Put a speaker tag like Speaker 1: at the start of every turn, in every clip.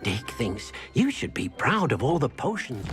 Speaker 1: Dick thinks you should be proud of all the potions.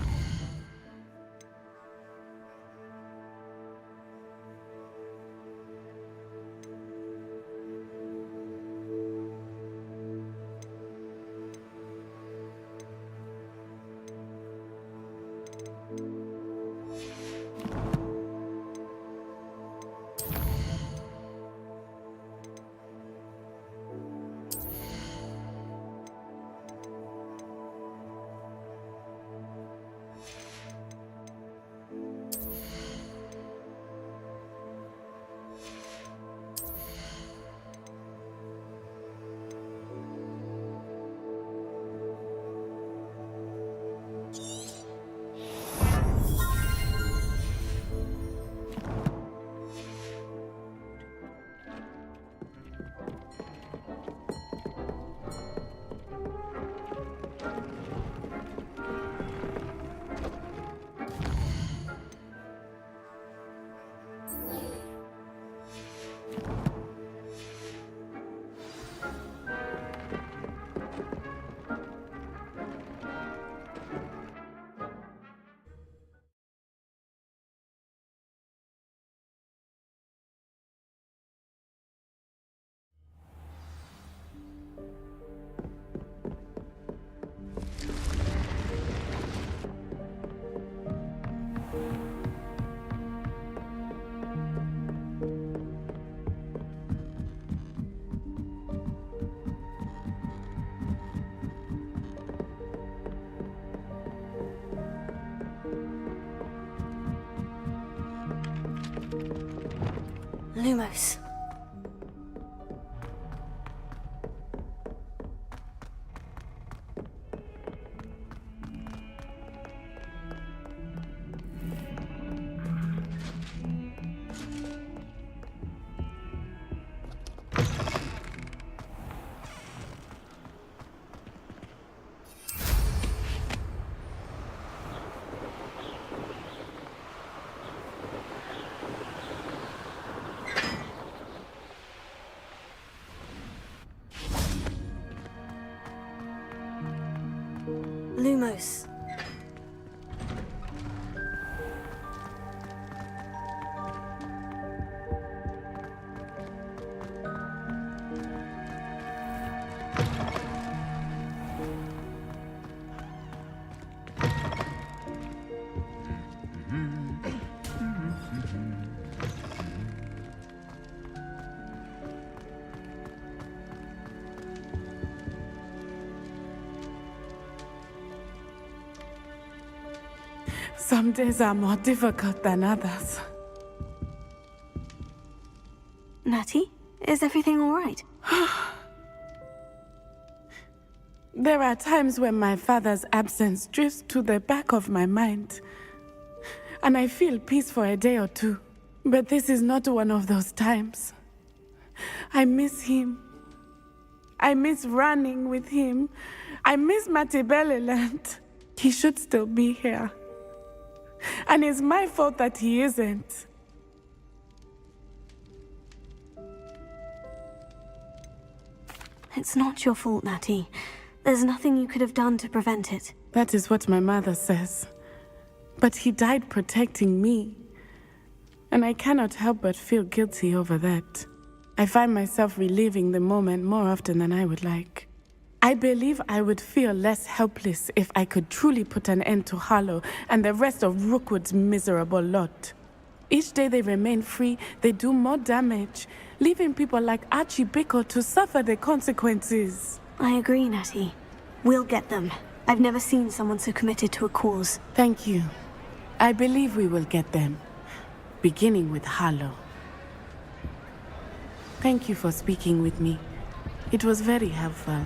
Speaker 2: Lumos. Lumos.
Speaker 3: Some days are more difficult than others.
Speaker 2: Natty, is everything all right?
Speaker 3: There are times when my father's absence drifts to the back of my mind, and I feel peace for a day or two. But this is not one of those times. I miss him. I miss running with him. I miss Matibeleland. He should still be here. And it's my fault that he isn't.
Speaker 2: It's not your fault, Natty. There's nothing you could have done to prevent it.
Speaker 3: That is what my mother says. But he died protecting me. And I cannot help but feel guilty over that. I find myself reliving the moment more often than I would like. I believe I would feel less helpless if I could truly put an end to Harlow and the rest of Rookwood's miserable lot. Each day they remain free, they do more damage, leaving people like Archie Bickle to suffer the consequences.
Speaker 2: I agree, Natty. We'll get them. I've never seen someone so committed to a cause.
Speaker 3: Thank you. I believe we will get them, beginning with Harlow. Thank you for speaking with me. It was very helpful.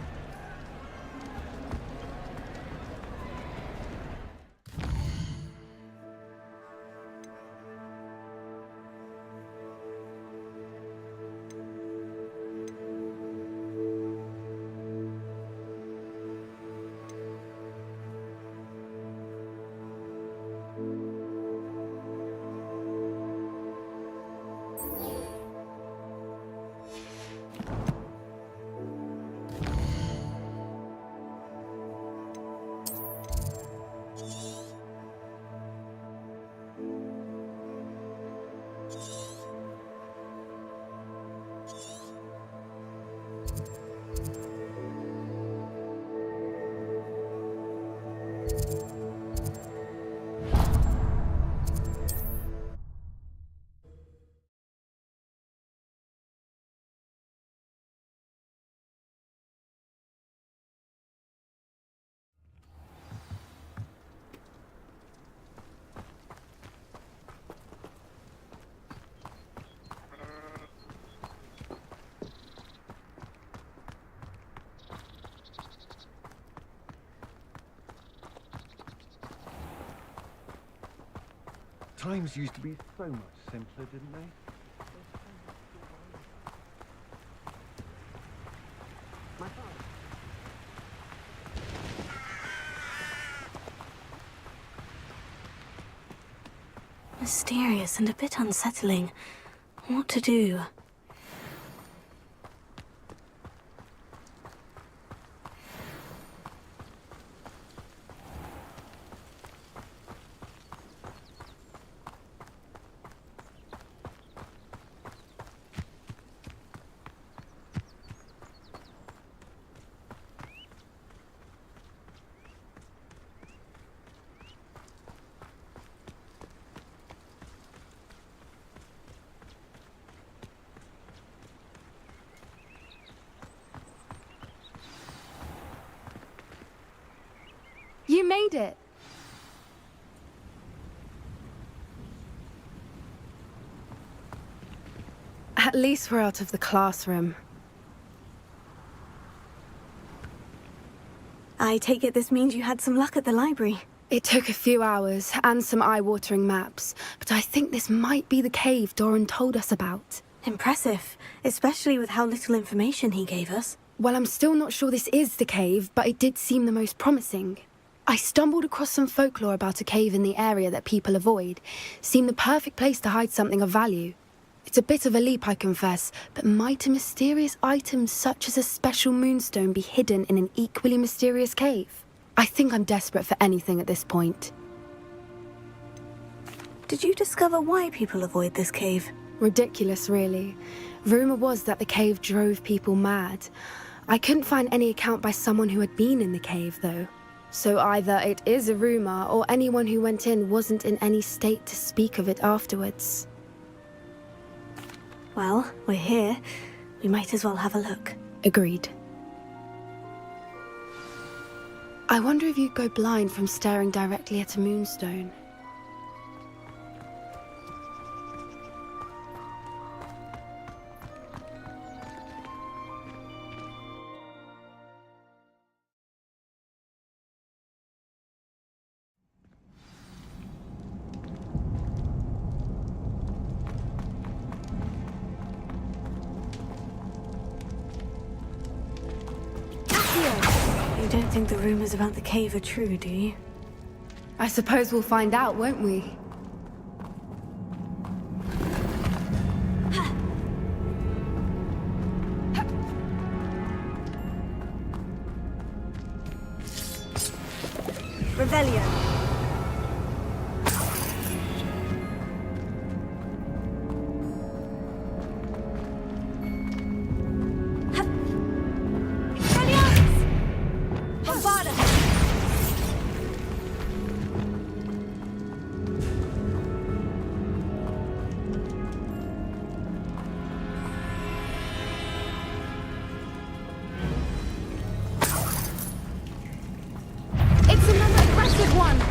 Speaker 4: Times used to be so much simpler, didn't they?
Speaker 2: Mysterious and a bit unsettling. What to do?
Speaker 5: You made it! At least we're out of the classroom.
Speaker 2: I take it this means you had some luck at the library.
Speaker 5: It took a few hours and some eye-watering maps, but I think this might be the cave Doran told us about.
Speaker 2: Impressive, especially with how little information he gave us.
Speaker 5: Well, I'm still not sure this is the cave, but it did seem the most promising. I stumbled across some folklore about a cave in the area that people avoid. Seemed the perfect place to hide something of value. It's a bit of a leap, I confess, but might a mysterious item such as a special moonstone be hidden in an equally mysterious cave? I think I'm desperate for anything at this point.
Speaker 2: Did you discover why people avoid this cave?
Speaker 5: Ridiculous, really. Rumor was that the cave drove people mad. I couldn't find any account by someone who had been in the cave, though. So either it is a rumor, or anyone who went in wasn't in any state to speak of it afterwards.
Speaker 2: Well, we're here. We might as well have a look.
Speaker 5: Agreed. I wonder if you'd go blind from staring directly at a moonstone.
Speaker 2: You don't think the rumors about the cave are true, do you?
Speaker 5: I suppose we'll find out, won't we?
Speaker 2: Revelio.
Speaker 5: It's another aggressive one!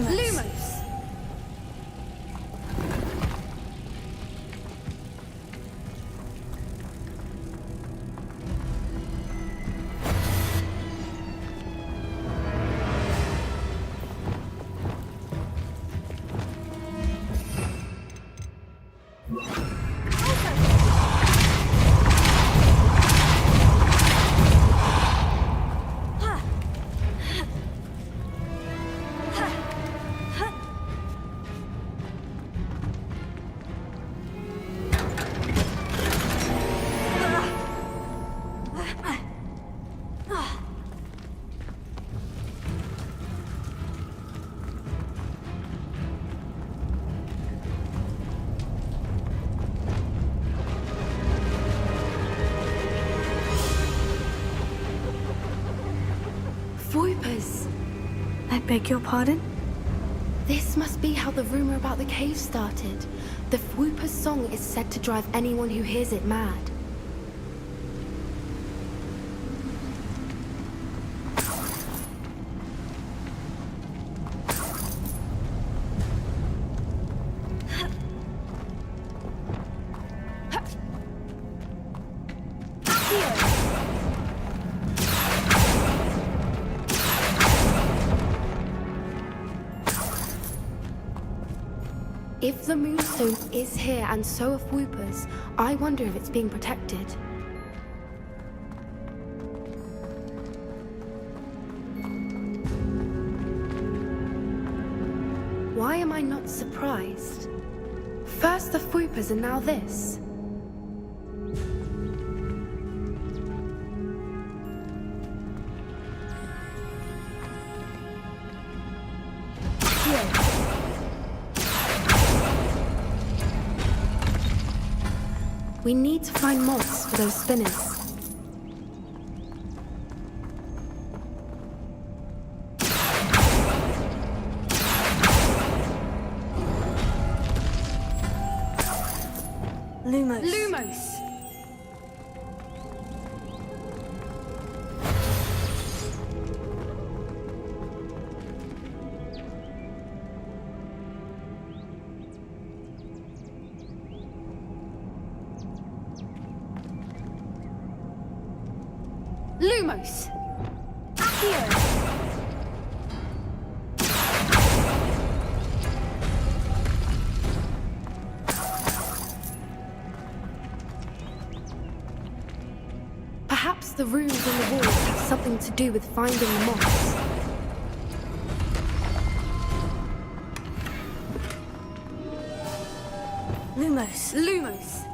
Speaker 5: Lumos! Voipers!
Speaker 2: I beg your pardon?
Speaker 5: This must be how the rumor about the cave started. The Fwooper's song is said to drive anyone who hears it mad. If the Moonstone is here and so are Fwoopers, I wonder if it's being protected. Why am I not surprised? First the Fwoopers and now this. We need to find moths for those spinners.
Speaker 2: Lumos.
Speaker 5: Lumos! Lumos! Here! Perhaps the runes on the walls have something to do with finding the moths.
Speaker 2: Lumos.
Speaker 5: Lumos!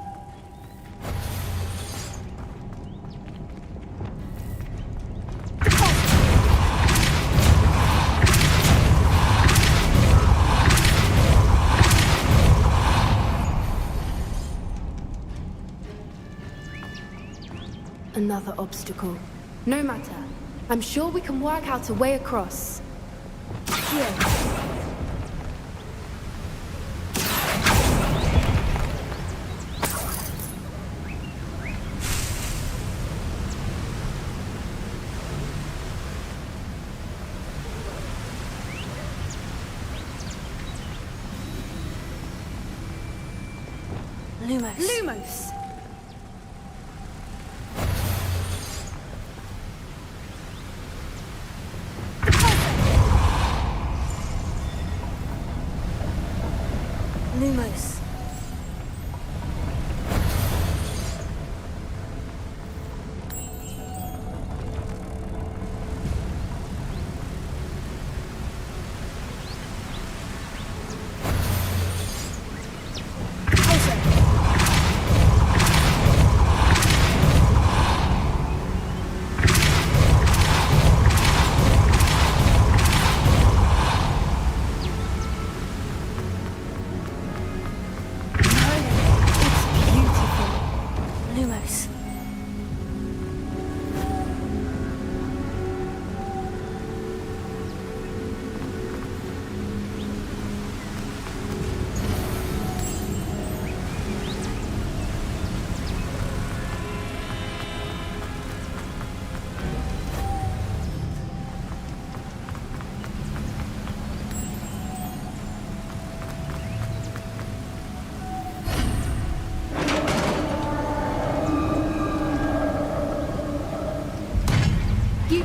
Speaker 5: Another obstacle. No matter. I'm sure we can work out a way across. Here.
Speaker 2: Lumos.
Speaker 5: Lumos!
Speaker 2: Lumos.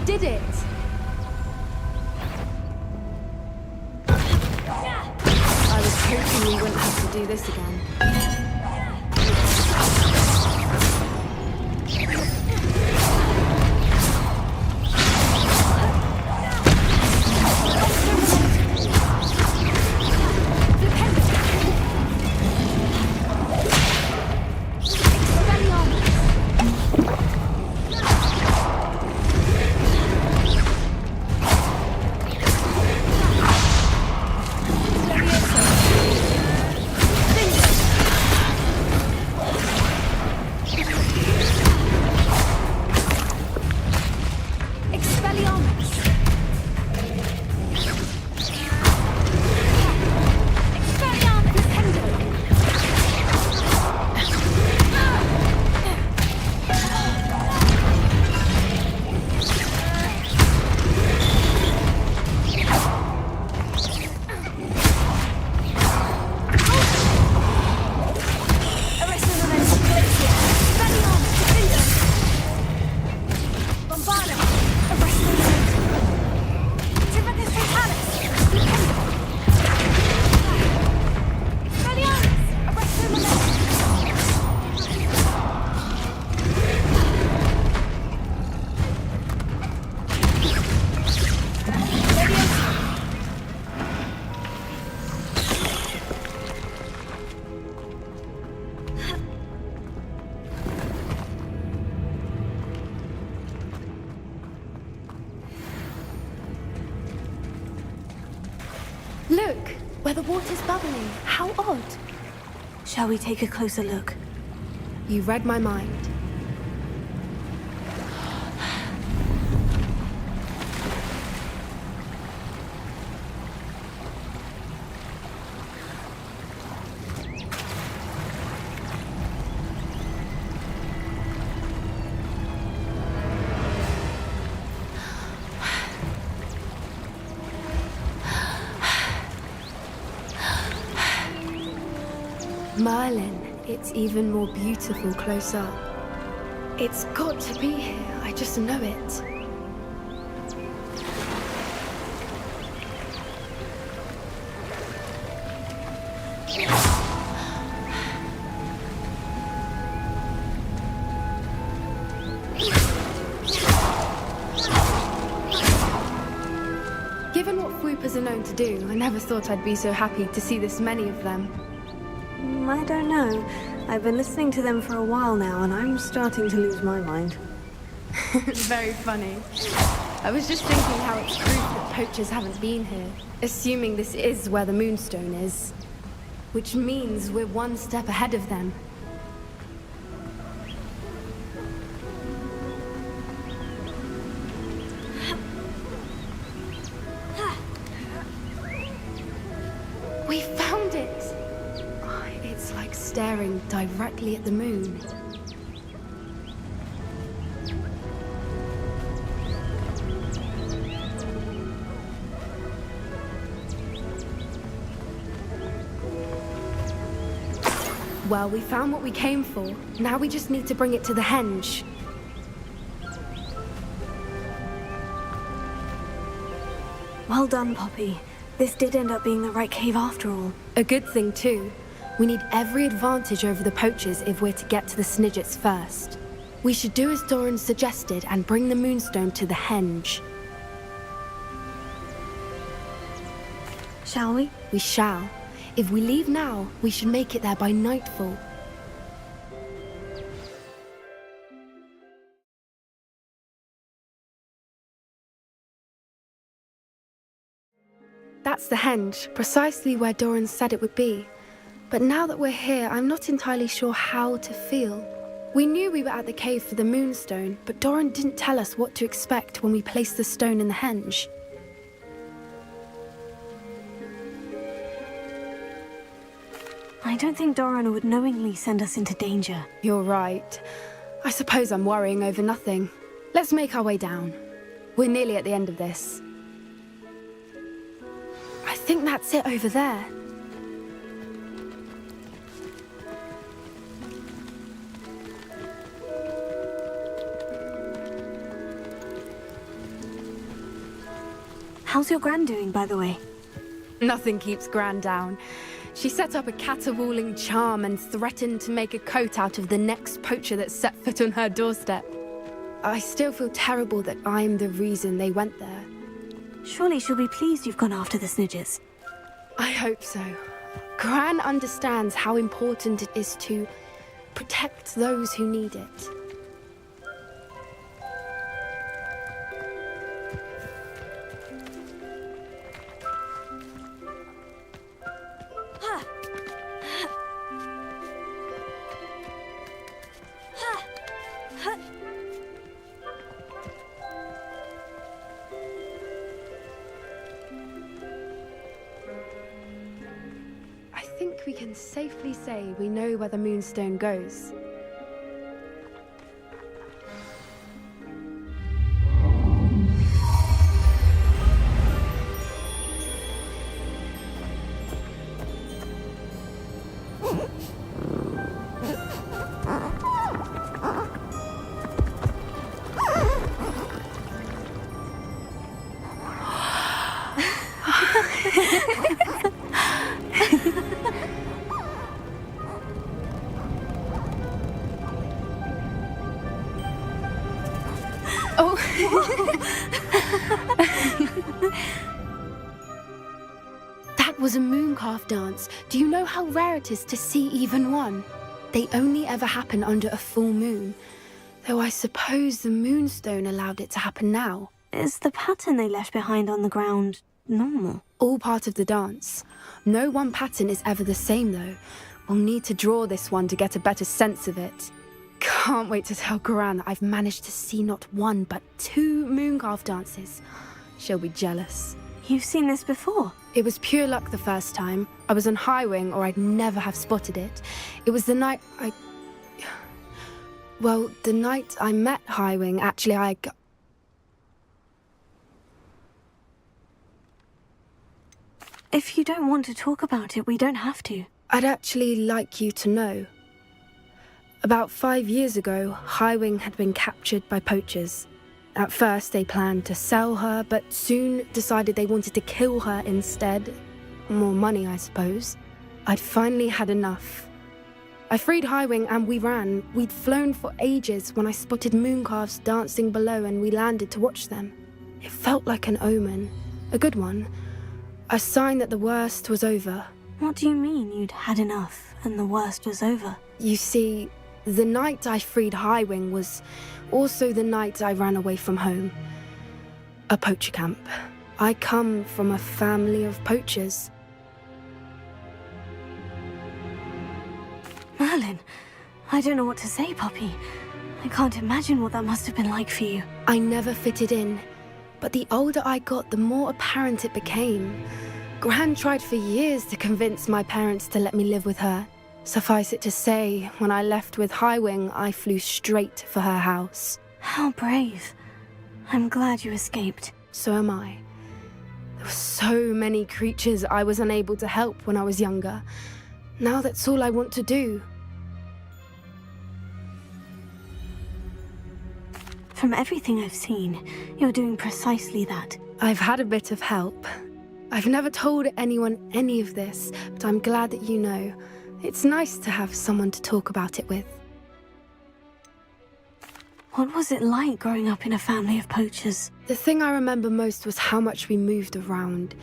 Speaker 5: did it! I was hoping we wouldn't have to do this again. Look, where the water's bubbling. How odd.
Speaker 2: Shall we take a closer look?
Speaker 5: You read my mind. Merlin, it's even more beautiful close up. It's got to be here, I just know it. Given what Fwoopers are known to do, I never thought I'd be so happy to see this many of them.
Speaker 2: I don't know. I've been listening to them for a while now, and I'm starting to lose my mind.
Speaker 5: Very funny. I was just thinking how it's proof that poachers haven't been here, assuming this is where the Moonstone is. Which means we're one step ahead of them. We found it! It's like staring directly at the moon. Well, we found what we came for. Now we just need to bring it to the henge.
Speaker 2: Well done, Poppy. This did end up being the right cave after all.
Speaker 5: A good thing, too. We need every advantage over the poachers if we're to get to the Snidgets first. We should do as Doran suggested and bring the Moonstone to the henge.
Speaker 2: Shall we?
Speaker 5: We shall. If we leave now, we should make it there by nightfall. That's the henge, precisely where Doran said it would be. But now that we're here, I'm not entirely sure how to feel. We knew we were at the cave for the Moonstone, but Doran didn't tell us what to expect when we placed the stone in the henge.
Speaker 2: I don't think Doran would knowingly send us into danger.
Speaker 5: You're right. I suppose I'm worrying over nothing. Let's make our way down. We're nearly at the end of this. I think that's it over there.
Speaker 2: How's your gran doing, by the way?
Speaker 5: Nothing keeps Gran down. She set up a caterwauling charm and threatened to make a coat out of the next poacher that set foot on her doorstep. I still feel terrible that I'm the reason they went there.
Speaker 2: Surely she'll be pleased you've gone after the Snidgets.
Speaker 5: I hope so. Gran understands how important it is to protect those who need it. I think we can safely say we know where the Moonstone goes. Oh! That was a mooncalf dance. Do you know how rare it is to see even one? They only ever happen under a full moon. Though I suppose the Moonstone allowed it to happen now.
Speaker 2: Is the pattern they left behind on the ground normal?
Speaker 5: All part of the dance. No one pattern is ever the same, though. We'll need to draw this one to get a better sense of it. Can't wait to tell Gran that I've managed to see not one, but 2 mooncalf dances. She'll be jealous.
Speaker 2: You've seen this before?
Speaker 5: It was pure luck the first time. I was on Highwing, or I'd never have spotted it. It was the night Well, the night I met Highwing, actually,
Speaker 2: If you don't want to talk about it, we don't have to.
Speaker 5: I'd actually like you to know. About 5 years ago, Highwing had been captured by poachers. At first, they planned to sell her, but soon decided they wanted to kill her instead. More money, I suppose. I'd finally had enough. I freed Highwing and we ran. We'd flown for ages when I spotted mooncalves dancing below and we landed to watch them. It felt like an omen. A good one. A sign that the worst was over.
Speaker 2: What do you mean you'd had enough and the worst was over?
Speaker 5: You see, the night I freed Highwing was also the night I ran away from home. A poacher camp. I come from a family of poachers.
Speaker 2: Merlin, I don't know what to say, puppy. I can't imagine what that must have been like for you.
Speaker 5: I never fitted in, but the older I got, the more apparent it became. Gran tried for years to convince my parents to let me live with her. Suffice it to say, when I left with Highwing, I flew straight for her house.
Speaker 2: How brave. I'm glad you escaped.
Speaker 5: So am I. There were so many creatures I was unable to help when I was younger. Now that's all I want to do.
Speaker 2: From everything I've seen, you're doing precisely that.
Speaker 5: I've had a bit of help. I've never told anyone any of this, but I'm glad that you know. It's nice to have someone to talk about it with.
Speaker 2: What was it like growing up in a family of poachers?
Speaker 5: The thing I remember most was how much we moved around,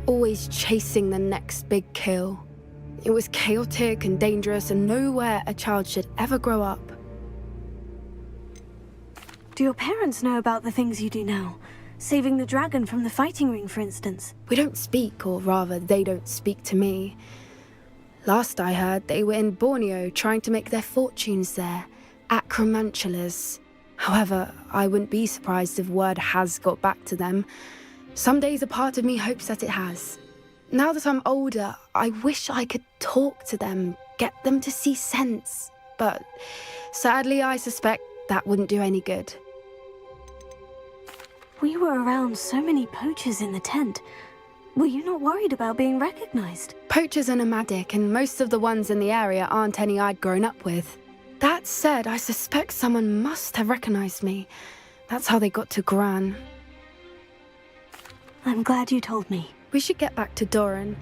Speaker 5: always chasing the next big kill. It was chaotic and dangerous and nowhere a child should ever grow up.
Speaker 2: Do your parents know about the things you do now? Saving the dragon from the fighting ring, for instance.
Speaker 5: We don't speak, or rather, they don't speak to me. Last I heard, they were in Borneo trying to make their fortunes there, acromantulas. However, I wouldn't be surprised if word has got back to them. Some days a part of me hopes that it has. Now that I'm older, I wish I could talk to them, get them to see sense. But sadly, I suspect that wouldn't do any good.
Speaker 2: We were around so many poachers in the tent. Were you not worried about being recognized?
Speaker 5: Poachers are nomadic, and most of the ones in the area aren't any I'd grown up with. That said, I suspect someone must have recognized me. That's how they got to Gran.
Speaker 2: I'm glad you told me.
Speaker 5: We should get back to Doran.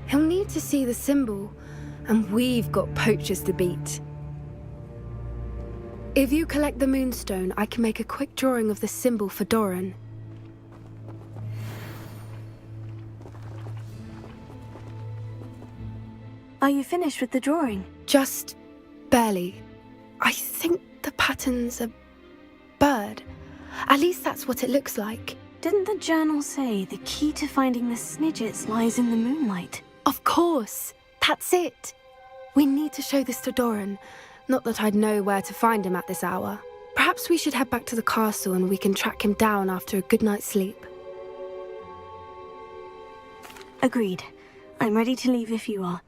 Speaker 5: He'll need to see the symbol, and we've got poachers to beat. If you collect the moonstone, I can make a quick drawing of the symbol for Doran.
Speaker 2: Are you finished with the drawing?
Speaker 5: Just barely. I think the pattern's a bird. At least that's what it looks like.
Speaker 2: Didn't the journal say the key to finding the Snidgets lies in the moonlight?
Speaker 5: Of course! That's it! We need to show this to Doran. Not that I'd know where to find him at this hour. Perhaps we should head back to the castle and we can track him down after a good night's sleep.
Speaker 2: Agreed. I'm ready to leave if you are.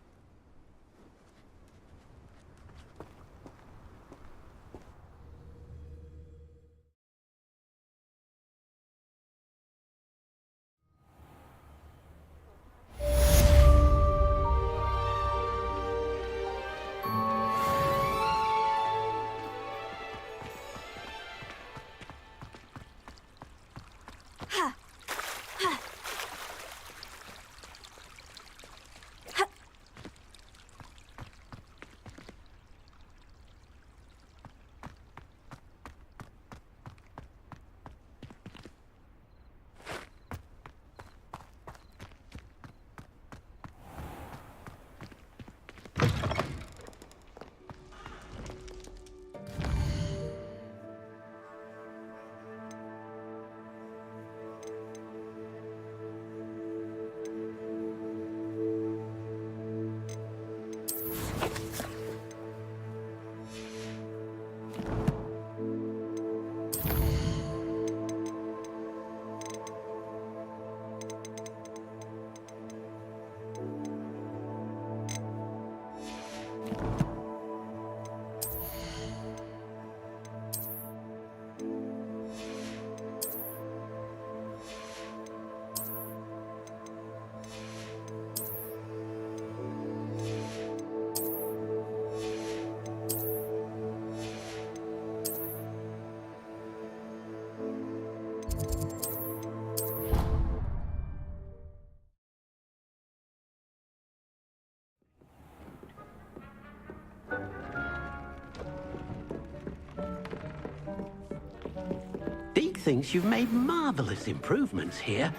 Speaker 1: Deke thinks you've made marvelous improvements here.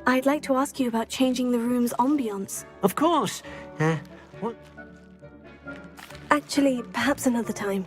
Speaker 2: I'd like to ask you about changing the room's ambiance.
Speaker 1: Of course. What?
Speaker 2: Actually, perhaps another time.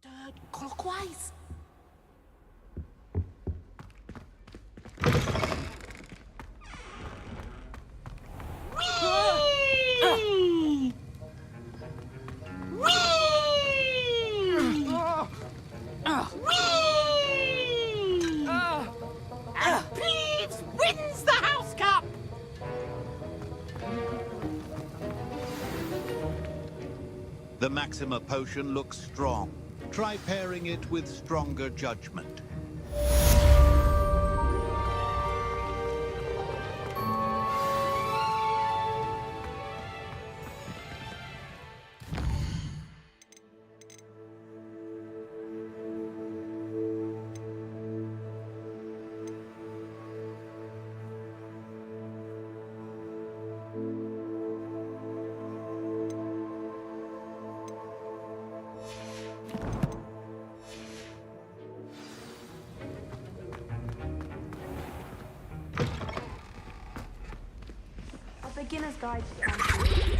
Speaker 1: Stirred clockwise. Whee! Whee! Whee! And Peeves wins the House Cup!
Speaker 6: The Maxima potion looks strong. Try pairing it with stronger judgment.
Speaker 2: A beginner's guide to camping.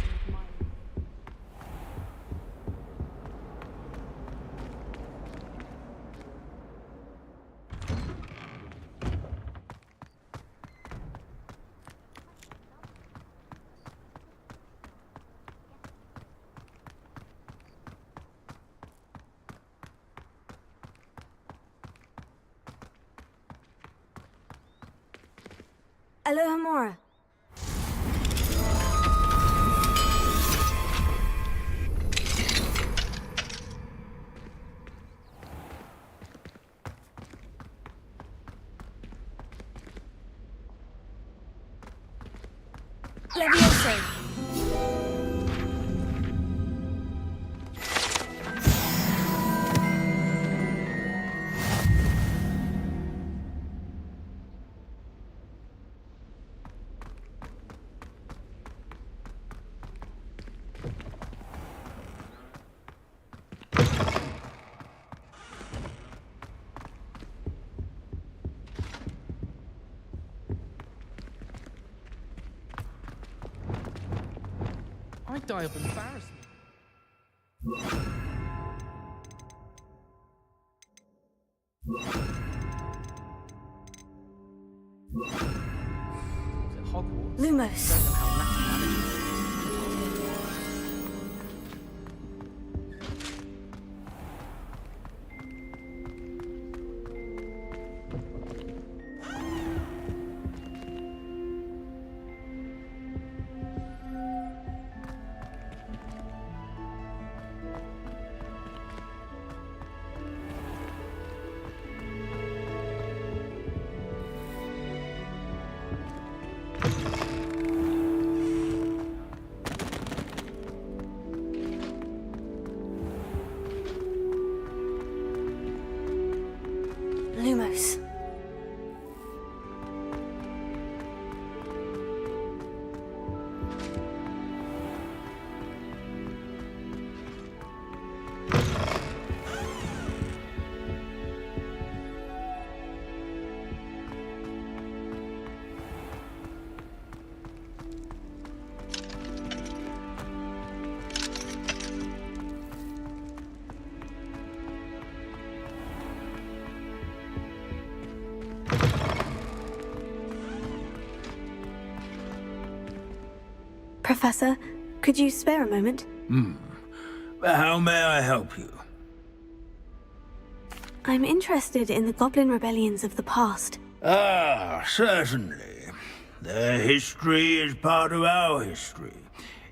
Speaker 2: Alohomora. Levioso.
Speaker 7: I'd die of embarrassment. At Hogwarts.
Speaker 2: Lumos.
Speaker 7: I don't know how Latin manages.
Speaker 2: Professor, could you spare a moment?
Speaker 8: How may I help you?
Speaker 2: I'm interested in the goblin rebellions of the past.
Speaker 8: Ah, certainly. Their history is part of our history.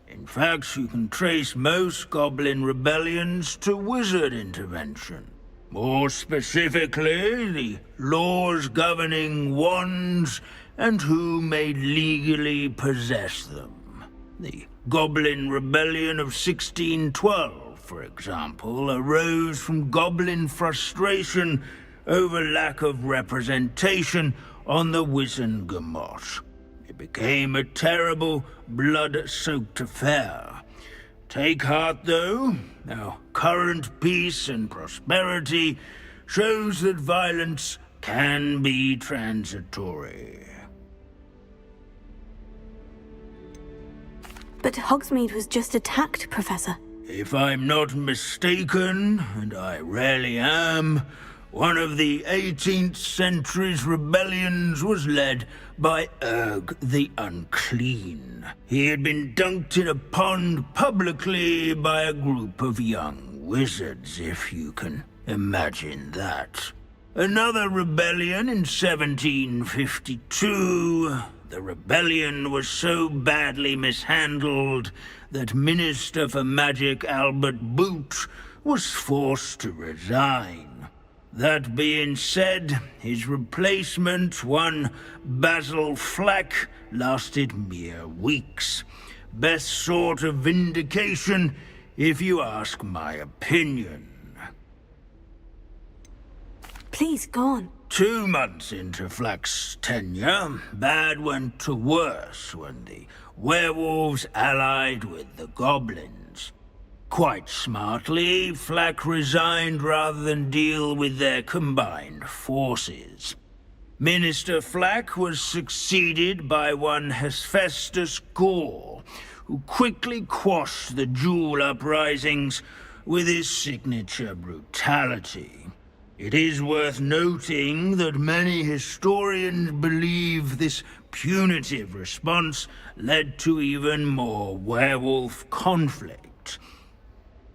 Speaker 8: In fact, you can trace most goblin rebellions to wizard intervention. More specifically, the laws governing wands and who may legally possess them. The Goblin Rebellion of 1612, for example, arose from goblin frustration over lack of representation on the Wizengamot. It became a terrible, blood-soaked affair. Take heart, though. Our current peace and prosperity shows that violence can be transitory.
Speaker 2: But Hogsmeade was just attacked, Professor.
Speaker 8: If I'm not mistaken, and I rarely am, one of the 18th century's rebellions was led by Urg the Unclean. He had been dunked in a pond publicly by a group of young wizards, if you can imagine that. Another rebellion in 1752. The rebellion was so badly mishandled that Minister for Magic Albert Boot was forced to resign. That being said, his replacement, one Basil Flack, lasted mere weeks. Best sort of vindication, if you ask my opinion.
Speaker 2: Please, go on.
Speaker 8: 2 months into Flack's tenure, bad went to worse when the werewolves allied with the goblins. Quite smartly, Flack resigned rather than deal with their combined forces. Minister Flack was succeeded by one Hephaestus Gore, who quickly quashed the Jewel uprisings with his signature brutality. It is worth noting that many historians believe this punitive response led to even more werewolf conflict.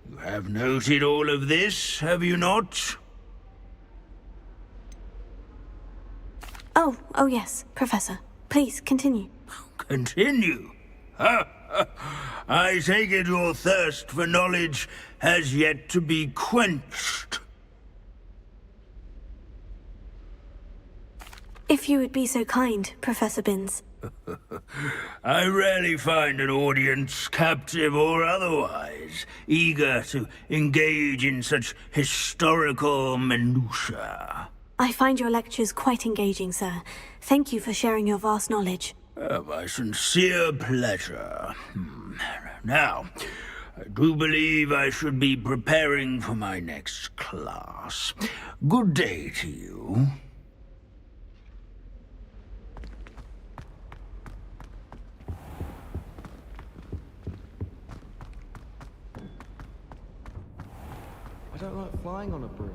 Speaker 8: You have noted all of this, have you not?
Speaker 2: Oh yes, Professor. Please, continue.
Speaker 8: Continue? I take it your thirst for knowledge has yet to be quenched.
Speaker 2: If you would be so kind, Professor Binns.
Speaker 8: I rarely find an audience, captive or otherwise, eager to engage in such historical minutiae.
Speaker 2: I find your lectures quite engaging, sir. Thank you for sharing your vast knowledge.
Speaker 8: My sincere pleasure. Now, I do believe I should be preparing for my next class. Good day to you.
Speaker 7: I don't like flying on a broom.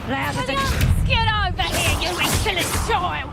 Speaker 9: Get over here, you insolent child!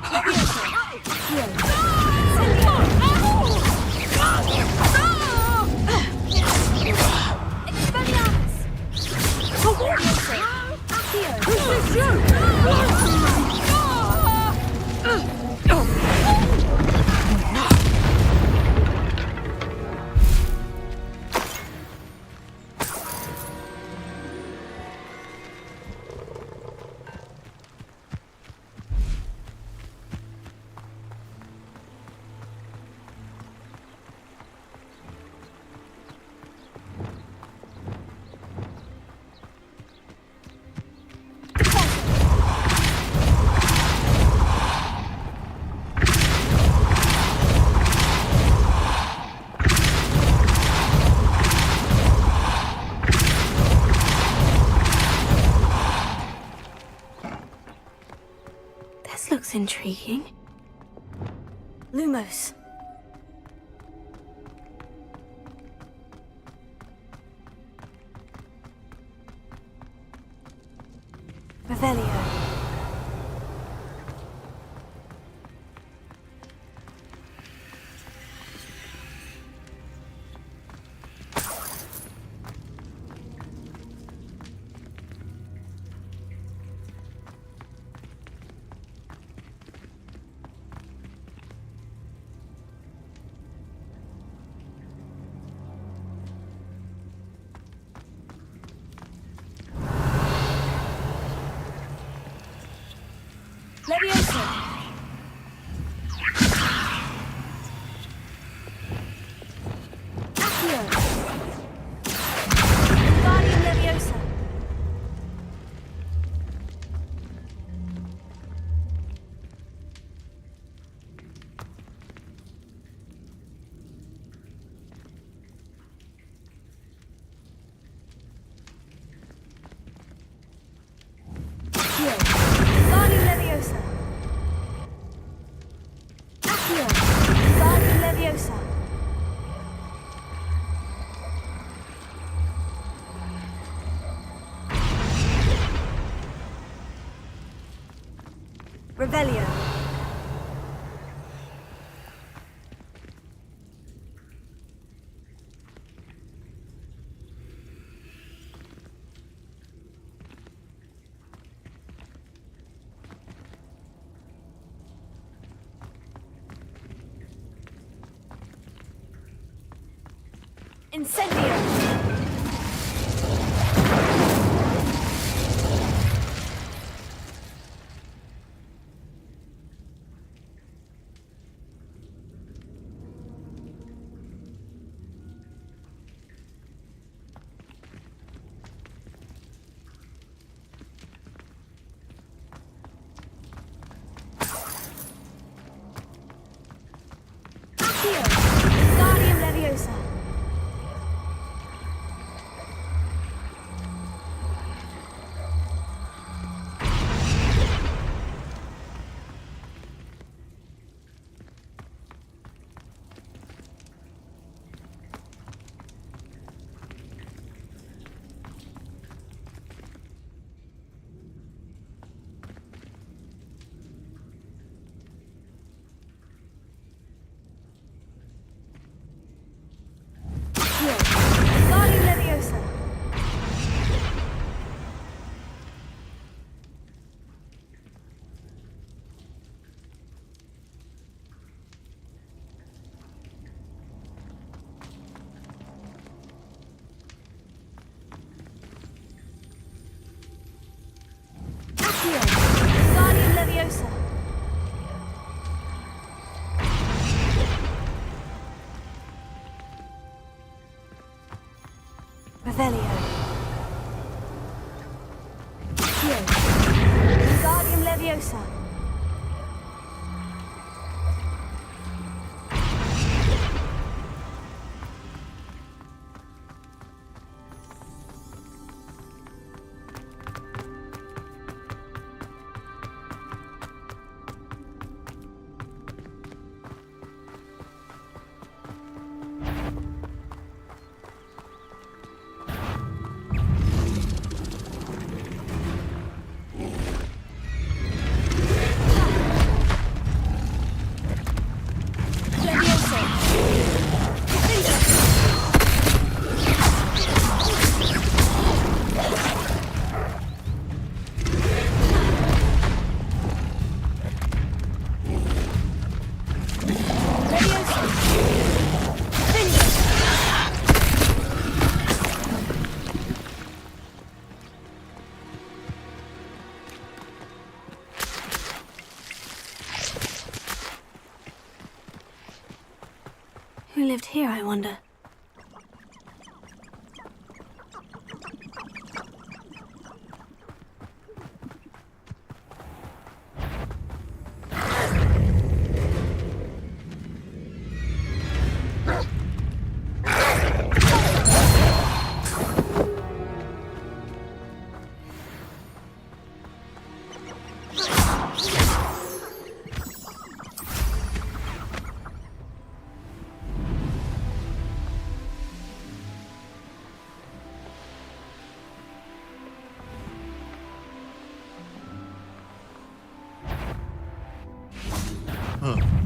Speaker 2: This looks intriguing. Lumos. Revelio. Leviosa. Accio. Guardian Leviosa. Accio. Guardian Leviosa. Accio. Guardian Leviosa. Revelio. Incendio. Accio. Guardian Leviosa. Accio. Guardian Leviosa. Accio. Guardian Leviosa. Revelio. Accio. Guardian Leviosa. Who lived here, I wonder?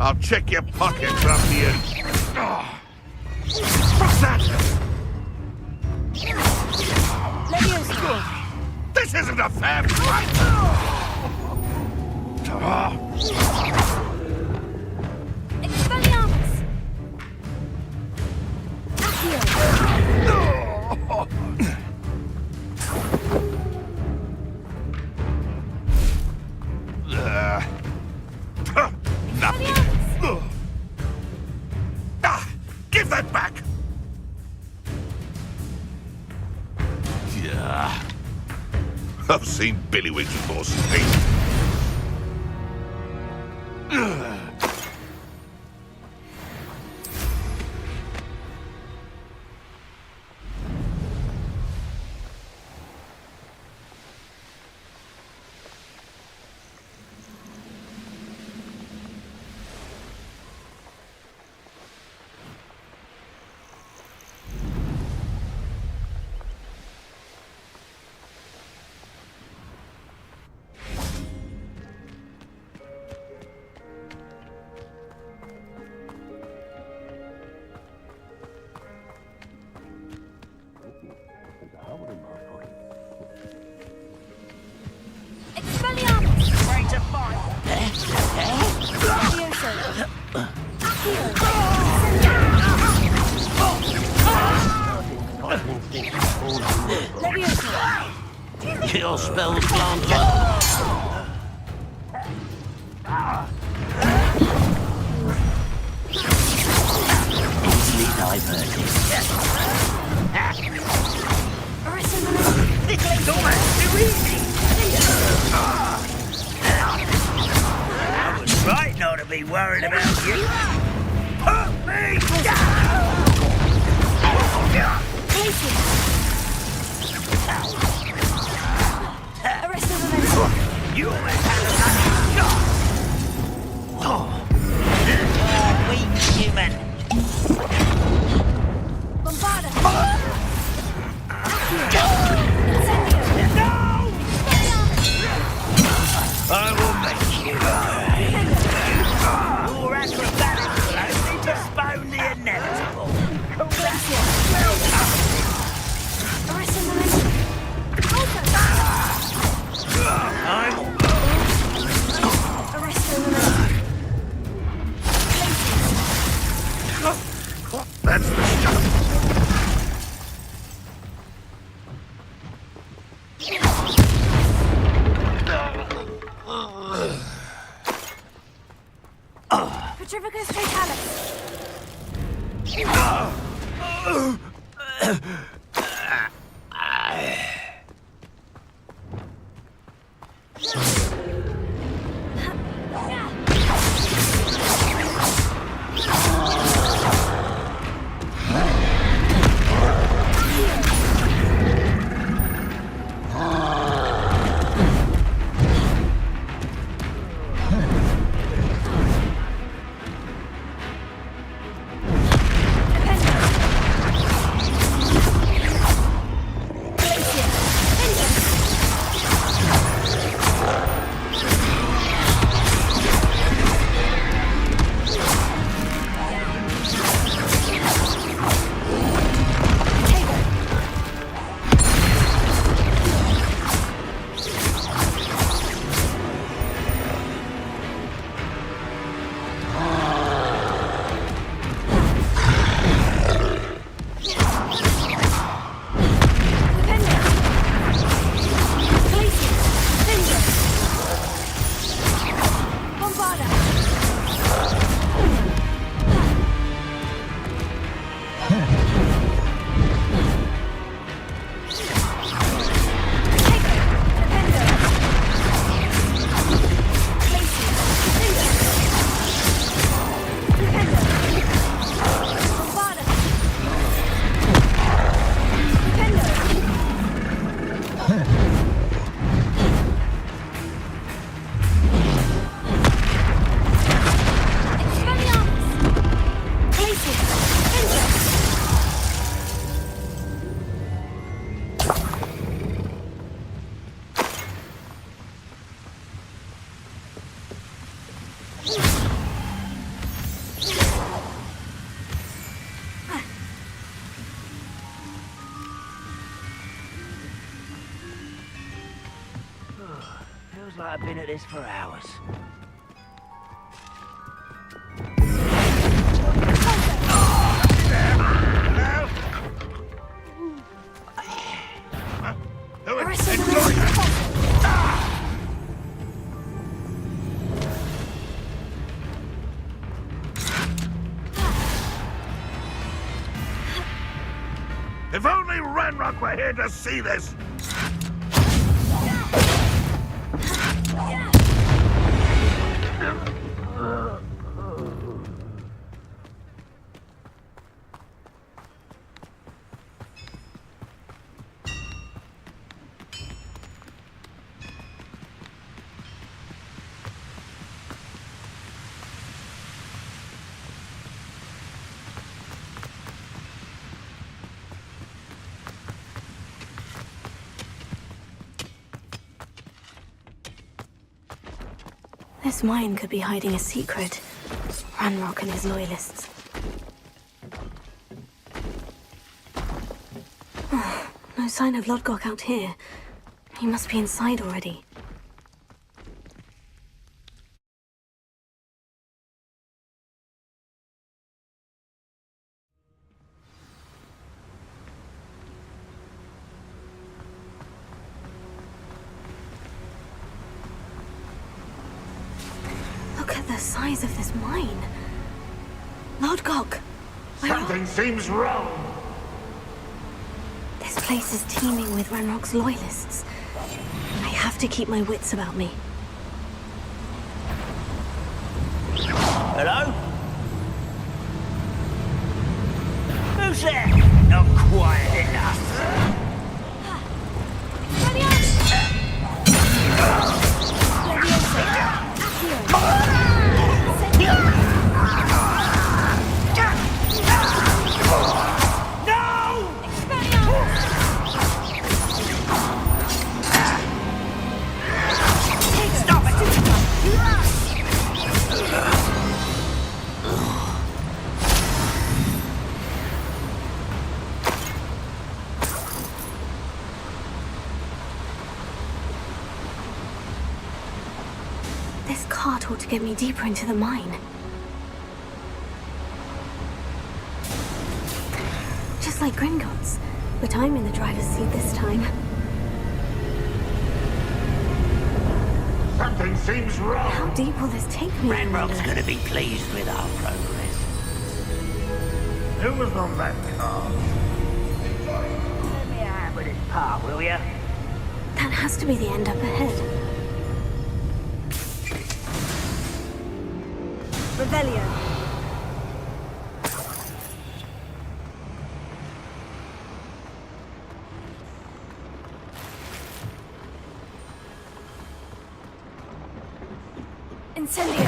Speaker 10: I'll check your pockets after you. What's that? This isn't a fair fight!
Speaker 5: Expelliarmus!
Speaker 10: Nothing. Give that back! Yeah. I've seen Billywigs with more speed.
Speaker 1: Your spells plant easily diverted. It's almost too easy. I was right not to be worried about you. Put me down! You almost had another shot! Oh. Weak human!
Speaker 5: Bombarda!
Speaker 1: No! I will make you Your acrobatics allows me to postpone the inevitable.
Speaker 10: That's the stuff.
Speaker 5: Petrificus Totalis!
Speaker 1: Feels like I've been at this for hours.
Speaker 10: If only Ranrock were here to see this!
Speaker 2: This mine could be hiding a secret. Ranrock and his loyalists. Oh, no sign of Lodgok out here. He must be inside already. Look at the size of this mine. Lodgok!
Speaker 10: Something seems wrong!
Speaker 2: This place is teeming with Ranrock's loyalists. I have to keep my wits about me.
Speaker 1: Hello? Who's there? Not quiet enough.
Speaker 2: This cart ought to get me deeper into the mine. Just like Gringotts, but I'm in the driver's seat this time.
Speaker 10: Something seems wrong!
Speaker 2: How deep will this take me?
Speaker 1: Ranrock's gonna be pleased with our progress.
Speaker 10: Who was on that car?
Speaker 1: Let me out with this part, will ya?
Speaker 2: That has to be the end up ahead. Revelio. Incendio.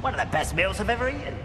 Speaker 1: One of the best meals I've ever eaten.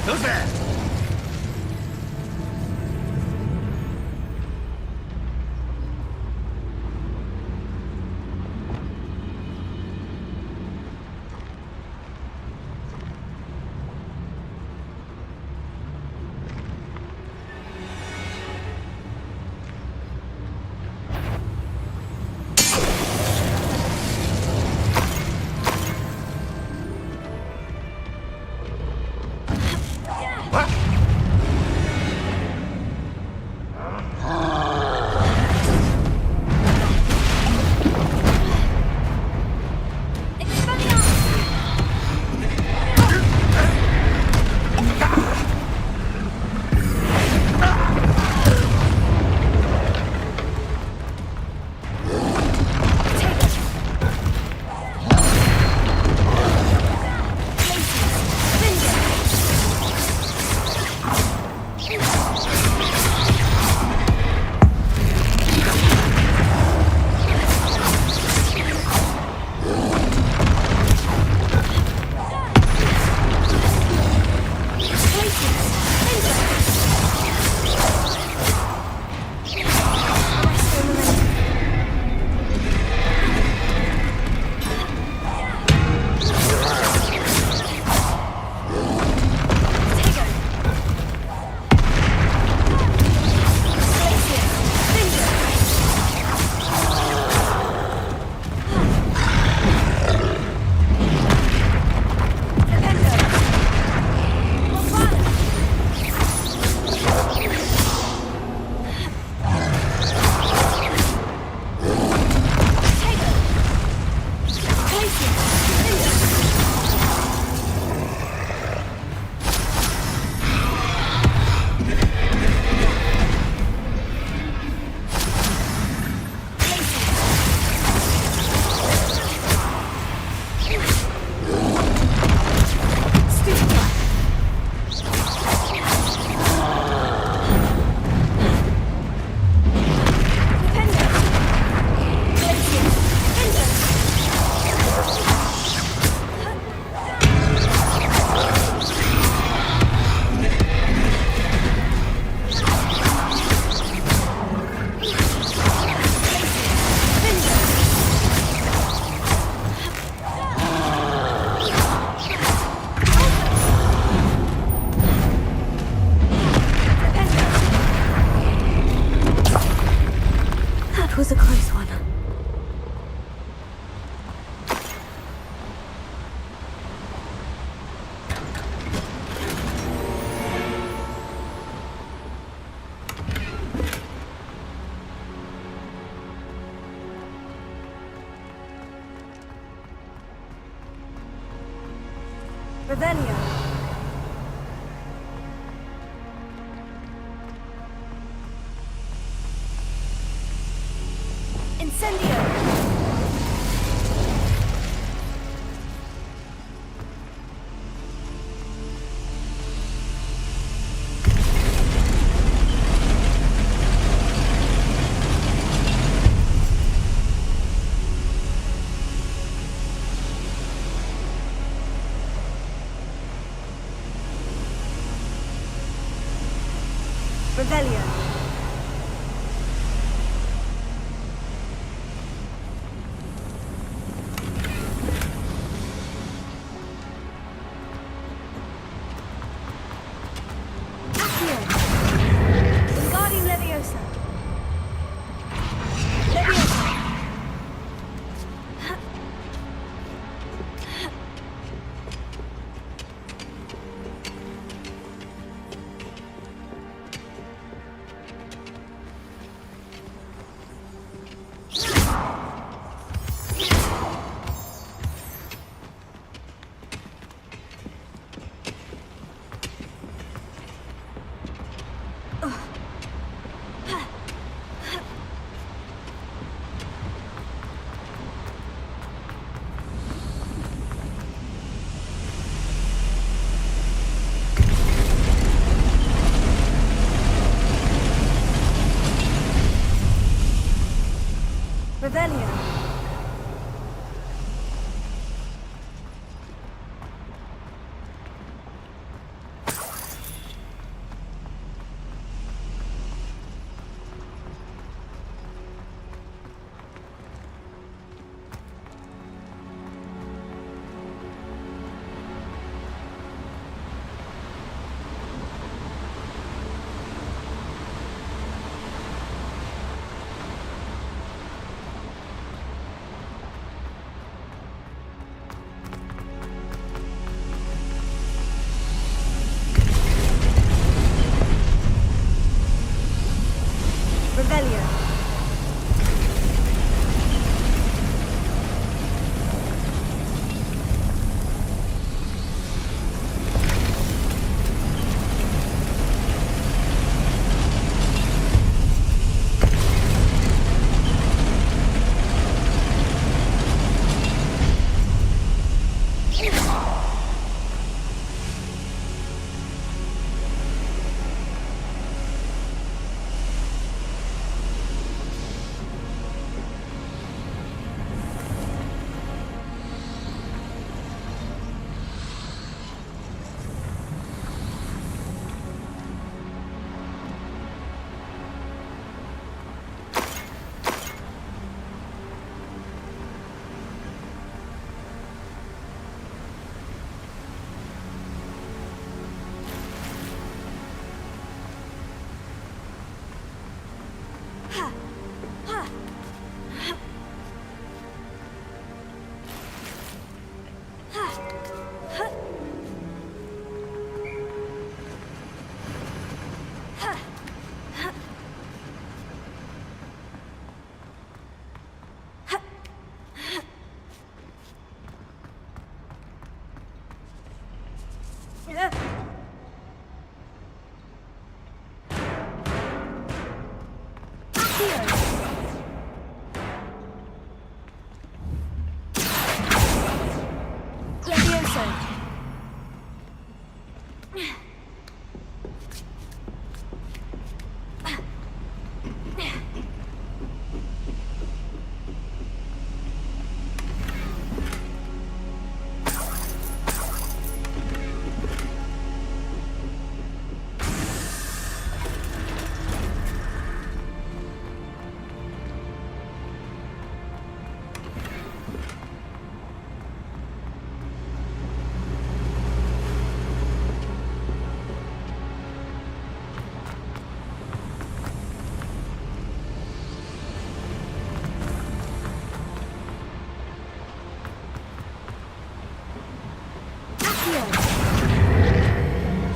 Speaker 1: Who's there?
Speaker 2: That was a close one. Revelio. Incendio. Revelio. Accio. Wingardium Leviosa. Leviosa. Revelio.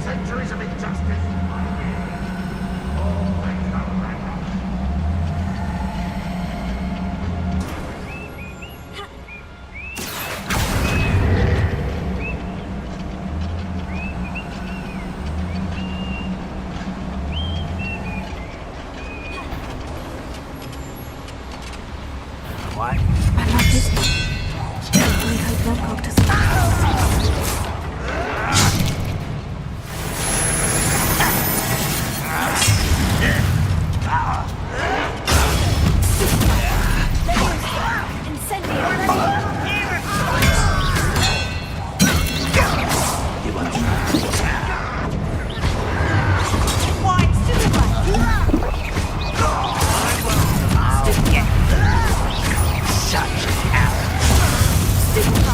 Speaker 10: Centuries of injustice. Always the Ragnarok.
Speaker 1: What?
Speaker 2: Ranrock is here. I hope Lodgok doesn't.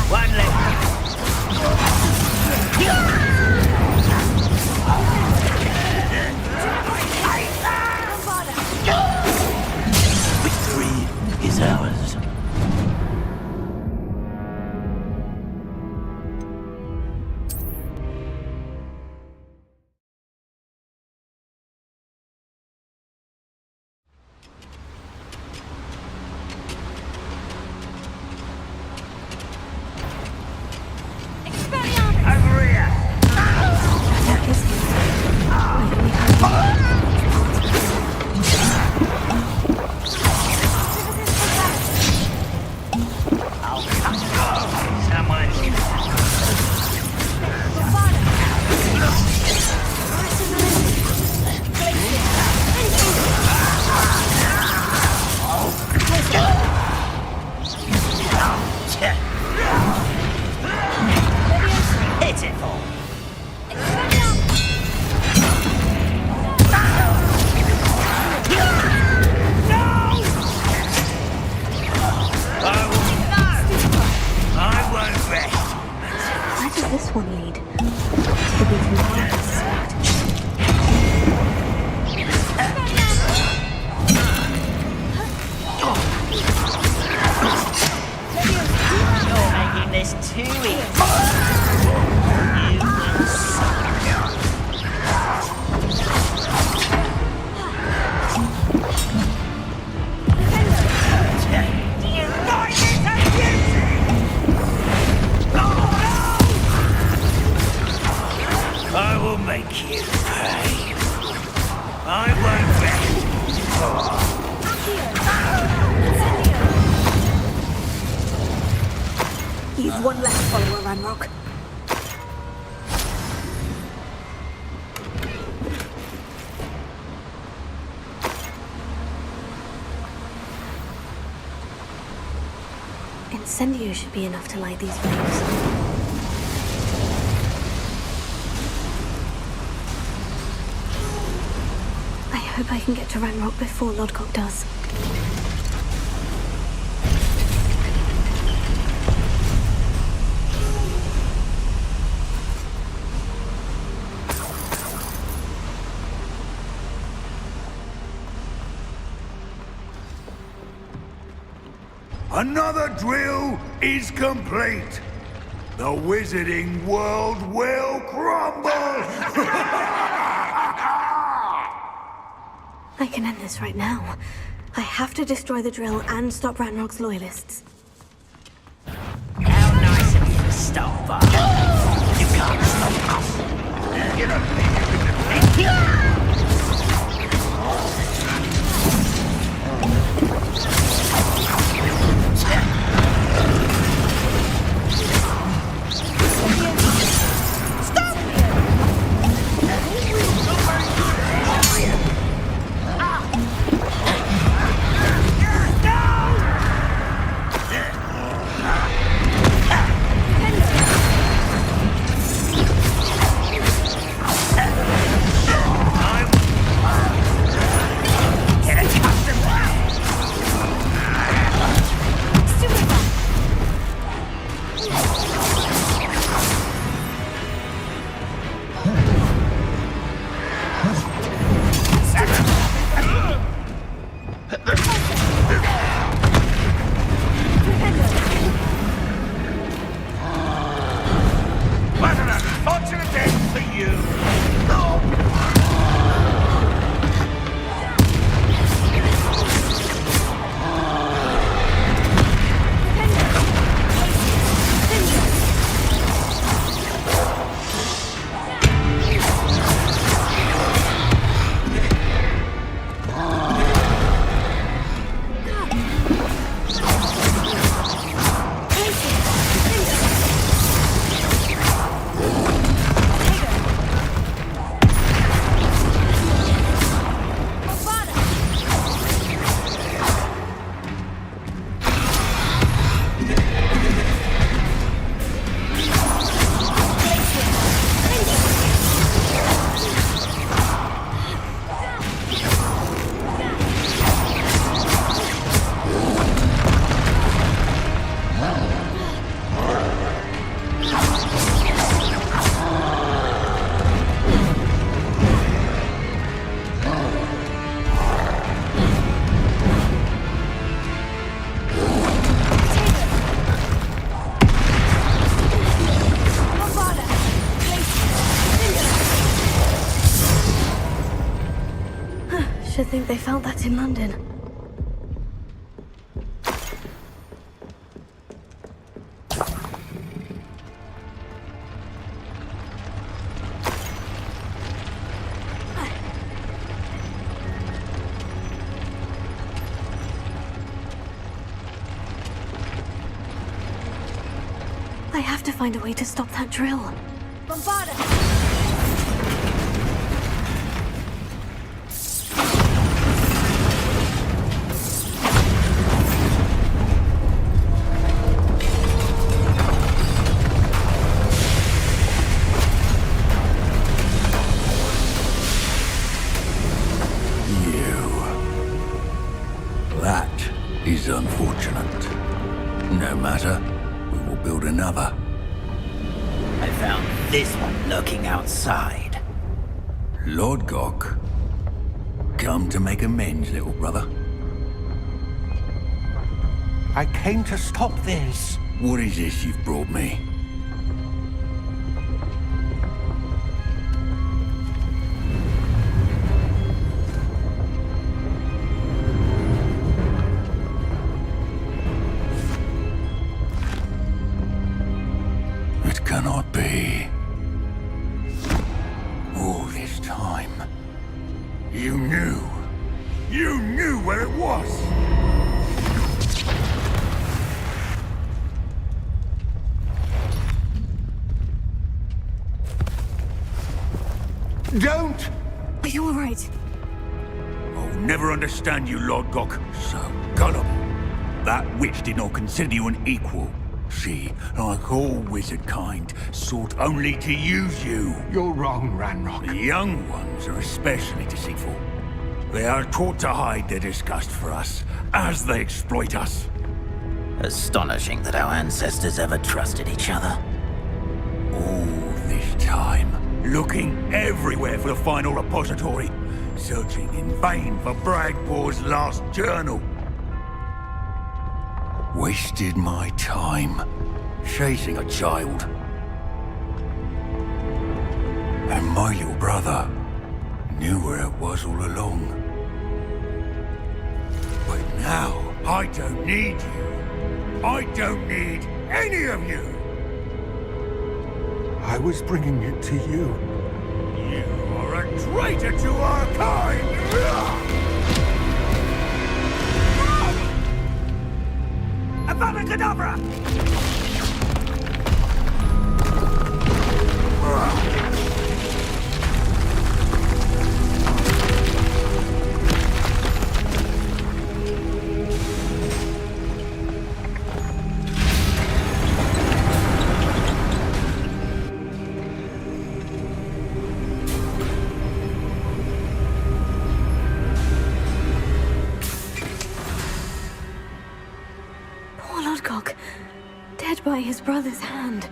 Speaker 1: One left. Victory is ours. Over here.
Speaker 2: Ranrock is here. I only hope.
Speaker 1: Hit it all. I won't rest.
Speaker 2: Where does this one lead? To the beaten path, I suspect.
Speaker 1: You're making this too easy. You will suffer. Do you find it amusing? I will make you pay. I won't rest.
Speaker 2: You've one less follower, Ranrock. Incendio should be enough to light these flames. I hope I can get to Ranrock before Lodgok does.
Speaker 8: Another drill is complete. The wizarding world will crumble!
Speaker 2: I can end this right now. I have to destroy the drill and stop Ranrock's loyalists.
Speaker 1: How nice of you to stop by. You can't stop us. You don't think you can. I
Speaker 2: think they felt that in London. I have to find a way to stop that drill. Bombarda!
Speaker 8: That is unfortunate. No matter, we will build another.
Speaker 1: I found this one lurking outside.
Speaker 8: Lord Gok, come to make amends, little brother.
Speaker 10: I came to stop this.
Speaker 8: What is this you've brought me? It cannot be. All this time, you knew. You knew where it was. Don't!
Speaker 2: Are you alright?
Speaker 8: I'll never understand you, Lord Gok. So gullible. That witch did not consider you an equal. She, like all wizard kind, sought only to use you.
Speaker 10: You're wrong, Ranrock.
Speaker 8: The young ones are especially deceitful. They are taught to hide their disgust for us, as they exploit us.
Speaker 1: Astonishing that our ancestors ever trusted each other.
Speaker 8: All this time, looking everywhere for the final repository, searching in vain for Bragpaw's last journal. Wasted my time chasing a child. And my little brother knew where it was all along. But now, I don't need you. I don't need any of you.
Speaker 10: I was bringing it to you.
Speaker 8: You are a traitor to our kind! Abracadabra!
Speaker 2: Dead by his brother's hand.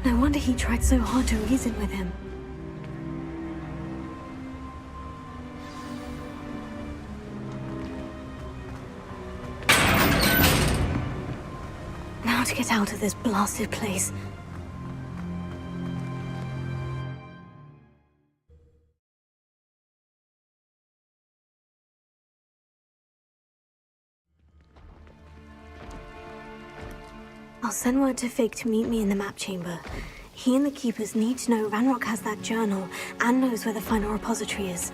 Speaker 2: No wonder he tried so hard to reason with him. Now to get out of this blasted place. I'll send word to Fig to meet me in the map chamber. He and the Keepers need to know Ranrock has that journal and knows where the final repository is.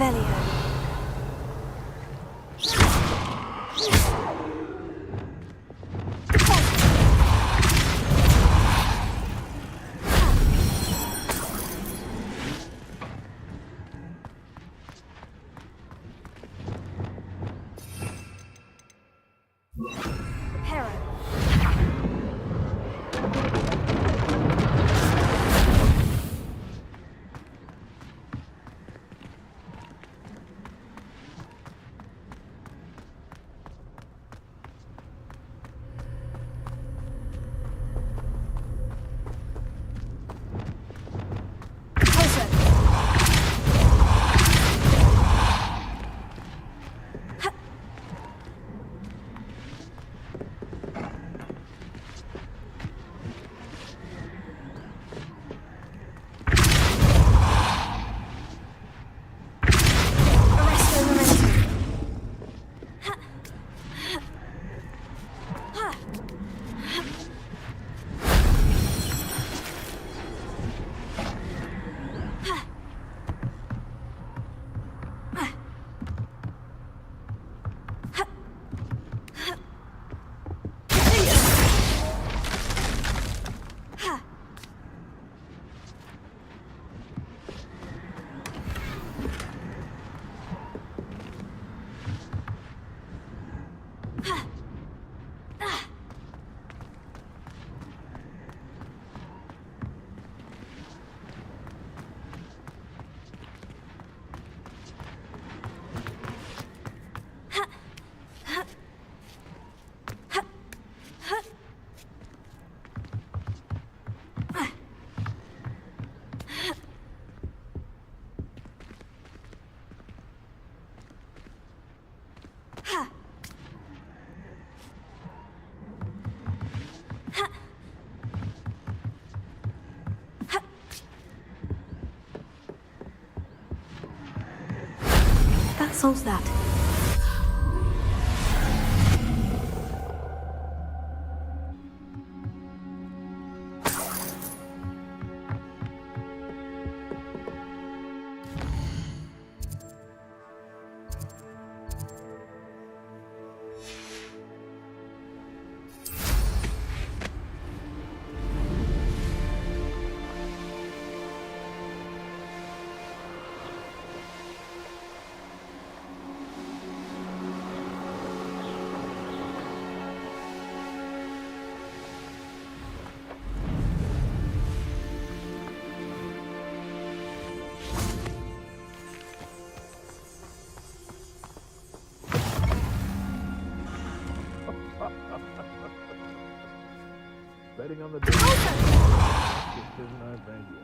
Speaker 2: Revelio. That solves that.
Speaker 4: Betting on the just isn't our venue.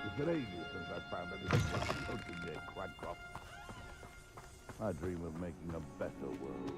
Speaker 4: It's been ages since I found anything floating near Quadcroft. I dream of making a better world.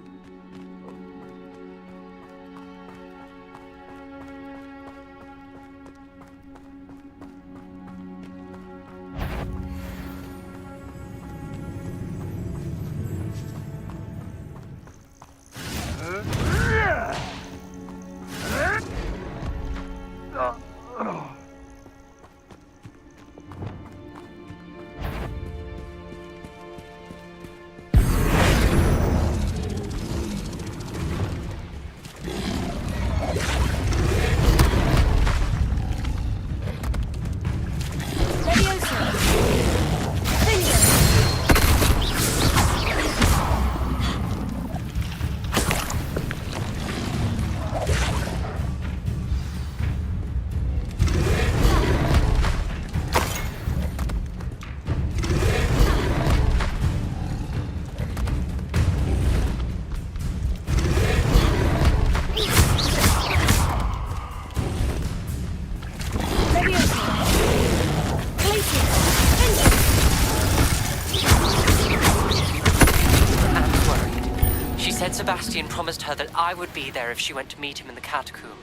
Speaker 11: Sebastian promised her that I would be there if she went to meet him in the catacomb.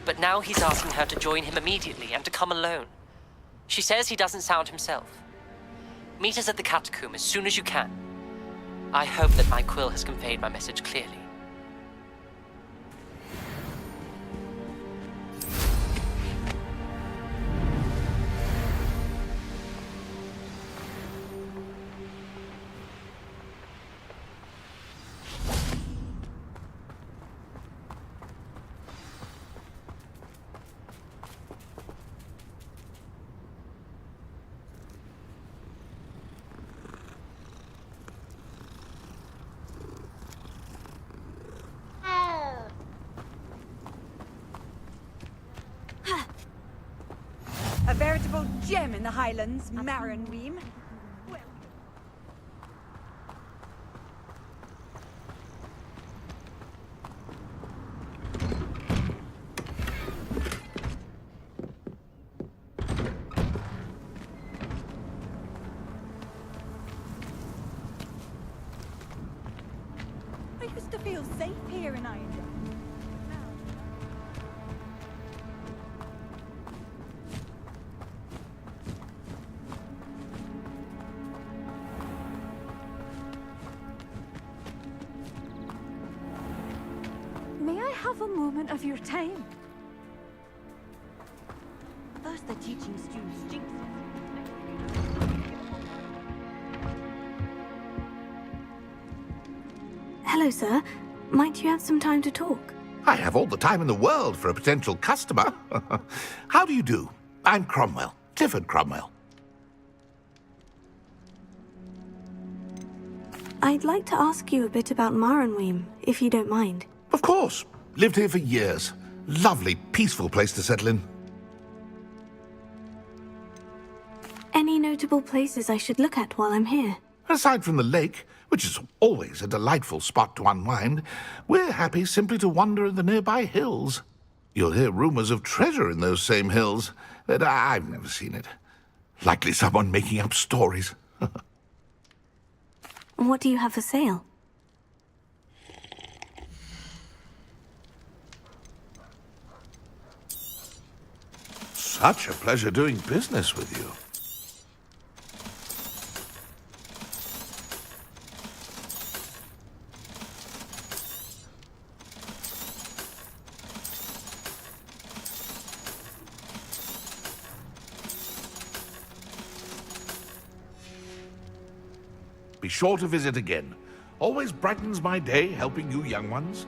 Speaker 11: But now he's asking her to join him immediately and to come alone. She says he doesn't sound himself. Meet us at the catacomb as soon as you can. I hope that my quill has conveyed my message clearly.
Speaker 9: A veritable gem in the Highlands, Marenweem. I used to feel safe here in Ireland. May I have a moment of your time? First the teaching stew stinks.
Speaker 2: Hello, sir. Might you have some time to talk?
Speaker 10: I have all the time in the world for a potential customer. How do you do? I'm Cromwell, Clifford Cromwell.
Speaker 2: I'd like to ask you a bit about Marenweem, if you don't mind.
Speaker 10: Of course. Lived here for years. Lovely, peaceful place to settle in.
Speaker 2: Any notable places I should look at while I'm here?
Speaker 10: Aside from the lake, which is always a delightful spot to unwind, we're happy simply to wander in the nearby hills. You'll hear rumors of treasure in those same hills, but I've never seen it. Likely someone making up stories.
Speaker 2: What do you have for sale?
Speaker 10: Such a pleasure doing business with you. Be sure to visit again. Always brightens my day helping you young ones.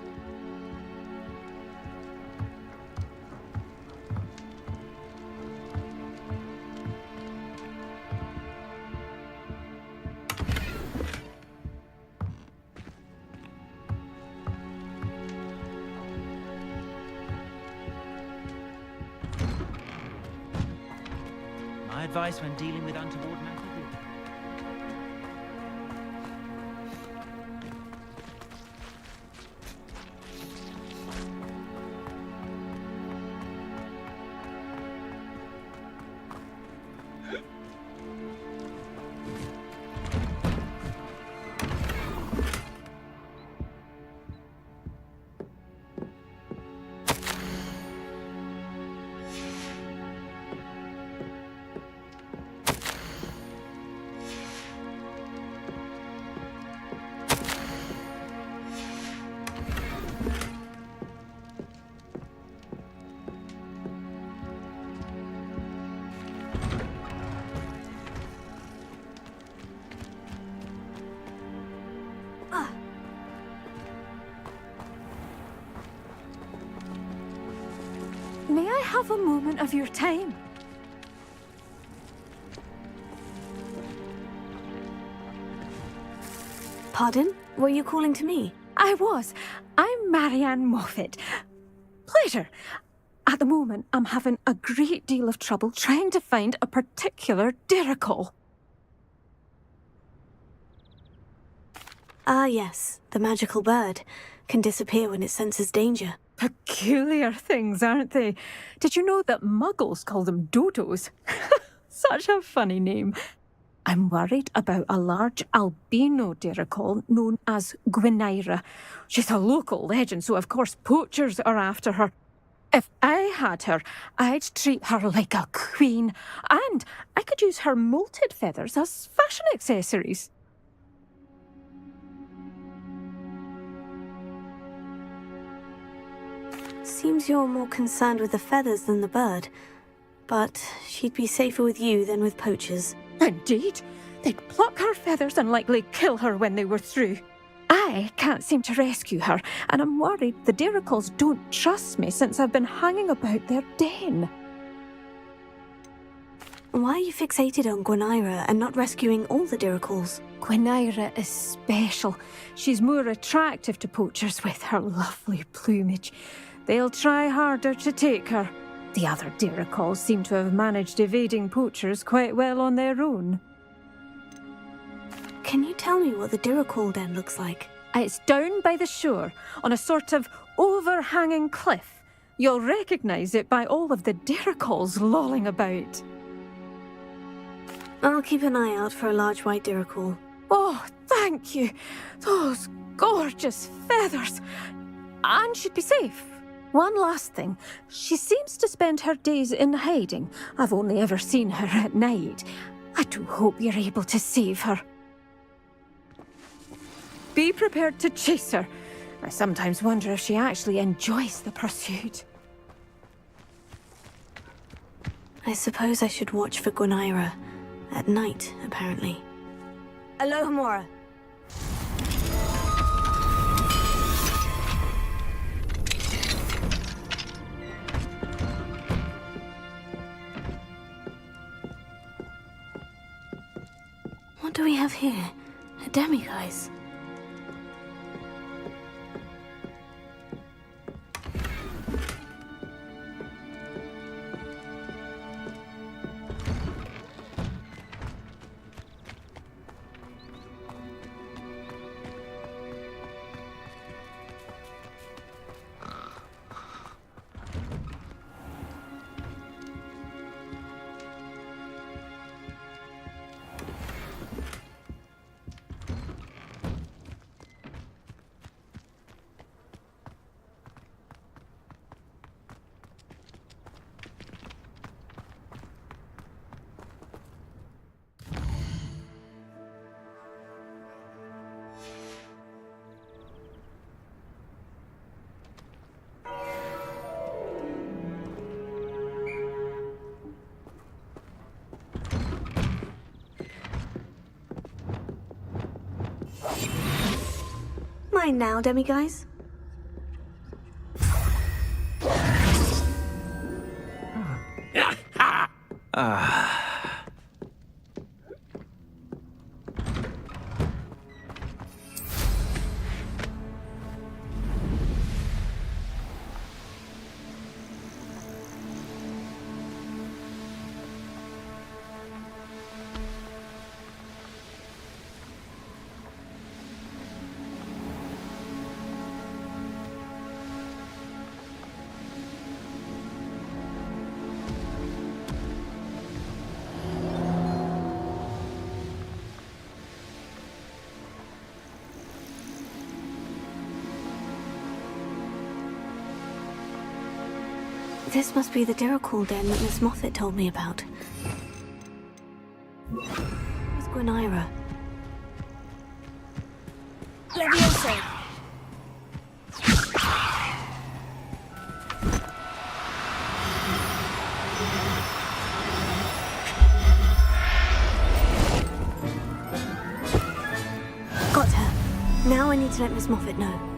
Speaker 1: My advice when dealing with untoward matters is...
Speaker 9: May I have a moment of your time?
Speaker 2: Pardon? Were you calling to me?
Speaker 9: I was. I'm Marianne Moffat. Pleasure. At the moment, I'm having a great deal of trouble trying to find a particular diricle.
Speaker 2: Ah, yes. The magical bird. Can disappear when it senses danger.
Speaker 9: Peculiar things, aren't they? Did you know that muggles call them dodos? Such a funny name. I'm worried about a large albino dirical known as Gwynaira. She's a local legend, so of course poachers are after her. If I had her, I'd treat her like a queen, and I could use her molted feathers as fashion accessories.
Speaker 2: Seems you're more concerned with the feathers than the bird. But she'd be safer with you than with poachers.
Speaker 9: Indeed. They'd pluck her feathers and likely kill her when they were through. I can't seem to rescue her, and I'm worried the diricals don't trust me since I've been hanging about their den.
Speaker 2: Why are you fixated on Gwynaira and not rescuing all the diricals?
Speaker 9: Gwynaira is special. She's more attractive to poachers with her lovely plumage. They'll try harder to take her. The other diricals seem to have managed evading poachers quite well on their own.
Speaker 2: Can you tell me what the dirical den looks like?
Speaker 9: It's down by the shore, on a sort of overhanging cliff. You'll recognise it by all of the diricals lolling about.
Speaker 2: I'll keep an eye out for a large white dirical.
Speaker 9: Oh, thank you. Those gorgeous feathers. And she'd be safe. One last thing. She seems to spend her days in hiding. I've only ever seen her at night. I do hope you're able to save her. Be prepared to chase her. I sometimes wonder if she actually enjoys the pursuit.
Speaker 2: I suppose I should watch for Gwynaira. At night, apparently. Alohomora. What do we have here? A demiguise. Mine now, demiguise. This must be the dirical den that Miss Moffat told me about. Where's Gwynaira? Levioso! Got her. Now I need to let Miss Moffat know.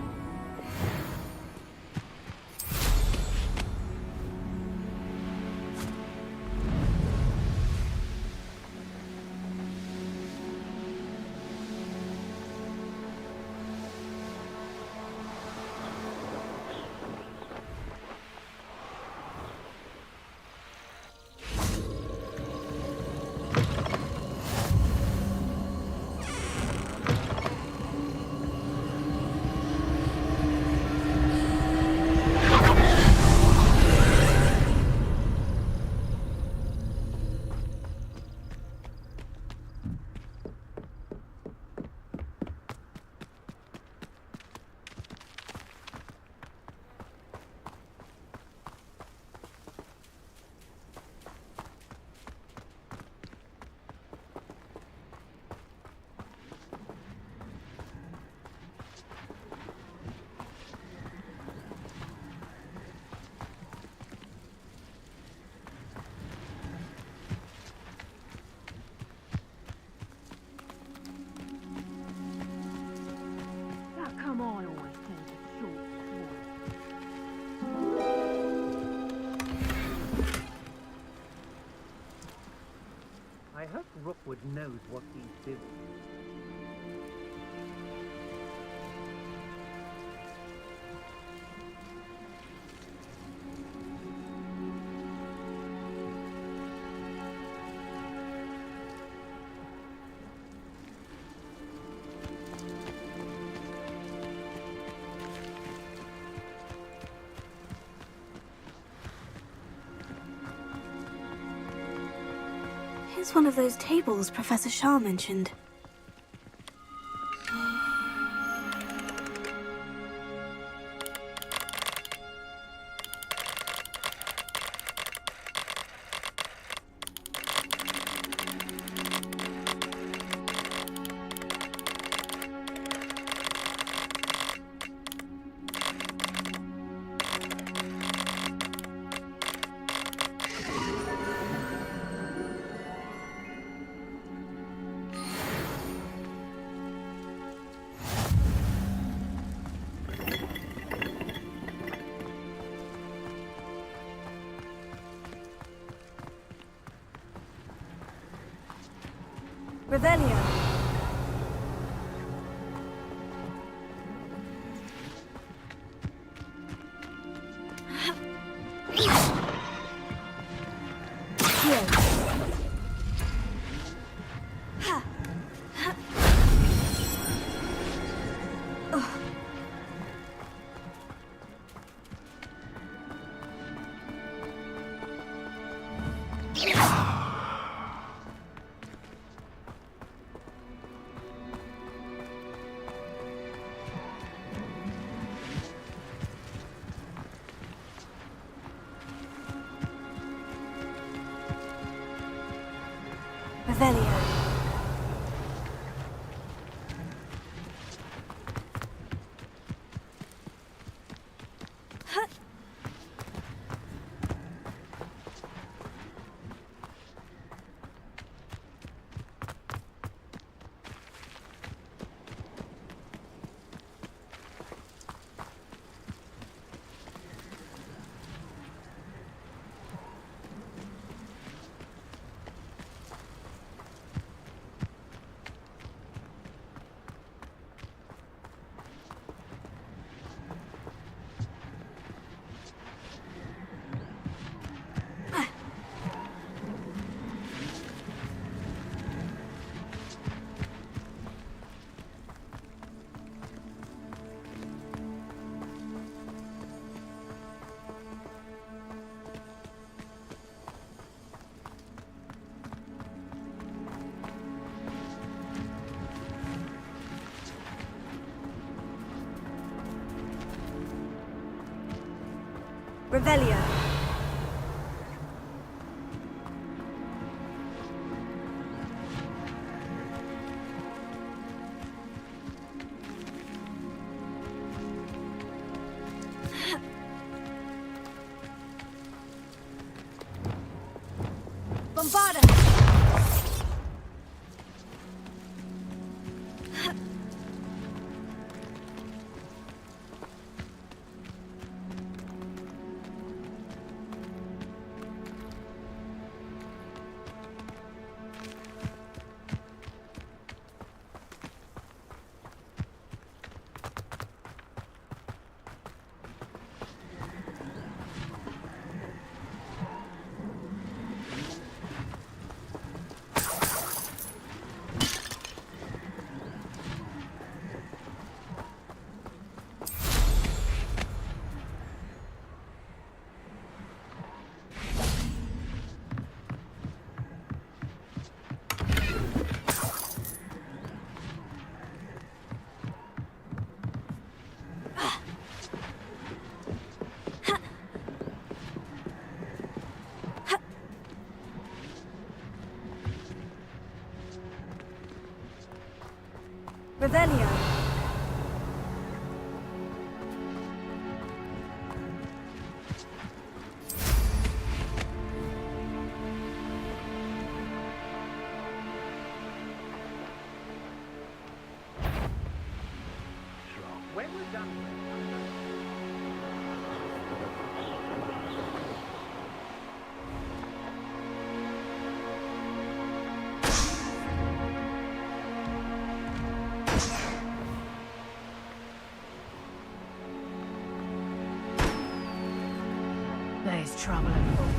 Speaker 12: I hope Rookwood knows what he's doing.
Speaker 2: Here's one of those tables Professor Shah mentioned. Revelio. Revelio. Revelio. Bombarda. Revelio.
Speaker 12: When we're done with
Speaker 9: There's trouble at home.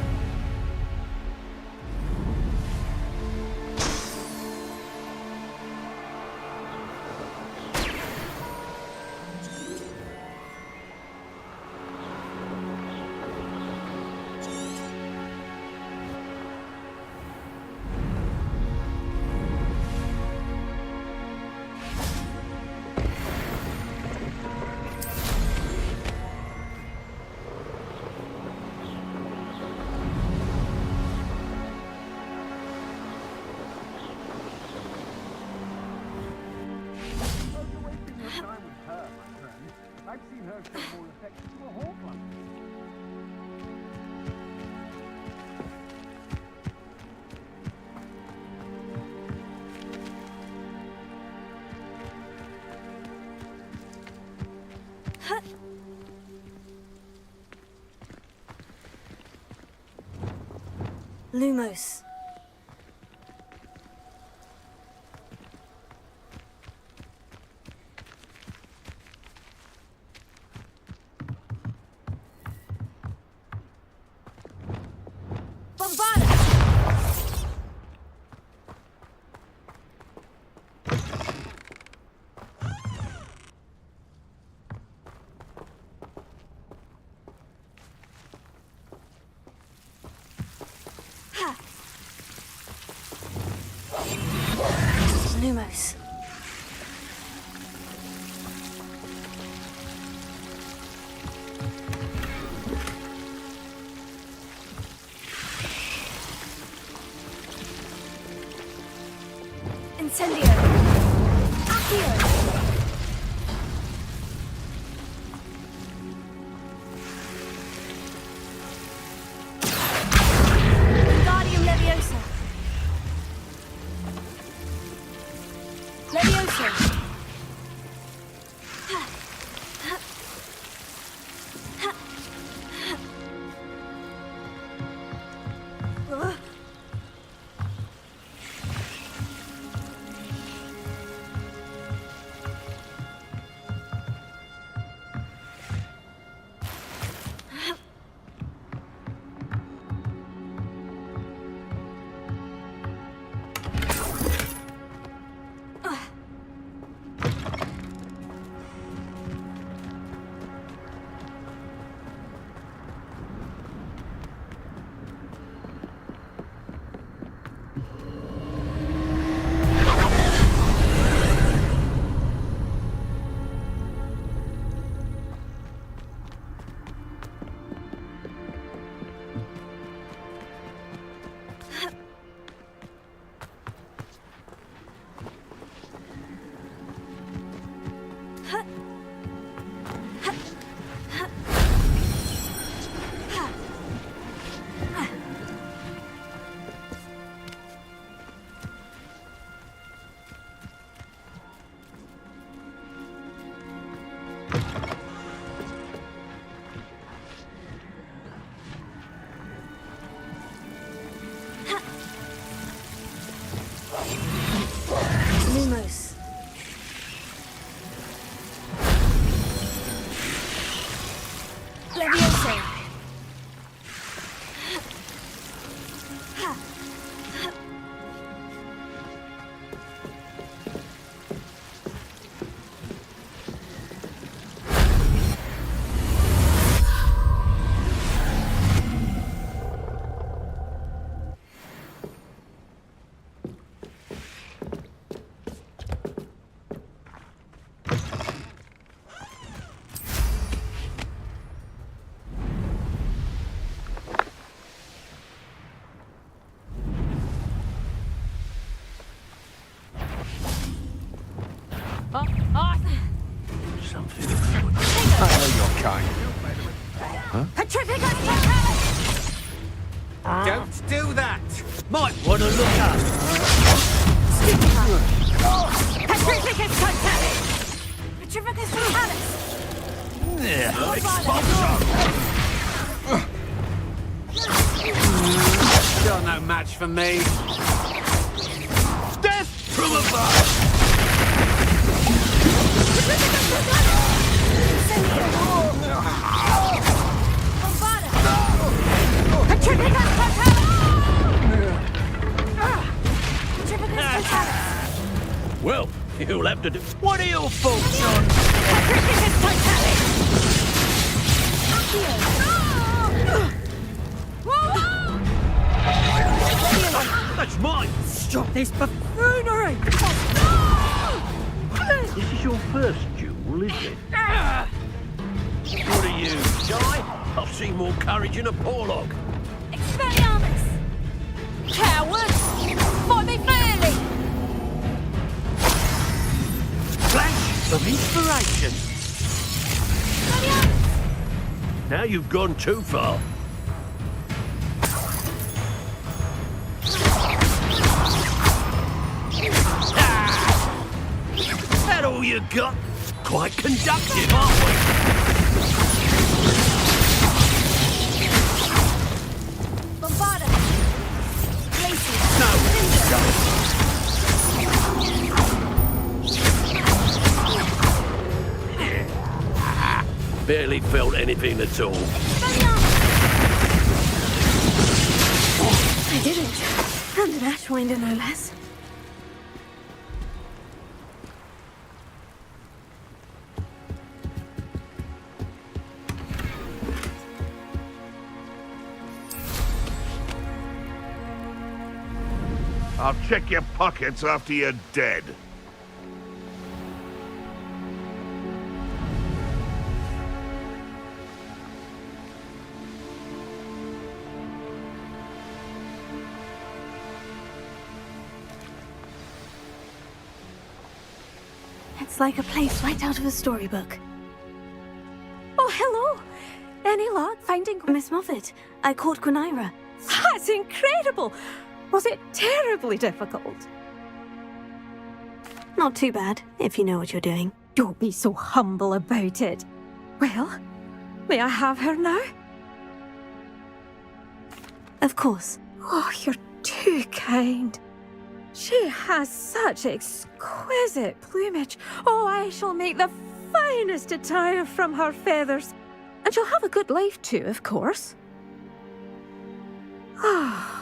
Speaker 12: I've seen her show more affection to a Hogwarts.
Speaker 2: Lumos. Lumos. Incendio. Accio. Wingardium Leviosa. Leviosa. Lumos. Leviosa.
Speaker 8: Something I know your kind.
Speaker 9: Petrificus
Speaker 12: Don't do that!
Speaker 1: Might want to look up.
Speaker 9: Petrificus Totalis! Petrificus Totalis!
Speaker 1: Yeah, expulsion.
Speaker 12: You're no match for me.
Speaker 1: Death from above.
Speaker 2: Incendio. Bombada.
Speaker 13: Well, you'll have to do... What are your thoughts on... That's mine!
Speaker 9: Stop this buffoonery!
Speaker 13: This is your first duel, is it? What are you, shy? I've seen more courage in a Porlock.
Speaker 9: Expelliarmus! Cowards! Fight me fairly!
Speaker 13: Flash of inspiration. Now you've gone too far. That all you got? Quite conductive, aren't we?
Speaker 2: Bombarda!
Speaker 13: Barely felt anything at all.
Speaker 2: I didn't. And an Ashwinder, no less.
Speaker 4: I'll check your pockets after you're dead.
Speaker 2: It's like a place right out of a storybook.
Speaker 9: Oh, hello! Any luck finding...
Speaker 2: Miss Moffat, I caught Gwenaira.
Speaker 9: That's incredible! Was it terribly difficult?
Speaker 2: Not too bad, if you know what you're doing.
Speaker 9: Don't be so humble about it. Well, may I have her now?
Speaker 2: Of course.
Speaker 9: Oh, you're too kind. She has such exquisite plumage. Oh, I shall make the finest attire from her feathers. And she'll have a good life too, of course. Ah.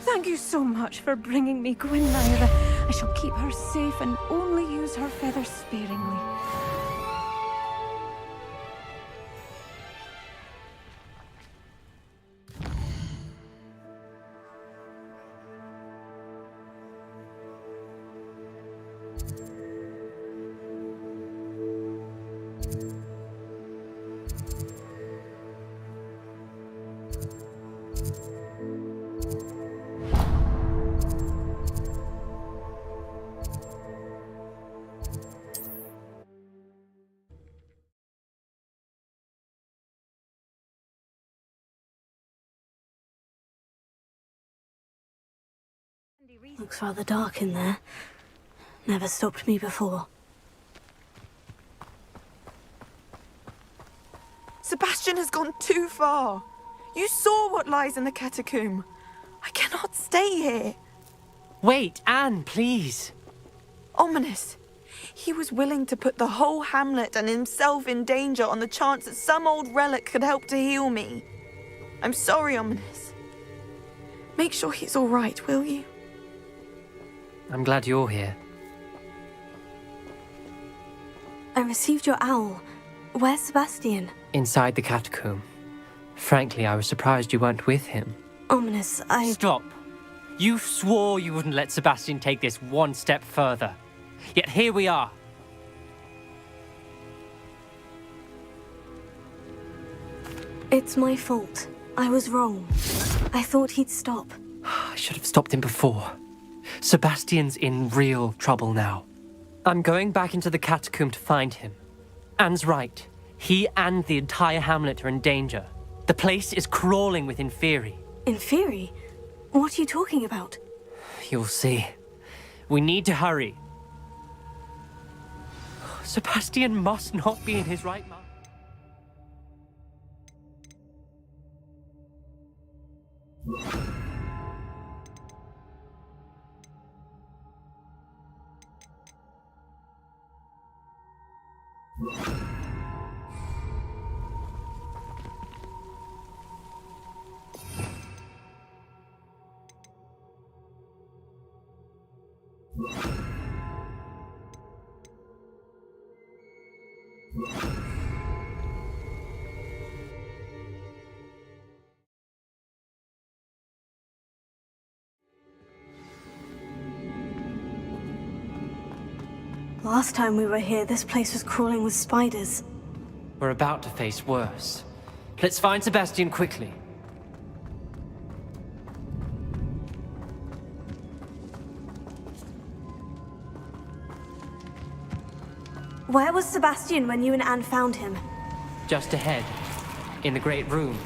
Speaker 9: Thank you so much for bringing me Gwenaira. I shall keep her safe and only use her feathers sparingly.
Speaker 2: Looks rather dark in there. Never stopped me before.
Speaker 14: Sebastian has gone too far. You saw what lies in the catacomb. I cannot stay here.
Speaker 11: Wait, Anne, please.
Speaker 14: Ominous. He was willing to put the whole hamlet and himself in danger on the chance that some old relic could help to heal me. I'm sorry, Ominous. Make sure he's all right, will you?
Speaker 11: I'm glad you're here.
Speaker 2: I received your owl. Where's Sebastian?
Speaker 11: Inside the catacomb. Frankly, I was surprised you weren't with him.
Speaker 2: Ominous,
Speaker 11: Stop. You swore you wouldn't let Sebastian take this one step further. Yet here we are.
Speaker 2: It's my fault. I was wrong. I thought he'd stop.
Speaker 11: I should have stopped him before. Sebastian's in real trouble now. I'm going back into the catacomb to find him. Anne's right. He and the entire hamlet are in danger. The place is crawling with Inferi.
Speaker 2: Inferi? What are you talking about?
Speaker 11: You'll see. We need to hurry. Sebastian must not be in his right mind.
Speaker 2: Last time we were here, this place was crawling with spiders.
Speaker 11: We're about to face worse. Let's find Sebastian quickly.
Speaker 2: Where was Sebastian when you and Anne found him?
Speaker 11: Just ahead, in the Great Room.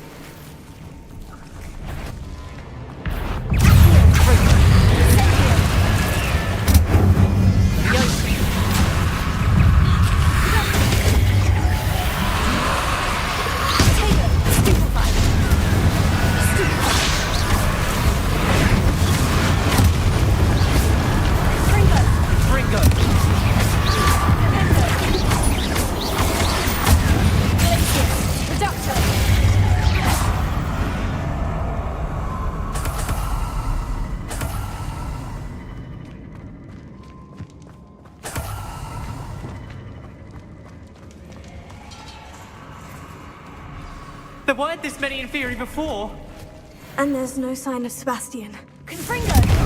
Speaker 11: There weren't this many in theory before.
Speaker 2: And there's no sign of Sebastian.
Speaker 9: Confringo!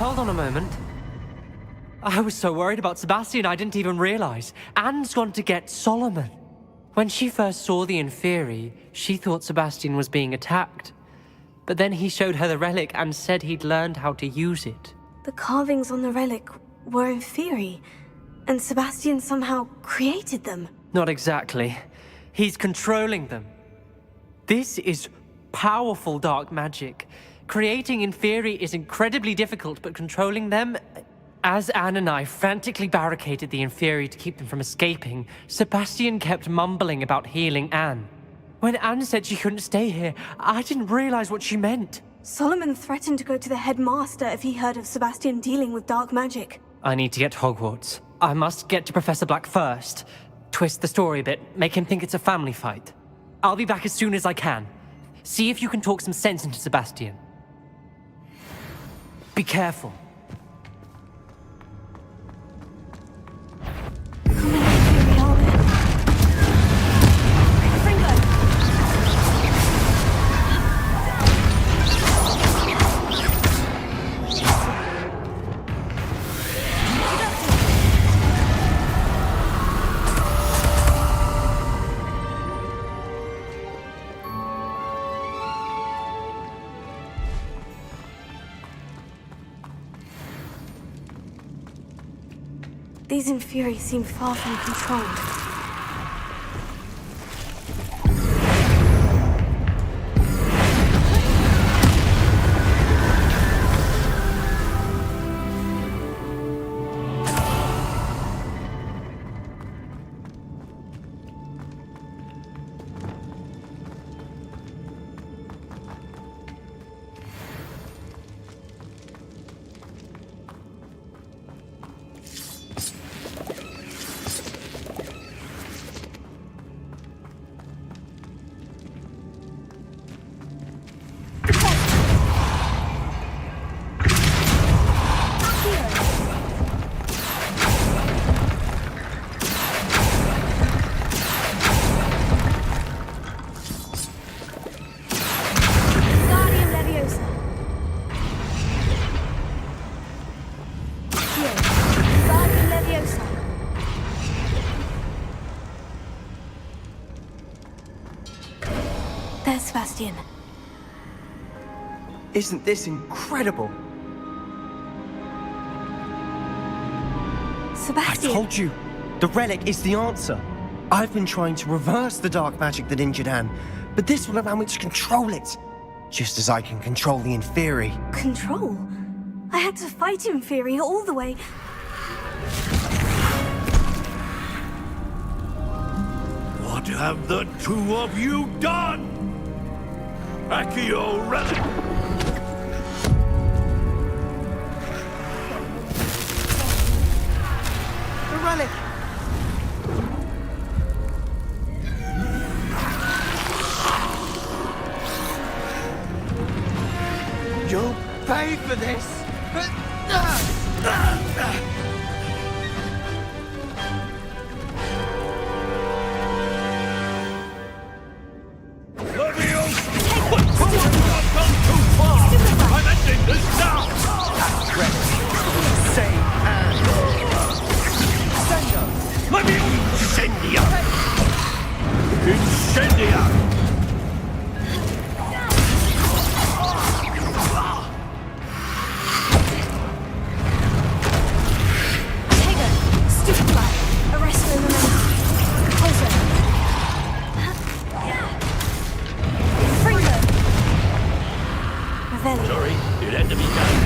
Speaker 11: Hold on a moment. I was so worried about Sebastian I didn't even realize. Anne's gone to get Solomon. When she first saw the Inferi, she thought Sebastian was being attacked. But then he showed her the relic and said he'd learned how to use it.
Speaker 2: The carvings on the relic were Inferi, and Sebastian somehow created them.
Speaker 11: Not exactly. He's controlling them. This is powerful dark magic. Creating Inferi is incredibly difficult, but controlling them... As Anne and I frantically barricaded the Inferi to keep them from escaping, Sebastian kept mumbling about healing Anne. When Anne said she couldn't stay here, I didn't realize what she meant.
Speaker 2: Solomon threatened to go to the headmaster if he heard of Sebastian dealing with dark magic.
Speaker 11: I need to get to Hogwarts. I must get to Professor Black first. Twist the story a bit, make him think it's a family fight. I'll be back as soon as I can. See if you can talk some sense into Sebastian. Be careful.
Speaker 2: These Inferi seem far from controlled. Sebastian.
Speaker 7: Isn't this incredible?
Speaker 2: Sebastian.
Speaker 15: I told you, the relic is the answer. I've been trying to reverse the dark magic that injured Anne, but this will allow me to control it, just as I can control the Inferi.
Speaker 2: Control? I had to fight Inferi all the way.
Speaker 8: What have the two of you done? Accio relic!
Speaker 7: The relic! You'll pay for this!
Speaker 8: I'm ending this now!
Speaker 15: That's relic. Save Anne. Sender!
Speaker 8: Let me incendia! Incendia! Sorry, it had to be done.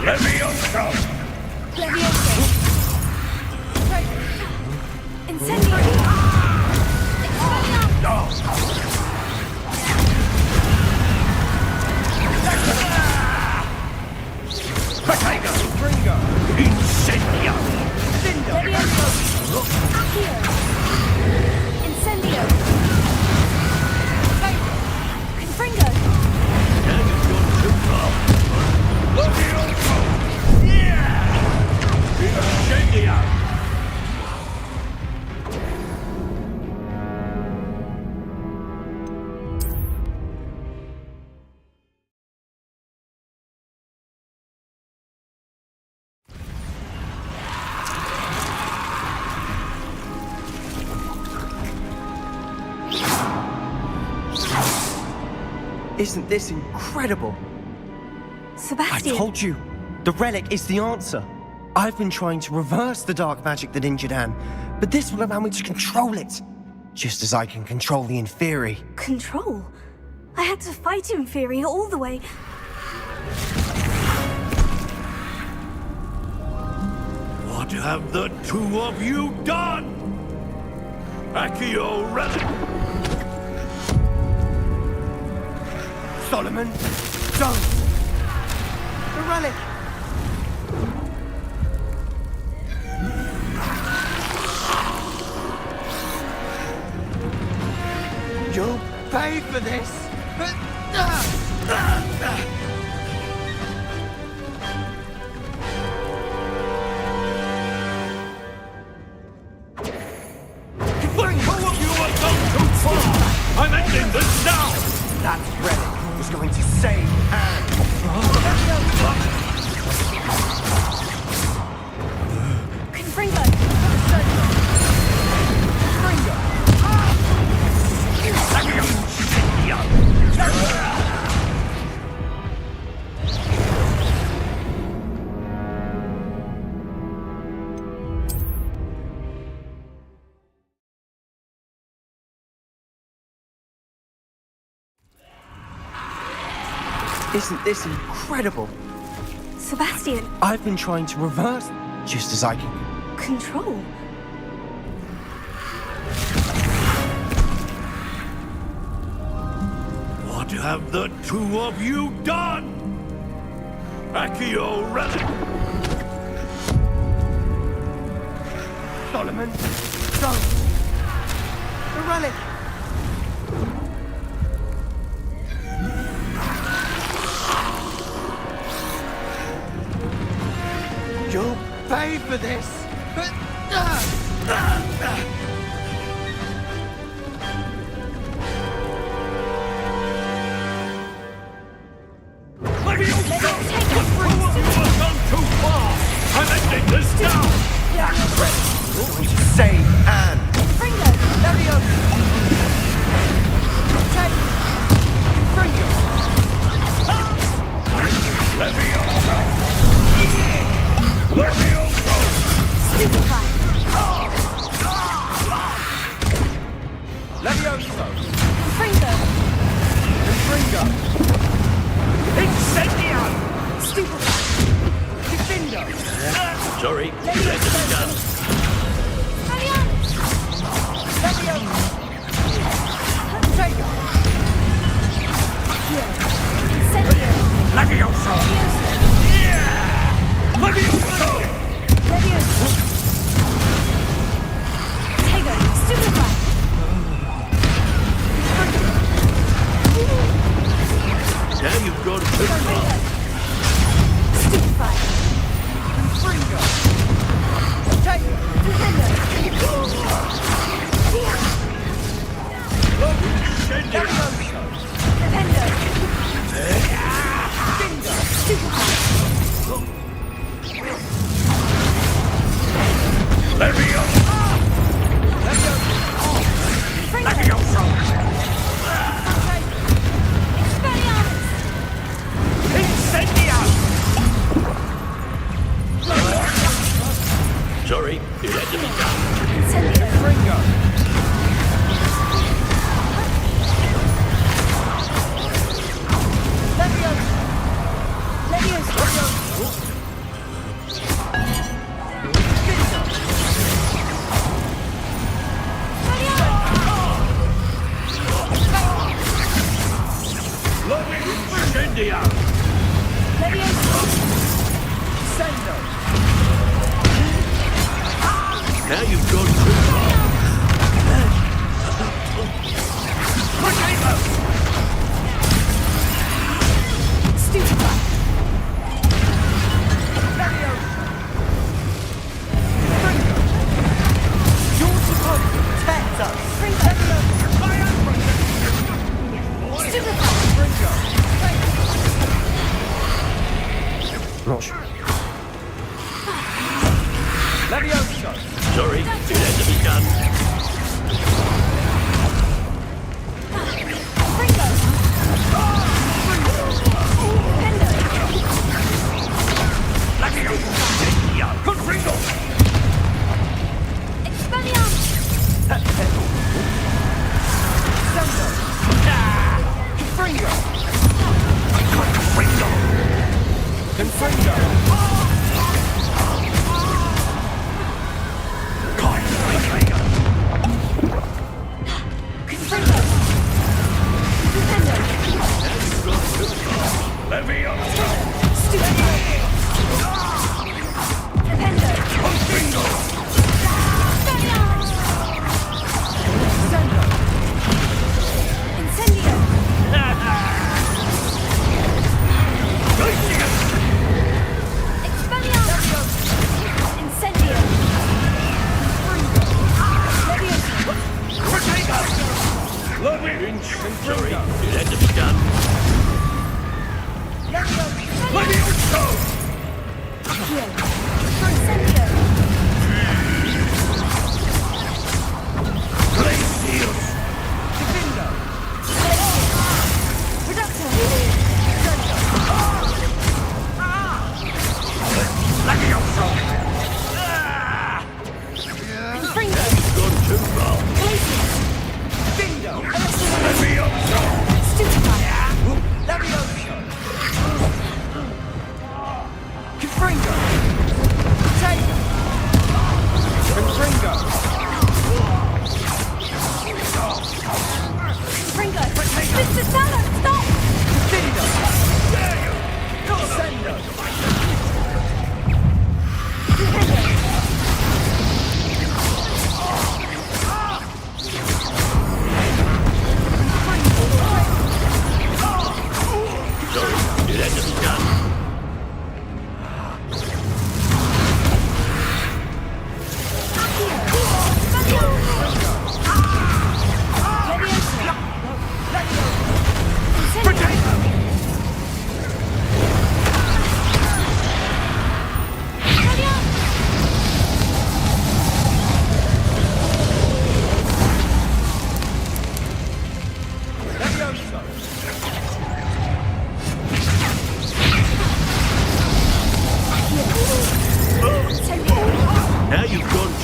Speaker 8: Levioso! Potato! Ringo! Incendia!
Speaker 2: Incendio! Confringo!
Speaker 8: Now you've gone too far. Levioso! Yeah! Incendia!
Speaker 15: Isn't this incredible?
Speaker 2: Sebastian.
Speaker 15: I told you, the relic is the answer. I've been trying to reverse the dark magic that injured Anne, but this will allow me to control it, just as I can control the Inferi.
Speaker 2: Control? I had to fight Inferi all the way.
Speaker 8: What have the two of you done? Accio relic!
Speaker 15: Solomon, don't!
Speaker 7: The relic! You'll pay for this!
Speaker 8: You have gone too far! I'm ending this now!
Speaker 15: That relic was going to save Anne.
Speaker 2: Confringo!
Speaker 15: Isn't this incredible?
Speaker 2: Sebastian.
Speaker 15: I've been trying to reverse, just as I can.
Speaker 2: Control?
Speaker 8: What have the two of you done? Accio relic!
Speaker 15: Solomon, don't!
Speaker 7: The relic! You'll pay for this!
Speaker 8: You have gone too far! I'm ending this now!
Speaker 12: Levioso!
Speaker 14: Confringo!
Speaker 12: Confringo!
Speaker 1: Incendio!
Speaker 14: Stupefy!
Speaker 12: Defendo!
Speaker 13: Sorry, you had to be done.
Speaker 12: Levioso! Prego!
Speaker 1: Levioso! Yeah! Levioso!
Speaker 14: Levioso! Tego! Stupefy!
Speaker 13: Now you've gone too far.
Speaker 14: Stupefy!
Speaker 12: Confringo! Tego!
Speaker 14: Levioso! Defendo!
Speaker 12: Bingo!
Speaker 14: Stupefy!
Speaker 1: Levioso!
Speaker 14: Levioso!
Speaker 1: Incendio!
Speaker 13: Sorry, it had to be done.
Speaker 12: Confringo!
Speaker 1: Incendio!
Speaker 12: Sendo!
Speaker 13: Now you've gone too far.
Speaker 14: Stupefy!
Speaker 12: You're supposed to protect us!
Speaker 14: Stupefy!
Speaker 15: Not sure.
Speaker 12: Levioso!
Speaker 13: Sorry, it had to be done.
Speaker 1: Confringo!
Speaker 12: Confringo!
Speaker 1: Confringo!
Speaker 12: Confringo!
Speaker 13: Sorry, it had to be done.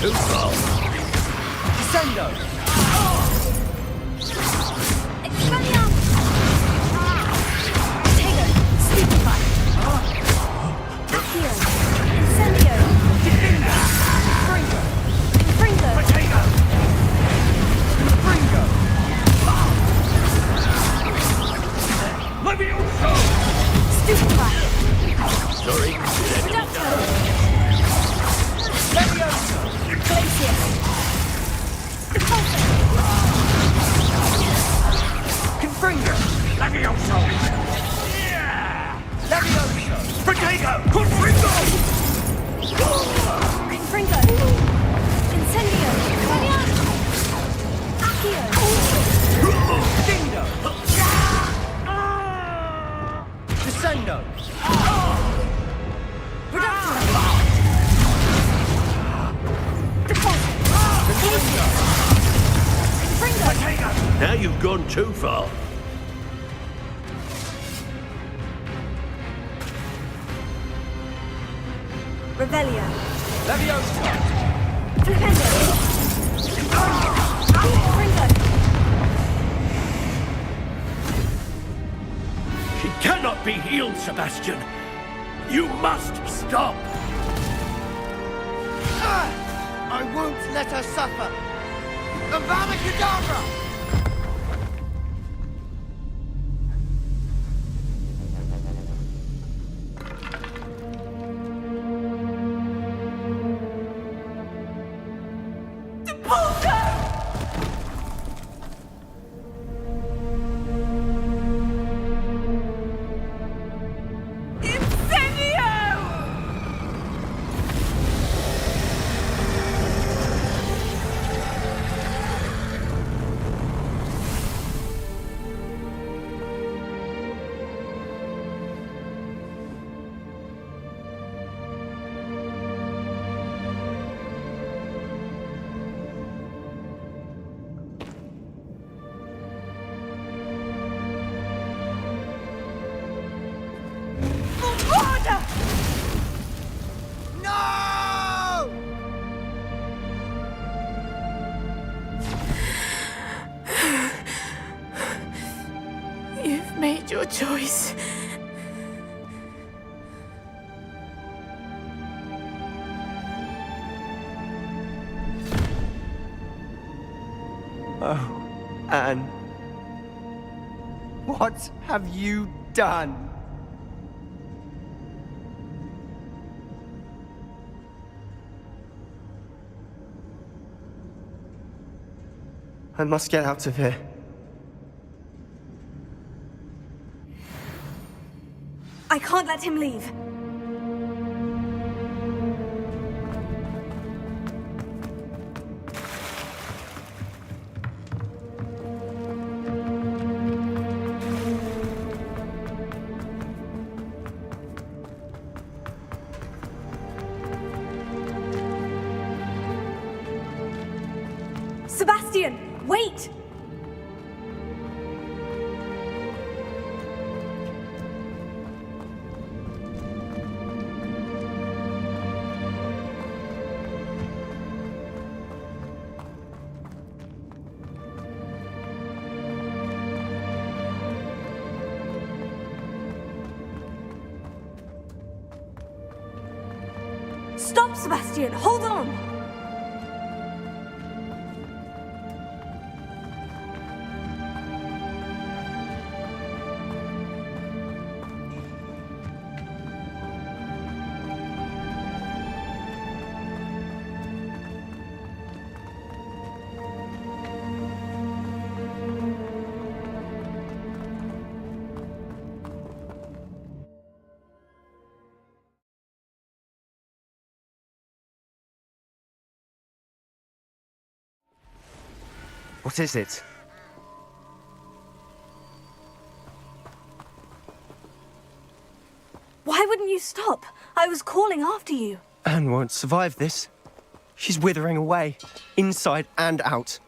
Speaker 13: too far.
Speaker 12: Descendo!
Speaker 13: Sorry.
Speaker 12: Confringo!
Speaker 13: Levioso!
Speaker 12: Levioso!
Speaker 13: Protego! Confringo!
Speaker 2: Confringo! Incendio! Accio!
Speaker 12: Dindo! Descendo!
Speaker 13: Now you've gone too far.
Speaker 2: Revelio!
Speaker 12: Levioso!
Speaker 2: Flipendo! Confringo!
Speaker 13: She cannot be healed, Sebastian. You must stop.
Speaker 7: I won't let her suffer. Avada Kedavra!
Speaker 2: You've made your choice.
Speaker 7: Oh, Anne. What have you done? I must get out of here.
Speaker 2: I can't let him leave. Sebastian, wait! Stop, Sebastian! Hold on!
Speaker 15: What is it?
Speaker 2: Why wouldn't you stop? I was calling after you.
Speaker 15: Anne won't survive this. She's withering away, inside and out.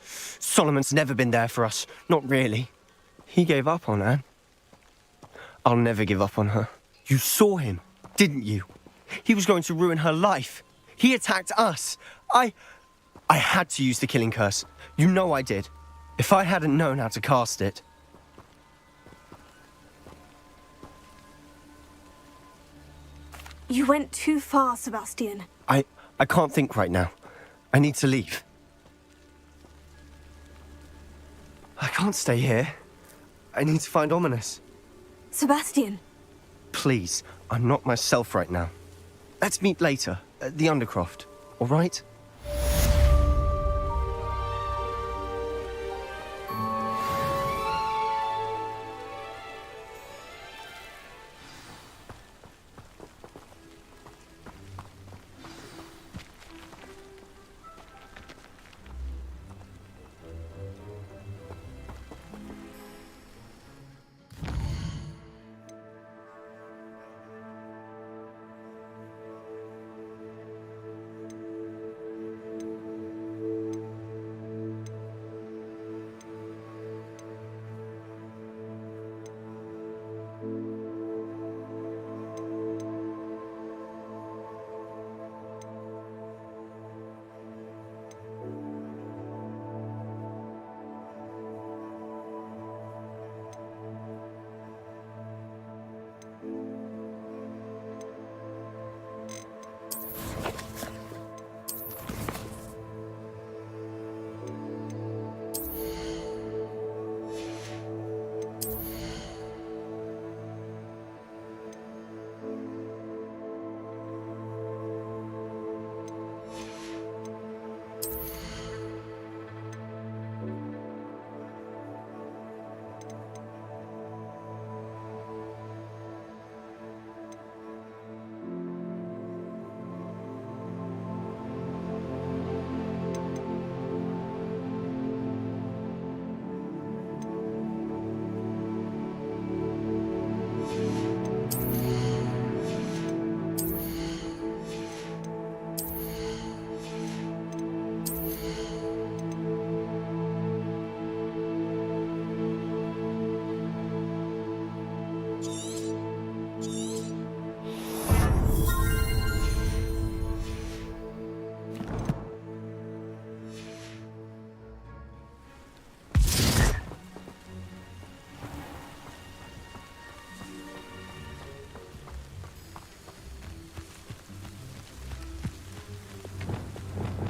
Speaker 15: Solomon's never been there for us, not really. He gave up on Anne. I'll never give up on her. You saw him, didn't you? He was going to ruin her life. He attacked us. I had to use the killing curse. You know I did. If I hadn't known how to cast it...
Speaker 2: You went too far, Sebastian.
Speaker 15: I can't think right now. I need to leave. I can't stay here. I need to find Ominous.
Speaker 2: Sebastian.
Speaker 15: Please, I'm not myself right now. Let's meet later at the Undercroft, all right?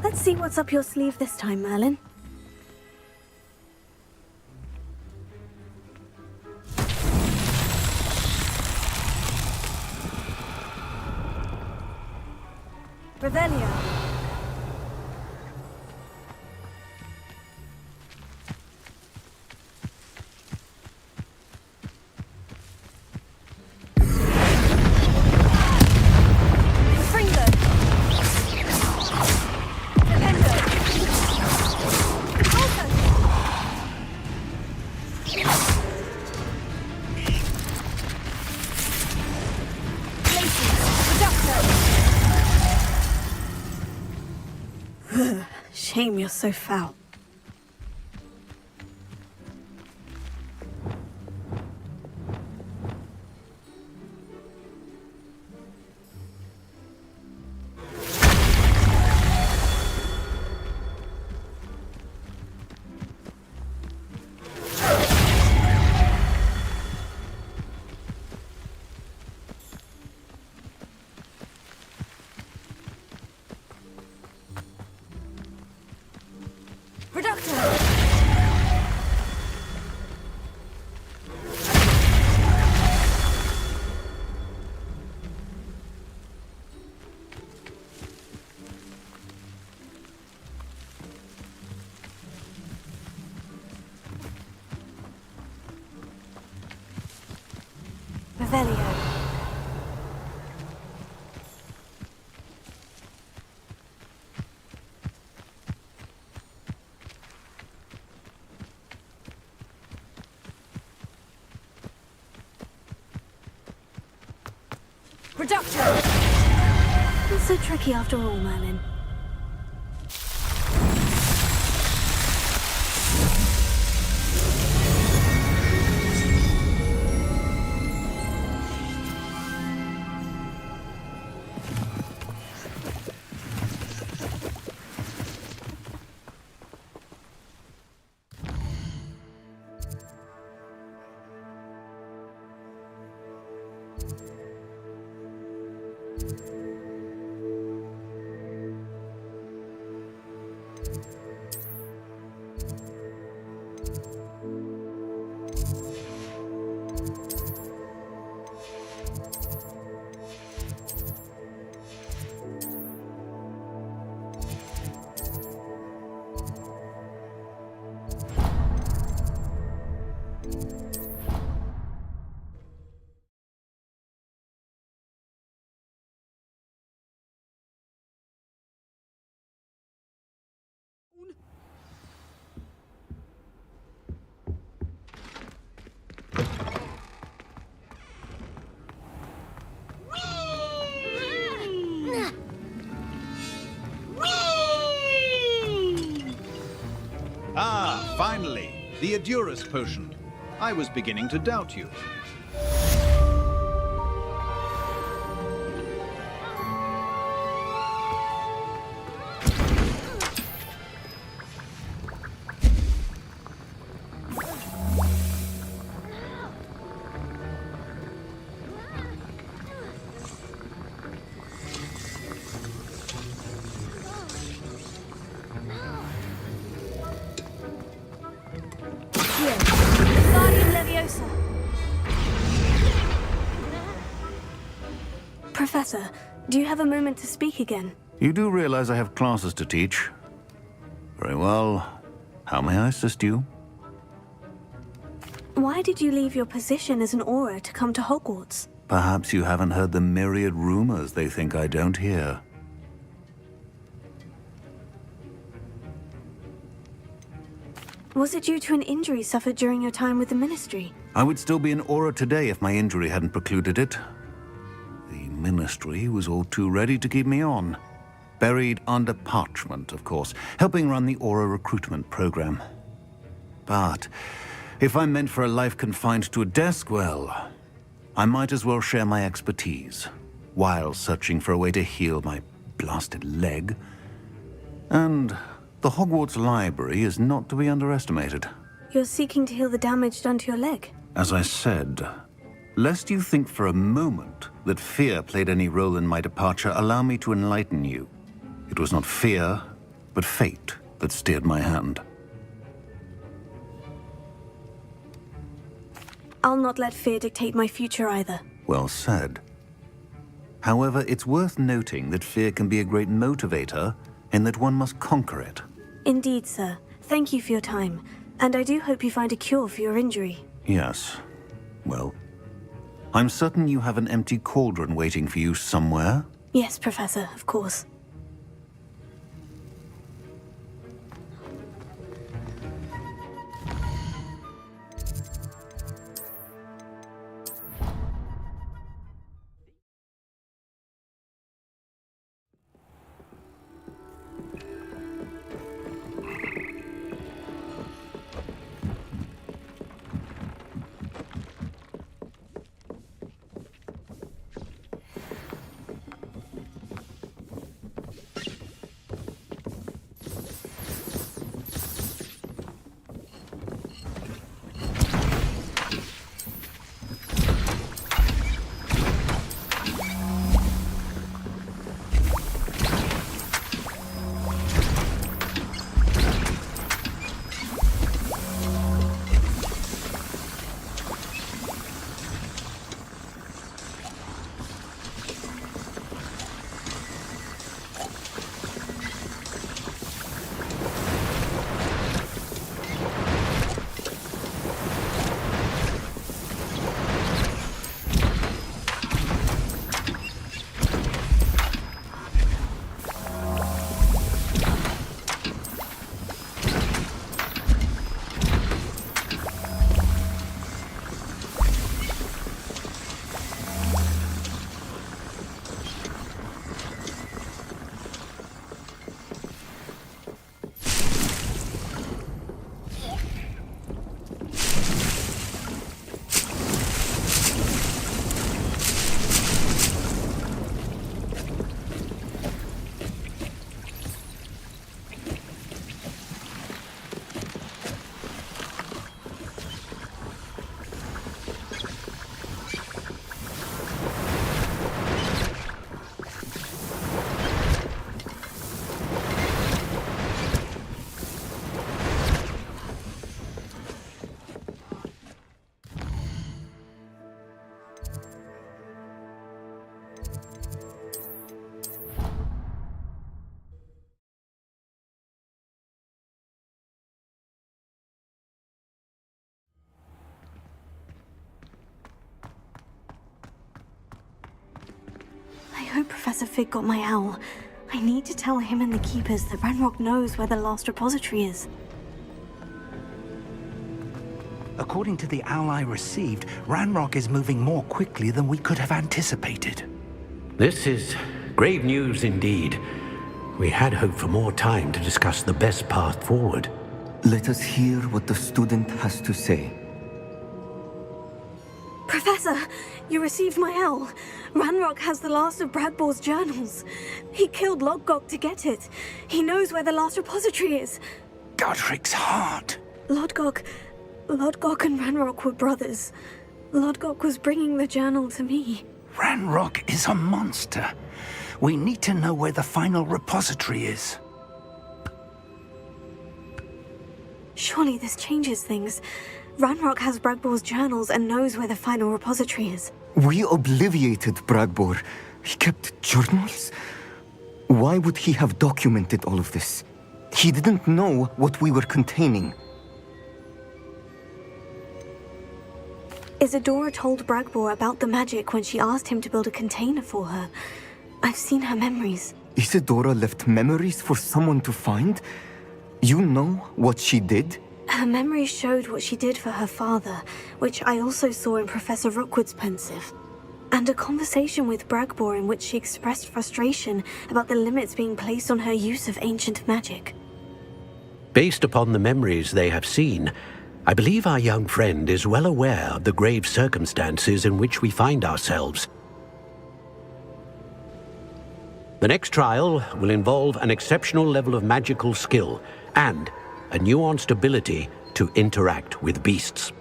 Speaker 2: Let's see what's up your sleeve this time, Merlin. Revelio. Shame you're so foul. Revelio. Reducto! Not so tricky after all, Merlin.
Speaker 6: Finally, the Edurus potion. I was beginning to doubt you.
Speaker 2: Professor, do you have a moment to speak again?
Speaker 4: You do realize I have classes to teach. Very well. How may I assist you?
Speaker 2: Why did you leave your position as an Auror to come to Hogwarts?
Speaker 4: Perhaps you haven't heard the myriad rumors they think I don't hear.
Speaker 2: Was it due to an injury suffered during your time with the Ministry?
Speaker 4: I would still be an Auror today if my injury hadn't precluded it. The Ministry was all too ready to keep me on. Buried under parchment, of course, helping run the Auror recruitment program. But if I'm meant for a life confined to a desk, well, I might as well share my expertise while searching for a way to heal my blasted leg. And the Hogwarts library is not to be underestimated.
Speaker 2: You're seeking to heal the damage done to your leg?
Speaker 4: As I said, lest you think for a moment that fear played any role in my departure, allow me to enlighten you. It was not fear, but fate that steered my hand.
Speaker 2: I'll not let fear dictate my future either.
Speaker 4: Well said. However, it's worth noting that fear can be a great motivator, and that one must conquer it.
Speaker 2: Indeed, sir. Thank you for your time. And I do hope you find a cure for your injury.
Speaker 4: Yes. Well, I'm certain you have an empty cauldron waiting for you somewhere.
Speaker 2: Yes, Professor, of course. I hope Professor Fig got my owl. I need to tell him and the Keepers that Ranrock knows where the last repository is.
Speaker 16: According to the owl I received, Ranrock is moving more quickly than we could have anticipated.
Speaker 13: This is grave news indeed. We had hoped for more time to discuss the best path forward.
Speaker 17: Let us hear what the student has to say.
Speaker 2: Professor, you received my L. Ranrock has the last of Bradbor's journals. He killed Lodgok to get it. He knows where the last repository is.
Speaker 16: Godric's heart.
Speaker 2: Lodgok and Ranrock were brothers. Lodgok was bringing the journal to me.
Speaker 16: Ranrock is a monster. We need to know where the final repository is.
Speaker 2: Surely this changes things. Ranrock has Bradbor's journals and knows where the final repository is.
Speaker 17: We obliviated Bradbor. He kept journals? Why would he have documented all of this? He didn't know what we were containing.
Speaker 2: Isadora told Bradbor about the magic when she asked him to build a container for her. I've seen her memories.
Speaker 17: Isadora left memories for someone to find? You know what she did?
Speaker 2: Her memories showed what she did for her father, which I also saw in Professor Rookwood's pensive. And a conversation with Bradbor in which she expressed frustration about the limits being placed on her use of ancient magic.
Speaker 13: Based upon the memories they have seen, I believe our young friend is well aware of the grave circumstances in which we find ourselves. The next trial will involve an exceptional level of magical skill and a nuanced ability to interact with beasts.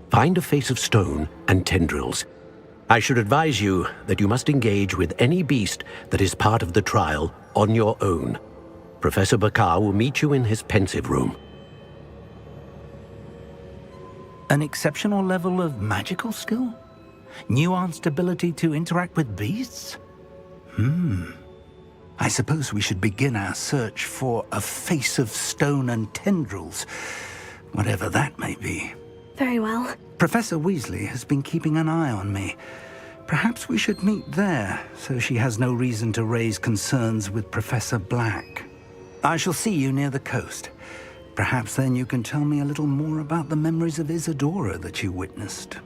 Speaker 13: Find a face of stone and tendrils. I should advise you that you must engage with any beast that is part of the trial on your own. Professor Bakar will meet you in his pensive room.
Speaker 16: An exceptional level of magical skill? Nuanced ability to interact with beasts? I suppose we should begin our search for a face of stone and tendrils, whatever that may be.
Speaker 2: Very well.
Speaker 16: Professor Weasley has been keeping an eye on me. Perhaps we should meet there, so she has no reason to raise concerns with Professor Black. I shall see you near the coast. Perhaps then you can tell me a little more about the memories of Isadora that you witnessed.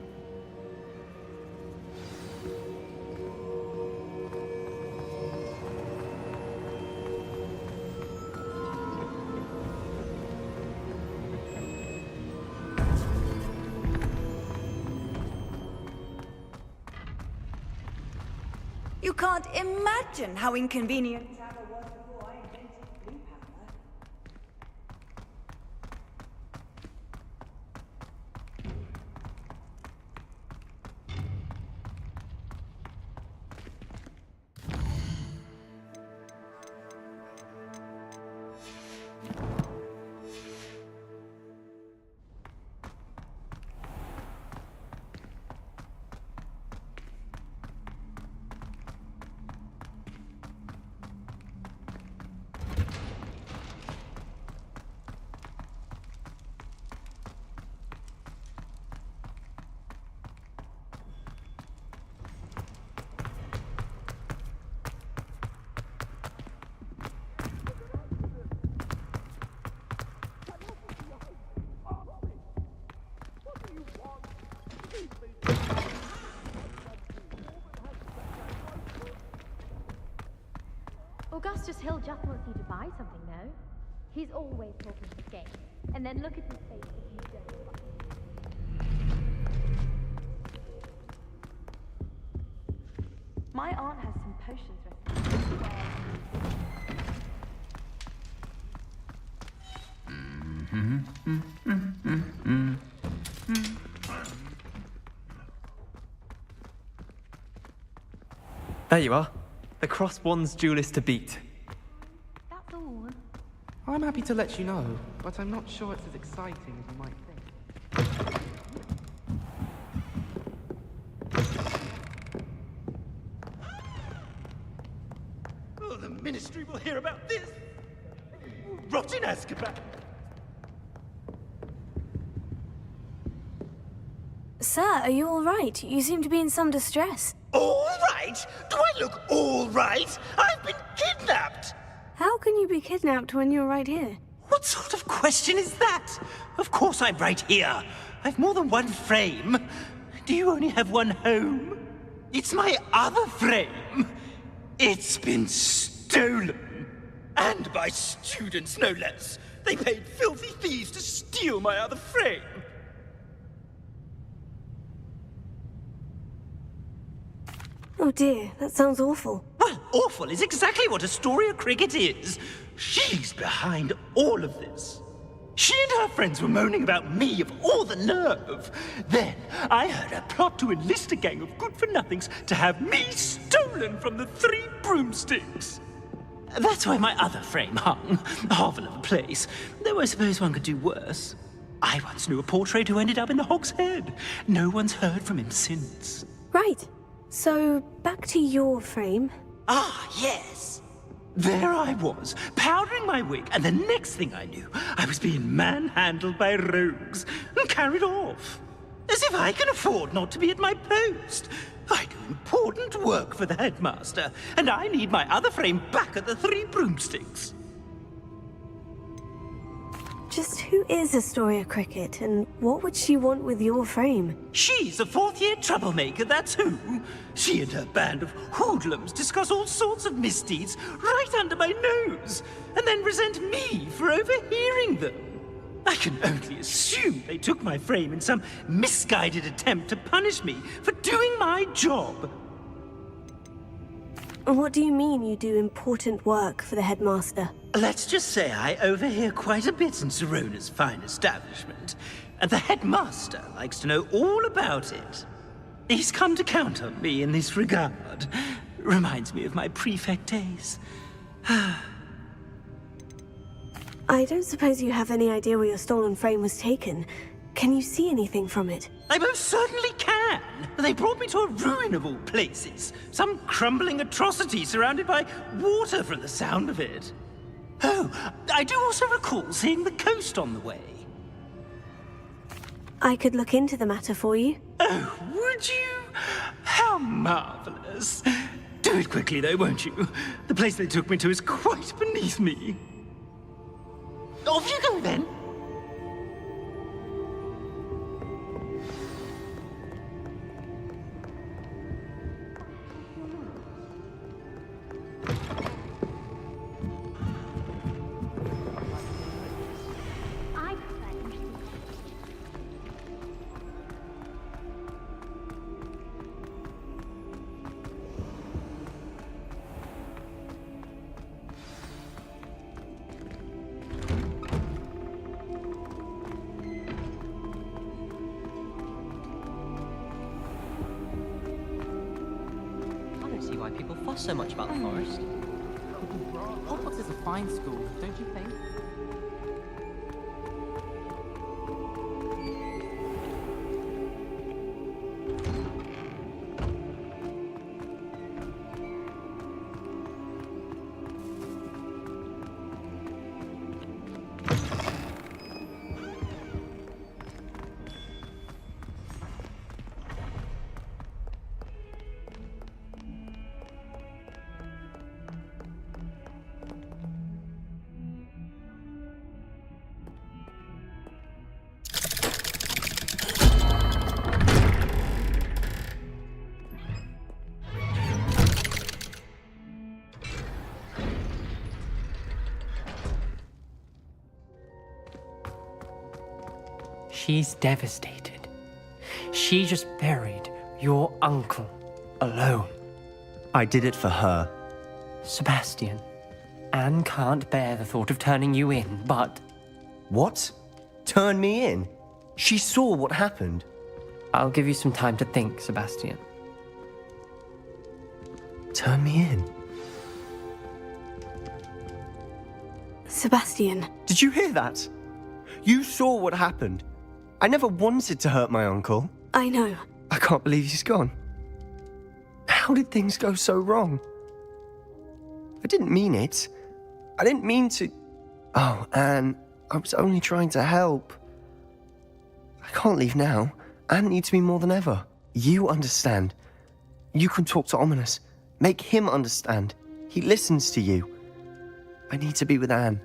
Speaker 18: You can't imagine how inconvenient travel was before I invented blue powder.
Speaker 19: Augustus Hill just wants you to buy something, no? He's always talking his game. And then look at his face if you don't buy it. My aunt has some potions recipes.
Speaker 15: There you are. The Crosswands duelist to beat.
Speaker 19: That's all.
Speaker 20: I'm happy to let you know, but I'm not sure it's as exciting as you might think.
Speaker 12: Oh, the Ministry will hear about this! Rot in Azkaban!
Speaker 2: Sir, are you all right? You seem to be in some distress.
Speaker 12: All right? Do I look all right? I've been kidnapped!
Speaker 2: How can you be kidnapped when you're right here?
Speaker 12: What sort of question is that? Of course I'm right here. I've more than one frame. Do you only have one home? It's my other frame. It's been stolen. And by students, no less. They paid filthy thieves to steal my other frame.
Speaker 2: Oh dear, that sounds awful.
Speaker 12: Well, awful is exactly what Astoria Cricket is. She's behind all of this. She and her friends were moaning about me, of all the nerve. Then I heard her plot to enlist a gang of good-for-nothings to have me stolen from the Three Broomsticks. That's why my other frame hung. A hovel of a place. Though I suppose one could do worse. I once knew a portrait who ended up in the Hog's Head. No one's heard from him since.
Speaker 2: Right. So, back to your frame.
Speaker 12: Ah, yes. There I was, powdering my wig, and the next thing I knew, I was being manhandled by rogues and carried off. As if I can afford not to be at my post. I do important work for the headmaster, and I need my other frame back at the Three Broomsticks.
Speaker 2: Just who is Astoria Cricket, and what would she want with your frame?
Speaker 12: She's a fourth-year troublemaker, that's who. She and her band of hoodlums discuss all sorts of misdeeds right under my nose, and then resent me for overhearing them. I can only assume they took my frame in some misguided attempt to punish me for doing my job.
Speaker 2: What do you mean you do important work for the headmaster?
Speaker 12: Let's just say I overhear quite a bit in Serona's fine establishment, and the headmaster likes to know all about it. He's come to count on me in this regard. Reminds me of my prefect days.
Speaker 2: I don't suppose you have any idea where your stolen frame was taken. Can you see anything from it?
Speaker 12: I most certainly can. They brought me to a ruin of all places. Some crumbling atrocity surrounded by water from the sound of it. Oh, I do also recall seeing the coast on the way.
Speaker 2: I could look into the matter for you.
Speaker 12: Oh, would you? How marvelous. Do it quickly, though, won't you? The place they took me to is quite beneath me. Off you go, then.
Speaker 11: See why people fuss so much about the forest.
Speaker 20: Hogwarts is a fine school, don't you think?
Speaker 15: She's devastated. She just buried your uncle alone. I did it for her. Sebastian, Anne can't bear the thought of turning you in, but... What? Turn me in? She saw what happened. I'll give you some time to think, Sebastian. Turn me in?
Speaker 2: Sebastian.
Speaker 15: Did you hear that? You saw what happened. I never wanted to hurt my uncle.
Speaker 2: I know.
Speaker 15: I can't believe he's gone. How did things go so wrong? I didn't mean it. I didn't mean to... Oh, Anne, I was only trying to help. I can't leave now. Anne needs me more than ever. You understand. You can talk to Ominous. Make him understand. He listens to you. I need to be with Anne.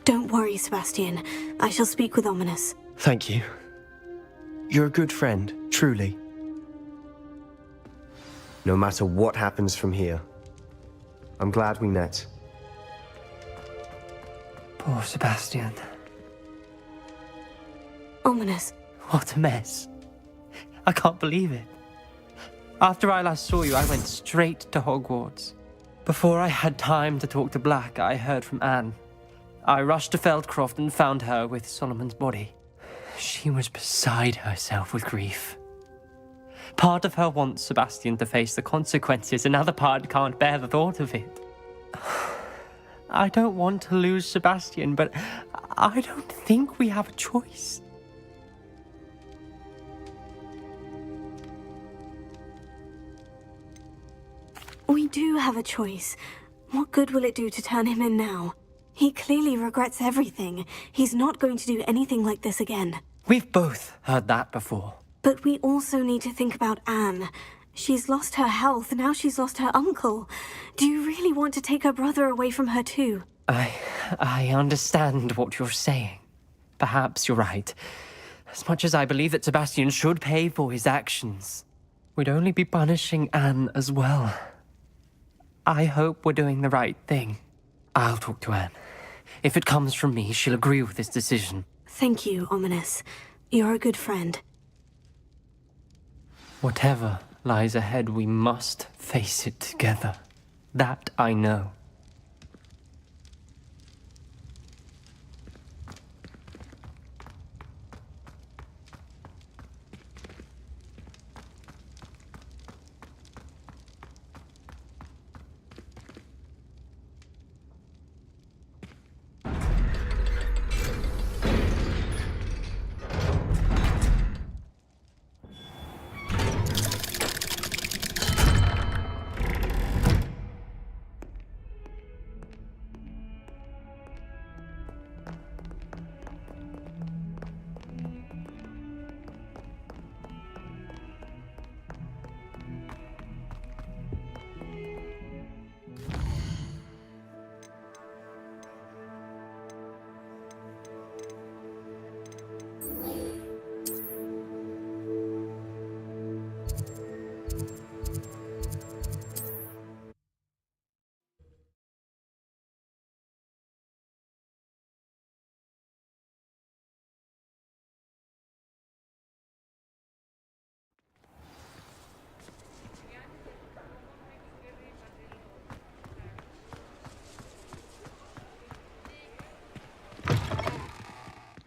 Speaker 2: Don't worry, Sebastian. I shall speak with Ominous.
Speaker 15: Thank you. You're a good friend, truly. No matter what happens from here. I'm glad we met.
Speaker 2: Poor Sebastian. Ominous. What a mess. I can't believe it. After I last saw you, I went straight to Hogwarts. Before I had time to talk to Black, I heard from Anne. I rushed to Feldcroft and found her with Solomon's body. She was beside herself with grief. Part of her wants Sebastian to face the consequences, another part can't bear the thought of it. I don't want to lose Sebastian, but I don't think we have a choice. We do have a choice. What good will it do to turn him in now? He clearly regrets everything. He's not going to do anything like this again. We've both heard that before. But we also need to think about Anne. She's lost her health, now she's lost her uncle. Do you really want to take her brother away from her too? I understand what you're saying. Perhaps you're right. As much as I believe that Sebastian should pay for his actions, we'd only be punishing Anne as well. I hope we're doing the right thing. I'll talk to Anne. If it comes from me, she'll agree with this decision. Thank you, Ominous. You're a good friend. Whatever lies ahead, we must face it together. That I know.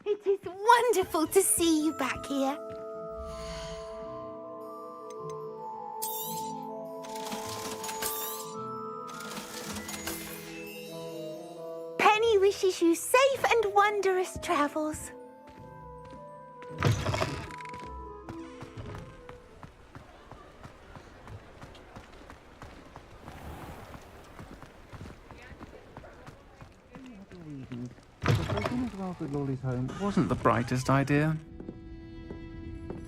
Speaker 21: It is wonderful to see you back here. Penny wishes you safe and wondrous travels.
Speaker 22: Lolly's home wasn't the brightest idea.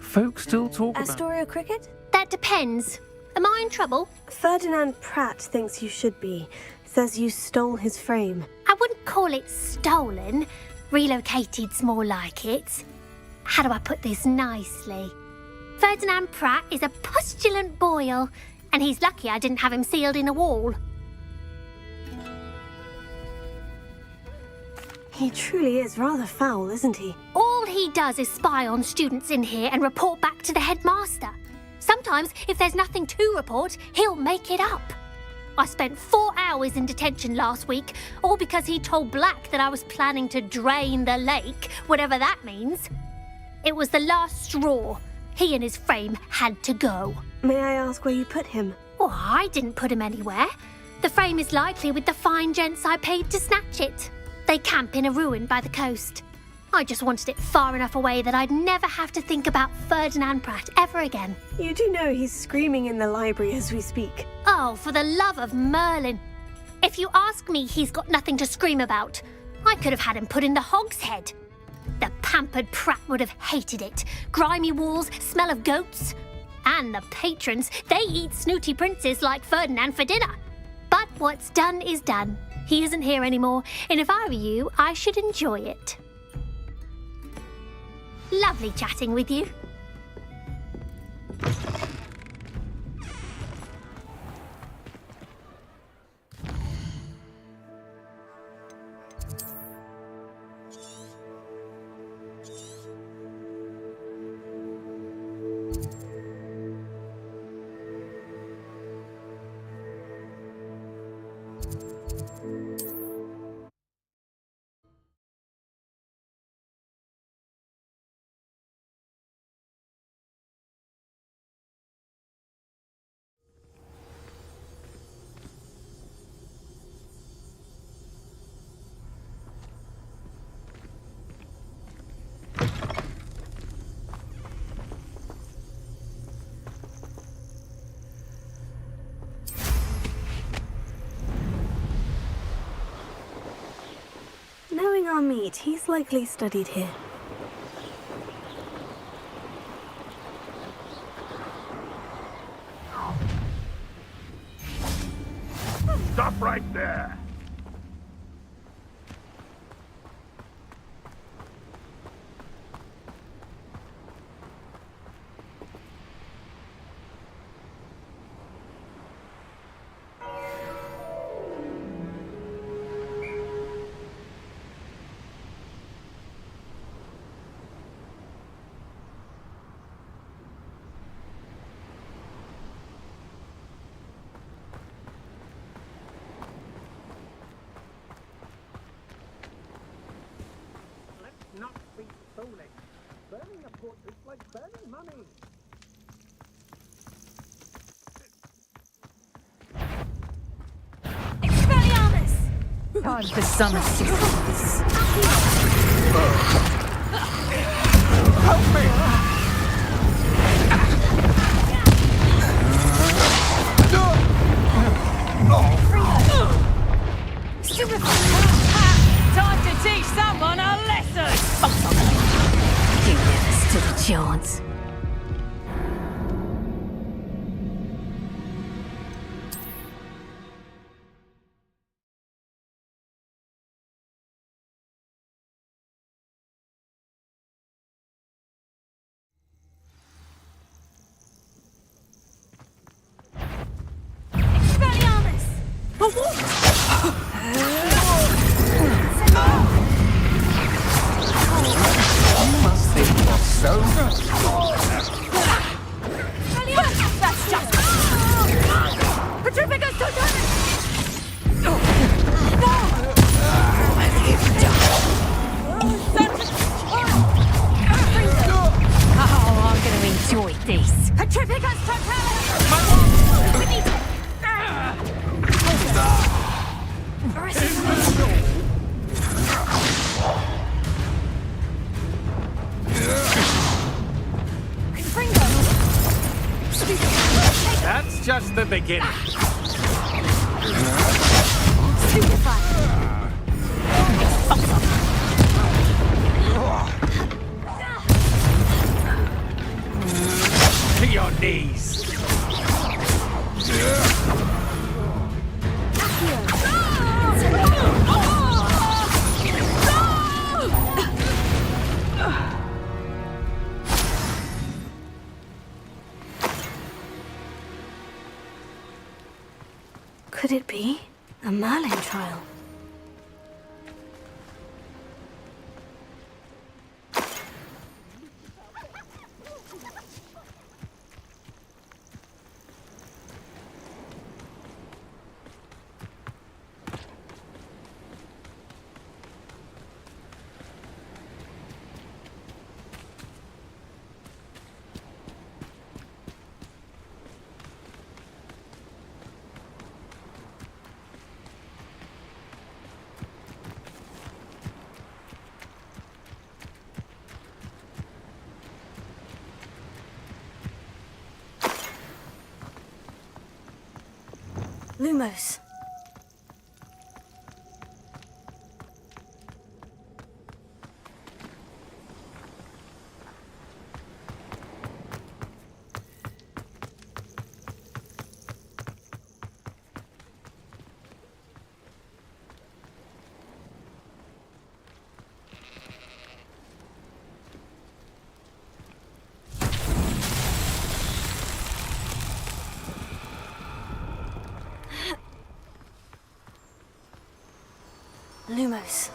Speaker 22: Folks still talk about...
Speaker 2: Astoria Cricket?
Speaker 19: That depends. Am I in trouble?
Speaker 2: Ferdinand Pratt thinks you should be. Says you stole his frame.
Speaker 19: I wouldn't call it stolen. Relocated's more like it. How do I put this nicely? Ferdinand Pratt is a postulant boil, and he's lucky I didn't have him sealed in a wall.
Speaker 2: He truly is rather foul, isn't he?
Speaker 19: All he does is spy on students in here and report back to the headmaster. Sometimes, if there's nothing to report, he'll make it up. I spent 4 hours in detention last week, all because he told Black that I was planning to drain the lake, whatever that means. It was the last straw. He and his frame had to go.
Speaker 2: May I ask where you put him?
Speaker 19: Oh, I didn't put him anywhere. The frame is likely with the fine gents I paid to snatch it. They camp in a ruin by the coast. I just wanted it far enough away that I'd never have to think about Ferdinand Pratt ever again.
Speaker 2: You do know he's screaming in the library as we speak.
Speaker 19: Oh, for the love of Merlin. If you ask me, he's got nothing to scream about. I could have had him put in the hogshead. The pampered Pratt would have hated it. Grimy walls, smell of goats. And the patrons, they eat snooty princes like Ferdinand for dinner. But what's done is done. He isn't here anymore, and if I were you, I should enjoy it. Lovely chatting with you.
Speaker 2: Wait, he's likely studied here.
Speaker 10: Stop right there!
Speaker 3: Not be foolish. Burning a portrait's like burning money.
Speaker 18: Expelliarmus! Time for some assistance.
Speaker 3: Help me!
Speaker 18: Time to teach someone a lesson! You never stood a chance.
Speaker 3: That's just... Petrificus Totalis!
Speaker 18: Oh, I'm going to enjoy this.
Speaker 3: Petrificus Totalis! We need to...
Speaker 5: That's just the beginning. To your knees.
Speaker 2: Could it be a Merlin trial? Lumos. Lumos.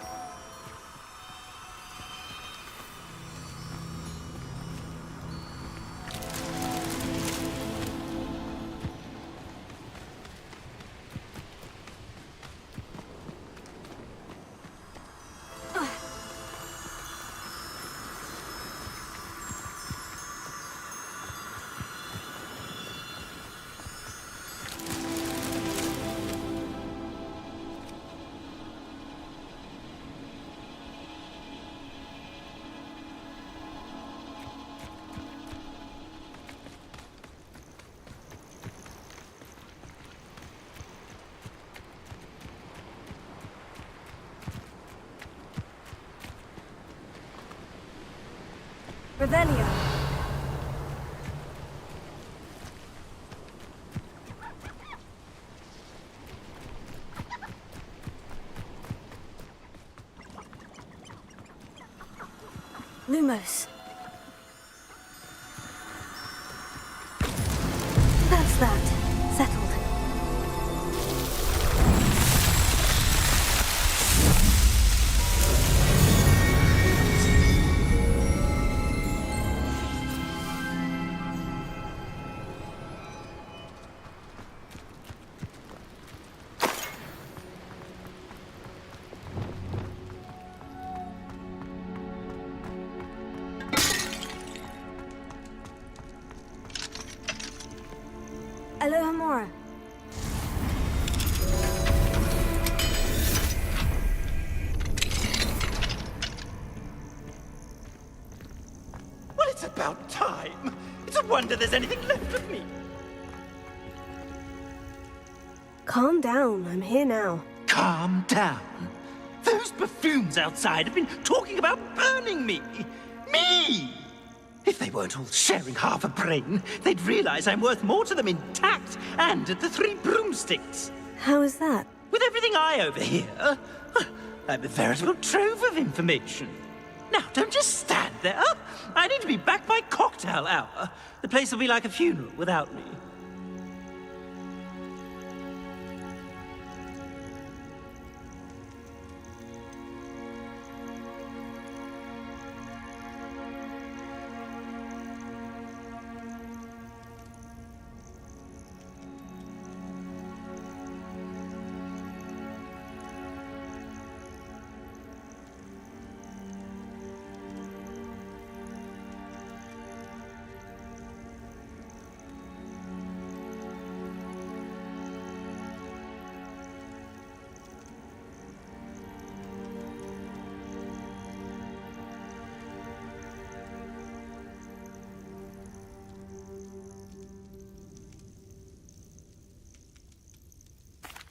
Speaker 2: Revelio. Lumos. That's that. Settled. Aloha Mora.
Speaker 12: Well, it's about time. It's a wonder there's anything left of me.
Speaker 2: Calm down. I'm here now.
Speaker 12: Calm down. Those buffoons outside have been talking about burning me. Me! If they weren't all sharing half a brain, they'd realize I'm worth more to them intact and at the Three Broomsticks.
Speaker 2: How is that?
Speaker 12: With everything I overhear, I'm a veritable trove of information. Now, don't just stand there. I need to be back by cocktail hour. The place will be like a funeral without me.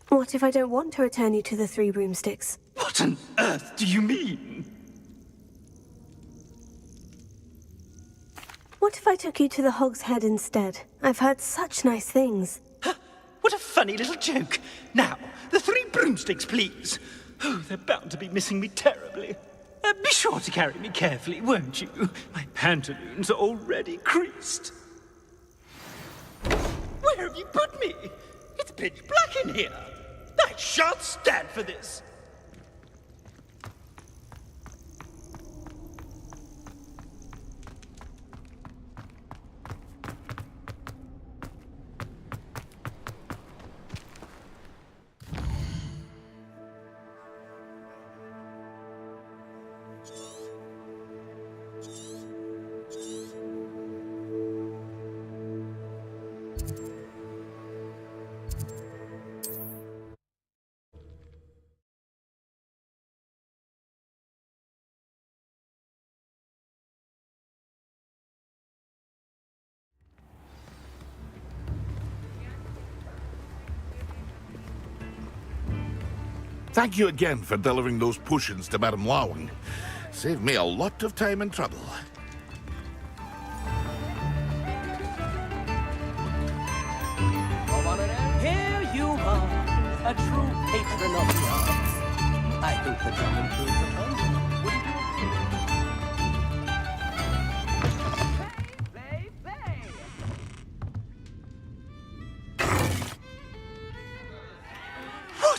Speaker 2: What if I don't want to return you to the Three Broomsticks?
Speaker 12: What on earth do you mean?
Speaker 2: What if I took you to the Hog's Head instead? I've heard such nice things.
Speaker 12: What a funny little joke. Now, the Three Broomsticks, please. Oh, they're bound to be missing me terribly. Be sure to carry me carefully, won't you? My pantaloons are already creased. Where have you put me? It's pitch black in here. I shan't stand for this.
Speaker 10: Thank you again for delivering those potions to Madame Lawing. Saved me a lot of time and trouble.
Speaker 8: Here you are, a true patron of the arts. I think the job improves upon you. Wouldn't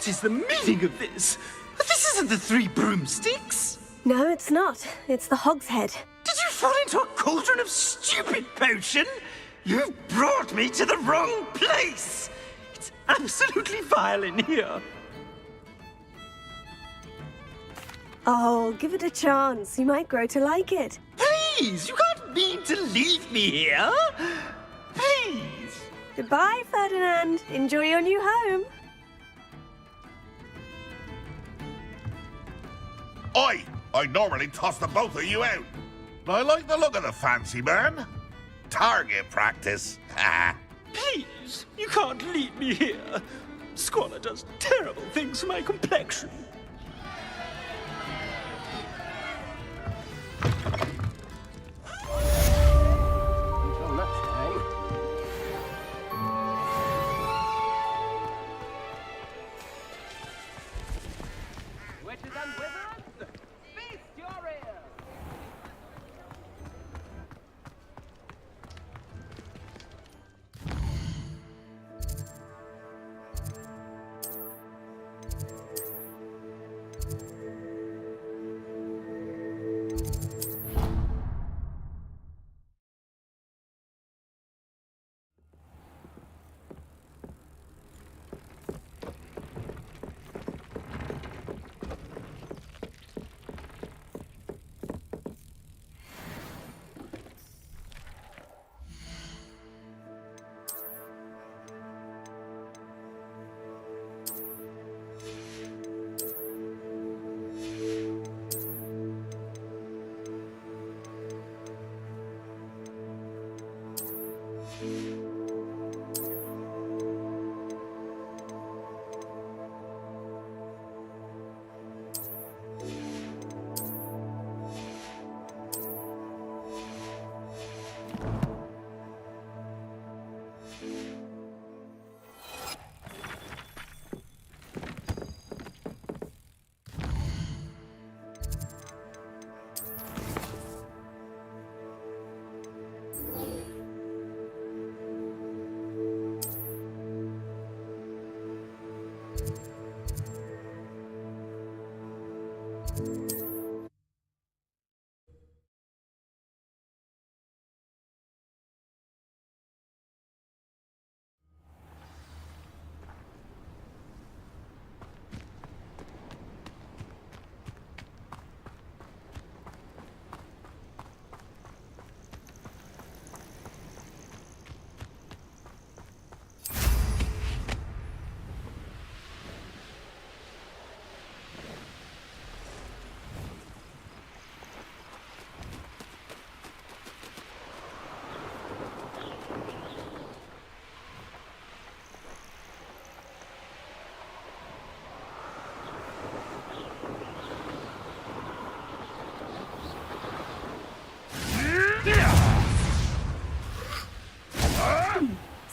Speaker 12: What is the meaning of this? This isn't the Three Broomsticks.
Speaker 2: No, it's not. It's the Hog's Head.
Speaker 12: Did you fall into a cauldron of stupid potion? You've brought me to the wrong place. It's absolutely vile in here.
Speaker 2: Oh, give it a chance. You might grow to like it.
Speaker 12: Please, you can't mean to leave me here. Please.
Speaker 2: Goodbye, Ferdinand. Enjoy your new home.
Speaker 10: Oi! I normally toss the both of you out. But I like the look of the fancy man. Target practice.
Speaker 12: Please, you can't leave me here. Squalor does terrible things for my complexion.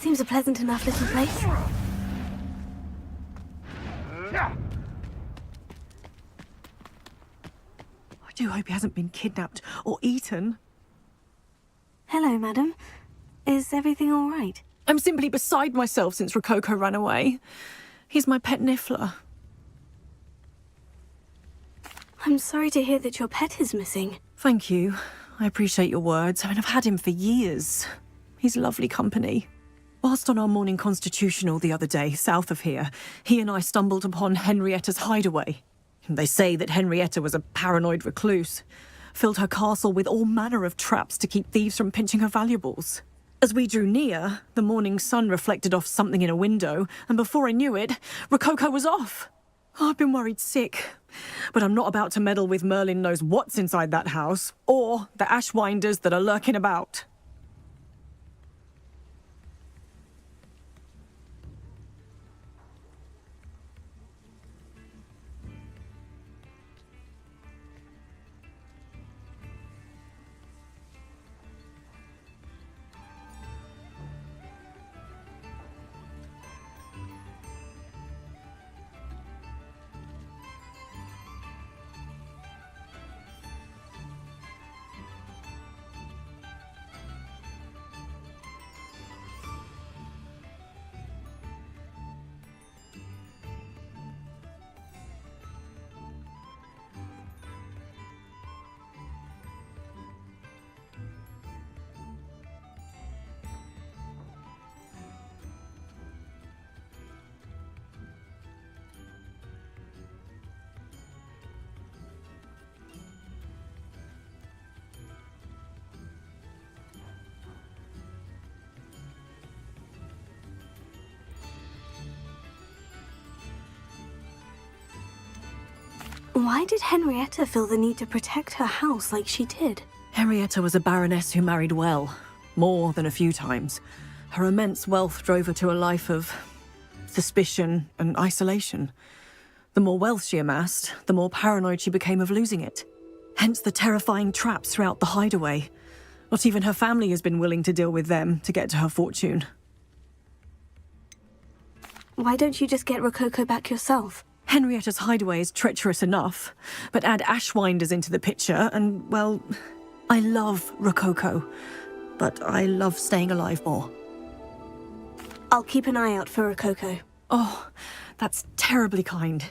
Speaker 2: Seems a pleasant enough little place.
Speaker 9: I do hope he hasn't been kidnapped or eaten.
Speaker 2: Hello, madam. Is everything all right?
Speaker 9: I'm simply beside myself since Rococo ran away. He's my pet Niffler.
Speaker 2: I'm sorry to hear that your pet is missing.
Speaker 9: Thank you. I appreciate your words. I mean, I've had him for years. He's lovely company. Whilst on our morning constitutional the other day, south of here, he and I stumbled upon Henrietta's hideaway. They say that Henrietta was a paranoid recluse, filled her castle with all manner of traps to keep thieves from pinching her valuables. As we drew near, the morning sun reflected off something in a window, and before I knew it, Rococo was off. I've been worried sick, but I'm not about to meddle with Merlin knows what's inside that house, or the Ashwinders that are lurking about.
Speaker 2: Why did Henrietta feel the need to protect her house like she did?
Speaker 9: Henrietta was a baroness who married well, more than a few times. Her immense wealth drove her to a life of suspicion and isolation. The more wealth she amassed, the more paranoid she became of losing it. Hence the terrifying traps throughout the hideaway. Not even her family has been willing to deal with them to get to her fortune.
Speaker 2: Why don't you just get Rococo back yourself?
Speaker 9: Henrietta's hideaway is treacherous enough, but add Ashwinders into the picture and, well, I love Rococo, but I love staying alive more.
Speaker 2: I'll keep an eye out for Rococo.
Speaker 9: Oh, that's terribly kind.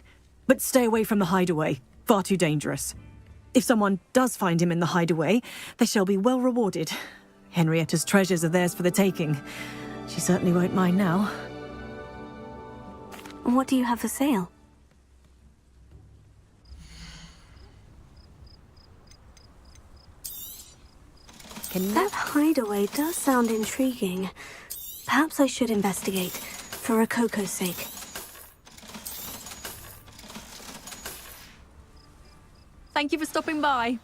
Speaker 9: But stay away from the hideaway. Far too dangerous. If someone does find him in the hideaway, they shall be well rewarded. Henrietta's treasures are theirs for the taking. She certainly won't mind now.
Speaker 2: What do you have for sale? That hideaway does sound intriguing. Perhaps I should investigate, for Rococo's sake.
Speaker 9: Thank you for stopping by.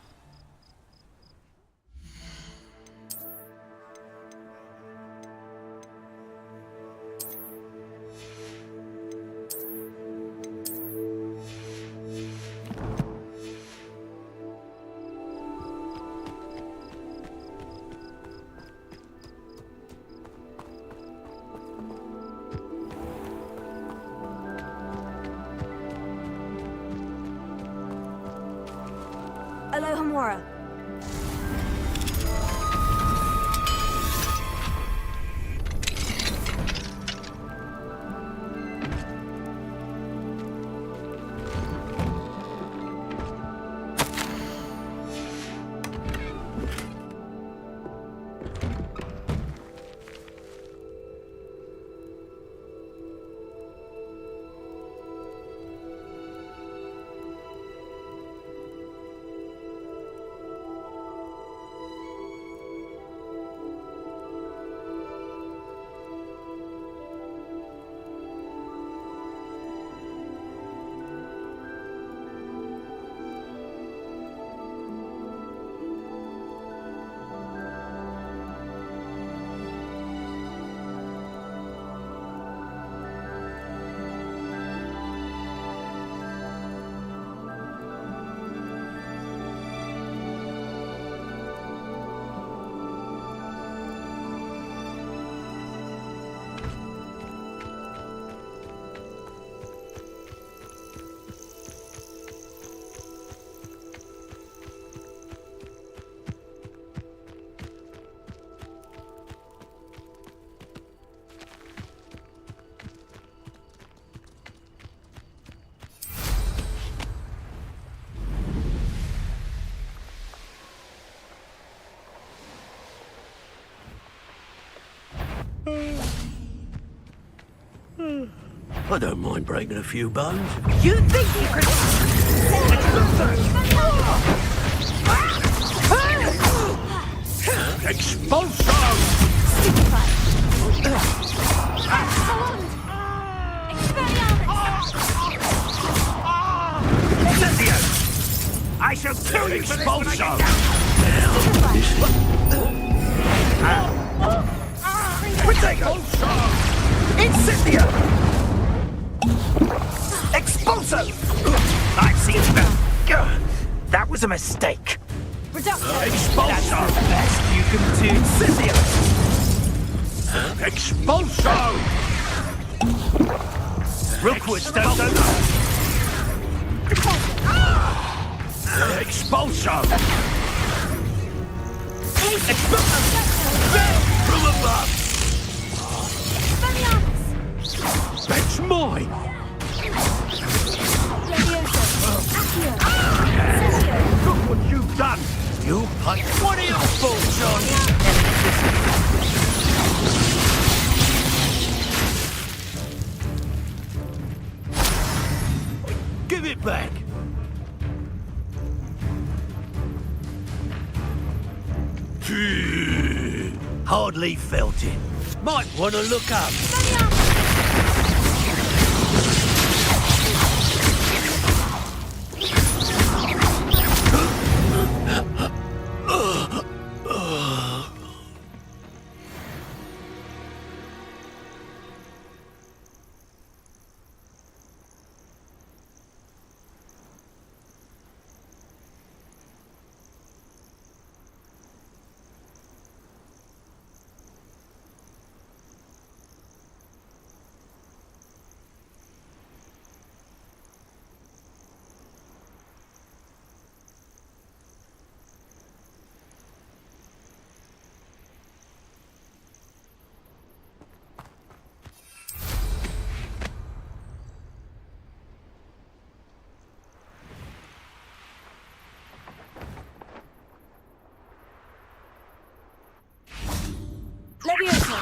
Speaker 2: Aloha Mora.
Speaker 13: I don't mind breaking a few bones.
Speaker 21: You think you could...
Speaker 5: Expulso!
Speaker 12: I shall kill you for this when I get
Speaker 5: Protego!
Speaker 12: Incendio! Expulso! I've seen that. That was a mistake.
Speaker 5: Expulso!
Speaker 12: That's the best you can do. Incendio!
Speaker 5: Expulso!
Speaker 12: Rookwood don't know.
Speaker 5: Expulso!
Speaker 12: From above!
Speaker 5: That's mine! Look what you've done! You punch! What are you fools on? Give it back! Hardly felt it. Might want to look up.
Speaker 21: Leviosa!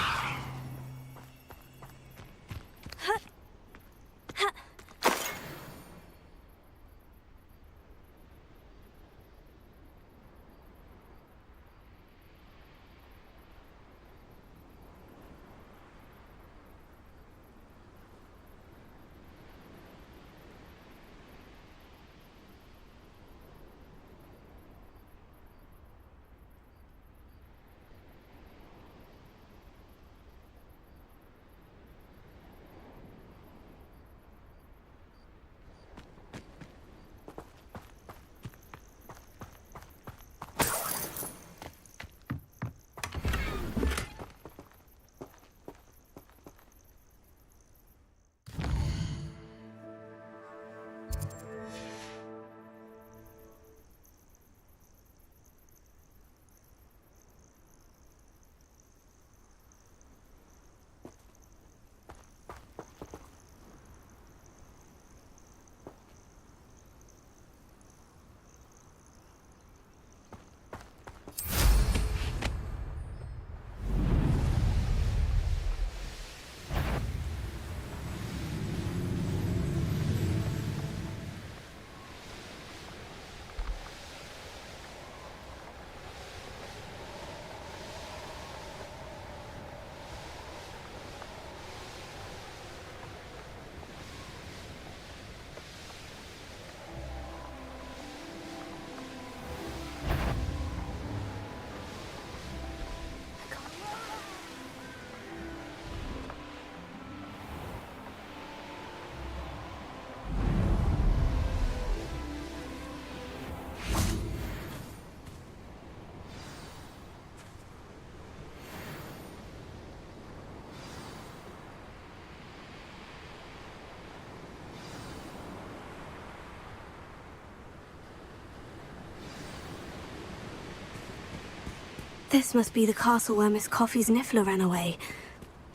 Speaker 2: This must be the castle where Miss Coffee's Niffler ran away.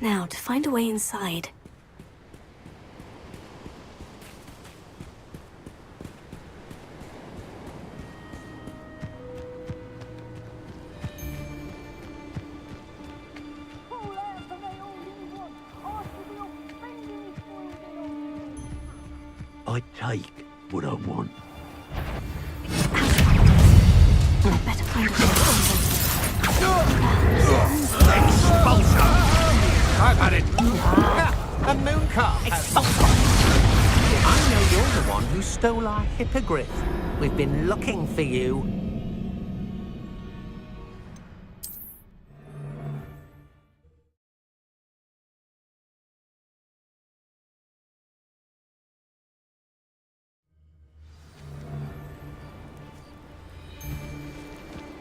Speaker 2: Now, to find a way inside.
Speaker 13: I take what I want.
Speaker 2: I'd better find a way to
Speaker 5: Expulsion! I've had it.
Speaker 8: A mooncalf. I know you're the one who stole our hippogriff. We've been looking for you.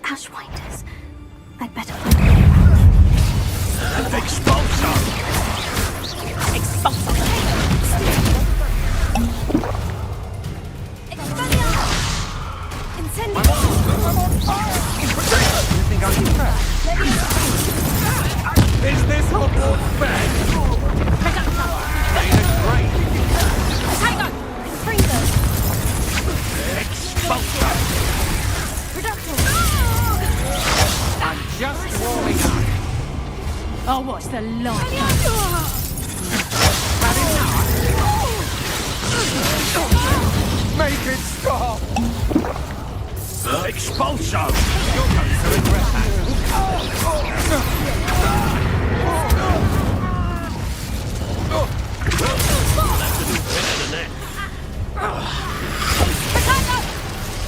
Speaker 2: Ashwinders. I'd better find a way around.
Speaker 5: Expulsion!
Speaker 2: Expulsion!
Speaker 5: I'm on fire! You think I'm impressed? Is this Hogwarts bad? Ain't it great?
Speaker 2: Tango! Freezer!
Speaker 5: Expulsion! I'm just warming up.
Speaker 1: I'll watch the light.
Speaker 5: Make it stop! Expulsion! You're going to regret that.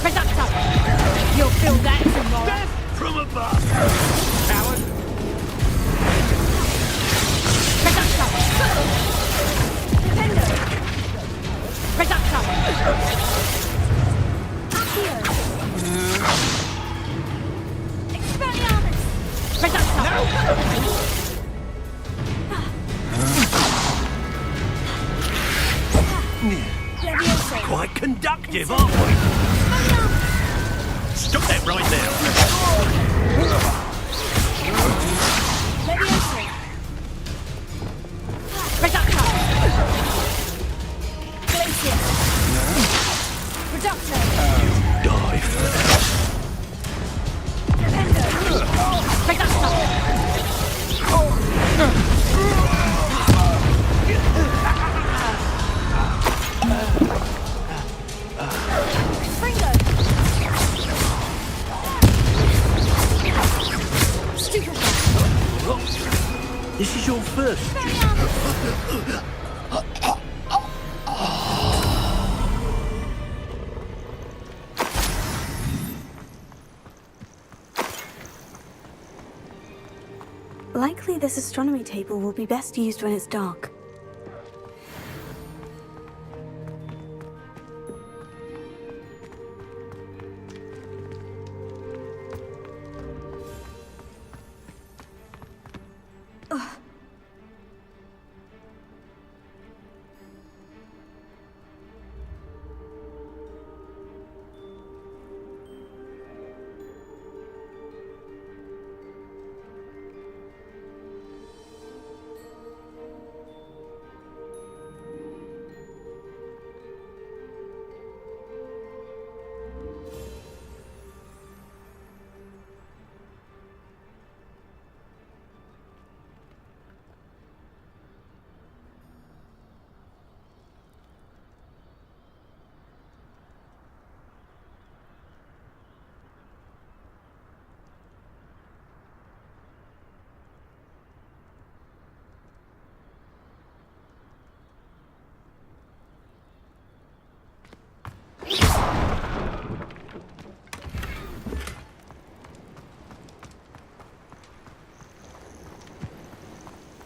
Speaker 1: Reducto! You'll feel that tomorrow.
Speaker 5: Death from above! Coward!
Speaker 1: Reducto! Reducto!
Speaker 2: Expelliarmus!
Speaker 1: Reducto!
Speaker 5: No!
Speaker 13: Quite conductive, aren't we? Stop that right now.
Speaker 1: Reducto! Glacier! Reducto!
Speaker 13: Die for that.
Speaker 1: Reducto!
Speaker 13: This is your first.
Speaker 2: Likely this astronomy table will be best used when it's dark.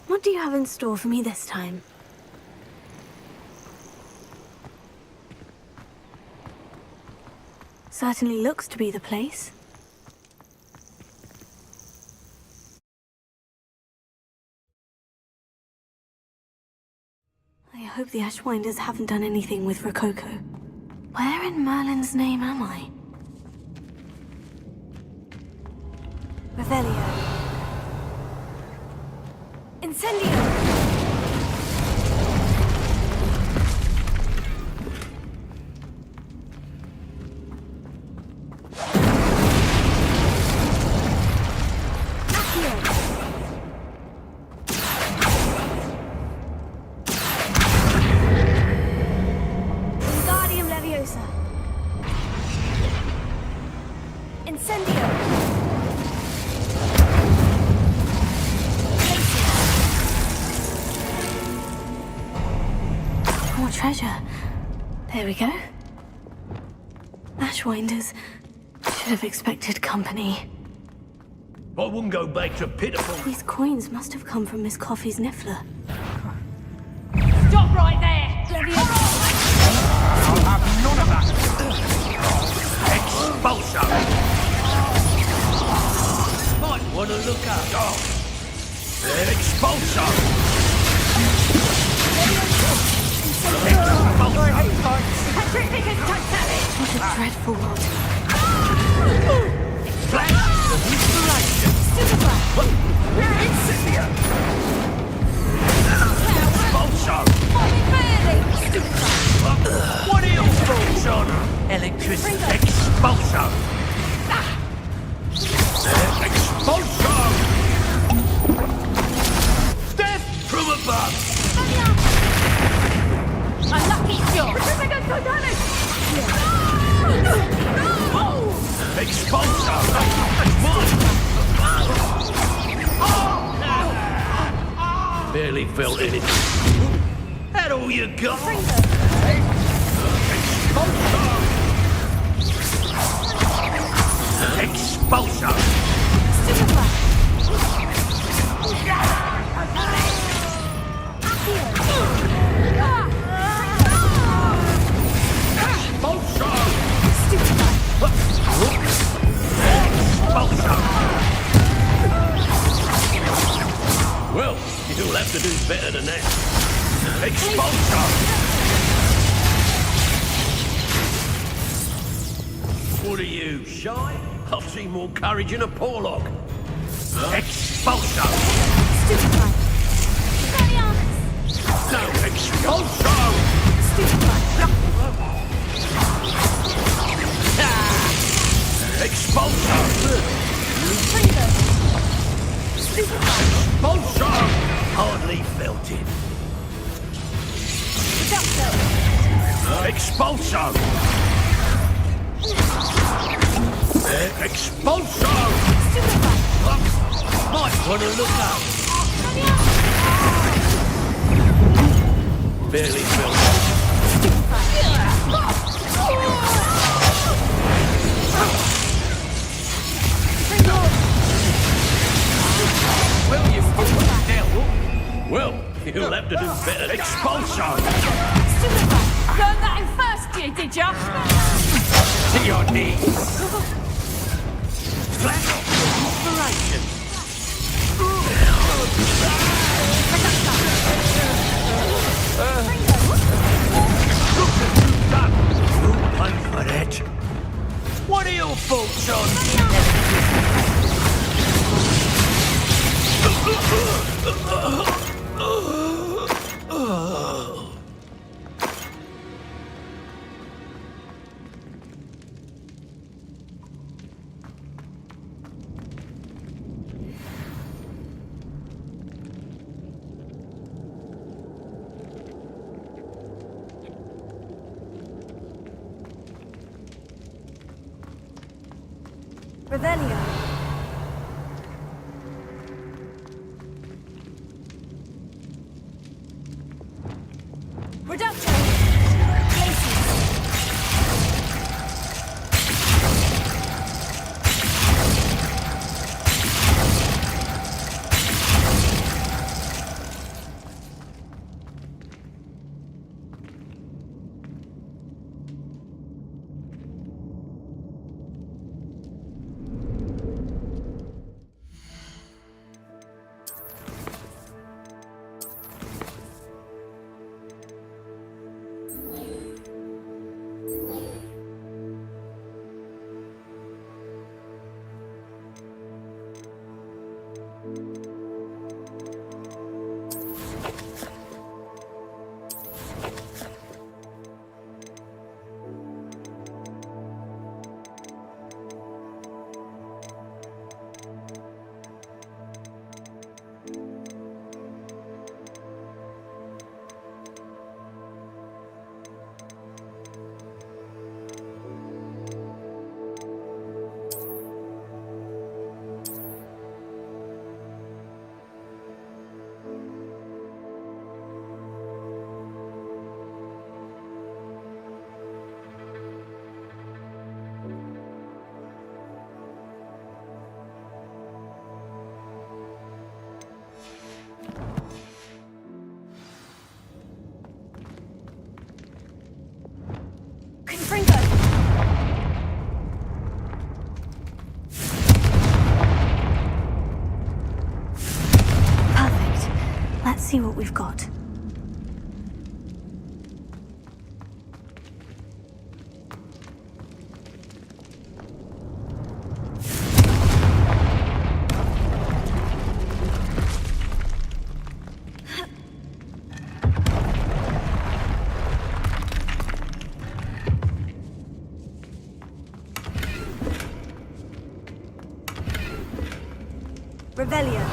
Speaker 2: What do you have in store for me this time? Certainly looks to be the place. I hope the Ashwinders haven't done anything with Rococo. Where in Merlin's name am I? Revelio. Incendio! More treasure. There we go. Ashwinders. Should have expected company.
Speaker 5: I wouldn't go back to pitiful.
Speaker 2: These coins must have come from Miss Coffey's Niffler.
Speaker 1: Stop right there!
Speaker 5: I'll have none of that. Expulsion. Might want to look up. Expulsion.
Speaker 1: Patrick Vickers, don't tell it!
Speaker 2: What a dreadful lot.
Speaker 5: Flash of inspiration. Incendio. Expulsion. What are your thoughts on electricity? Expulsion. Expulsion. Death from above.
Speaker 1: Unlucky shot!
Speaker 5: Expulsion. Barely felt anything. That all you got? Expulsion. Well, you'll have to do better than that. Expulsion! What are you, shy? I've seen more courage in a Porlock. Expulsion! No, expulsion! Expulsion! Expulsion! Hardly felt it. Expulsion! Expulsion! Might want to look up. Barely felt it. Well, you've well, you'll have to do better. Expulsion!
Speaker 1: Learned that in first year, did ya?
Speaker 5: To your knees! Flash of inspiration! You'll pay for that. What are your thoughts on
Speaker 18: Revelio. Reduction.
Speaker 2: Let's see what we've got. Revelio.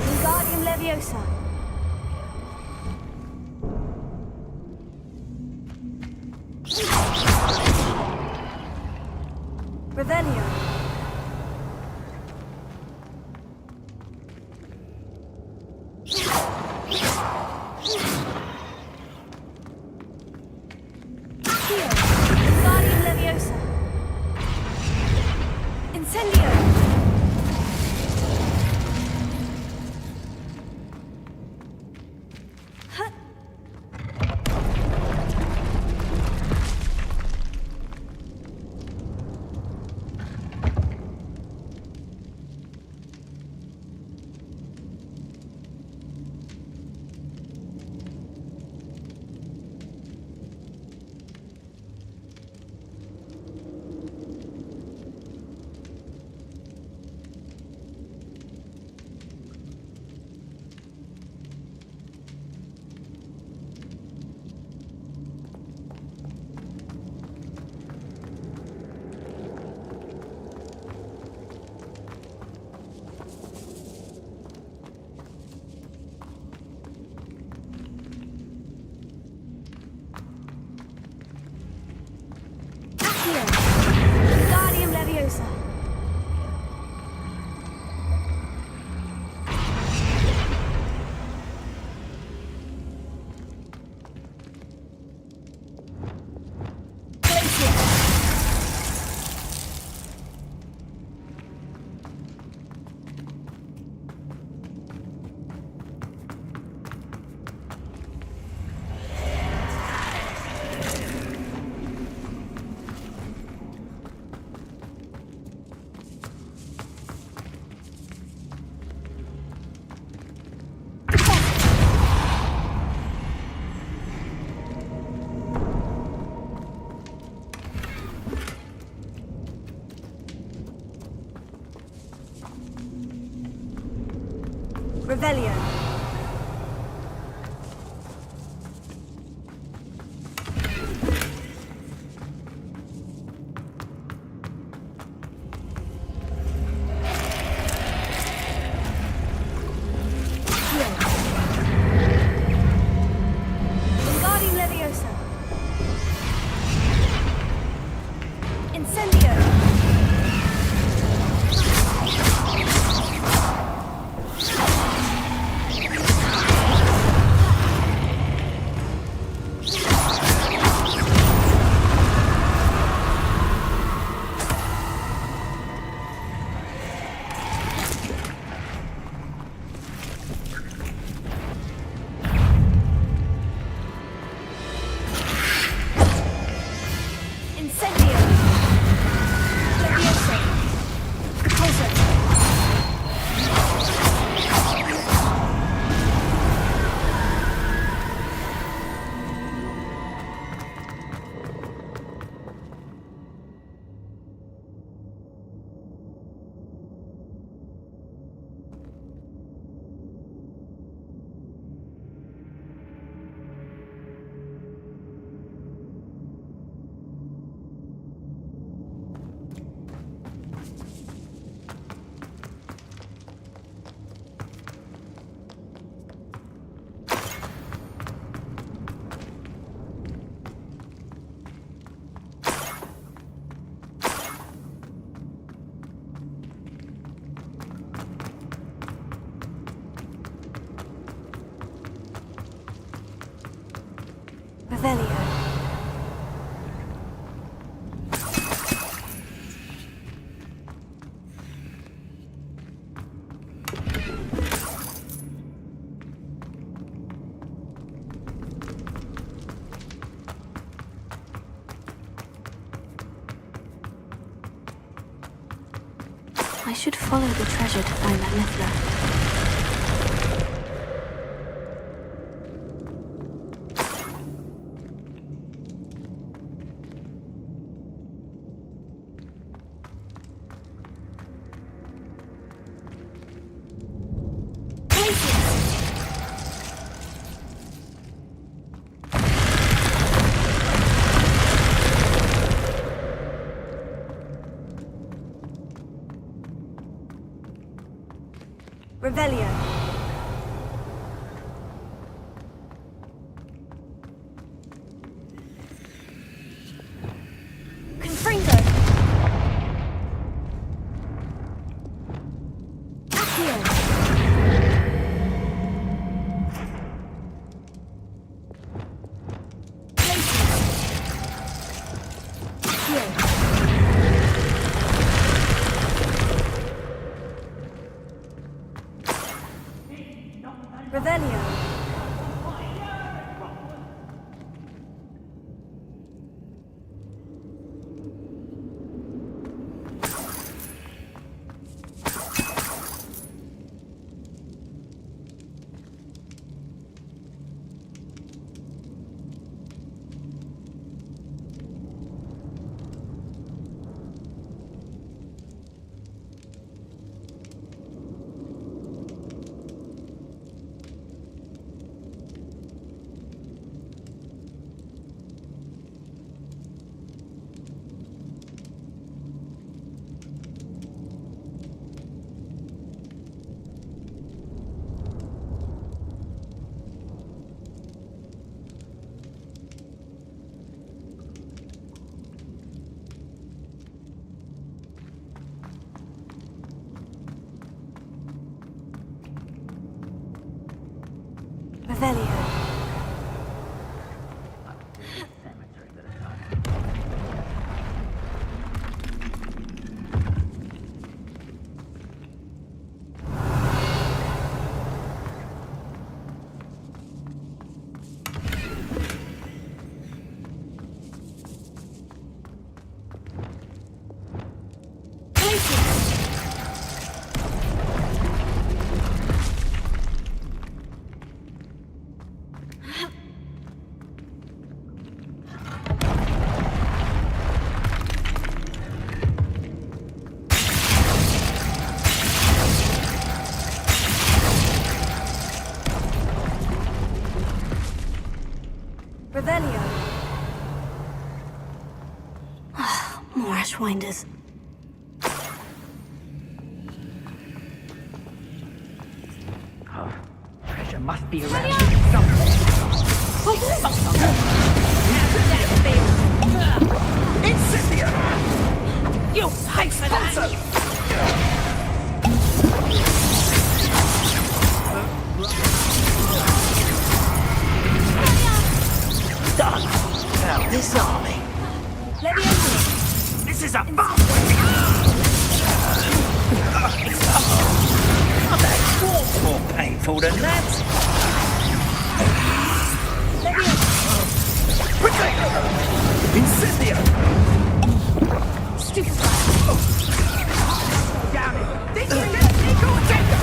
Speaker 2: Wingardium Leviosa. Revelio. Wingardium Leviosa. Incendio. Wingardium Leviosa. Revelio. Wingardium Leviosa. Incendio. should follow the treasure to find that Niffler.
Speaker 18: Revelio. Confringo. Accio. Revelio. Revelio. Revelio.
Speaker 2: More Ashwinders.
Speaker 8: Treasure must be around here somewhere. Incendio! You pay for that! Done. Now this army. This is a bomb! I've had walls more painful than that. Incendio! Damn it! This is an equal taker!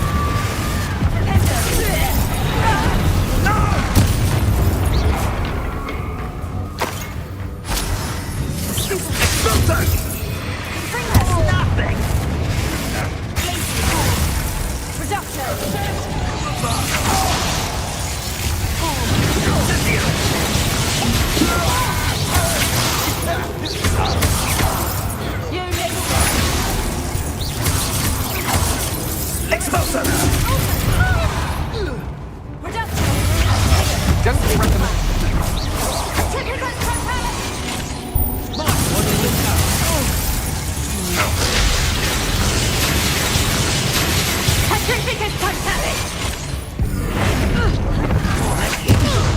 Speaker 8: Nothing!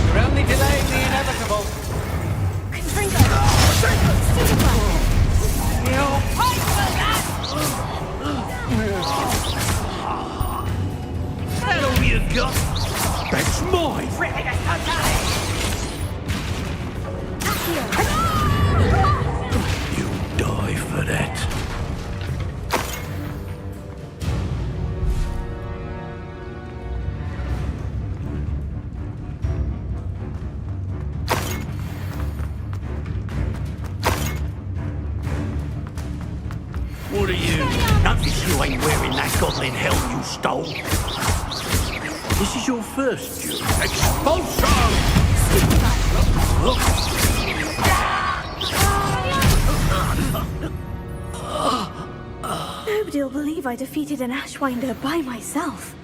Speaker 7: You're only delaying the inevitable.
Speaker 1: You'll fight for that!
Speaker 5: Is that all you've got? That's mine! You die for that. devil in hell you stole. This is your first duel. Expulso!
Speaker 2: Nobody'll believe I defeated an Ashwinder by myself.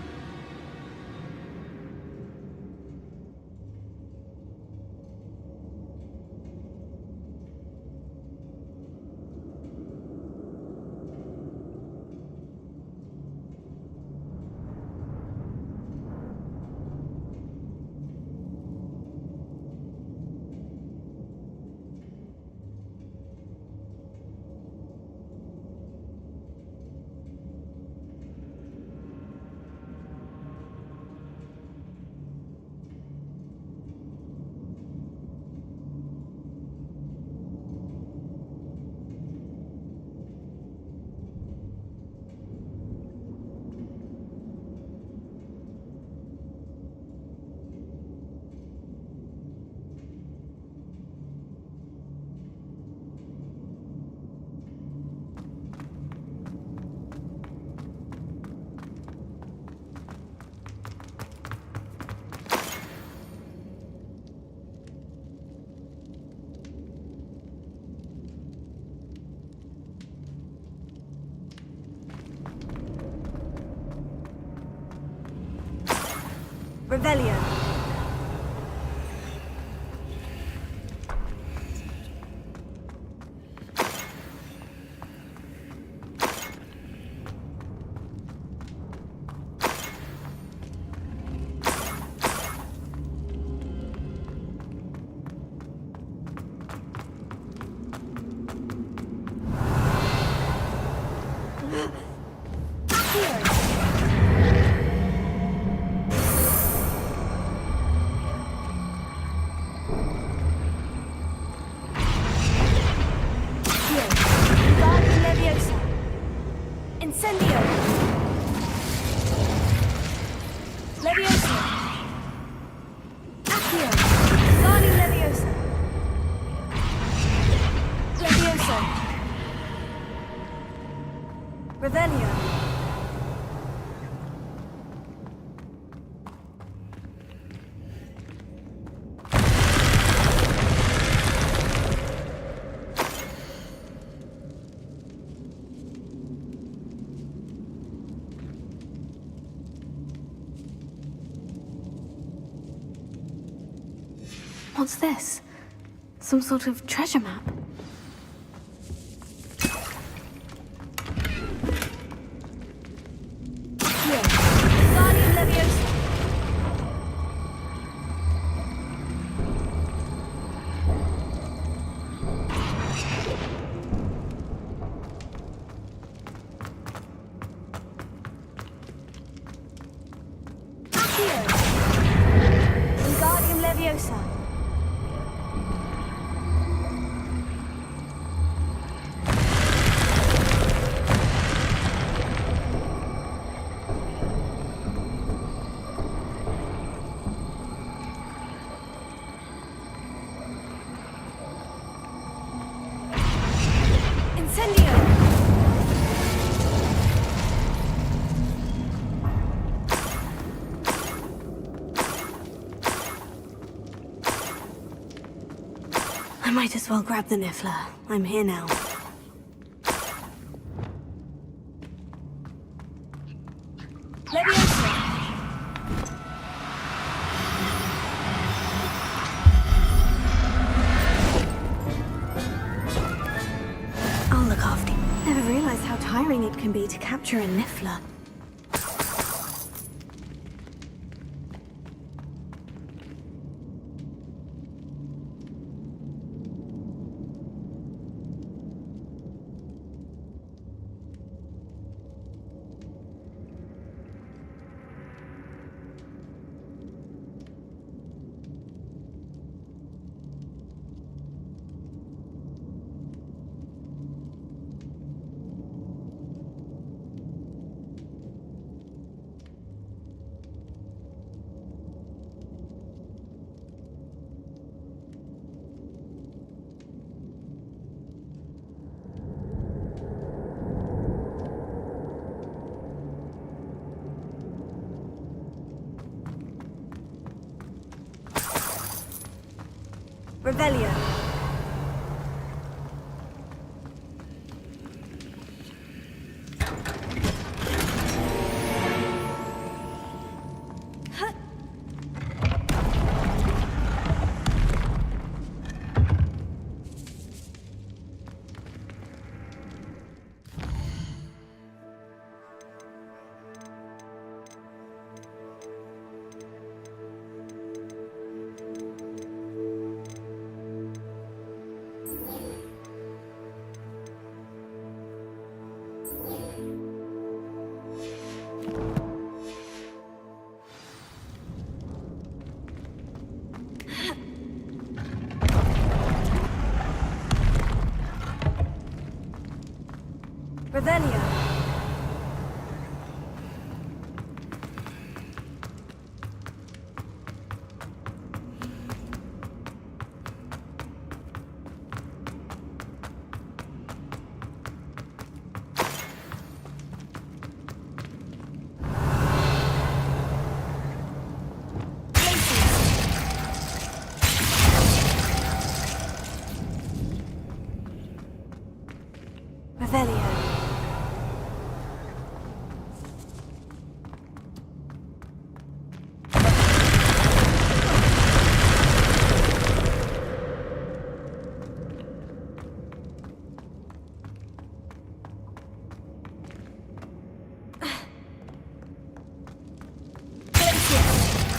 Speaker 2: Revelio. What's this? Some sort of treasure map? I might as well grab the Niffler. I'm here now. I'll look after you. Never realized how tiring it can be to capture a Niffler. Revelio. Revelio. Revelio.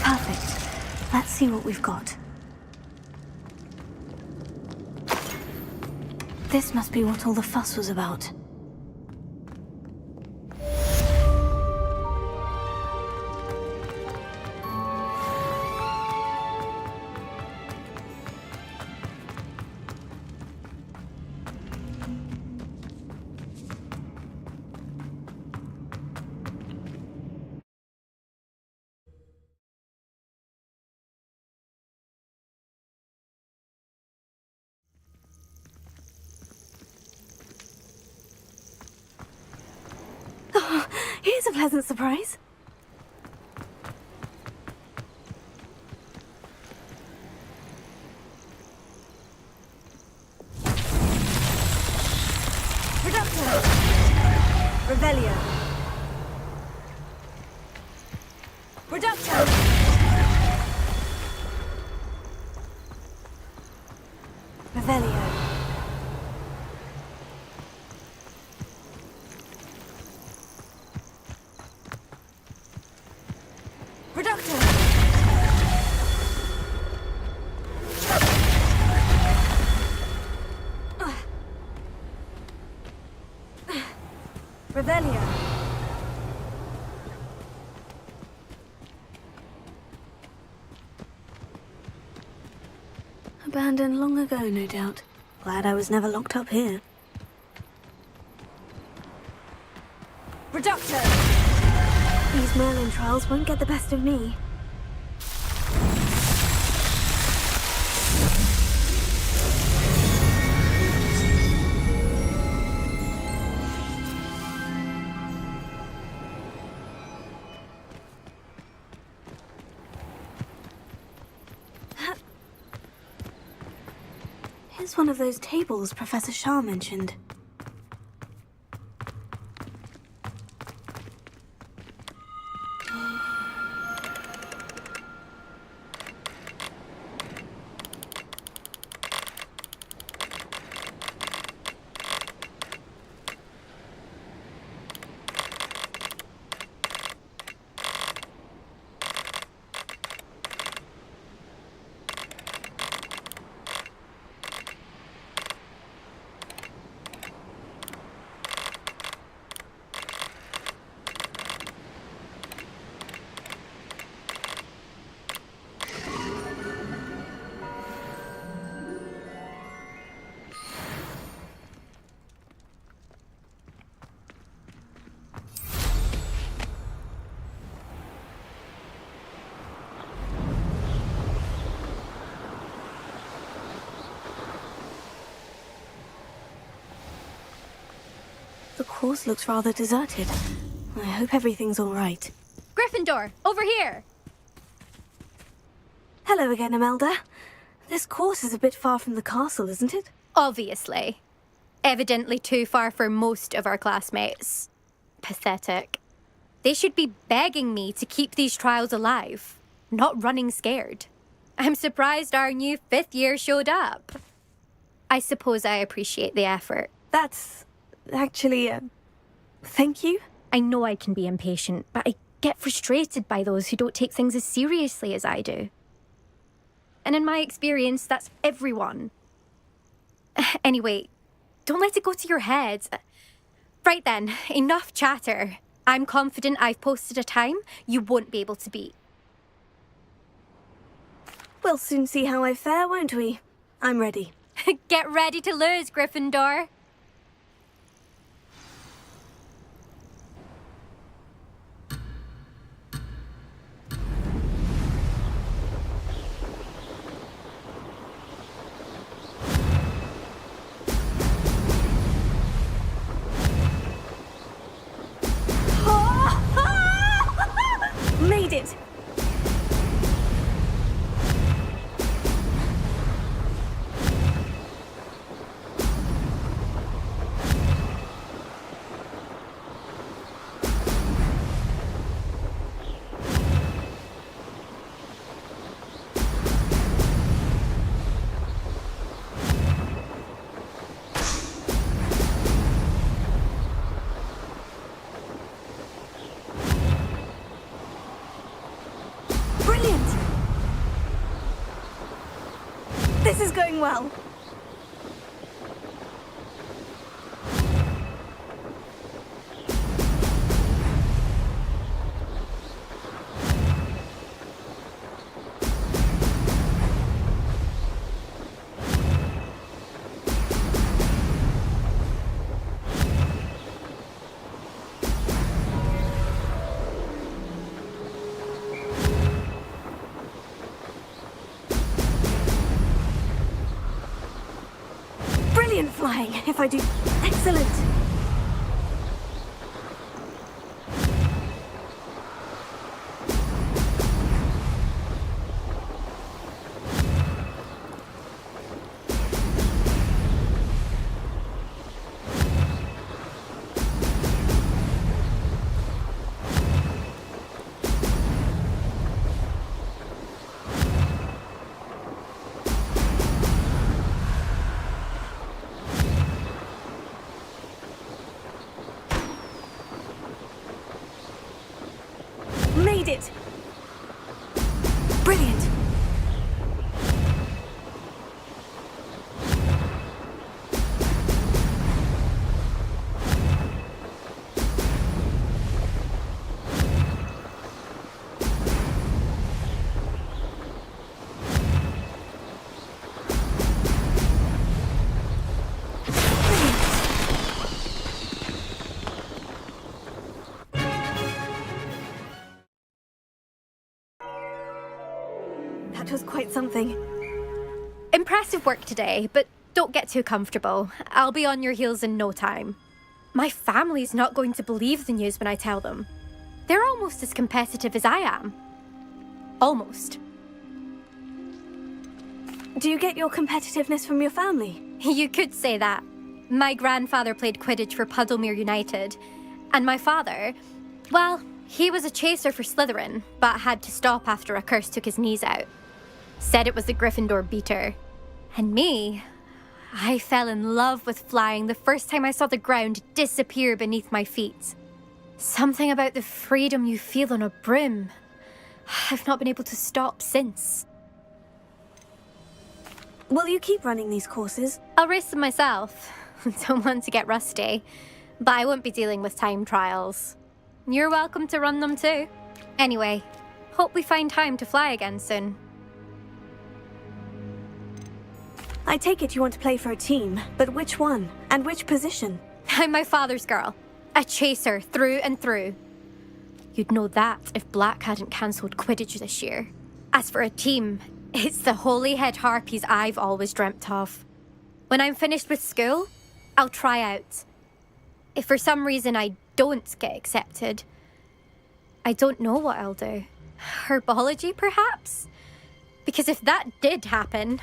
Speaker 2: Perfect. Let's see what we've got. This must be what all the fuss was about. Oh, here's a pleasant surprise. Reductor. Revelio. Reductor. Revelio. Reductor. Revelio. Abandoned long ago, no doubt. Glad I was never locked up here. Reductor! These Merlin trials won't get the best of me. Here's one of those tables Professor Shah mentioned. The course looks rather deserted. I hope everything's all right.
Speaker 1: Gryffindor, over here!
Speaker 2: Hello again, Imelda. This course is a bit far from the castle, isn't it?
Speaker 6: Obviously. Evidently too far for most of our classmates. Pathetic. They should be begging me to keep these trials alive, not running scared. I'm surprised our new 5th year showed up. I suppose I appreciate the effort.
Speaker 2: That's actually, thank you.
Speaker 6: I know I can be impatient, but I get frustrated by those who don't take things as seriously as I do. And in my experience, that's everyone. Anyway, don't let it go to your head. Right then, enough chatter. I'm confident I've posted a time you won't be able to beat.
Speaker 2: We'll soon see how I fare, won't we? I'm ready.
Speaker 6: Get ready to lose, Gryffindor.
Speaker 2: Made it! Brilliant! This is going well. Brilliant flying, if I do. Excellent. Made it! Brilliant! That was quite something.
Speaker 6: Impressive work today, but don't get too comfortable. I'll be on your heels in no time. My family's not going to believe the news when I tell them. They're almost as competitive as I am. Almost.
Speaker 2: Do you get your competitiveness from your family?
Speaker 6: You could say that. My grandfather played Quidditch for Puddlemere United. And my father, well, he was a chaser for Slytherin, but had to stop after a curse took his knees out. Said it was the Gryffindor beater. And me, I fell in love with flying the first time I saw the ground disappear beneath my feet. Something about the freedom you feel on a broom. I've not been able to stop since.
Speaker 2: Will you keep running these courses?
Speaker 6: I'll race them myself. Don't want to get rusty. But I won't be dealing with time trials. You're welcome to run them too. Anyway, hope we find time to fly again soon.
Speaker 2: I take it you want to play for a team, but which one? And which position?
Speaker 6: I'm my father's girl. A chaser through and through. You'd know that if Black hadn't cancelled Quidditch this year. As for a team, it's the Holyhead Harpies I've always dreamt of. When I'm finished with school, I'll try out. If for some reason I don't get accepted, I don't know what I'll do. Herbology, perhaps? Because if that did happen,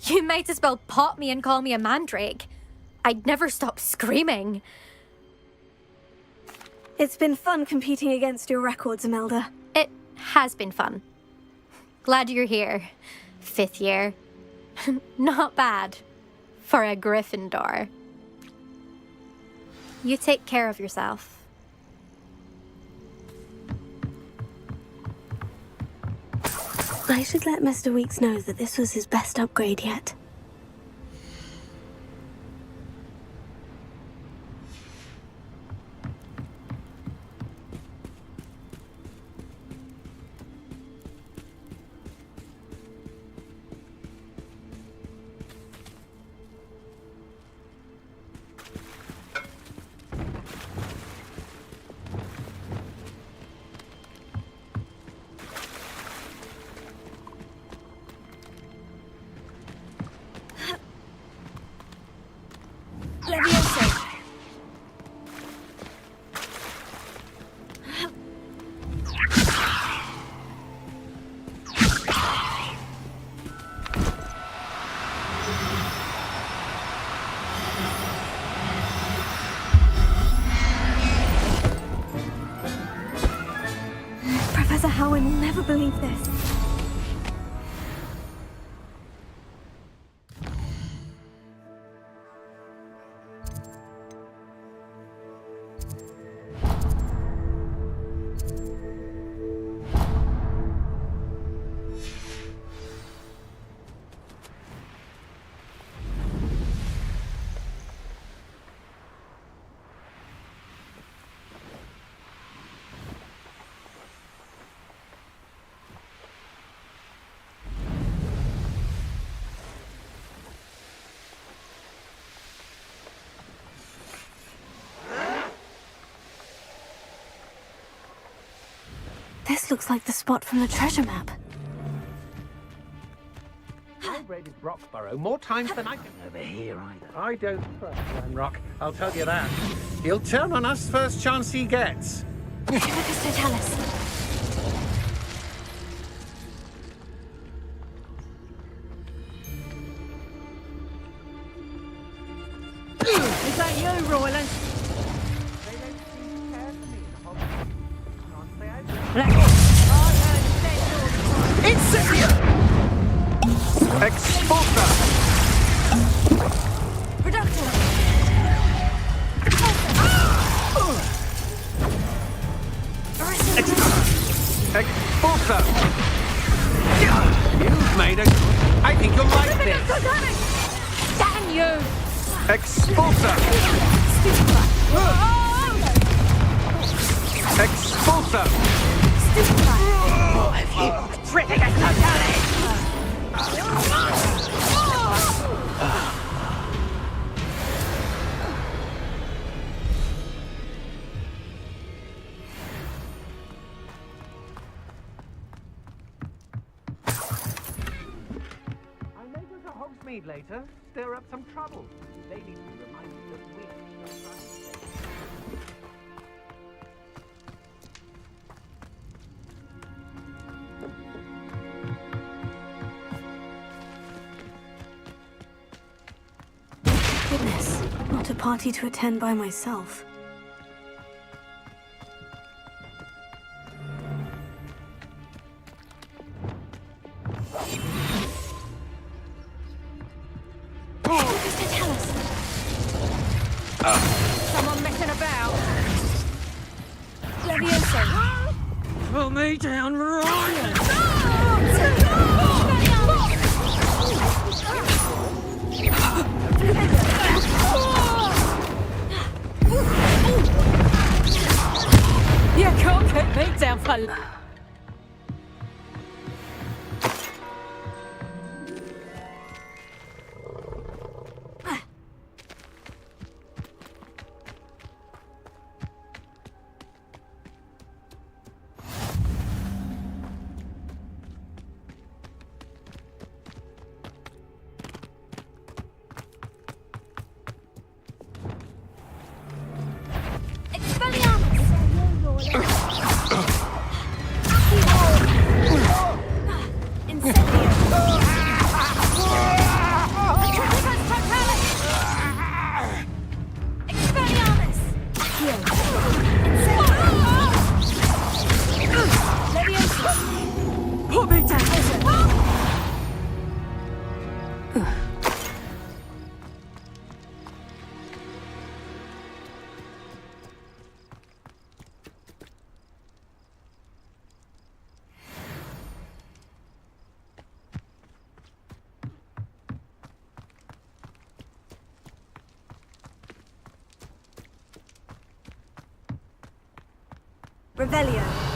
Speaker 6: you might as well pop me and call me a mandrake. I'd never stop screaming.
Speaker 2: It's been fun competing against your records, Imelda.
Speaker 6: It has been fun. Glad you're here. 5th year. Not bad for a Gryffindor. You take care of yourself.
Speaker 2: I should let Mr. Weeks know that this was his best upgrade yet. Professor Howard will never believe this. This looks like the spot from the treasure map.
Speaker 8: I raided Roxborough more times than I can over here either. I don't trust Ranrock, I'll tell you that. He'll turn on us first chance he gets.
Speaker 2: What does they tell us?
Speaker 8: Is that you, Royland? Incendia! Expulsa!
Speaker 1: Productive!
Speaker 8: Expulsa! You've made a... I think you'll like this!
Speaker 1: Damn you!
Speaker 8: Expulsa! Expulsa!
Speaker 1: What have you? Tripping us not done it!
Speaker 8: I may go to Hogsmeade later, stir up some trouble. They need to be reminded that we...
Speaker 2: Goodness, not a party to attend by myself.
Speaker 1: What does they tell us? Someone messing about. Leviosa.
Speaker 8: Pull me down, Ryan!
Speaker 1: You can't keep me down for...
Speaker 2: Revelio.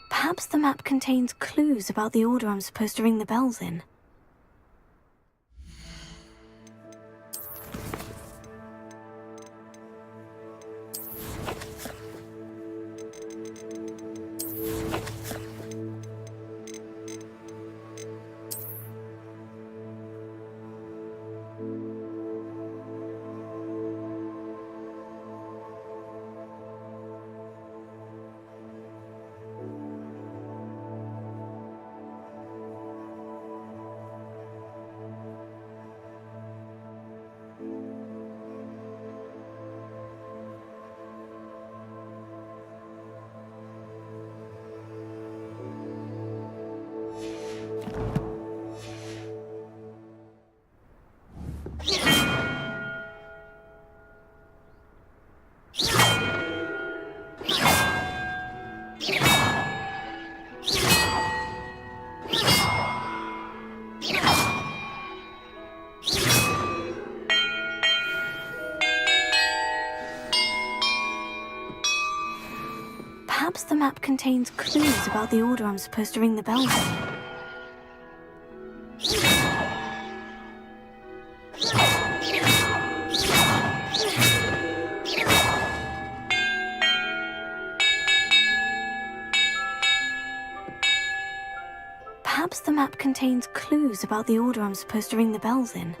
Speaker 2: Perhaps the map contains clues about the order I'm supposed to ring the bells in. Perhaps the map contains clues about the order I'm supposed to ring the bells in. Perhaps the map contains clues about the order I'm supposed to ring the bells in.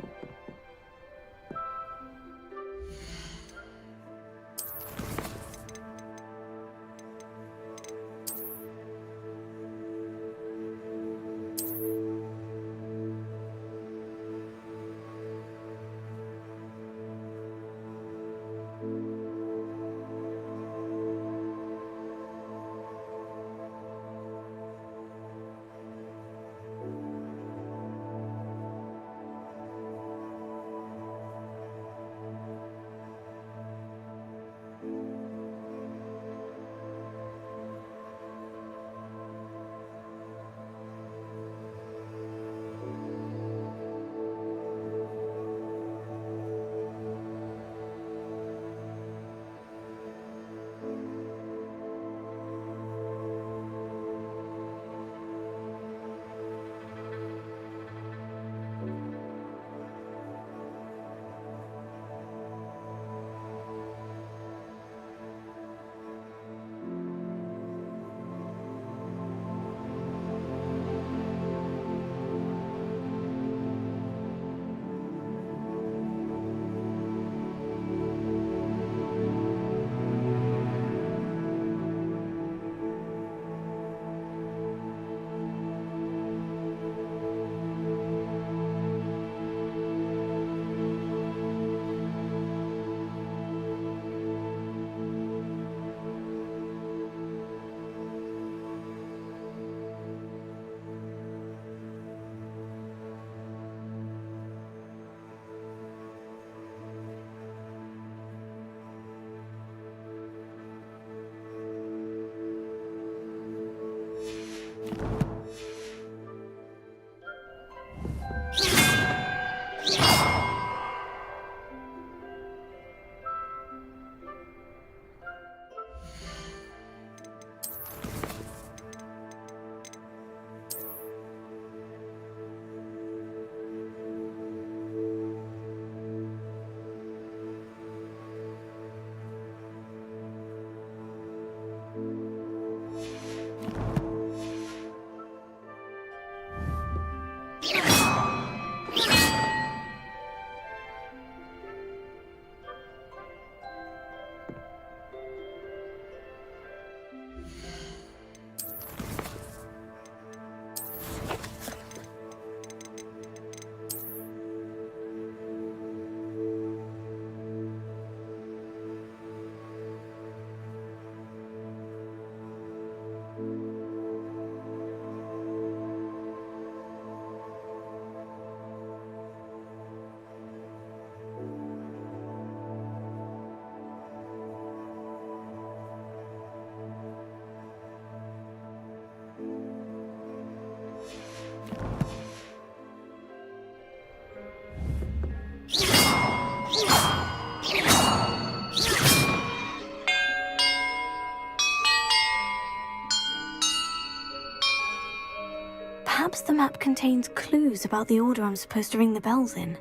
Speaker 2: Perhaps the map contains clues about the order I'm supposed to ring the bells in.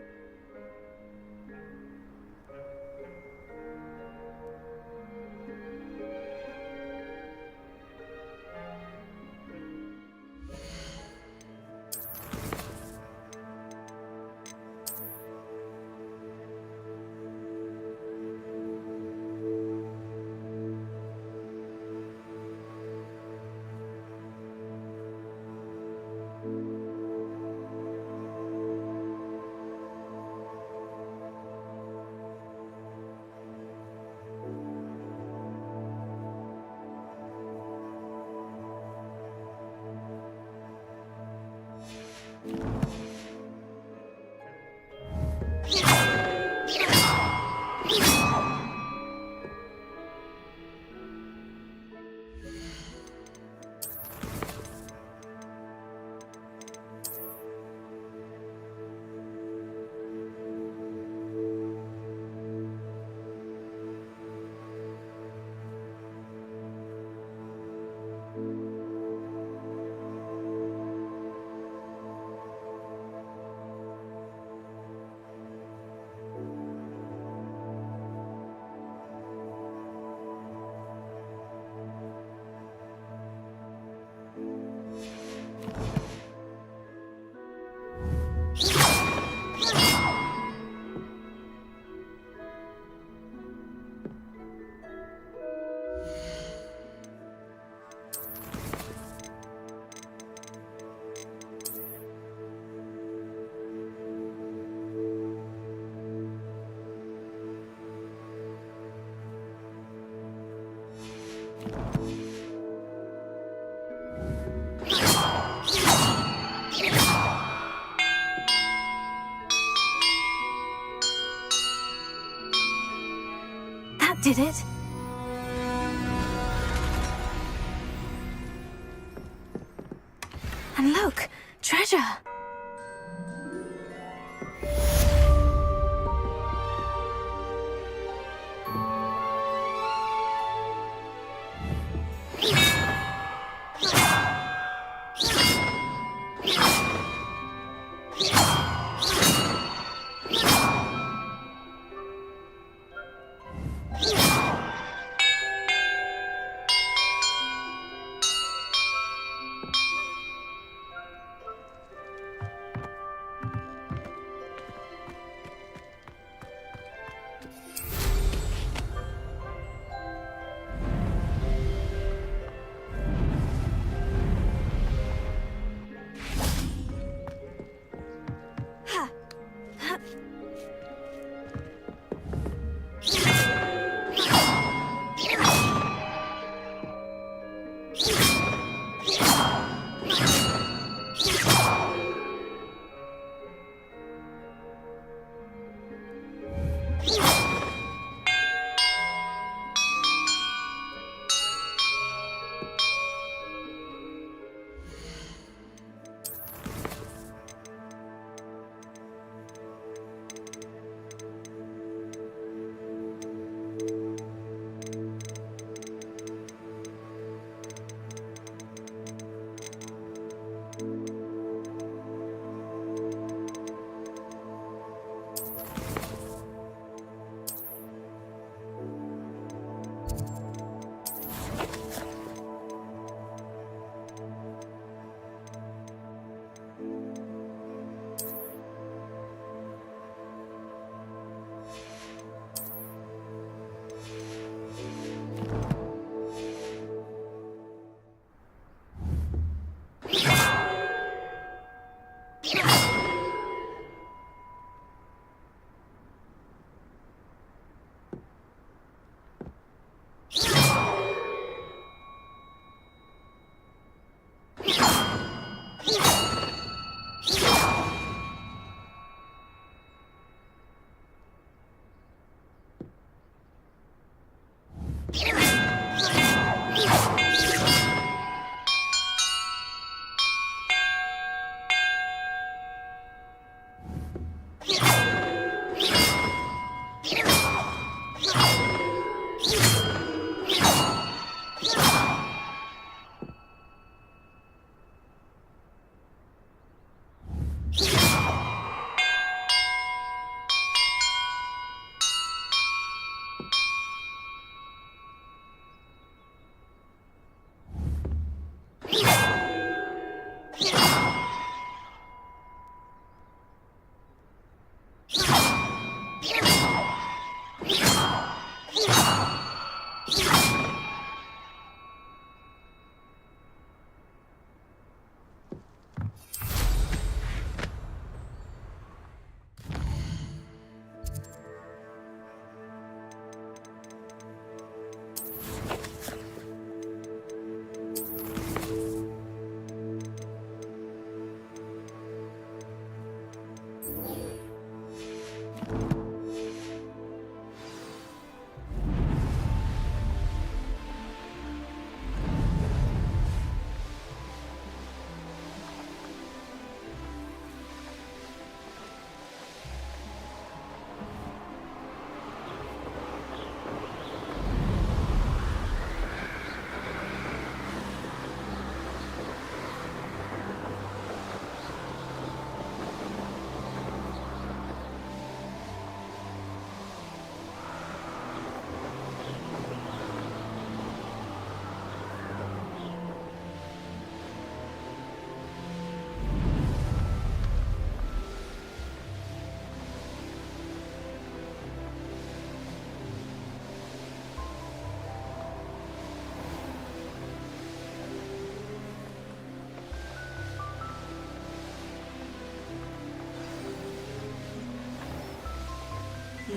Speaker 2: That did it. And look, treasure.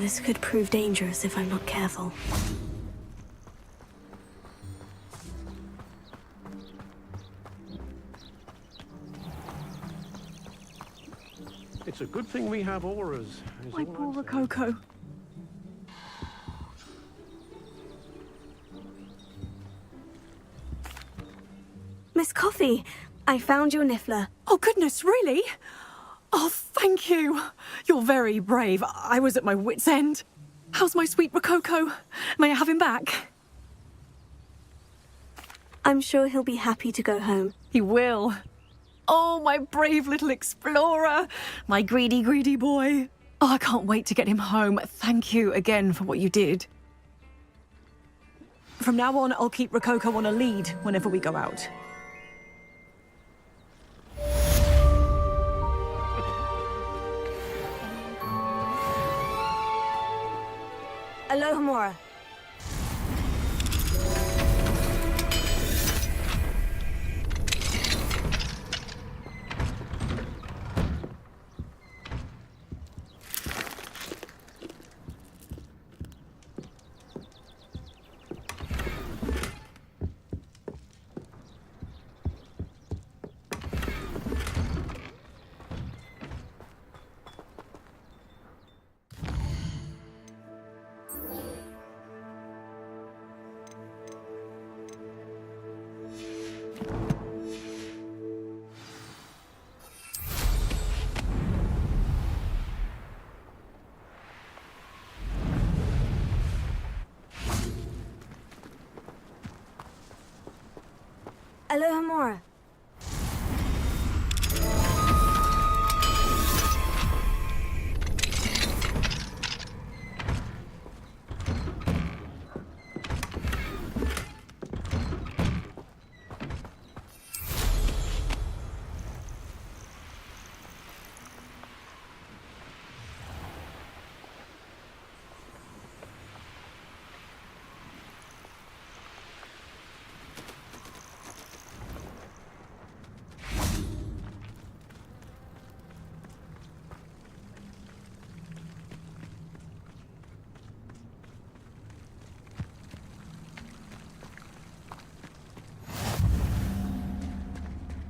Speaker 2: This could prove dangerous if I'm not careful.
Speaker 5: It's a good thing we have auras. is
Speaker 9: My
Speaker 5: all
Speaker 9: poor
Speaker 5: I'm saying.
Speaker 9: Rococo.
Speaker 2: Miss Coffee, I found your niffler.
Speaker 9: Oh, goodness, really? Oh, thank you. You're very brave. I was at my wit's end. How's my sweet Rococo? May I have him back?
Speaker 2: I'm sure he'll be happy to go home.
Speaker 9: He will. Oh, my brave little explorer. My greedy, greedy boy. Oh, I can't wait to get him home. Thank you again for what you did. From now on, I'll keep Rococo on a lead whenever we go out.
Speaker 2: Alohomora. Alohomora.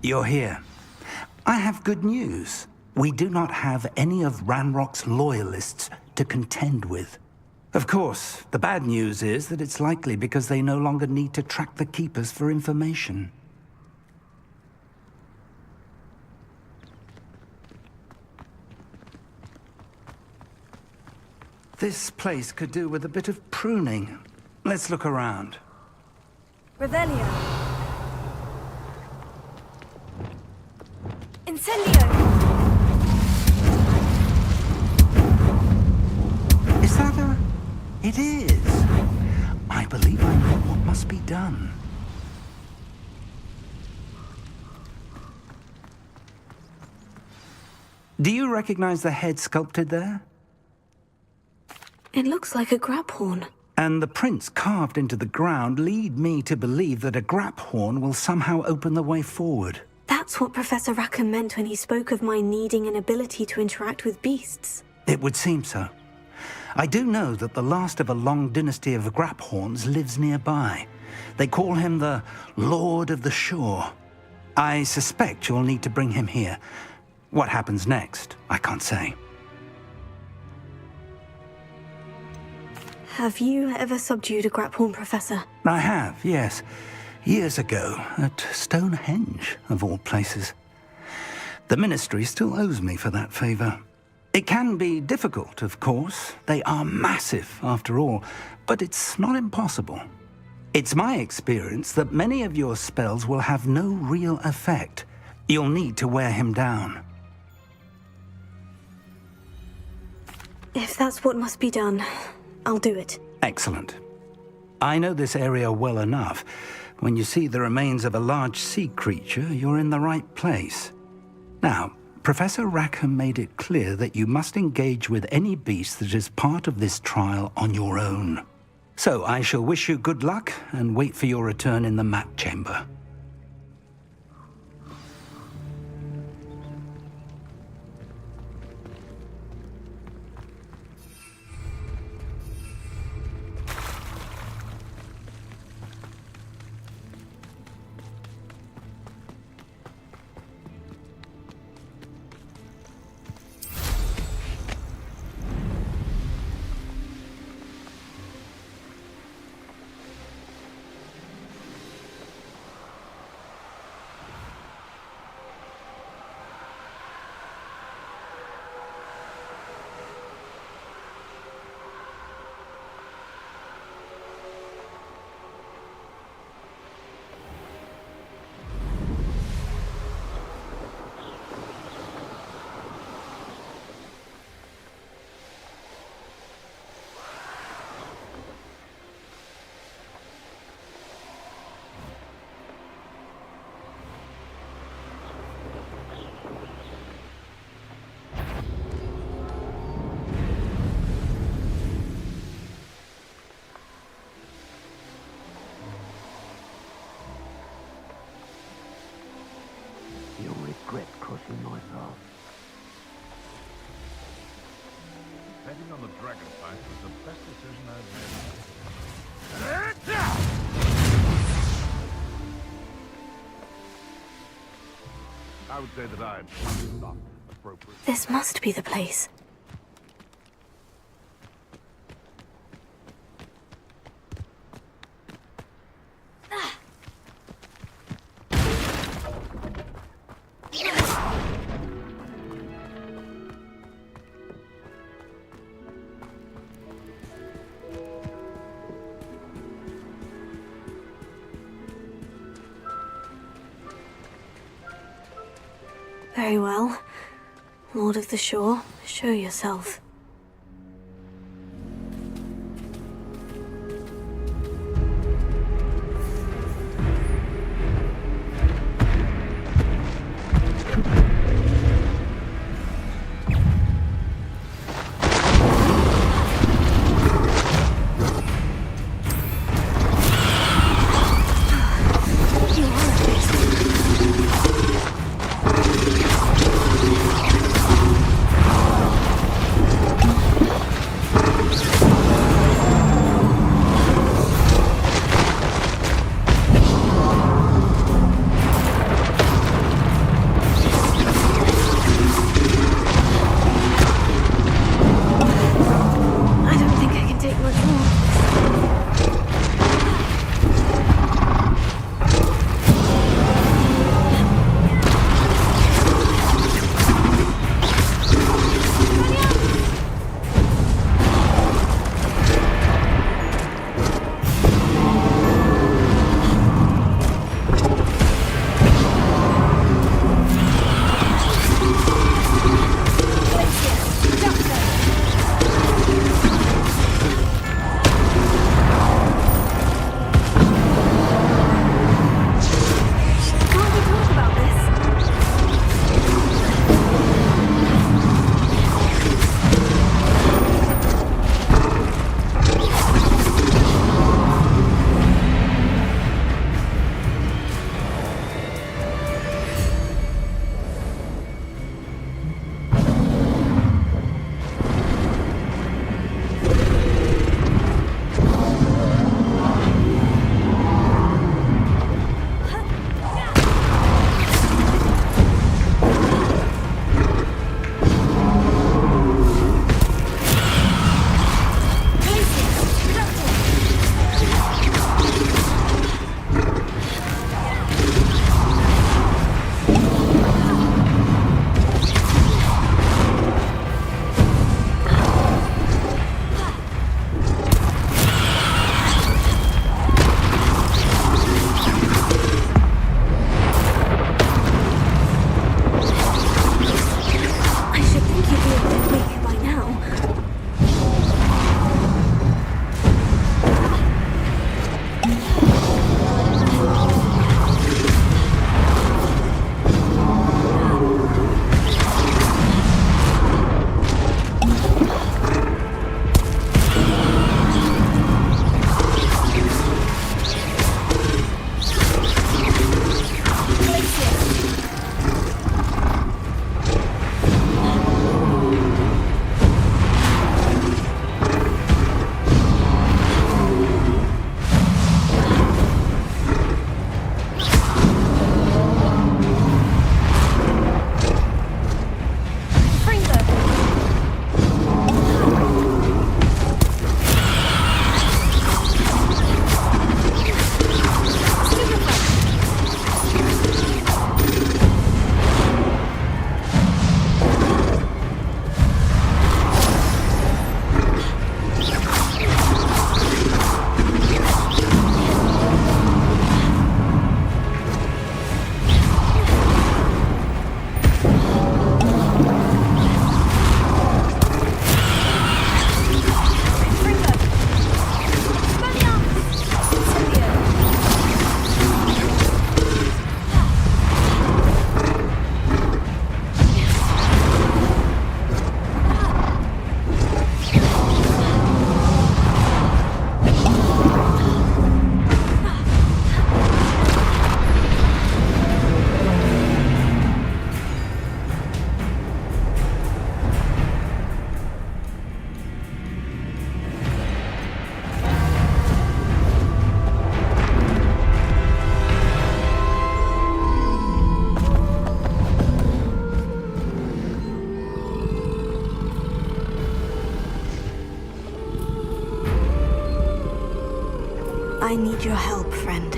Speaker 16: You're here. I have good news. We do not have any of Ranrock's loyalists to contend with. Of course, the bad news is that it's likely because they no longer need to track the Keepers for information. This place could do with a bit of pruning. Let's look around.
Speaker 2: Revelio. Incendio!
Speaker 16: Is that a... It is. I believe I know what must be done. Do you recognize the head sculpted there?
Speaker 2: It looks like a grab horn.
Speaker 16: And the prints carved into the ground lead me to believe that a grap horn will somehow open the way forward.
Speaker 2: That's what Professor Rackham meant when he spoke of my needing an ability to interact with beasts.
Speaker 16: It would seem so. I do know that the last of a long dynasty of Graphorns lives nearby. They call him the Lord of the Shore. I suspect you'll need to bring him here. What happens next, I can't say.
Speaker 2: Have you ever subdued a Graphorn, Professor?
Speaker 16: I have, yes. Years ago, at Stonehenge, of all places. The Ministry still owes me for that favor. It can be difficult, of course. They are massive, after all, but it's not impossible. It's my experience that many of your spells will have no real effect. You'll need to wear him down.
Speaker 2: If that's what must be done, I'll do it.
Speaker 16: Excellent. I know this area well enough. When you see the remains of a large sea creature, you're in the right place. Now, Professor Rackham made it clear that you must engage with any beast that is part of this trial on your own. So I shall wish you good luck and wait for your return in the map chamber.
Speaker 10: Betting on the dragon fight was the best decision I've made. I would say that I'm not appropriate.
Speaker 2: This must be the place. Very well. Lord of the Shore, show yourself. I need your help, friend.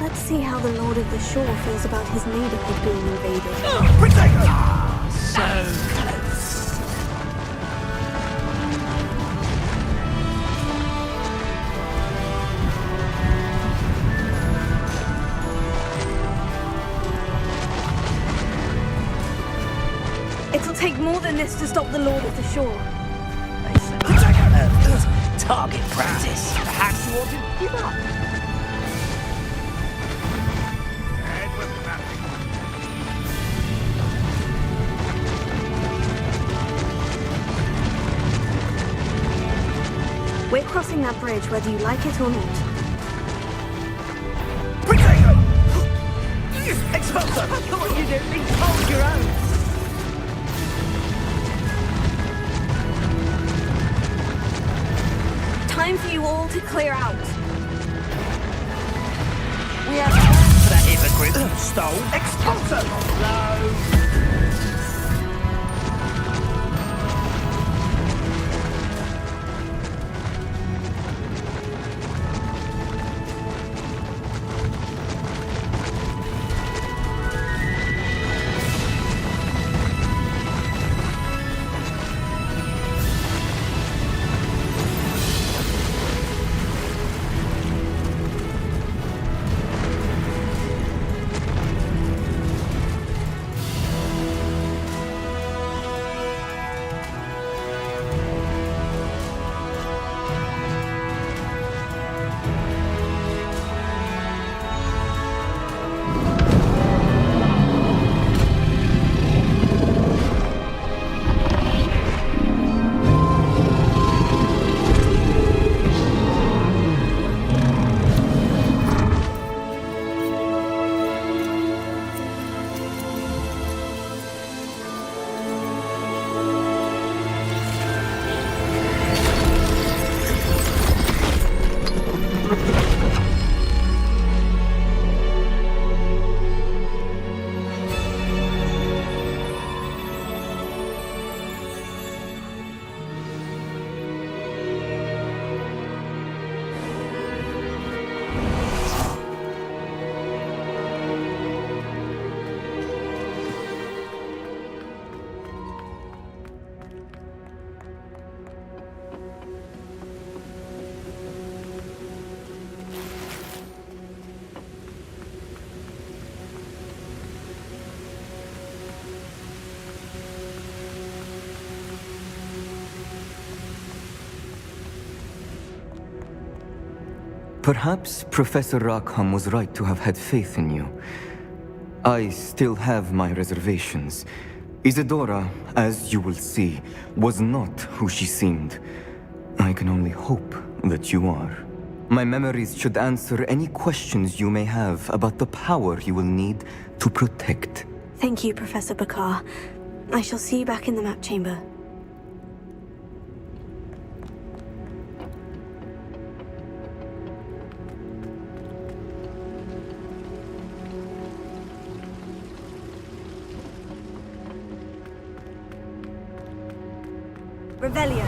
Speaker 2: Let's see how the Lord of the Shore feels about his neighborhood being invaded.
Speaker 5: So close.
Speaker 2: It'll take more than this to stop the Lord of the Shore.
Speaker 5: Target practice. Perhaps you want to give up.
Speaker 2: We're crossing that bridge whether you like it or not.
Speaker 5: Expulsor! I thought you'd at least hold your own.
Speaker 2: Time for you all to clear out.
Speaker 5: We have plans for that hypocrite who stole Expulsor! Low.
Speaker 17: Perhaps Professor Rackham was right to have had faith in you. I still have my reservations. Isadora, as you will see, was not who she seemed. I can only hope that you are. My memories should answer any questions you may have about the power you will need to protect.
Speaker 2: Thank you, Professor Bakar. I shall see you back in the map chamber. Revelio.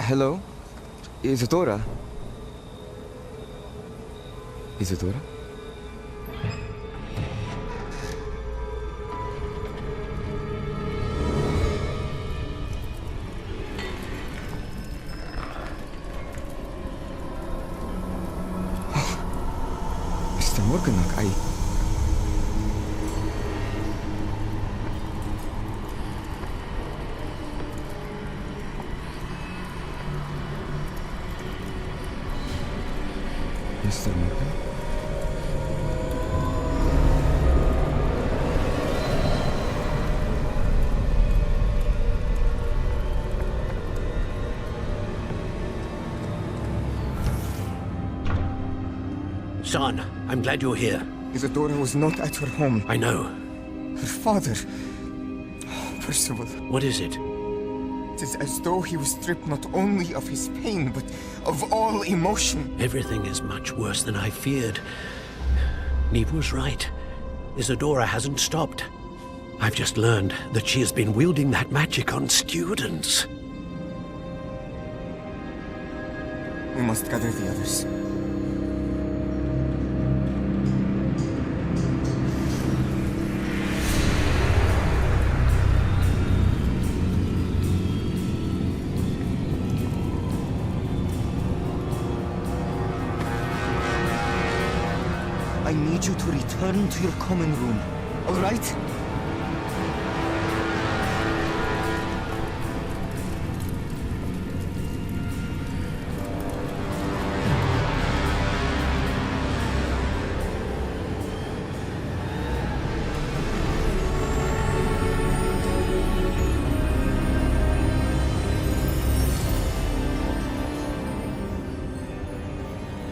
Speaker 17: Hello? Isadora? Isadora? Mr. Morganach, Mr. Morgan?
Speaker 13: Son, I'm glad you're here.
Speaker 17: Isadora was not at her home.
Speaker 13: I know.
Speaker 17: Her father... Percival.
Speaker 13: What is it?
Speaker 17: It is as though he was stripped not only of his pain, but of all emotion.
Speaker 13: Everything is much worse than I feared. Neve was right. Isadora hasn't stopped. I've just learned that she has been wielding that magic on students.
Speaker 17: We must gather the others. I need you to return to your common room, all right?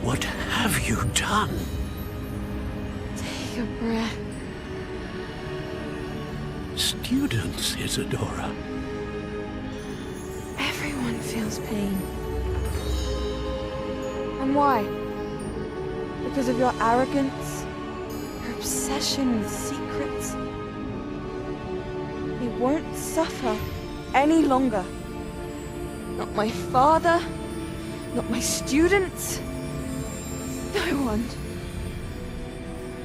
Speaker 13: What have you done?
Speaker 1: Take a breath.
Speaker 13: Students, Isadora.
Speaker 1: Everyone feels pain. And why? Because of your arrogance? Your obsession with secrets? They won't suffer any longer. Not my father, not my students, no one.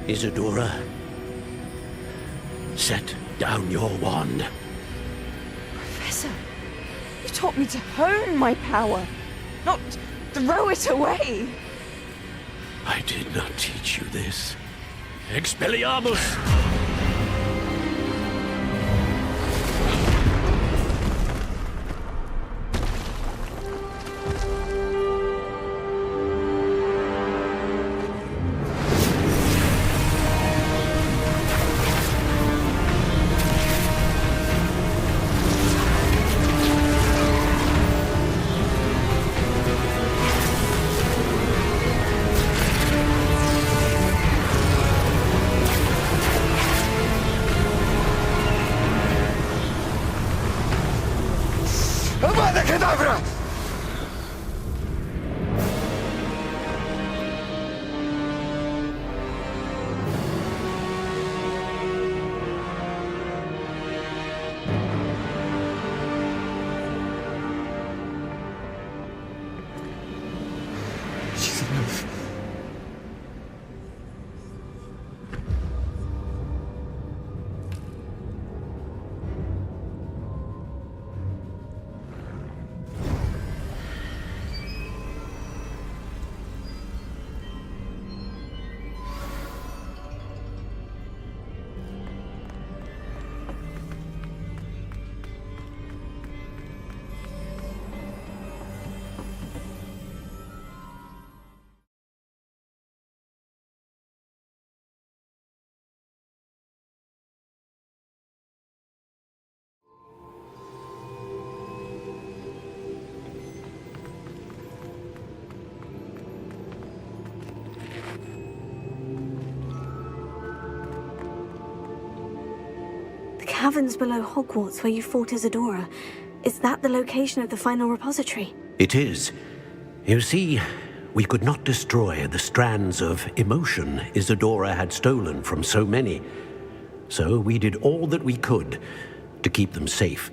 Speaker 13: Isadora, set down your wand.
Speaker 1: Professor, you taught me to hone my power, not throw it away.
Speaker 13: I did not teach you this. Expelliarmus!
Speaker 17: Avada Kedavra! She's alive.
Speaker 2: Caverns below Hogwarts where you fought Isadora. Is that the location of the final repository?
Speaker 13: It is. You see, we could not destroy the strands of emotion Isadora had stolen from so many. So we did all that we could to keep them safe.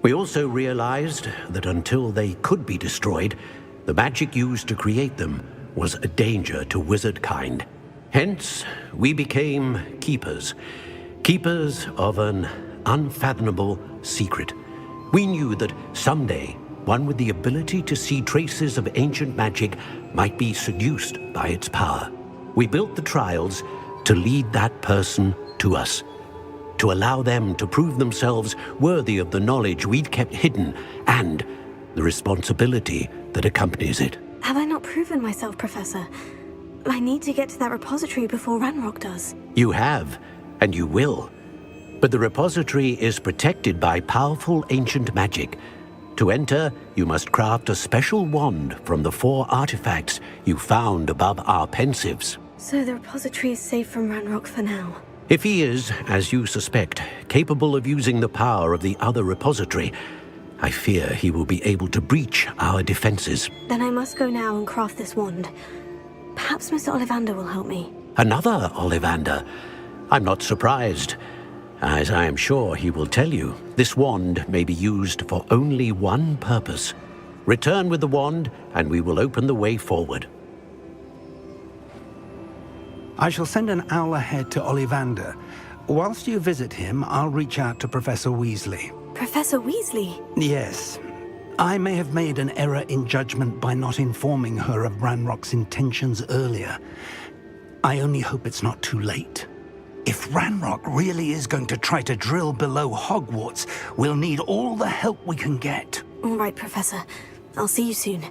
Speaker 13: We also realized that until they could be destroyed, the magic used to create them was a danger to wizard kind. Hence, we became keepers. Keepers of an unfathomable secret. We knew that someday, one with the ability to see traces of ancient magic might be seduced by its power. We built the trials to lead that person to us, to allow them to prove themselves worthy of the knowledge we'd kept hidden and the responsibility that accompanies it.
Speaker 2: Have I not proven myself, Professor? I need to get to that repository before Ranrock does.
Speaker 13: You have, and you will. But the repository is protected by powerful ancient magic. To enter, you must craft a special wand from the 4 artifacts you found above our pensives.
Speaker 2: So the repository is safe from Ranrock for now.
Speaker 13: If he is, as you suspect, capable of using the power of the other repository, I fear he will be able to breach our defenses.
Speaker 2: Then I must go now and craft this wand. Perhaps Mr. Ollivander will help me.
Speaker 13: Another Ollivander? I'm not surprised. As I am sure he will tell you, this wand may be used for only one purpose. Return with the wand, and we will open the way forward.
Speaker 16: I shall send an owl ahead to Ollivander. Whilst you visit him, I'll reach out to Professor Weasley.
Speaker 2: Professor Weasley?
Speaker 16: Yes. I may have made an error in judgment by not informing her of Ranrock's intentions earlier. I only hope it's not too late. If Ranrock really is going to try to drill below Hogwarts, we'll need all the help we can get.
Speaker 2: All right, Professor. I'll see you soon.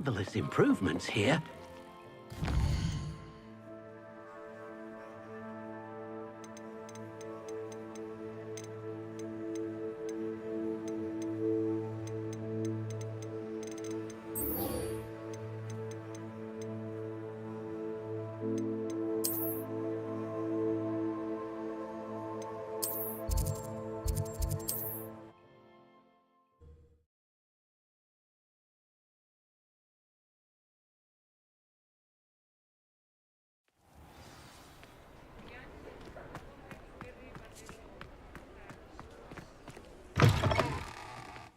Speaker 13: marvellous improvements here.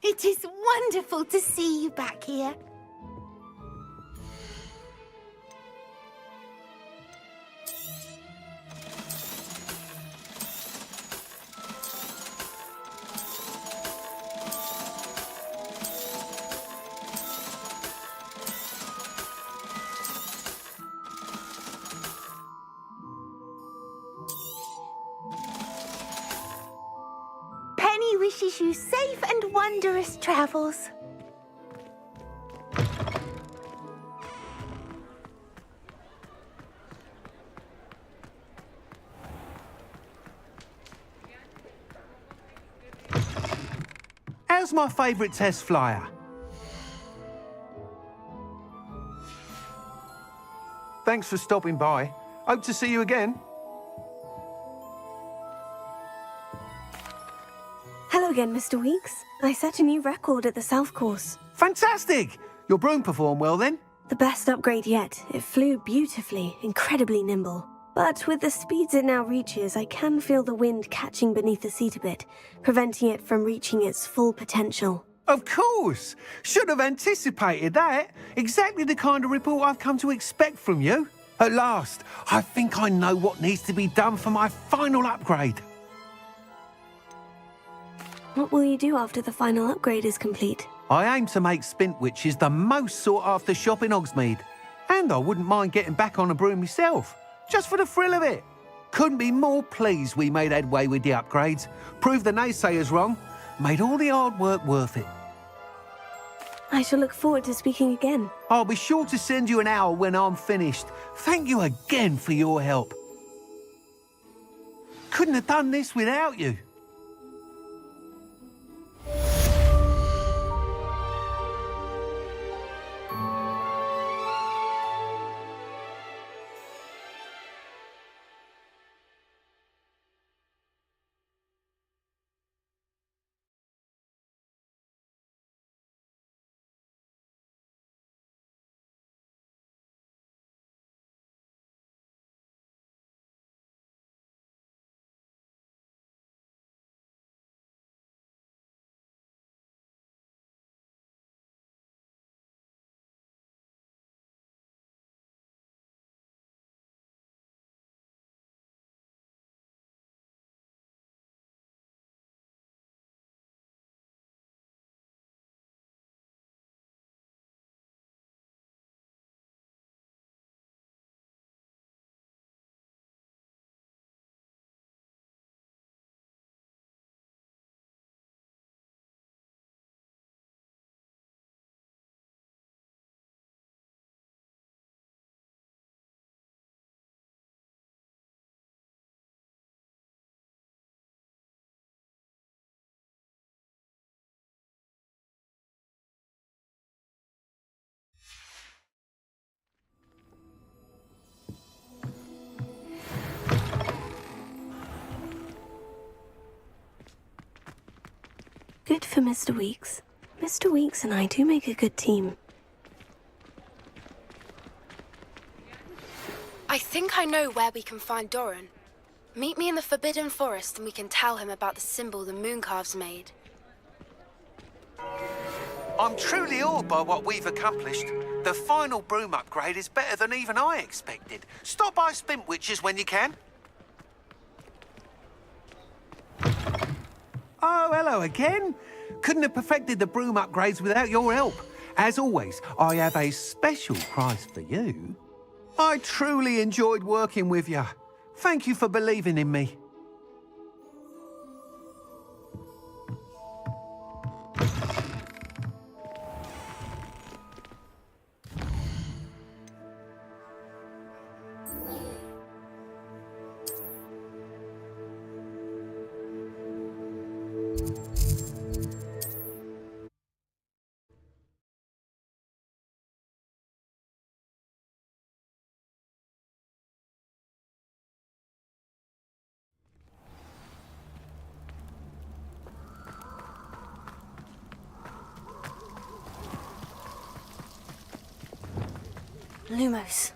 Speaker 21: It is wonderful to see you back here. Penny wishes you safe and wondrous travels.
Speaker 4: How's my favourite test flyer? Thanks for stopping by. Hope to see you again.
Speaker 2: Hello again, Mr. Weeks. I set a new record at the South Course.
Speaker 4: Fantastic! Your broom performed well then?
Speaker 2: The best upgrade yet. It flew beautifully, incredibly nimble. But with the speeds it now reaches, I can feel the wind catching beneath the seat a bit, preventing it from reaching its full potential.
Speaker 4: Of course! Should have anticipated that. Exactly the kind of report I've come to expect from you. At last, I think I know what needs to be done for my final upgrade.
Speaker 2: What will you do after the final upgrade is complete?
Speaker 4: I aim to make Spintwitches the most sought-after shop in Hogsmeade. And I wouldn't mind getting back on a broom myself, just for the thrill of it. Couldn't be more pleased we made headway with the upgrades, proved the naysayers wrong, made all the hard work worth it.
Speaker 2: I shall look forward to speaking again.
Speaker 4: I'll be sure to send you an hour when I'm finished. Thank you again for your help. Couldn't have done this without you.
Speaker 2: Good for Mr. Weeks. Mr. Weeks and I do make a good team.
Speaker 14: I think I know where we can find Doran. Meet me in the Forbidden Forest and we can tell him about the symbol the Mooncalves made.
Speaker 4: I'm truly awed by what we've accomplished. The final broom upgrade is better than even I expected. Stop by Spintwitches when you can. Oh, hello again. Couldn't have perfected the broom upgrades without your help. As always, I have a special prize for you. I truly enjoyed working with you. Thank you for believing in me.
Speaker 2: Lumos.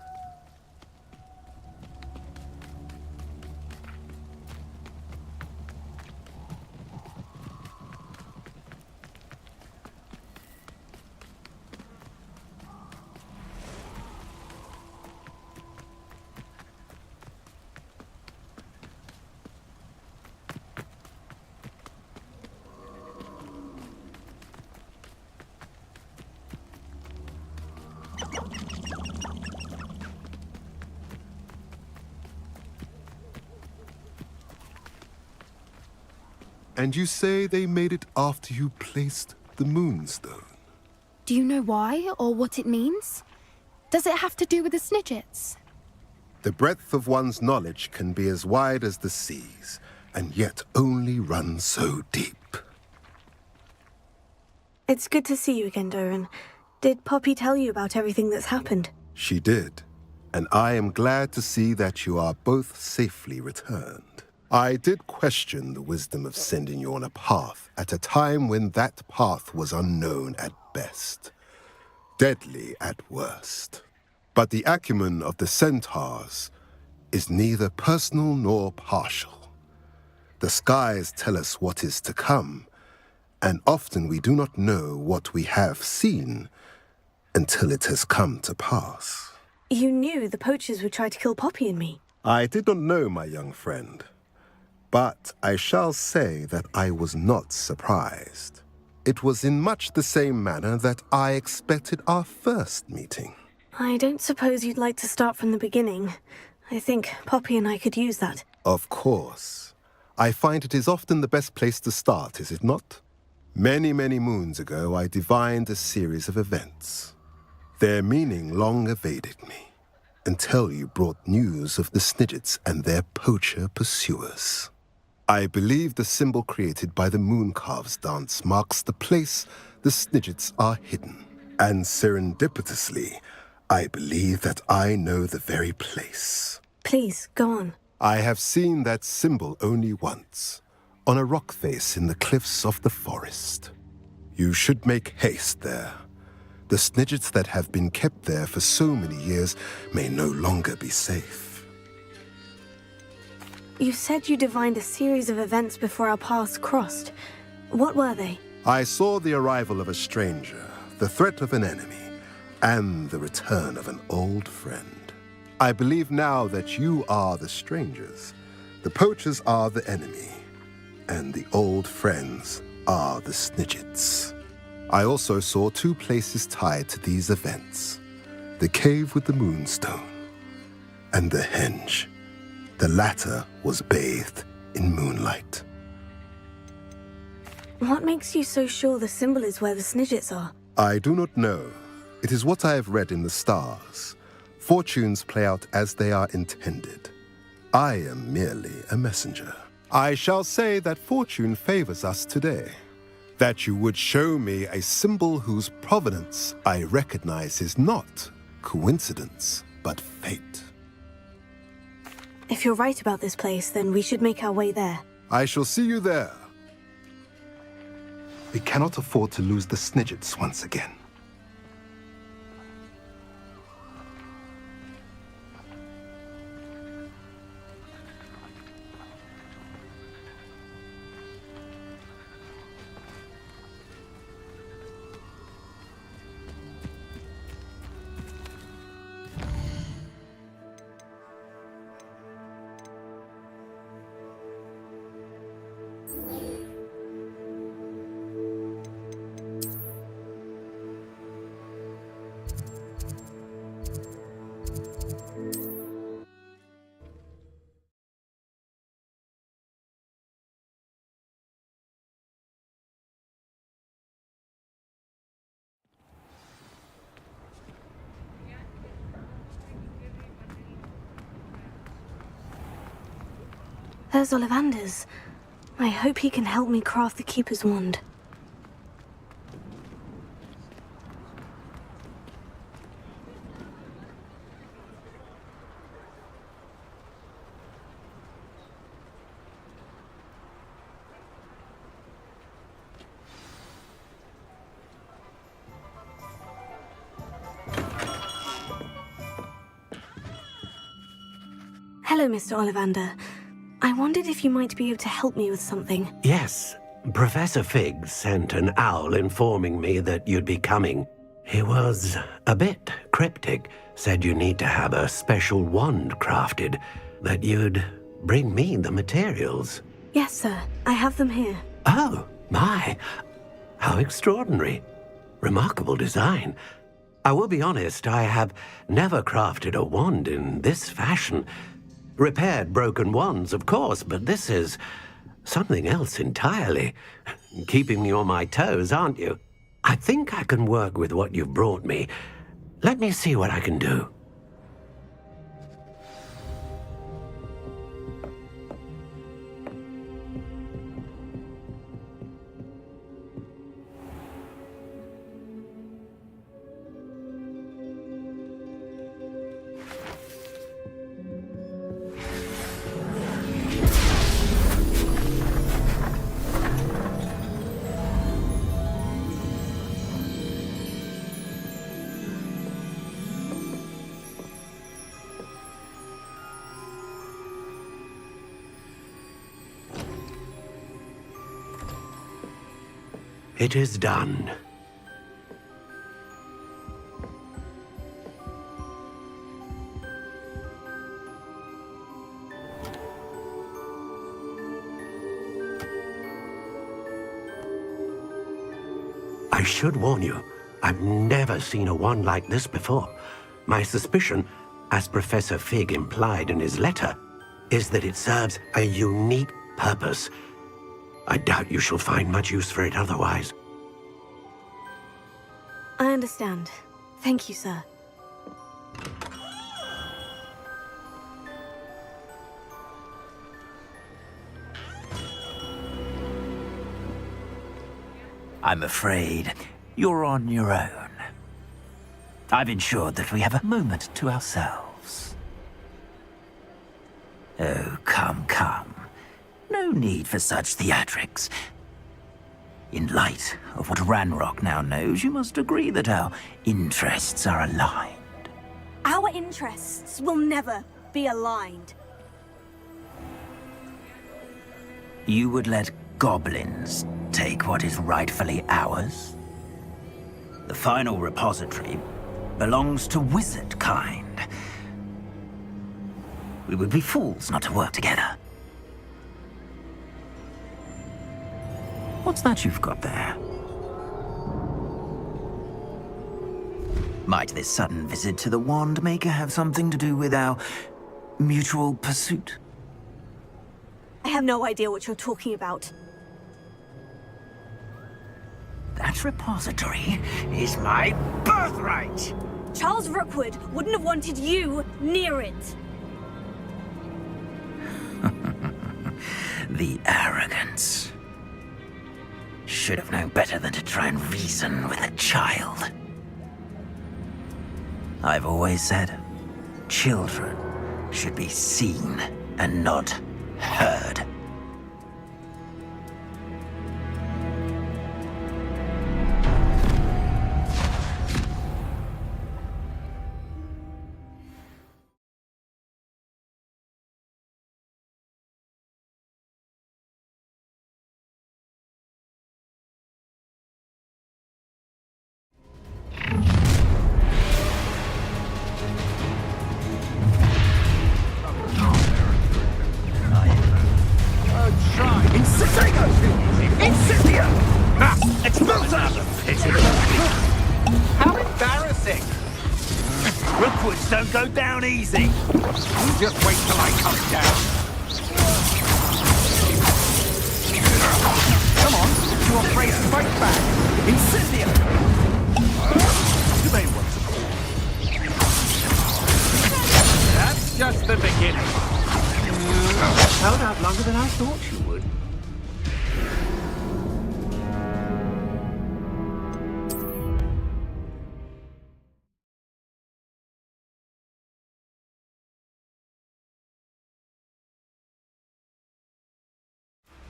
Speaker 11: And you say they made it after you placed the moonstone?
Speaker 20: Do you know why, or what it means? Does it have to do with the Snidgets?
Speaker 11: The breadth of one's knowledge can be as wide as the seas, and yet only run so deep.
Speaker 2: It's good to see you again, Doran. Did Poppy tell you about everything that's happened?
Speaker 11: She did, and I am glad to see that you are both safely returned. I did question the wisdom of sending you on a path at a time when that path was unknown at best, deadly at worst. But the acumen of the centaurs is neither personal nor partial. The skies tell us what is to come, and often we do not know what we have seen until it has come to pass.
Speaker 2: You knew the poachers would try to kill Poppy and me.
Speaker 11: I did not know, my young friend, but I shall say that I was not surprised. It was in much the same manner that I expected our first meeting.
Speaker 2: I don't suppose you'd like to start from the beginning. I think Poppy and I could use that.
Speaker 11: Of course. I find it is often the best place to start, is it not? Many, many moons ago, I divined a series of events. Their meaning long evaded me, until you brought news of the Snidgets and their poacher pursuers. I believe the symbol created by the Mooncalves dance marks the place the Snidgets are hidden. And serendipitously, I believe that I know the very place.
Speaker 2: Please, go on.
Speaker 11: I have seen that symbol only once, on a rock face in the cliffs of the forest. You should make haste there. The Snidgets that have been kept there for so many years may no longer be safe.
Speaker 2: You said you divined a series of events before our paths crossed. What were they?
Speaker 11: I saw the arrival of a stranger, the threat of an enemy, and the return of an old friend. I believe now that you are the strangers, the poachers are the enemy, and the old friends are the Snidgets. I also saw two places tied to these events, the cave with the moonstone and the henge. The latter was bathed in moonlight.
Speaker 2: What makes you so sure the symbol is where the Snidgets are?
Speaker 11: I do not know. It is what I have read in the stars. Fortunes play out as they are intended. I am merely a messenger. I shall say that fortune favors us today. That you would show me a symbol whose provenance I recognize is not coincidence, but fate.
Speaker 2: If you're right about this place, then we should make our way there.
Speaker 11: I shall see you there. We cannot afford to lose the Snidgets once again.
Speaker 2: There's Ollivander's. I hope he can help me craft the Keeper's wand. Hello, Mr. Ollivander. I wondered if you might be able to help me with something.
Speaker 13: Yes, Professor Fig sent an owl informing me that you'd be coming. He was a bit cryptic, said you need to have a special wand crafted, that you'd bring me the materials.
Speaker 2: Yes, sir. I have them here.
Speaker 13: Oh, my. How extraordinary. Remarkable design. I will be honest, I have never crafted a wand in this fashion. Repaired broken wands, of course, but this is something else entirely. Keeping me on my toes, aren't you? I think I can work with what you've brought me. Let me see what I can do. It is done. I should warn you, I've never seen a wand like this before. My suspicion, as Professor Fig implied in his letter, is that it serves a unique purpose. I doubt you shall find much use for it otherwise.
Speaker 2: I understand. Thank you, sir.
Speaker 12: I'm afraid you're on your own. I've ensured that we have a moment to ourselves. Oh, come, come. No need for such theatrics. In light of what Ranrock now knows, you must agree that our interests are aligned.
Speaker 2: Our interests will never be aligned.
Speaker 12: You would let goblins take what is rightfully ours? The final repository belongs to wizard kind. We would be fools not to work together. What's that you've got there? Might this sudden visit to the Wand Maker have something to do with our mutual pursuit?
Speaker 2: I have no idea what you're talking about.
Speaker 12: That repository is my birthright!
Speaker 2: Charles Rookwood wouldn't have wanted you near it.
Speaker 12: The arrogance. Should have known better than to try and reason with a child. I've always said, children should be seen and not heard. How embarrassing! Rookwoods don't go down easy. You just wait till I come down. Come on, you're afraid to fight back. Incendio! You may want to.
Speaker 7: That's just the beginning.
Speaker 4: held out longer than I thought you would.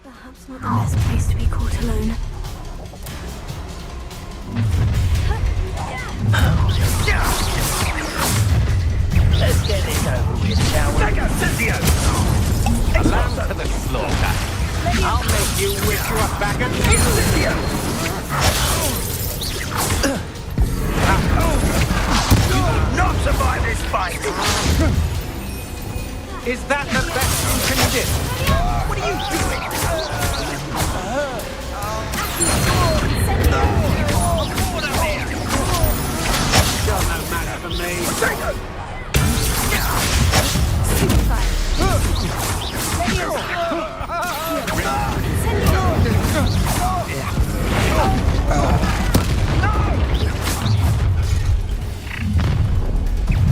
Speaker 2: Perhaps not the best place to be caught alone.
Speaker 12: Let's get this over with, shall we? Take a Cynthia!
Speaker 7: A lamb to the slaughter. I'll make you wish you were back at Cynthia!
Speaker 12: You will not survive this fight!
Speaker 7: Is that the best you can do?
Speaker 12: What are you doing?
Speaker 7: Still no matter for me.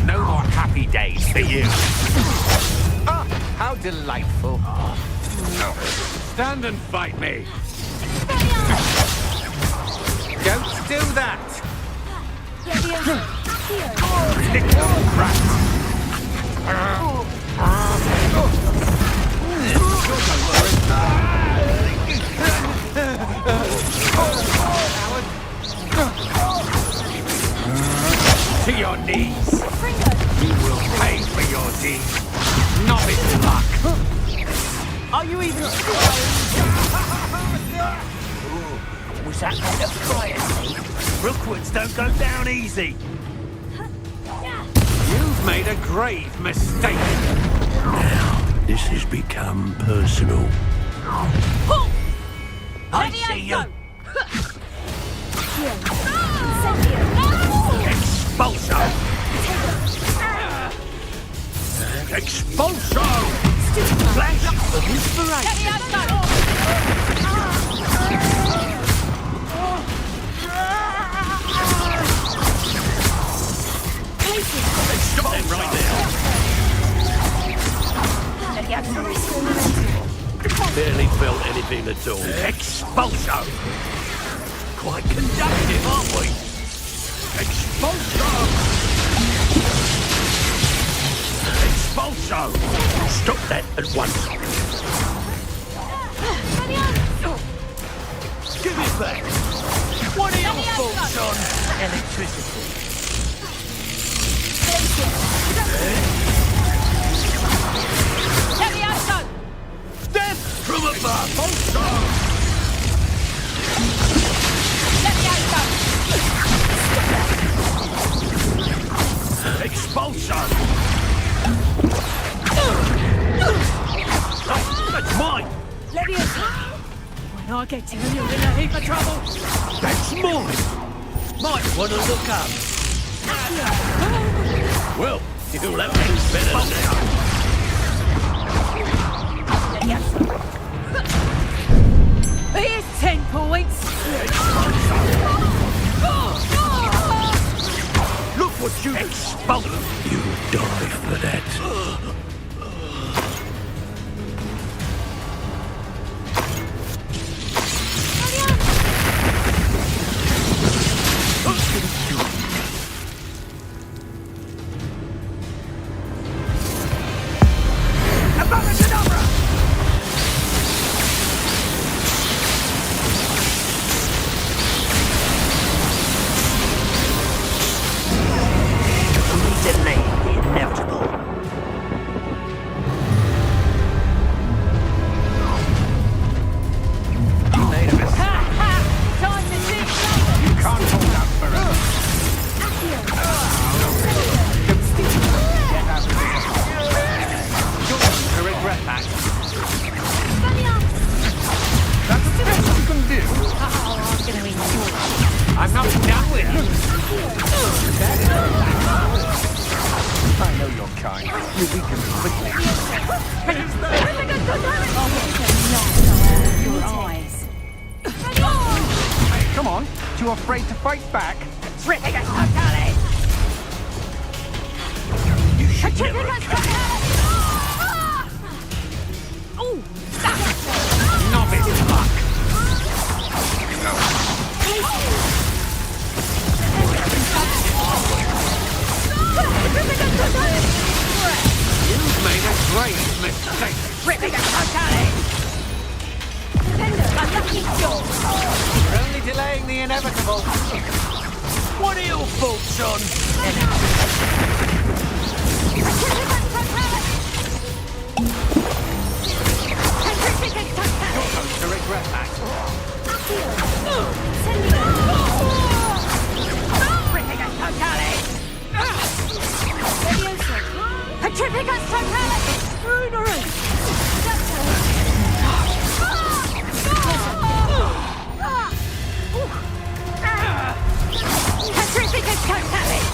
Speaker 5: No more happy days for you.
Speaker 7: Ah, how delightful. Stand and fight me. Don't do that.
Speaker 5: Little rat. To your knees. You will pay for your deeds. Novice luck.
Speaker 12: Are you even... Was that kind of fire? Rookwoods don't go down easy.
Speaker 5: You've made a grave mistake. Now, this has become personal.
Speaker 12: I see you.
Speaker 5: Expulso! Expulso! Flash of inspiration! Stop them right now! Barely felt anything at all. Expulso! Quite conductive, aren't we? Expulso! Expulso! Stop that at once. Give it back. What are your thoughts on electricity? Death from above! Also! Expulso! That's mine!
Speaker 1: When I get you, you're in a heap of trouble.
Speaker 5: That's mine! Might want to look up. Well, you'll have to do better than that.
Speaker 1: Here's 10 points.
Speaker 5: Look what you expelled! You die for that. I'm not done with you.
Speaker 7: I know you're kind. You weaken me quickly.
Speaker 1: Your eyes.
Speaker 7: Hey, come on. Too afraid to fight back?
Speaker 5: You should never have come.
Speaker 7: Ripping a totally! You're only delaying the inevitable.
Speaker 5: What are your thoughts on...
Speaker 7: You're going to regret that. Ripping a totally!
Speaker 21: Petrificus totalis! Petrificus totalis!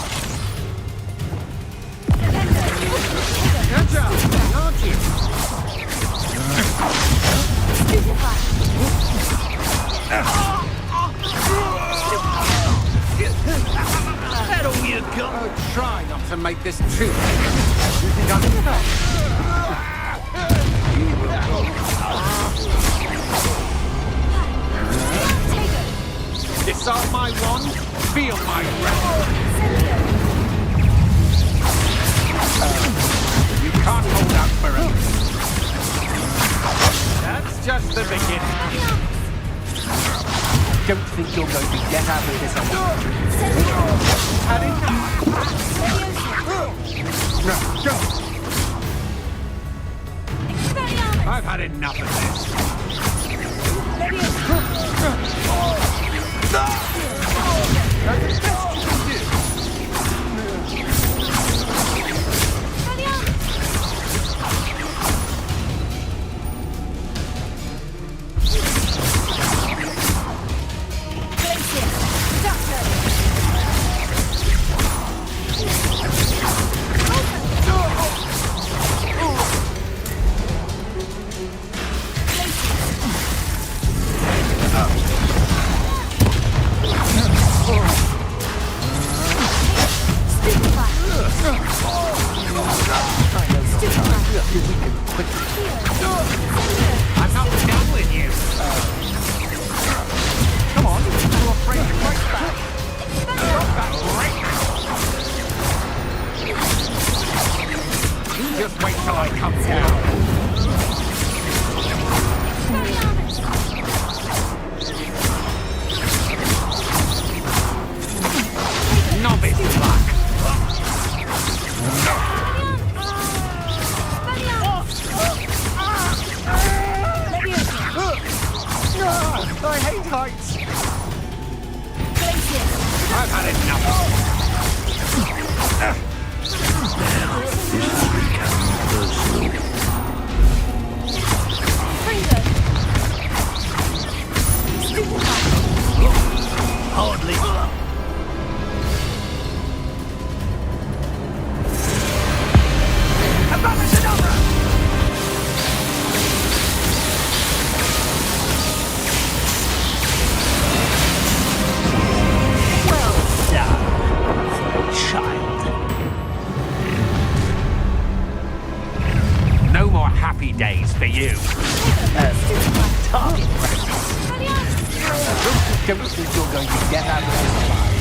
Speaker 7: Good job, aren't you?
Speaker 5: That all you got?
Speaker 7: Oh, try not to make this too. You think I'm in that? Disarm my wand, feel my wrath. You can't hold out forever. That's just the beginning. Don't think you're going to get out of this alive. Had enough. No, go. I've had enough of this. That's the best you can do. I'm not done with you. Come on, you're afraid to fight back. Stop that break. You just wait till I come down. Novice luck. I hate heights. I've had enough.
Speaker 5: Hardly.
Speaker 7: Above is another. No more happy days for you. Target practice. Don't think you're going to get out of this alive.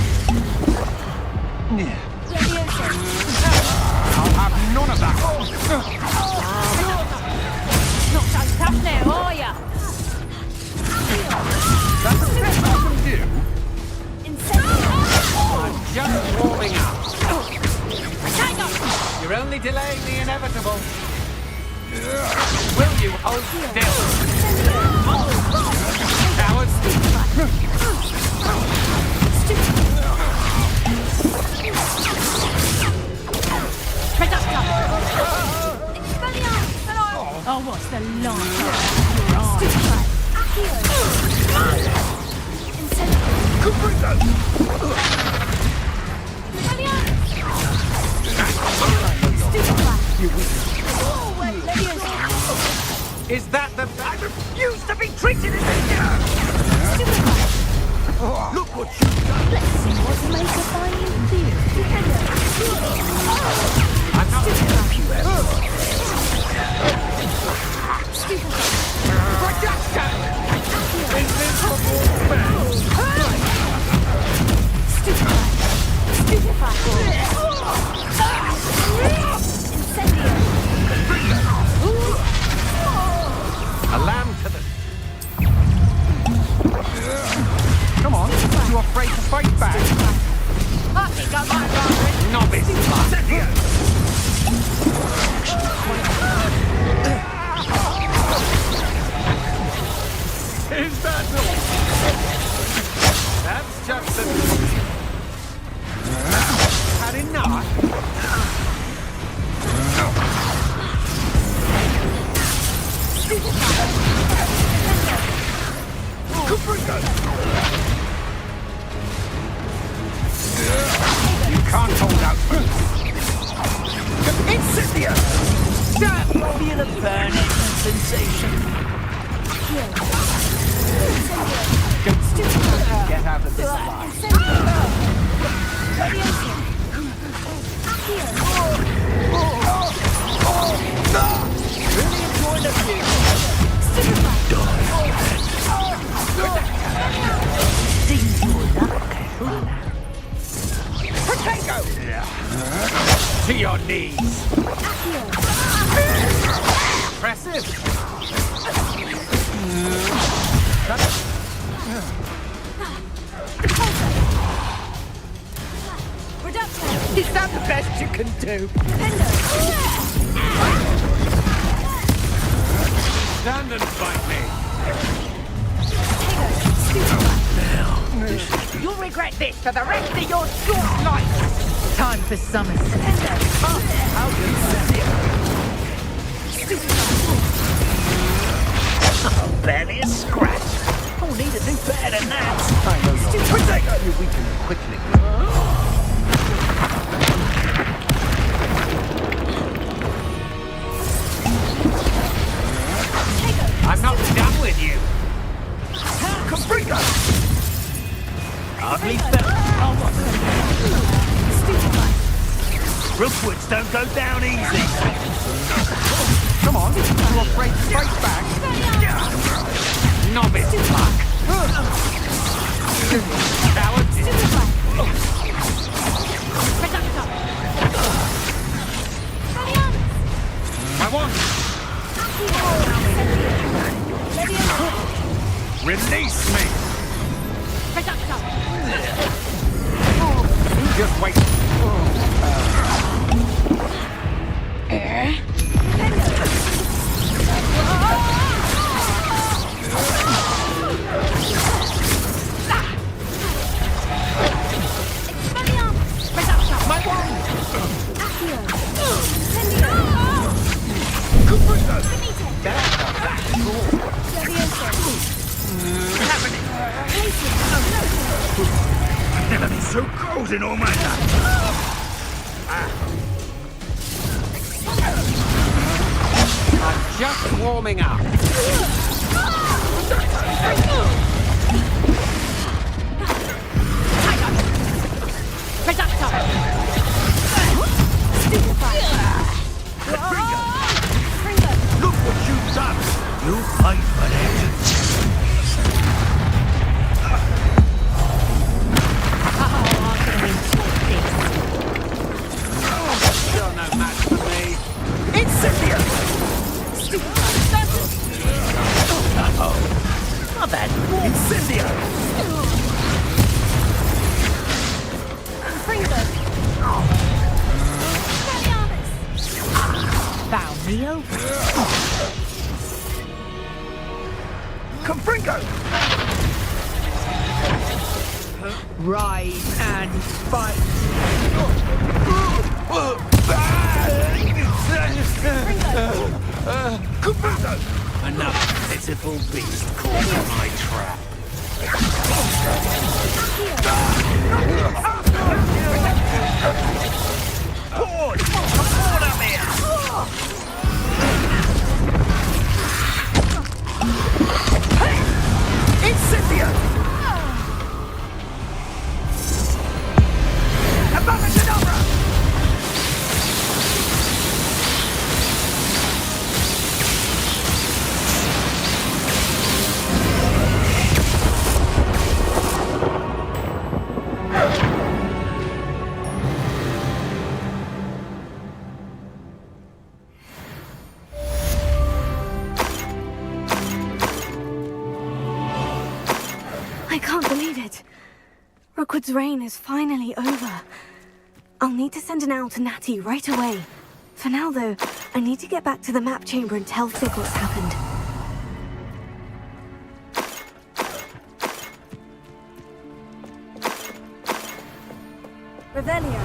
Speaker 7: I'll have none of that.
Speaker 21: Not so tough now, are ya?
Speaker 7: That's the best I can do. I'm just warming up. You're only delaying the inevitable. Will you hold still? Cowards!
Speaker 21: Oh, what's the line?
Speaker 7: Is that the... I refuse to be treated as a jerk! Look what you've done!
Speaker 21: Let's see what Maker you feel.
Speaker 7: I'm not going to help you ever. Production! Invisible man!
Speaker 12: Feel a burning sensation. Get out of this alive. Really enjoying the view. Potato! To your knees. Impressive. Is that the best you can do? Stand and fight me.
Speaker 21: You'll regret this for the rest of your short life. Time for some
Speaker 12: Oh, barely a scratch. Oh, need to do better than that. I know you're potato. You weaken quickly. I'm not done with you. Caprica! Hardly felt. Rookwoods don't go down easy.
Speaker 7: Come on, you're afraid to fight back?
Speaker 12: Novice luck. Coward. I want. Release me. Just wait. I've never been so cold in all my life.
Speaker 7: I'm just warming up.
Speaker 12: Look what you've done. You fight for it.
Speaker 7: You're no match for me.
Speaker 12: Incendia! Uh-oh. Not bad. Incendia!
Speaker 21: Bow me over.
Speaker 12: Confringo!
Speaker 21: Rise and fight.
Speaker 12: Another pitiful beast caught in my trap. Horde! Horde up here! Hey! Incendia! Abacadabra!
Speaker 2: I can't believe it. Rookwood's reign is finally over. I'll need to send an owl to Natty right away. For now, though, I need to get back to the map chamber and tell Fig what's happened. Revelio.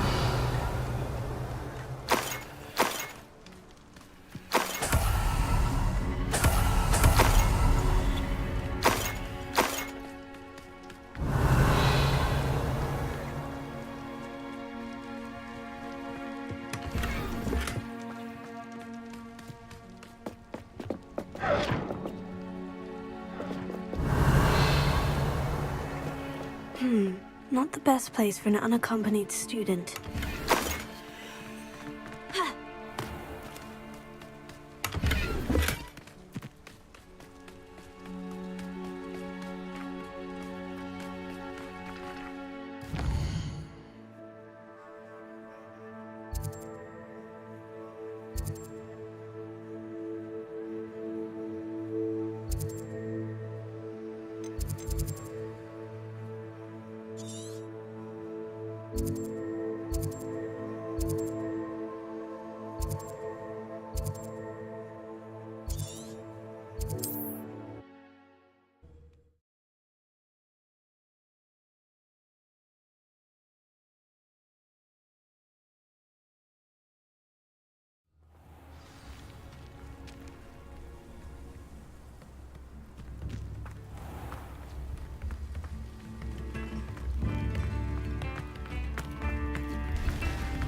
Speaker 2: Not the best place for an unaccompanied student.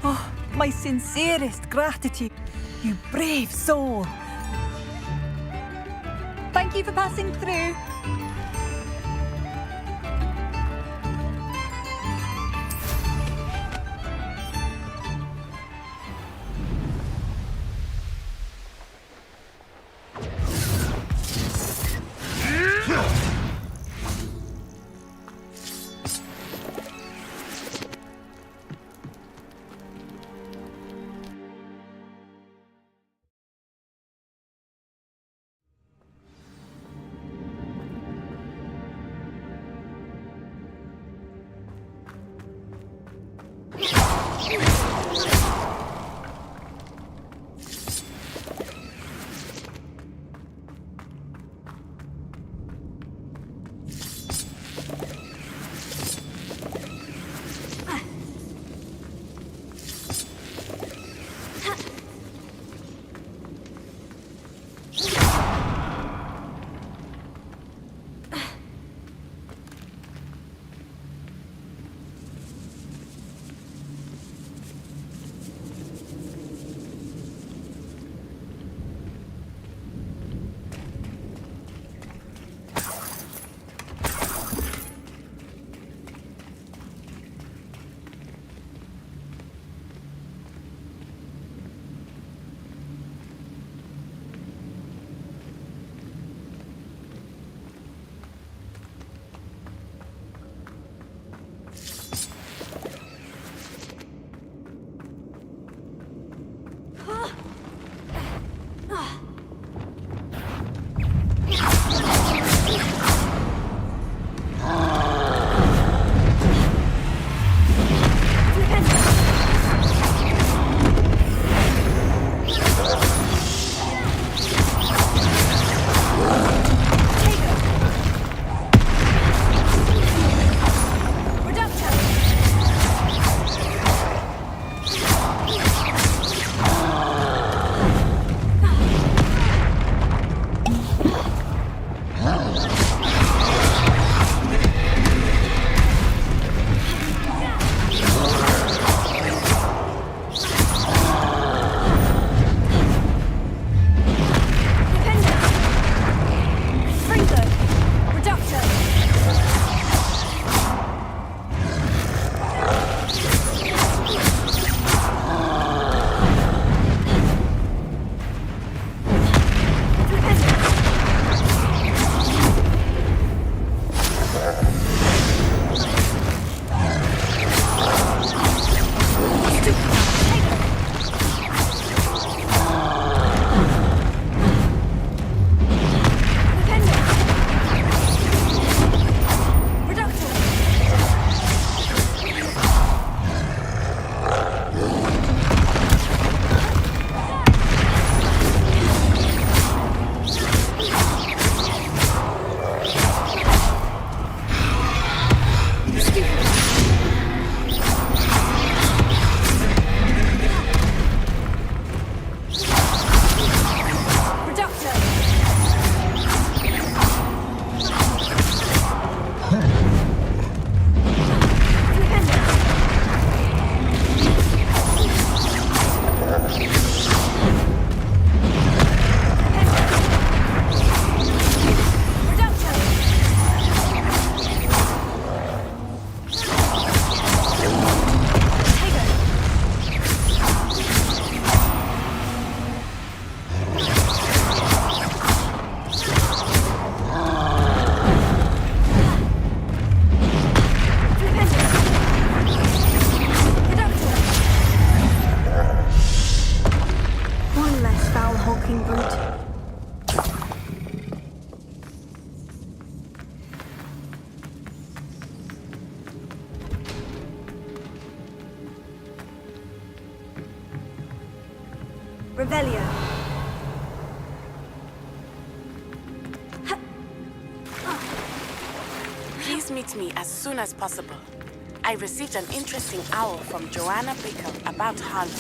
Speaker 15: Oh, my sincerest gratitude, you brave soul. Thank you for passing through.
Speaker 2: hulking brute. Revelio.
Speaker 19: Please meet me as soon as possible. I received an interesting owl from Joanna Baker about Harlem.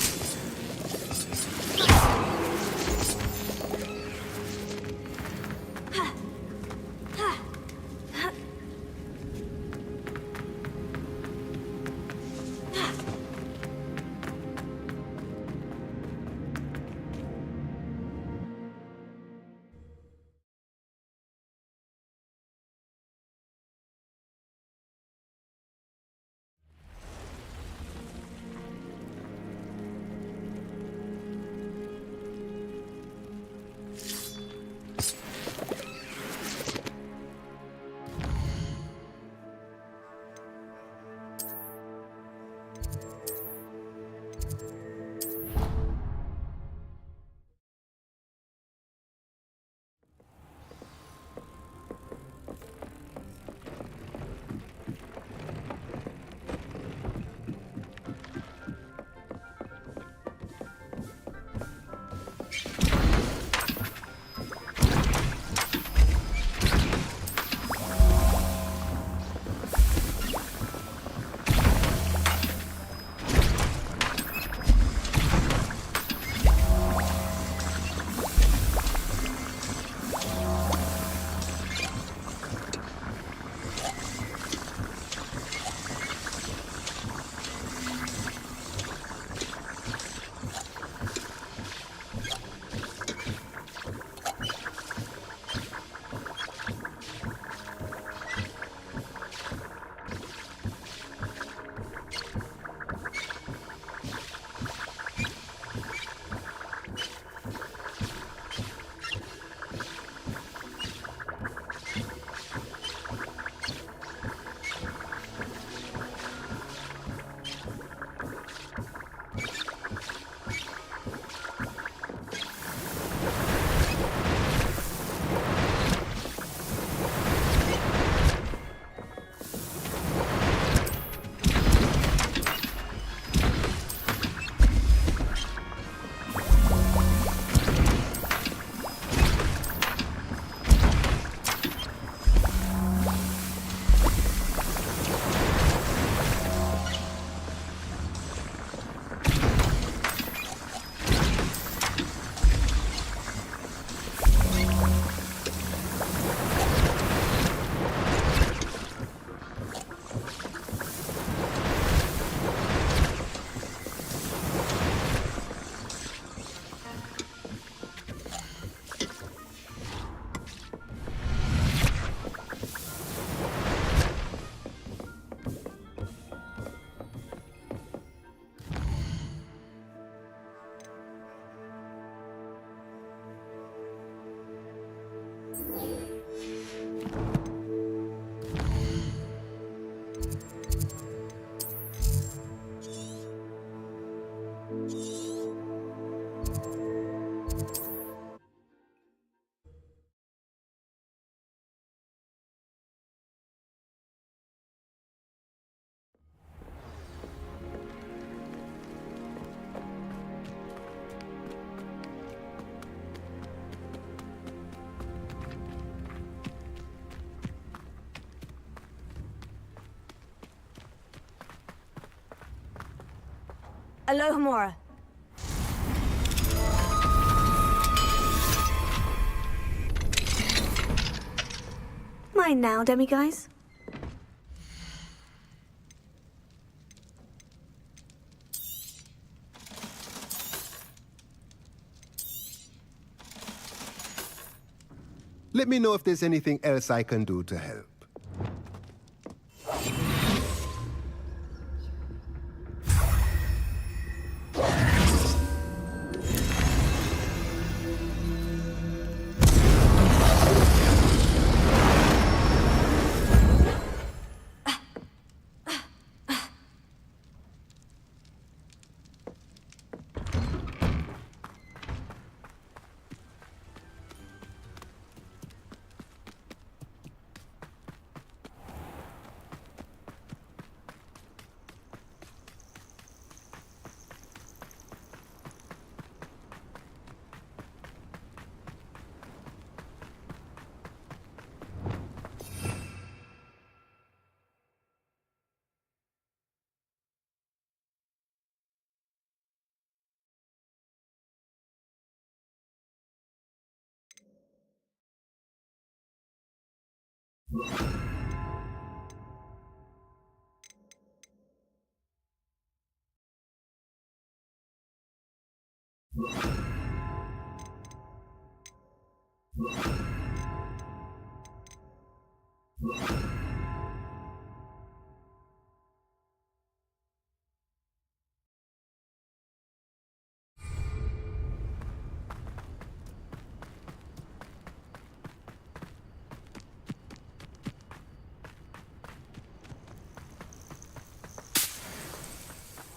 Speaker 2: Alohomora. Mine now, demiguise.
Speaker 11: Let me know if there's anything else I can do to help.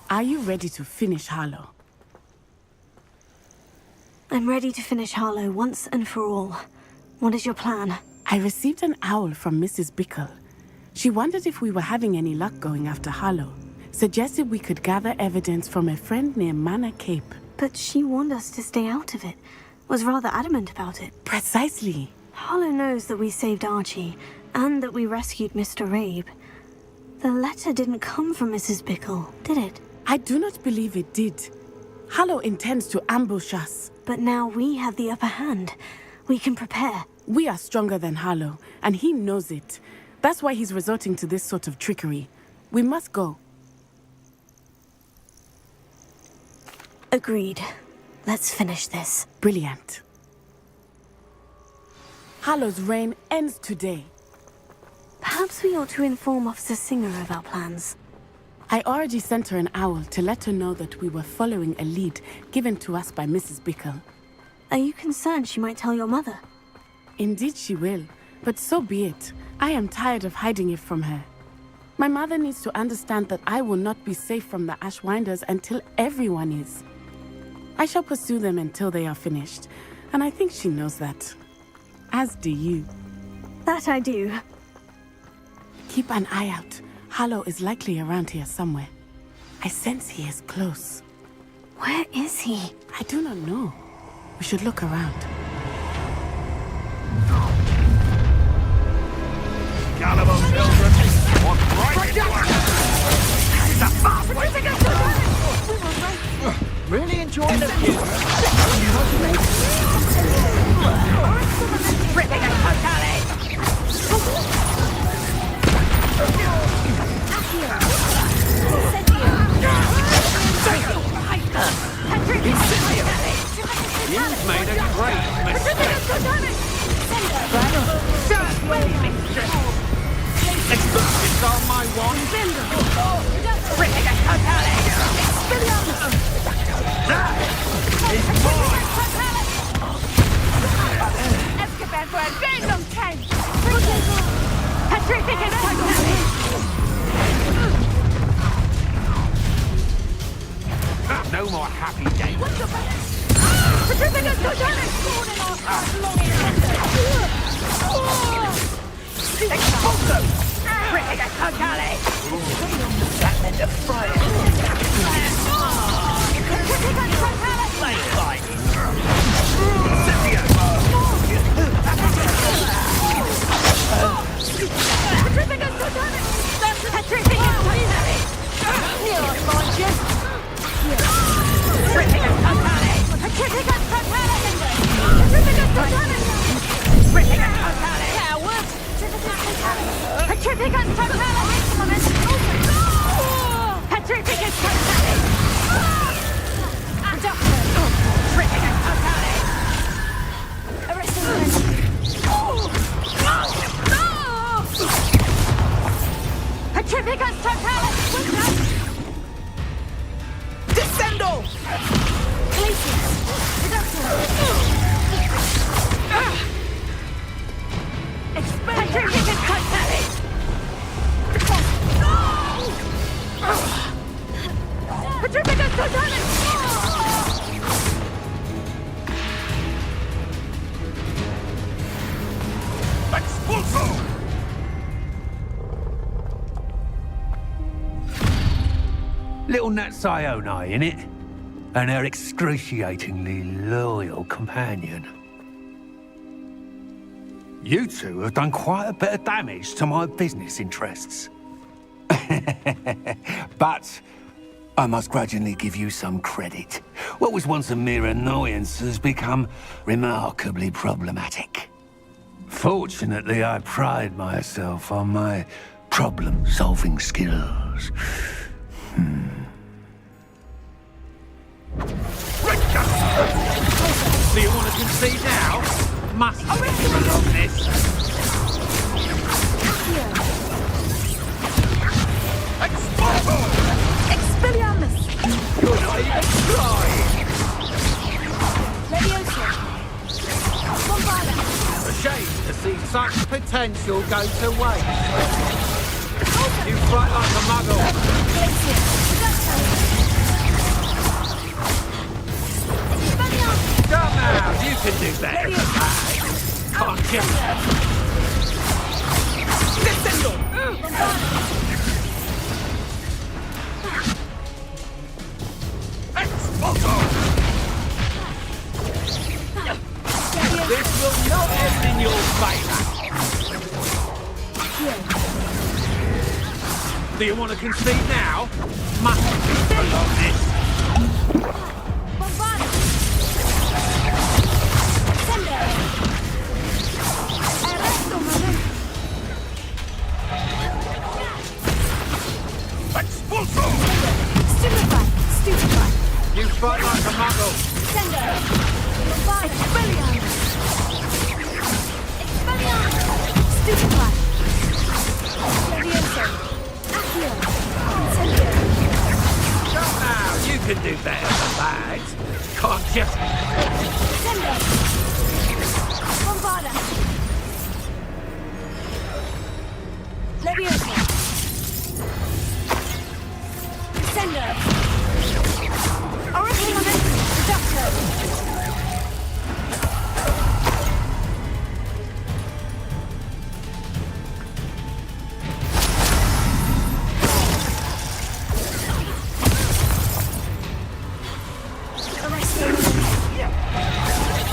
Speaker 3: Are you ready to finish Harlow?
Speaker 2: I'm ready to finish Harlow once and for all. What is your plan?
Speaker 3: I received an owl from Mrs. Bickle. She wondered if we were having any luck going after Harlow. Suggested we could gather evidence from a friend near Manor Cape.
Speaker 2: But she warned us to stay out of it. Was rather adamant about it.
Speaker 3: Precisely.
Speaker 2: Harlow knows that we saved Archie, and that we rescued Mr. Rabe. The letter didn't come from Mrs. Bickle, did it?
Speaker 3: I do not believe it did. Harlow intends to ambush us.
Speaker 2: But now we have the upper hand. We can prepare.
Speaker 3: We are stronger than Harlow, and he knows it. That's why he's resorting to this sort of trickery. We must go.
Speaker 2: Agreed. Let's finish this.
Speaker 3: Brilliant. Harlow's reign ends today.
Speaker 2: Perhaps we ought to inform Officer Singer of our plans.
Speaker 3: I already sent her an owl to let her know that we were following a lead given to us by Mrs. Bickle.
Speaker 2: Are you concerned she might tell your mother?
Speaker 3: Indeed she will, but so be it. I am tired of hiding it from her. My mother needs to understand that I will not be safe from the Ashwinders until everyone is. I shall pursue them until they are finished, and I think she knows that. As do you.
Speaker 2: That I do.
Speaker 3: Keep an eye out. Harlow is likely around here somewhere. I sense he is close.
Speaker 2: Where is he?
Speaker 3: I do not know. We should look around.
Speaker 7: Gullible children! What right into us! It's a fast way to get to
Speaker 5: Really enjoying the view.
Speaker 7: Ripping a totally!
Speaker 5: You've made a great mistake. Explosives are my wand.
Speaker 7: Ripping a totally! That is mine!
Speaker 21: Escobar for a very long time. Patrick is
Speaker 5: No more happy days.
Speaker 21: Patrick is totally falling off.
Speaker 7: Expulso! Ripping a totally! That meant a fire. Play fight! Cynthia!
Speaker 21: Patrick is totally. Patrick is totally. You're gorgeous.
Speaker 7: Ripping a totally!
Speaker 21: Patrick is totally. Patrick is totally.
Speaker 7: Ripping a totally!
Speaker 21: Coward. Patrick is totally. Patrick is totally. Doctor.
Speaker 7: Ripping a totally!
Speaker 21: Arrest him. Patrick is totally.
Speaker 7: Descendo!
Speaker 21: Places. Doctor. Patrick is totally. Patrick is totally.
Speaker 7: Expulso!
Speaker 4: Little Nat Sione, innit? And her excruciatingly loyal companion. You two have done quite a bit of damage to my business interests. But I must grudgingly give you some credit. What was once a mere annoyance has become remarkably problematic.
Speaker 5: Fortunately, I pride myself on my problem-solving skills.
Speaker 7: Do you want to concede now? Must we prolong this?
Speaker 1: Expelliarmus!
Speaker 7: You're not even trying!
Speaker 1: Leviosa! Bombarda!
Speaker 4: A shame to see such potential go to waste. You fight like a muggle.
Speaker 1: Glacier!
Speaker 4: Come now, you can do better than that. Can't you?
Speaker 7: Descendo!
Speaker 4: This will not end in your favour.
Speaker 7: Do you want to concede now? Must we prolong this? Expulso!
Speaker 1: Stupefy!
Speaker 4: You fight like a muggle.
Speaker 1: Sendo! Expelliarmus! Stupefy! Leviosa! Accio! Incendio!
Speaker 4: Come now, you can do better than that. Can't you?
Speaker 1: Sendo! Bombarda! Leviosa! Sendo! Auriculum! Doctor!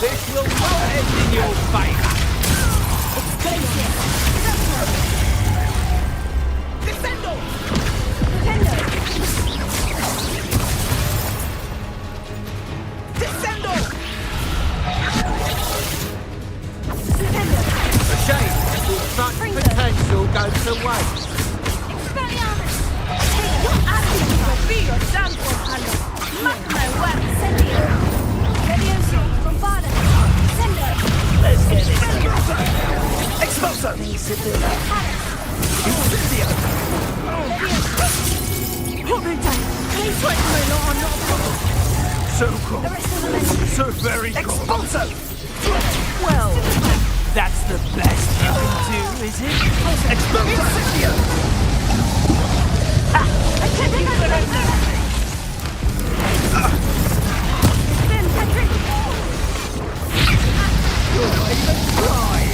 Speaker 4: This will not end in your favour.
Speaker 7: Descendo! Descendo!
Speaker 4: A shame to see such potential go to waste.
Speaker 1: Expelliarmus! Your attitude will be your downfall, Carlo. Mark my words, Sendio! Leviosa! Bombarda! Sendo!
Speaker 7: Let's get it! Expulso! Incendio!
Speaker 1: Holding time! Please wait for me, no, I'm not a problem.
Speaker 7: So cool. So very cool. Expulso! Well, that's the best you can do, is it? Expulso!
Speaker 1: I can't take out the Then, Patrick!
Speaker 7: You're not even trying!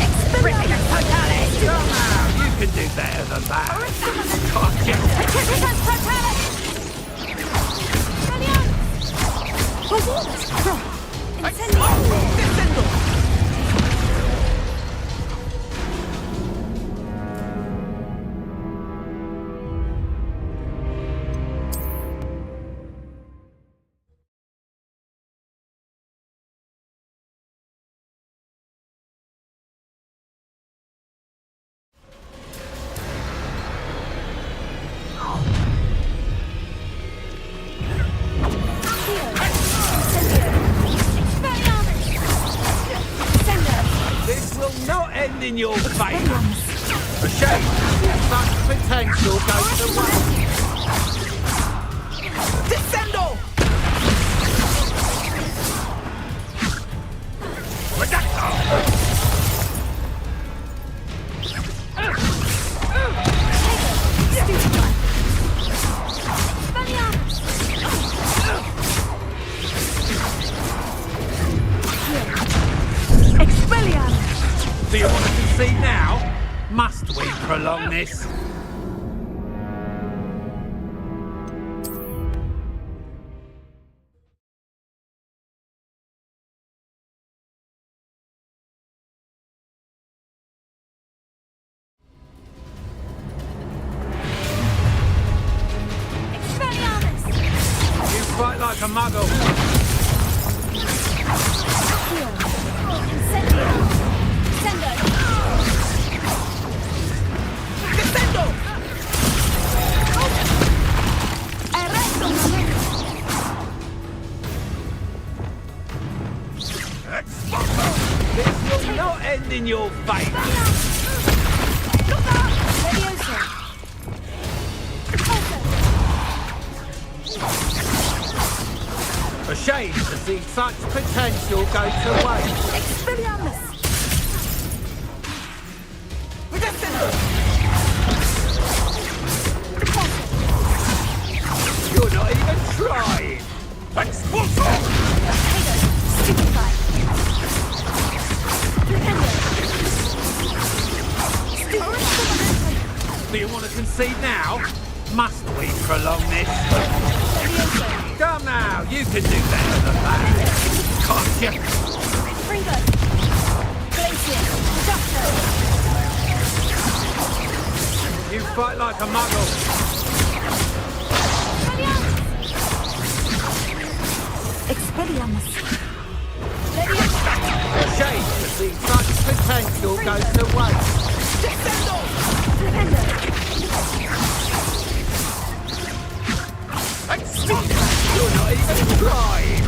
Speaker 1: Expelliarmus! Totalis!
Speaker 4: Come now, you can do better than that. Can't you?
Speaker 1: Expelliarmus! Totalis! Incendio!
Speaker 7: Descendo!
Speaker 4: This will not end in your favour. A shame to see such potential go to waste.
Speaker 7: Descendo! Reducto!
Speaker 1: Expelliarmus!
Speaker 7: Do you want to concede now? Must we prolong this?
Speaker 1: Expelliarmus!
Speaker 4: You fight like a muggle.
Speaker 1: Incendio!
Speaker 5: This will not end in your favour. A shame to see such potential go to waste.
Speaker 1: Expelliarmus!
Speaker 5: You're not even trying. Expulso!
Speaker 1: Stupefy!
Speaker 5: Do you want to concede now? Must we prolong this? Come now, you can do better than that. Can't you?
Speaker 1: Fringo! Glacier! Doctor!
Speaker 5: You fight like a muggle.
Speaker 1: Expelliarmus!
Speaker 5: A shame to see such potential go to waste.
Speaker 1: Defendo!
Speaker 5: You're not even trying.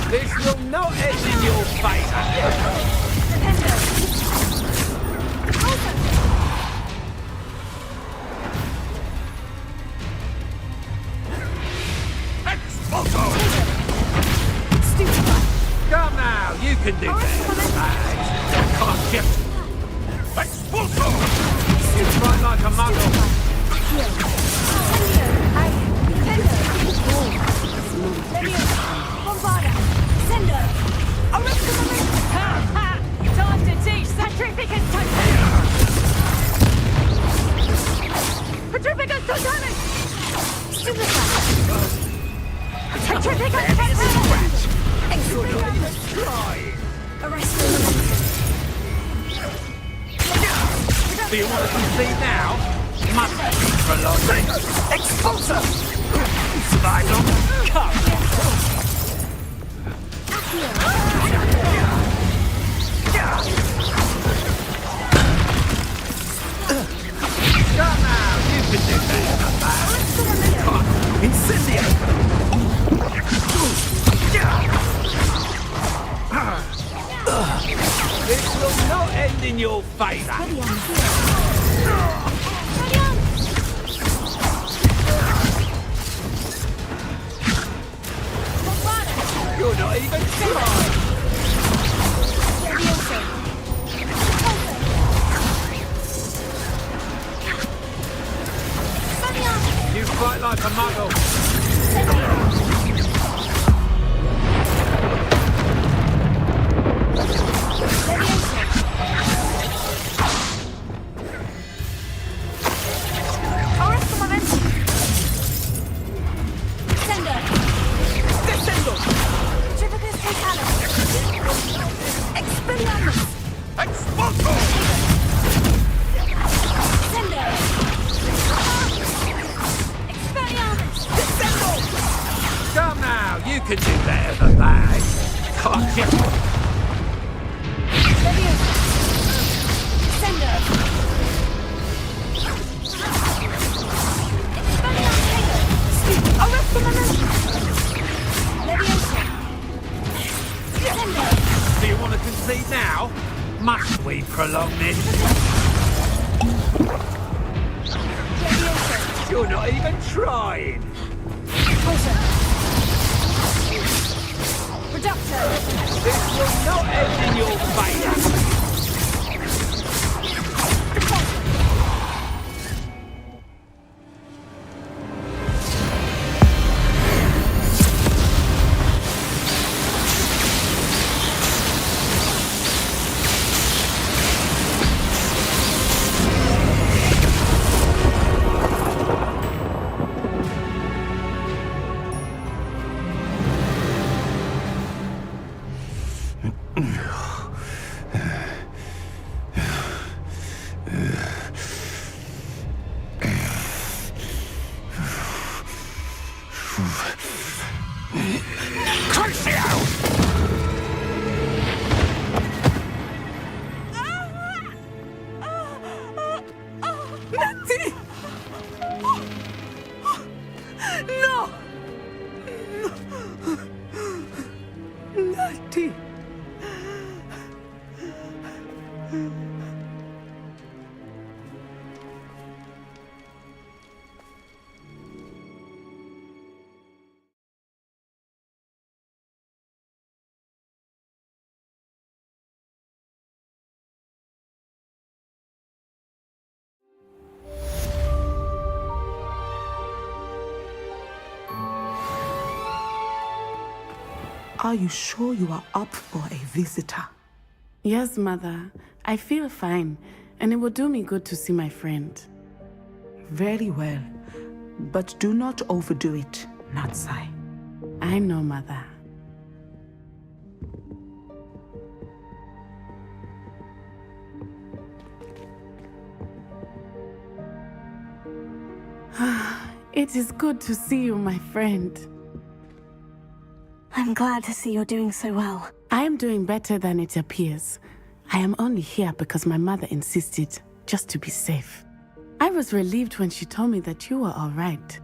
Speaker 5: This will not end in your favour. Expulso! Come now, you can do better than that. Can't you? Expulso! You fight like a muggle.
Speaker 1: Time to teach Sacrificus Petrificus Totalis! Sacrificus Totalis! Expelliarmus!
Speaker 5: Do you want to concede now? Must be prolonged. Expulso! Spider! Come! Come now, you can do better than that. Incendio! This will not end in your favour. You're not even trying. You fight like a muggle. Come now, you can do better than that. Can't you? Do you want to concede now? Must we prolong this? You're not even trying. This will not end in your favour.
Speaker 18: Are you sure you are up for a visitor?
Speaker 3: Yes, Mother. I feel fine, and it will do me good to see my friend.
Speaker 18: Very well. But do not overdo it, Natsai.
Speaker 3: I know, Mother. It is good to see you, my friend.
Speaker 2: I'm glad to see you're doing so well.
Speaker 3: I am doing better than it appears. I am only here because my mother insisted, just to be safe. I was relieved when she told me that you were all right.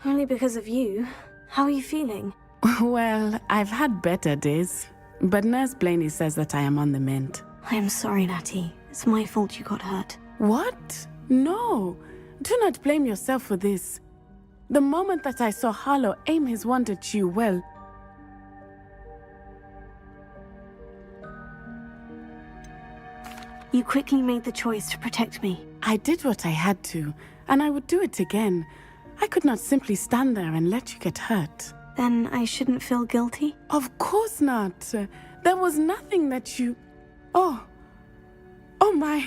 Speaker 2: Only because of you. How are you feeling?
Speaker 3: Well, I've had better days, but Nurse Blaney says that I am on the mend.
Speaker 2: I am sorry, Natty. It's my fault you got hurt.
Speaker 3: What? No. Do not blame yourself for this. The moment that I saw Harlow aim his wand at you, well,
Speaker 2: you quickly made the choice to protect me.
Speaker 3: I did what I had to, and I would do it again. I could not simply stand there and let you get hurt.
Speaker 2: Then I shouldn't feel guilty?
Speaker 3: Of course not. There was nothing that you... Oh my...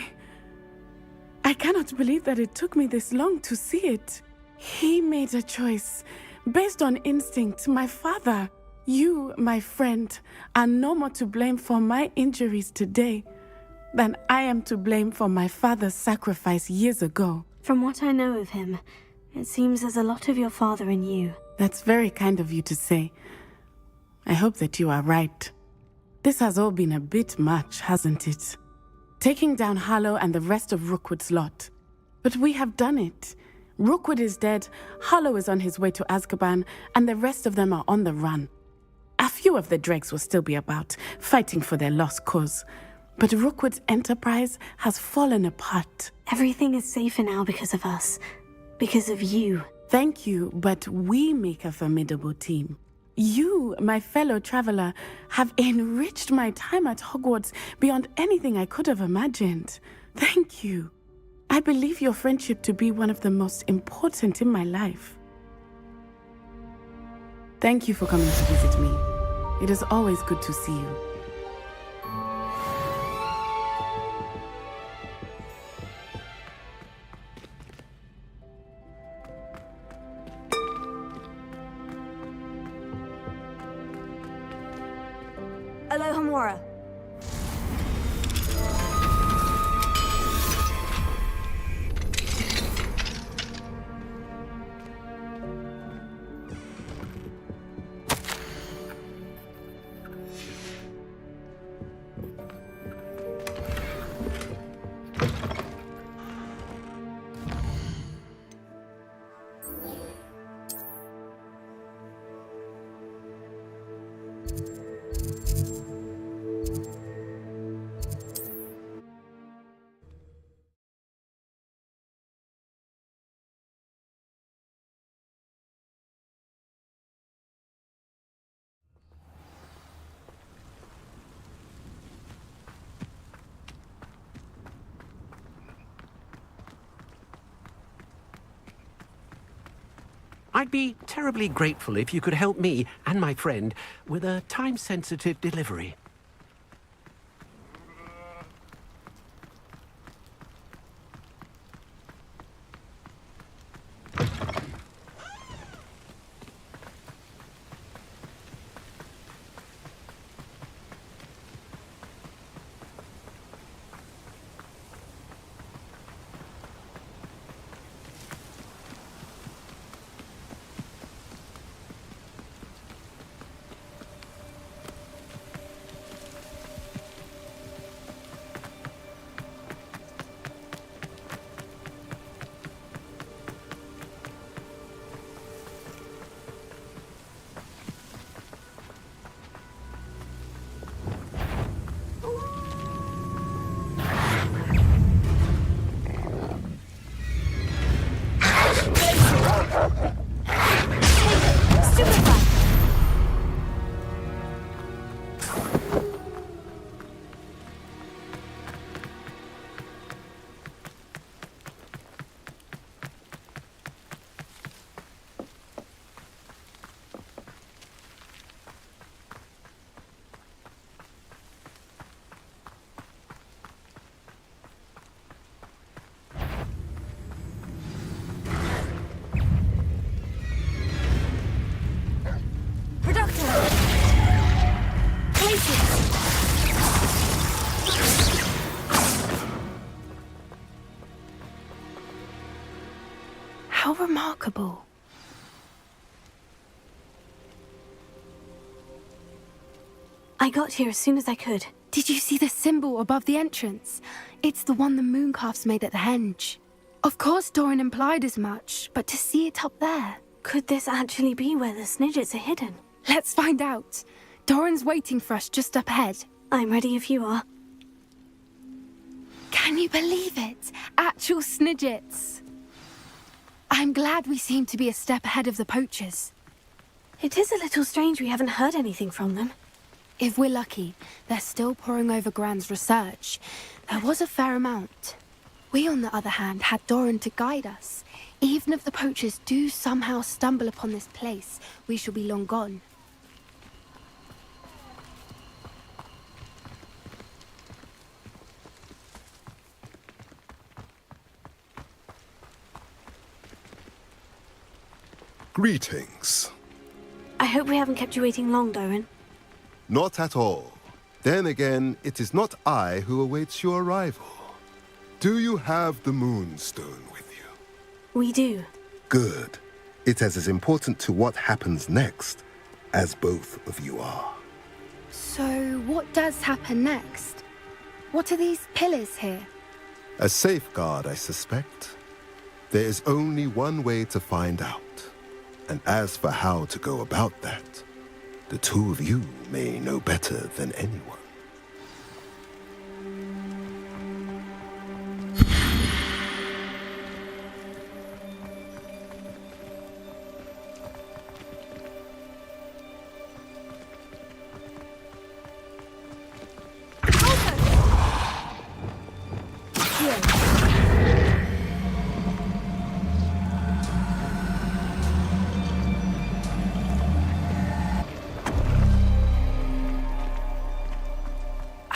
Speaker 3: I cannot believe that it took me this long to see it. He made a choice based on instinct. My father, you, my friend, are no more to blame for my injuries today than I am to blame for my father's sacrifice years ago.
Speaker 2: From what I know of him, it seems there's a lot of your father in you.
Speaker 3: That's very kind of you to say. I hope that you are right. This has all been a bit much, hasn't it? Taking down Harlow and the rest of Rookwood's lot. But we have done it. Rookwood is dead, Harlow is on his way to Azkaban, and the rest of them are on the run. A few of the dregs will still be about, fighting for their lost cause. But Rookwood's enterprise has fallen apart.
Speaker 2: Everything is safer now because of us. Because of you.
Speaker 3: Thank you, but we make a formidable team. You, my fellow traveler, have enriched my time at Hogwarts beyond anything I could have imagined. Thank you. I believe your friendship to be one of the most important in my life. Thank you for coming to visit me. It is always good to see you.
Speaker 2: Alohomora.
Speaker 13: I'd be terribly grateful if you could help me and my friend with a time-sensitive delivery.
Speaker 20: How remarkable.
Speaker 2: I got here as soon as I could.
Speaker 20: Did you see the symbol above the entrance? It's the one the mooncalves made at the henge. Of course Doran implied as much, but to see it up there...
Speaker 2: Could this actually be where the Snidgets are hidden?
Speaker 20: Let's find out. Doran's waiting for us just up ahead.
Speaker 2: I'm ready if you are.
Speaker 20: Can you believe it? Actual Snidgets. I'm glad we seem to be a step ahead of the poachers.
Speaker 2: It is a little strange we haven't heard anything from them.
Speaker 20: If we're lucky, they're still poring over Gran's research. There was a fair amount. We, on the other hand, had Doran to guide us. Even if the poachers do somehow stumble upon this place, we shall be long gone.
Speaker 11: Greetings.
Speaker 2: I hope we haven't kept you waiting long, Doran.
Speaker 11: Not at all. Then again, it is not I who awaits your arrival. Do you have the Moonstone with you?
Speaker 2: We do.
Speaker 11: Good. It is as important to what happens next as both of you are.
Speaker 20: So, what does happen next? What are these pillars here?
Speaker 11: A safeguard, I suspect. There is only one way to find out. And as for how to go about that, the two of you may know better than anyone.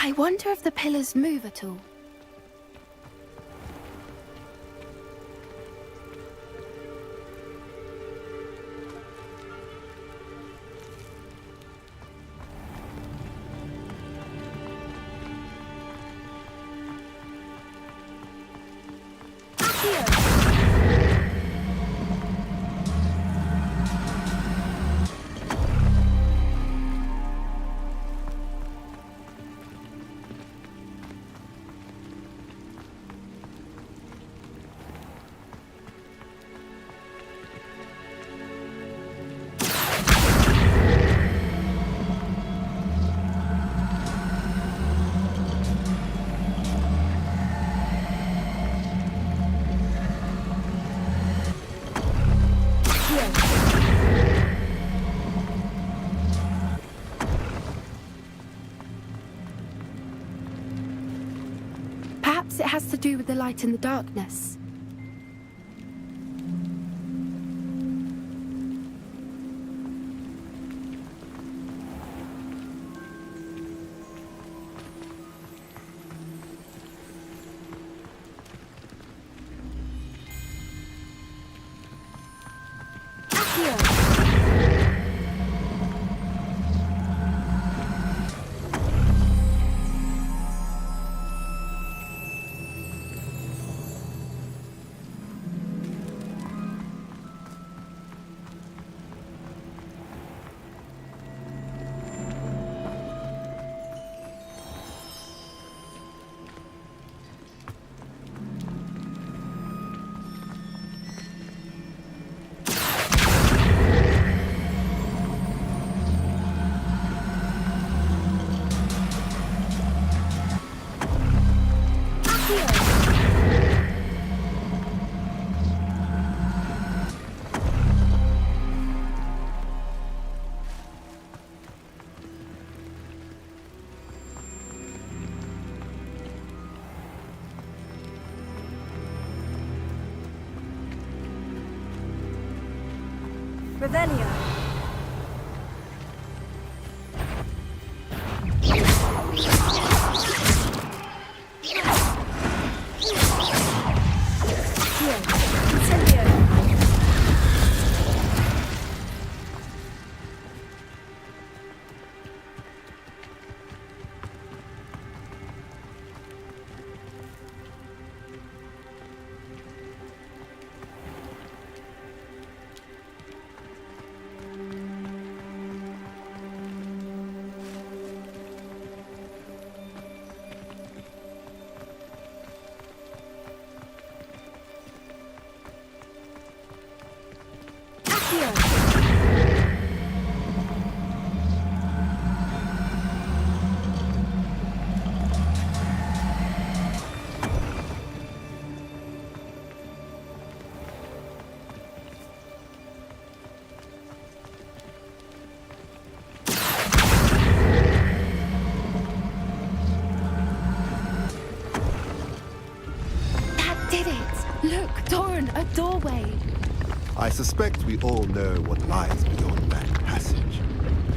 Speaker 20: I wonder if the pillars move at all. Perhaps it has to do with the light in the darkness.
Speaker 15: Revelio.
Speaker 11: I suspect we all know what lies beyond that passage.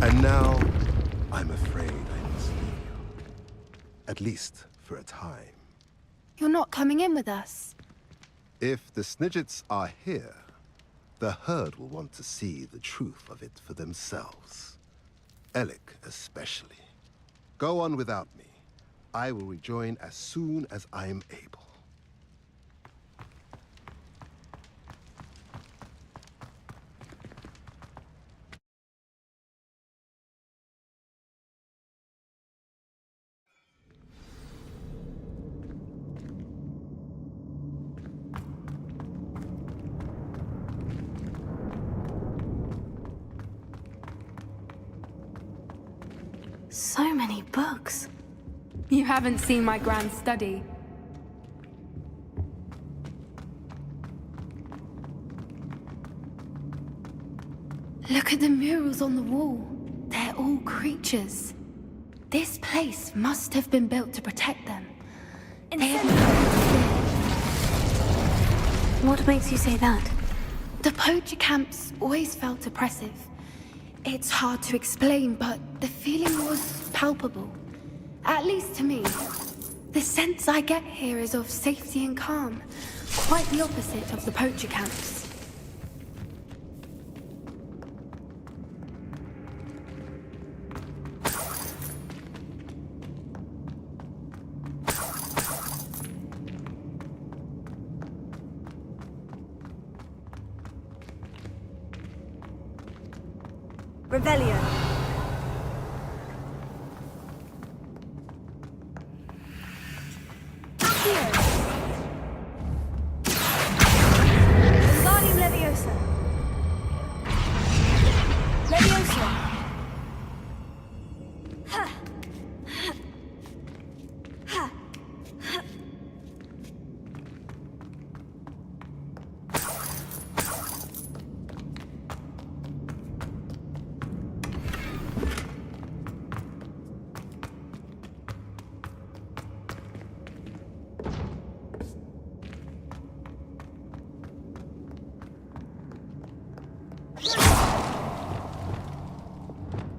Speaker 11: And now, I'm afraid I must leave you. At least for a time.
Speaker 20: You're not coming in with us.
Speaker 11: If the Snidgets are here, the herd will want to see the truth of it for themselves. Alec especially. Go on without me. I will rejoin as soon as I am able.
Speaker 2: So many books.
Speaker 20: You haven't seen my grand study. Look at the murals on the wall. They're all creatures. This place must have been built to protect them.
Speaker 2: What makes you say that?
Speaker 20: The poacher camps always felt oppressive. It's hard to explain, but the feeling was palpable. At least to me. The sense I get here is of safety and calm. Quite the opposite of the poacher camps.
Speaker 15: Revelio. Wingardium Leviosa. Leviosa. Ha. Ha. Ha.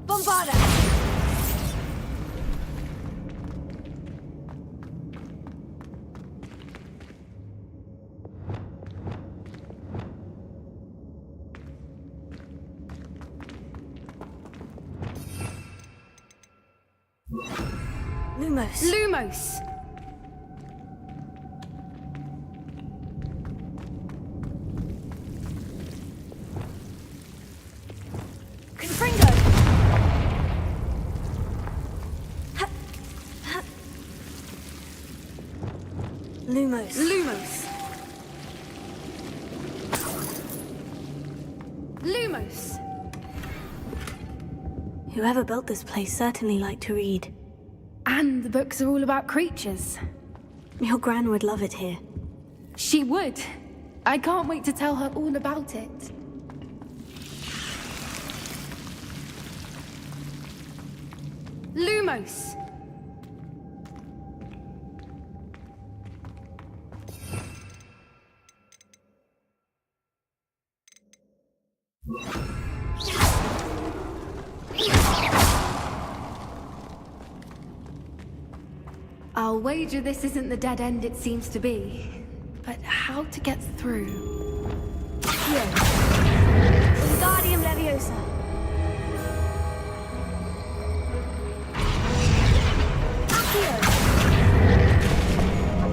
Speaker 15: Bombarda!
Speaker 2: Lumos.
Speaker 20: Lumos!
Speaker 15: Confringo!
Speaker 2: Lumos.
Speaker 20: Lumos! Lumos!
Speaker 2: Whoever built this place certainly liked to read.
Speaker 20: And the books are all about creatures.
Speaker 2: Your Gran would love it here.
Speaker 20: She would. I can't wait to tell her all about it. Lumos! I'll wager this isn't the dead end it seems to be. But how to get through?
Speaker 15: Wingardium Leviosa. Accio.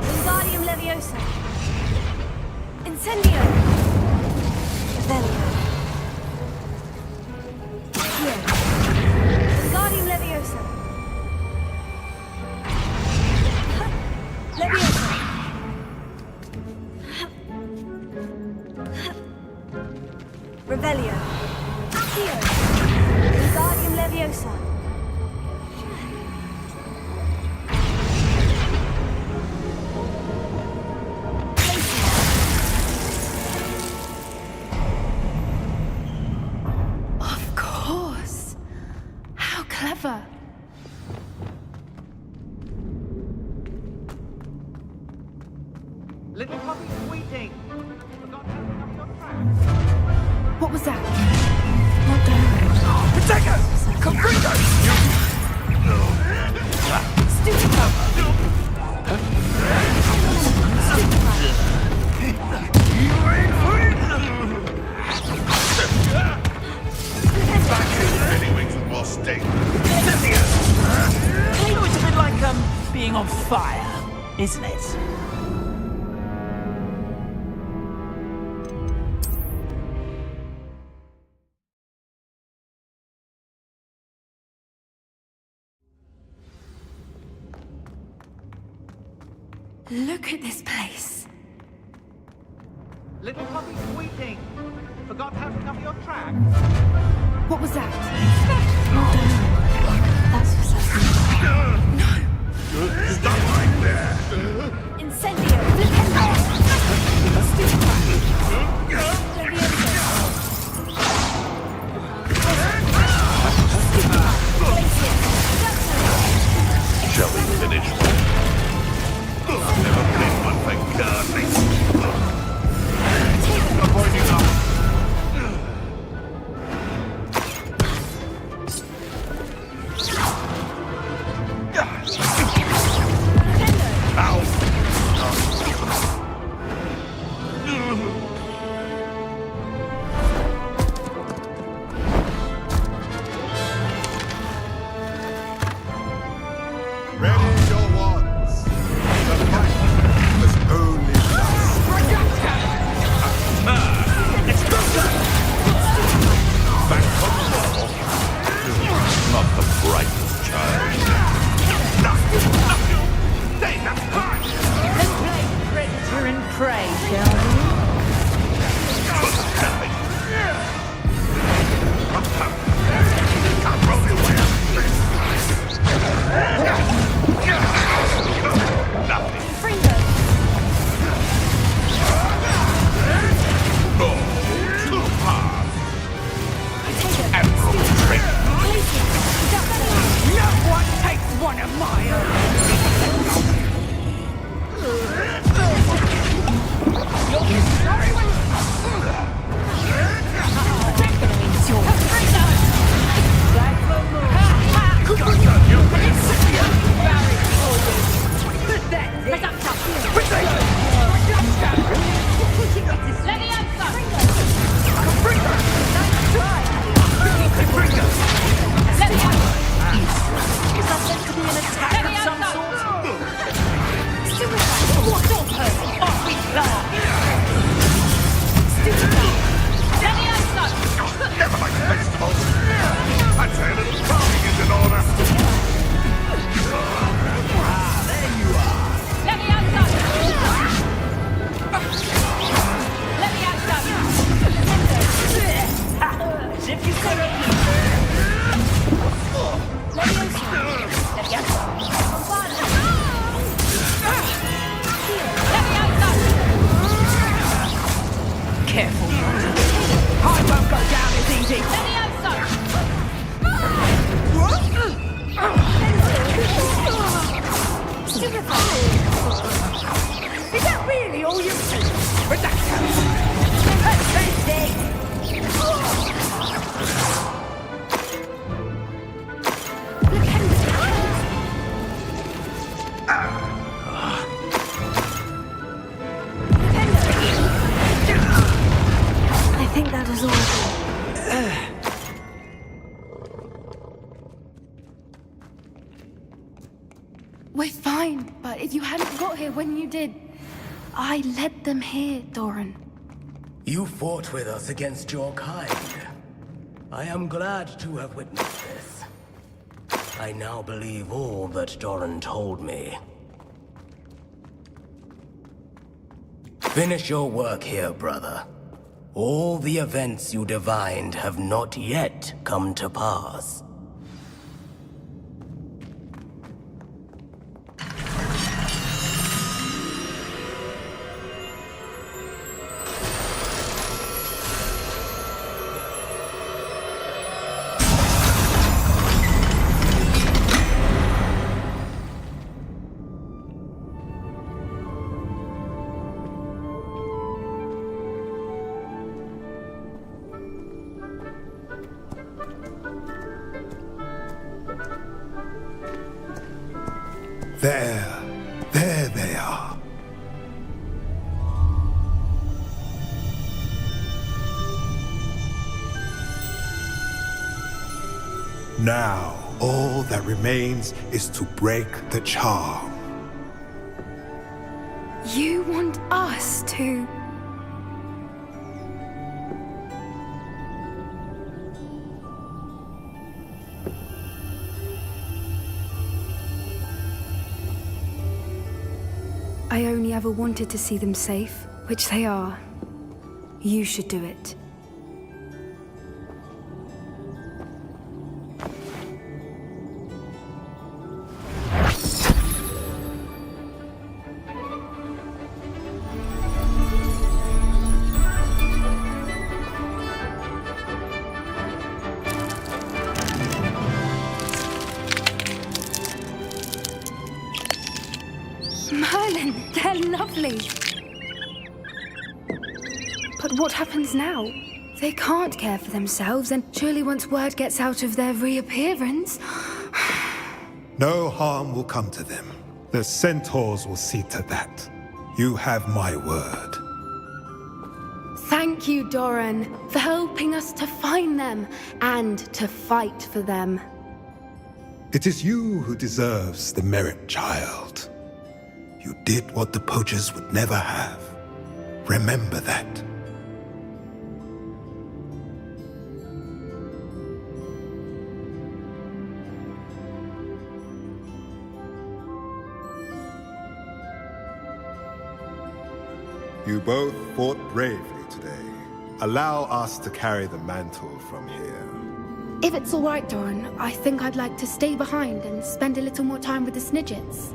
Speaker 15: Wingardium Leviosa. Incendio.
Speaker 2: Revelio.
Speaker 15: Wingardium Leviosa. Leviosa. Revelio. Accio. Wingardium Leviosa.
Speaker 20: Of course! How clever!
Speaker 8: Little puppy squeaking. Forgot to open up your trap.
Speaker 20: What was that? Not Doran.
Speaker 7: Protego! Confringo!
Speaker 10: Any wings with more sting.
Speaker 7: You know, it's a bit like, being on fire, isn't it?
Speaker 20: Look at this place.
Speaker 8: Little puppy squeaking. Forgot how to cover your track?
Speaker 20: What was that? Not Doran. That's for certain. No!
Speaker 10: Stop right there!
Speaker 15: Incendio!
Speaker 10: Shall we finish? Never played one for gardening. Avoiding up.
Speaker 11: Ready your wands. The fight was only
Speaker 10: Back from the wall. Not the brightest child. Stay not hard.
Speaker 1: Let's play predator and prey, shall
Speaker 7: One of my own! You'll be sorry when... Enemy's yours. Is that meant to be an attack of some sort? What on earth are we there?
Speaker 10: Never like vegetables. I'd say a little farming is in order.
Speaker 7: Ah, there you are.
Speaker 1: Let me outside! Let me outside!
Speaker 7: As if you could have... Careful, I won't go down as easy.
Speaker 1: Let me outside!
Speaker 7: Is that really all you do? But that
Speaker 2: I think that is all.
Speaker 20: We're fine, but if you hadn't got here when you did, I led them here, Doran.
Speaker 6: You fought with us against your kind. I am glad to have witnessed this. I now believe all that Doran told me. Finish your work here, brother. All the events you divined have not yet come to pass.
Speaker 11: There they are. Now, all that remains is to break the charm.
Speaker 20: You want us to... I only ever wanted to see them safe, which they are. You should do it. Merlin, they're lovely. But what happens now? They can't care for themselves, and surely once word gets out of their reappearance...
Speaker 11: No harm will come to them. The centaurs will see to that. You have my word.
Speaker 20: Thank you, Doran, for helping us to find them and to fight for them.
Speaker 11: It is you who deserves the merit, child. You did what the poachers would never have. Remember that. You both fought bravely today. Allow us to carry the mantle from here.
Speaker 20: If it's all right, Doran, I think I'd like to stay behind and spend a little more time with the Snidgets.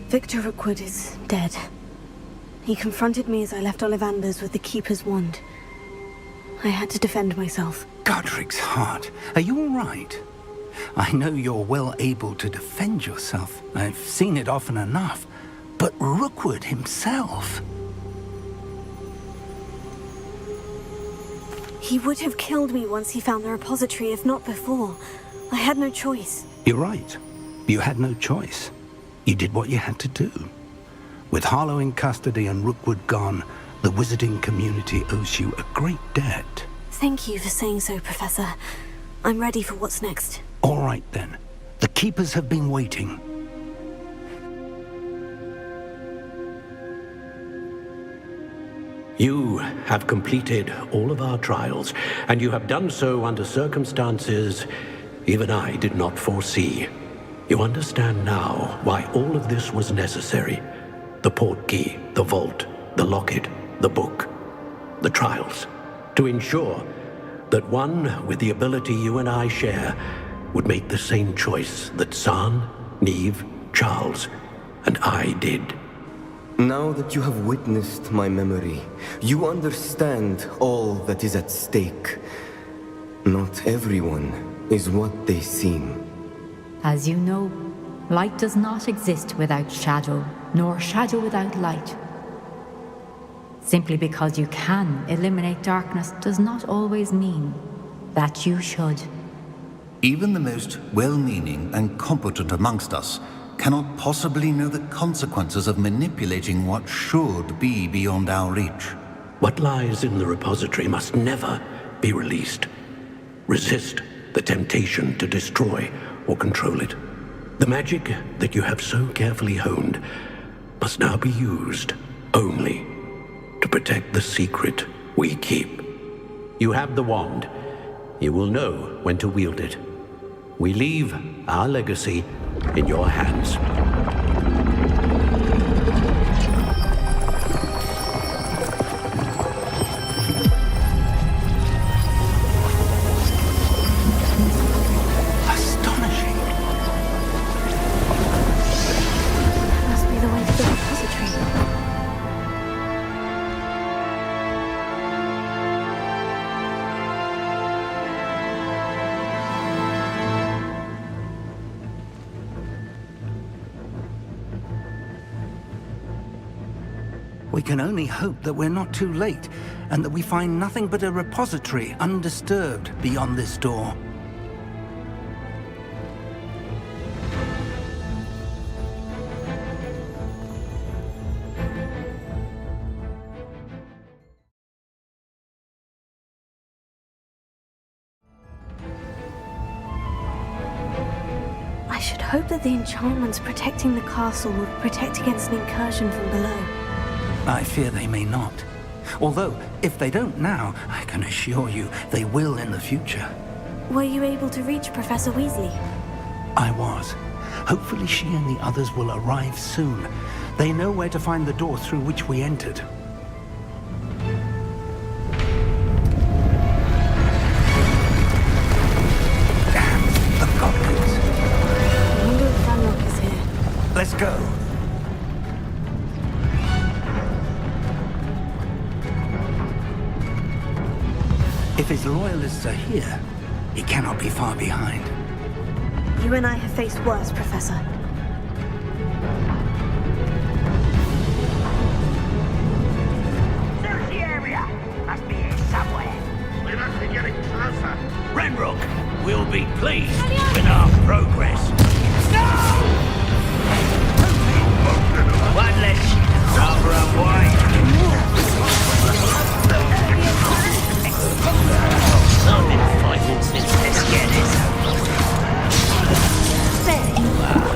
Speaker 2: Victor Rookwood is dead. He confronted me as I left Ollivander's with the Keeper's wand. I had to defend myself.
Speaker 16: Godric's heart, are you all right? I know you're well able to defend yourself. I've seen it often enough. But Rookwood himself...
Speaker 2: He would have killed me once he found the repository, if not before. I had no choice.
Speaker 16: You're right. You had no choice. You did what you had to do. With Harlow in custody and Rookwood gone, the wizarding community owes you a great debt.
Speaker 2: Thank you for saying so, Professor. I'm ready for what's next.
Speaker 16: All right, then. The Keepers have been waiting.
Speaker 13: You have completed all of our trials, and you have done so under circumstances even I did not foresee. You understand now why all of this was necessary. The portkey, the vault, the locket, the book, the trials. To ensure that one with the ability you and I share would make the same choice that San, Neve, Charles, and I did.
Speaker 17: Now that you have witnessed my memory, you understand all that is at stake. Not everyone is what they seem.
Speaker 9: As you know, light does not exist without shadow, nor shadow without light. Simply because you can eliminate darkness does not always mean that you should.
Speaker 22: Even the most well-meaning and competent amongst us cannot possibly know the consequences of manipulating what should be beyond our reach.
Speaker 13: What lies in the repository must never be released. Resist the temptation to destroy or control it. The magic that you have so carefully honed must now be used only to protect the secret we keep. You have the wand. You will know when to wield it. We leave our legacy in your hands.
Speaker 16: Astonishing.
Speaker 2: Must be the way to the repository.
Speaker 16: We can only hope that we're not too late, and that we find nothing but a repository undisturbed beyond this door.
Speaker 2: I should hope that the enchantments protecting the castle will protect against an incursion from below.
Speaker 16: I fear they may not. Although, if they don't now, I can assure you they will in the future.
Speaker 2: Were you able to reach Professor Weasley?
Speaker 16: I was. Hopefully she and the others will arrive soon. They know where to find the door through which we entered. Damn the goblins.
Speaker 2: I wonder if Dunlock is here.
Speaker 16: Let's go. If his loyalists are here, he cannot be far behind.
Speaker 2: You and I have faced worse, Professor.
Speaker 23: There's the area. Must be here somewhere.
Speaker 7: We must be getting closer.
Speaker 12: Renrook will be pleased with our progress. One less rubber and white. I've been fighting since this Guinness.
Speaker 23: There you are.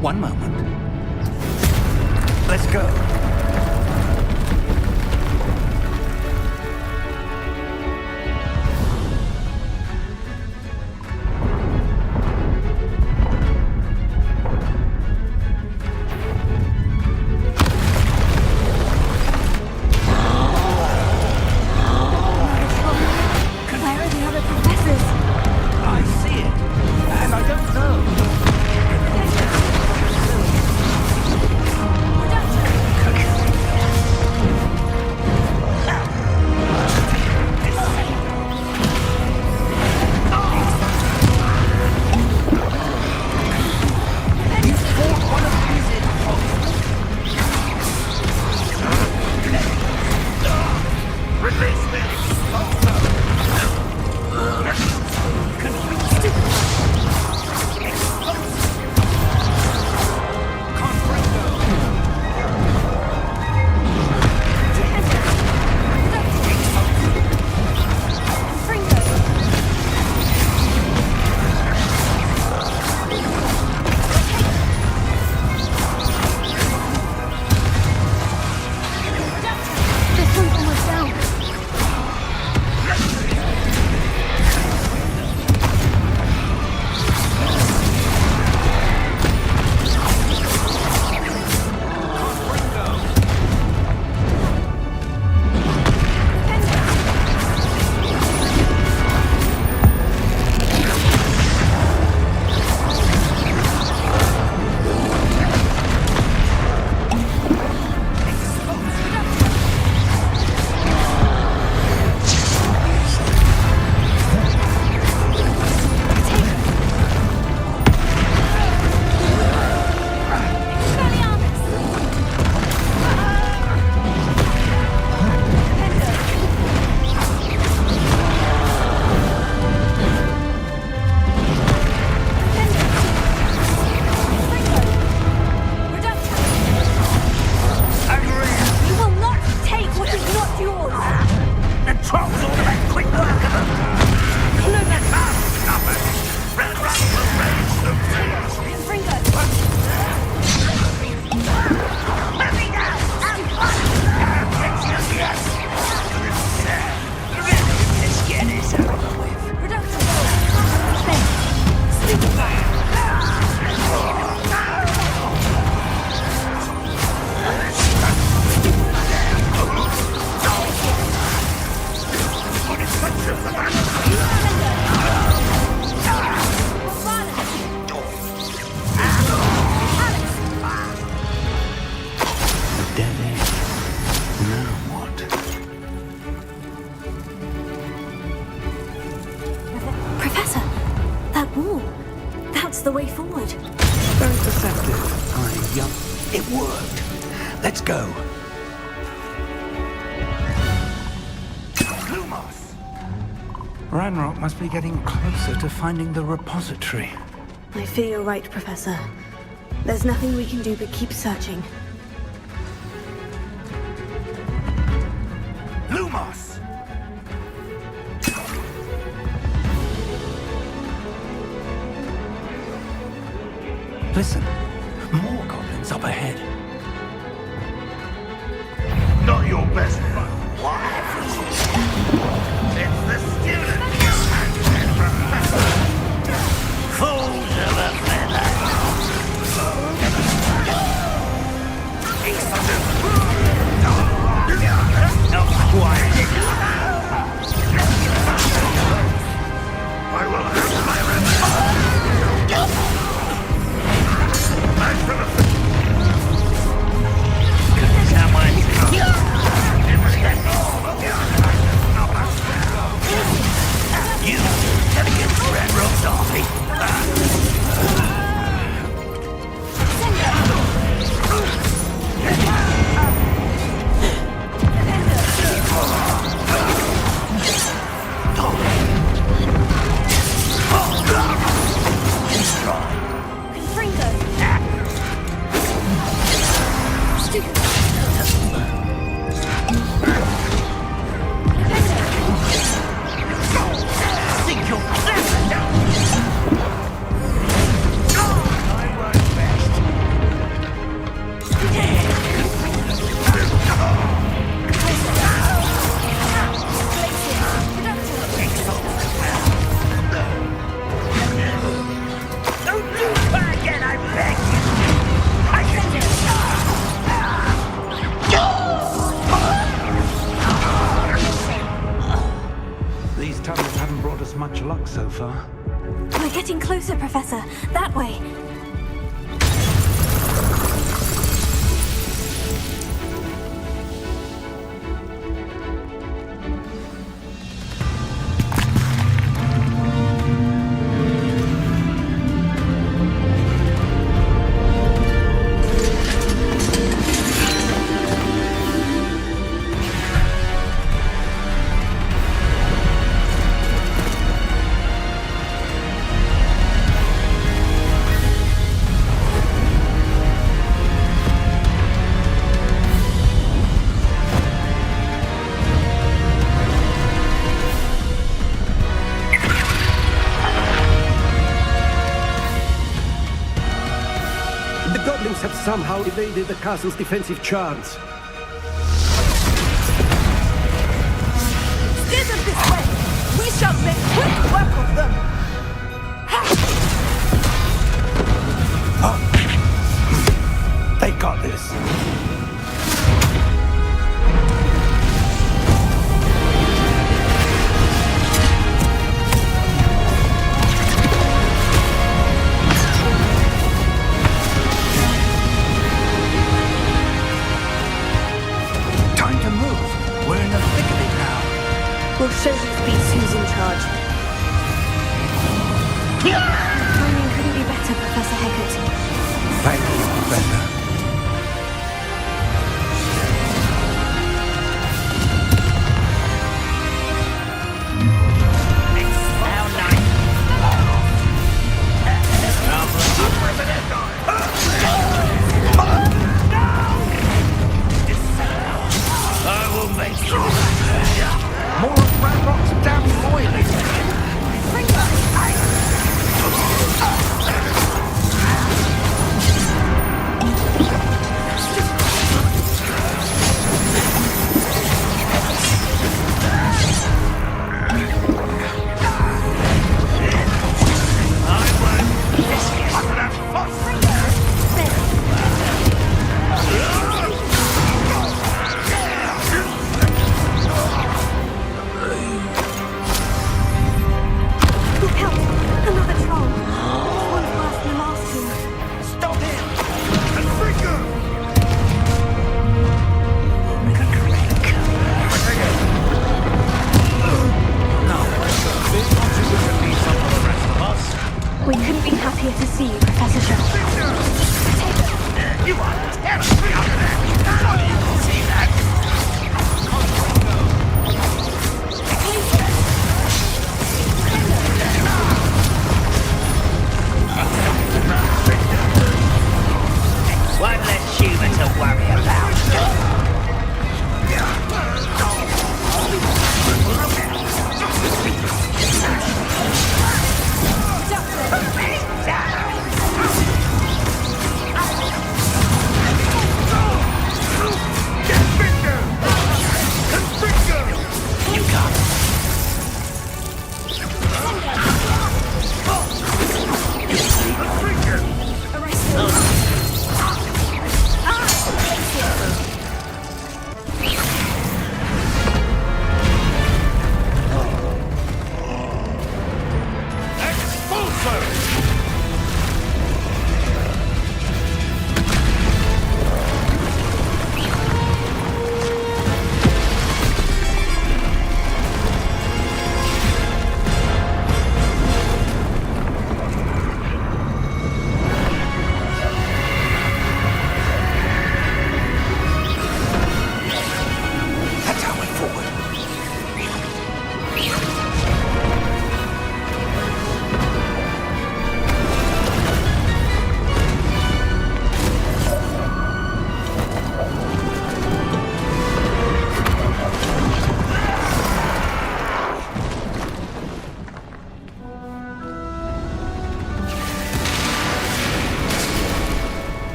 Speaker 16: One moment. Let's go.
Speaker 1: Where are the other professors?
Speaker 16: I see it, and I don't know.
Speaker 2: That's the way forward.
Speaker 16: Very perceptive. It worked. Let's go. Lumos! Ranrock must be getting closer to finding the repository.
Speaker 2: I fear you're right, Professor. There's nothing we can do but keep searching.
Speaker 16: Lumos! Listen, more goblins up ahead.
Speaker 10: Not your best, but it's the student and professor. Fools of a feather. Not quite. I will have my revenge. Someone
Speaker 16: luck so far.
Speaker 2: We're getting closer, Professor. That way.
Speaker 14: Have somehow evaded the castle's defensive charge.
Speaker 1: Steer them this way! We shall make quick work of them!
Speaker 16: They got this.
Speaker 2: We'll show these beasts who's in charge. Timing couldn't be better, Professor Hecat.
Speaker 16: Thank you, Professor.
Speaker 7: I will make you. More of Radrock's damn boiling.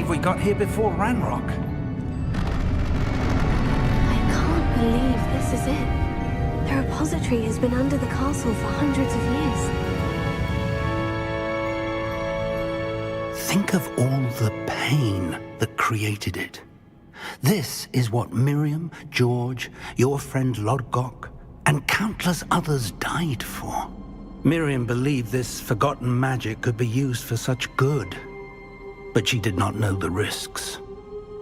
Speaker 16: believe we got here before Ranrock.
Speaker 2: I can't believe this is it. The repository has been under the castle for hundreds of years.
Speaker 16: Think of all the pain that created it. This is what Miriam, George, your friend Lodgok, and countless others died for. Miriam believed this forgotten magic could be used for such good, but she did not know the risks.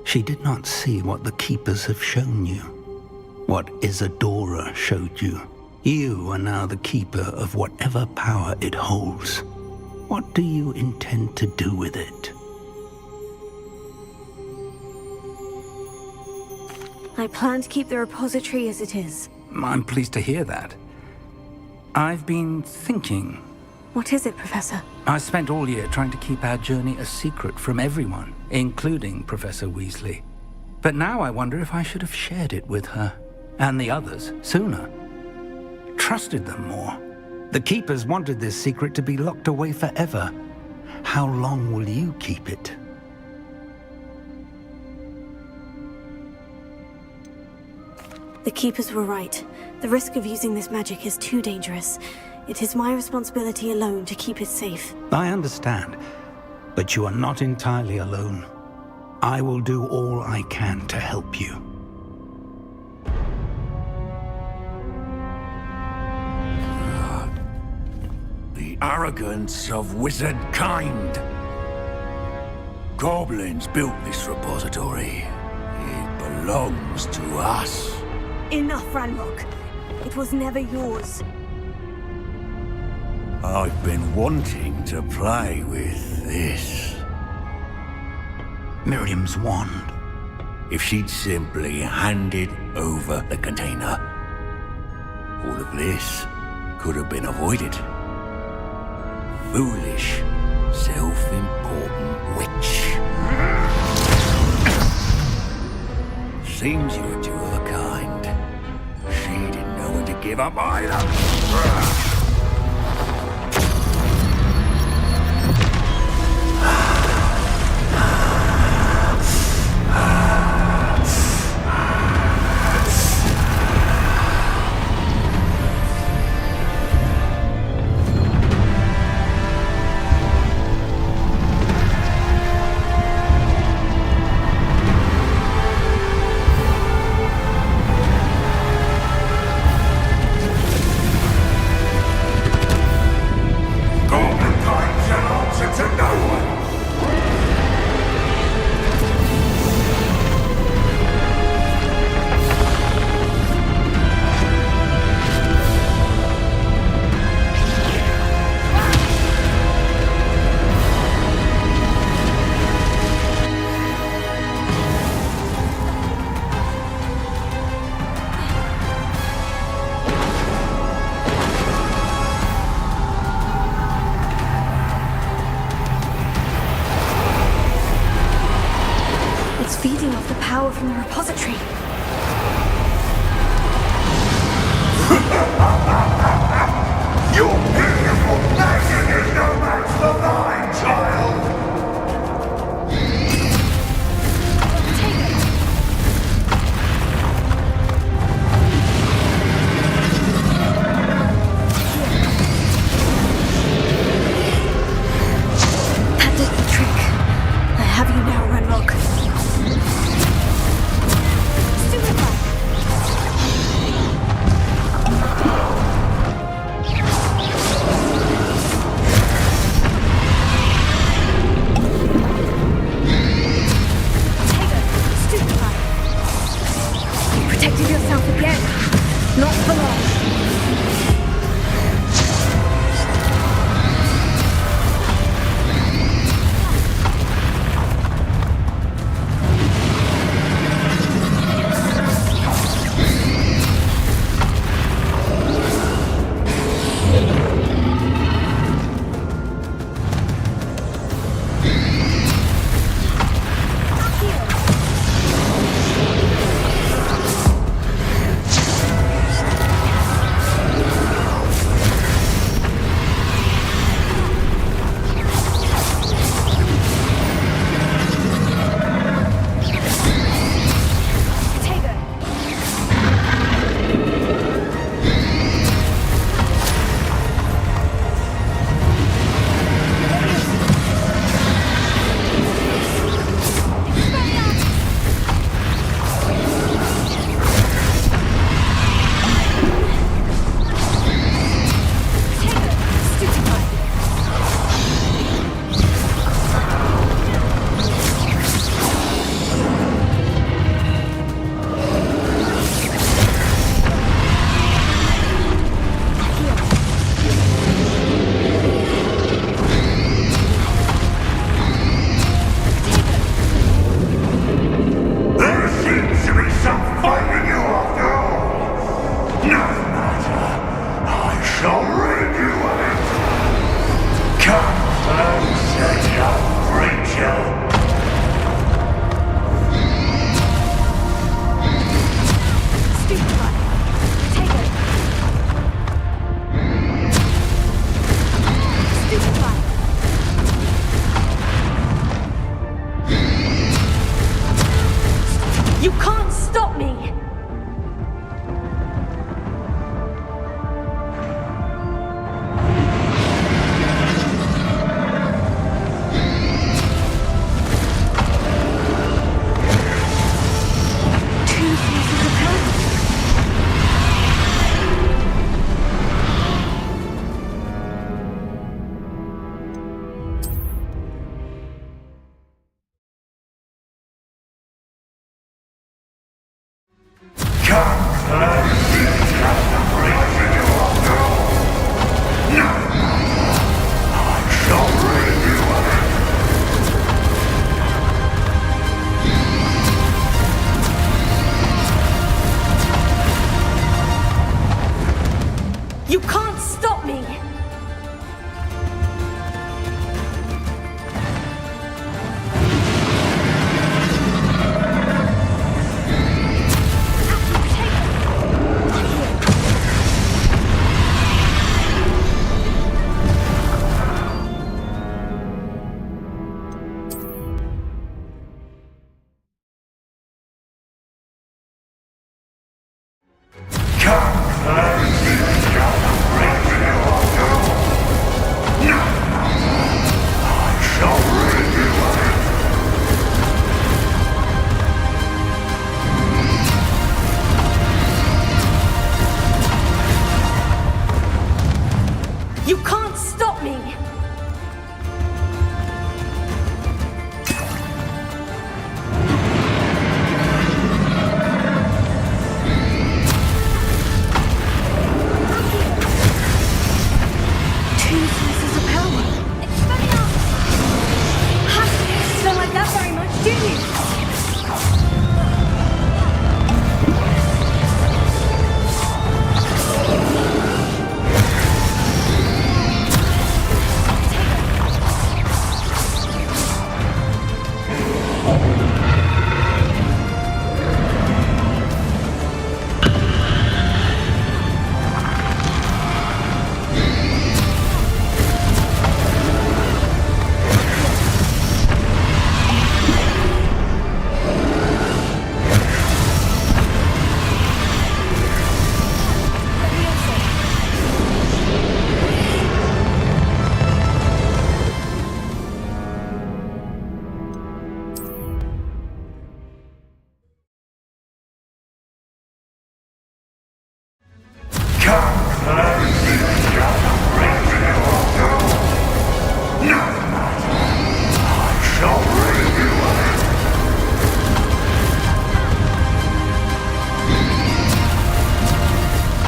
Speaker 16: She did not see what the Keepers have shown you, what Isadora showed you. You are now the Keeper of whatever power it holds. What do you intend to do with it?
Speaker 2: I plan to keep the repository as it is.
Speaker 16: I'm pleased to hear that. I've been thinking.
Speaker 2: What is it, Professor?
Speaker 16: I spent all year trying to keep our journey a secret from everyone, including Professor Weasley. But now I wonder if I should have shared it with her, and the others, sooner. Trusted them more. The Keepers wanted this secret to be locked away forever. How long will you keep it?
Speaker 2: The Keepers were right. The risk of using this magic is too dangerous. It is my responsibility alone to keep it safe.
Speaker 16: I understand, but you are not entirely alone. I will do all I can to help you.
Speaker 7: The arrogance of wizard kind. Goblins built this repository. It belongs to us.
Speaker 2: Enough, Ranrock. It was never yours.
Speaker 7: I've been wanting to play with this.
Speaker 16: Miriam's wand.
Speaker 7: If she'd simply handed over the container, all of this could have been avoided. Foolish, self-important witch. Seems you were two of a kind. She didn't know when to give up either.
Speaker 2: Feeding off the power from the repository.
Speaker 4: Your beautiful magic is no match for mine, child!
Speaker 2: That did the trick. I have you now, Ranrock. You can't stop me! You can't stop me! Two sources of power. Expelliarmus! Ha! Don't like that very much, do you?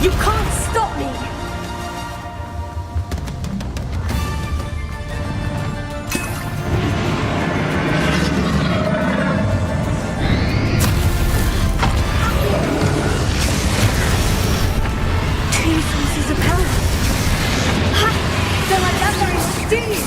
Speaker 2: You can't stop me! Two sources of power. Ha! Don't like that very much, do you?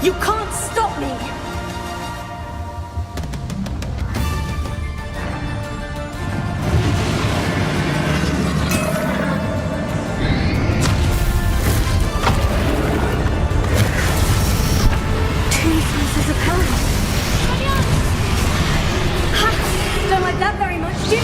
Speaker 1: You can't stop me!
Speaker 2: Two sources of power. Ha! Don't like that very much, do you?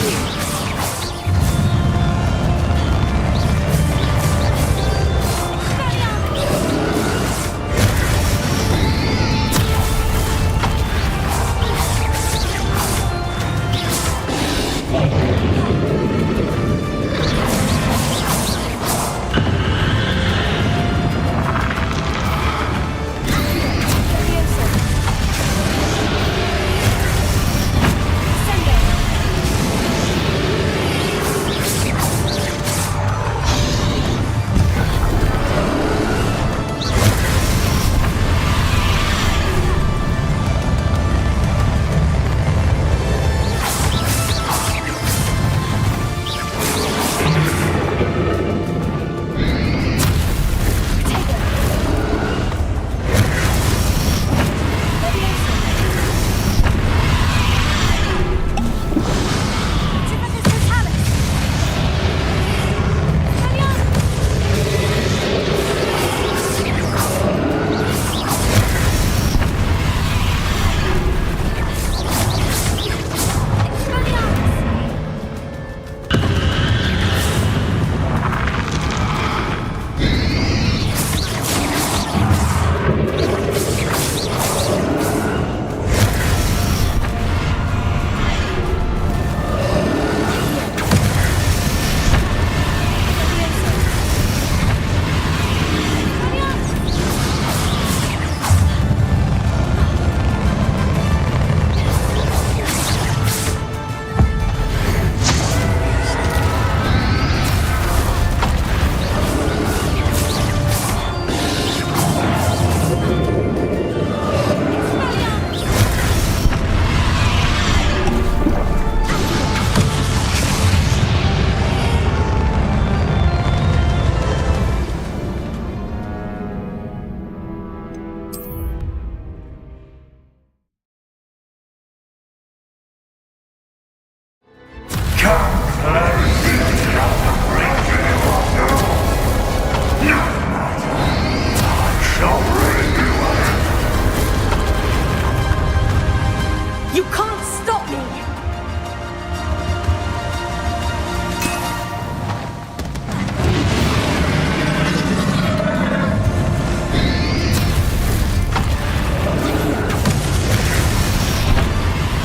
Speaker 1: You can't stop me!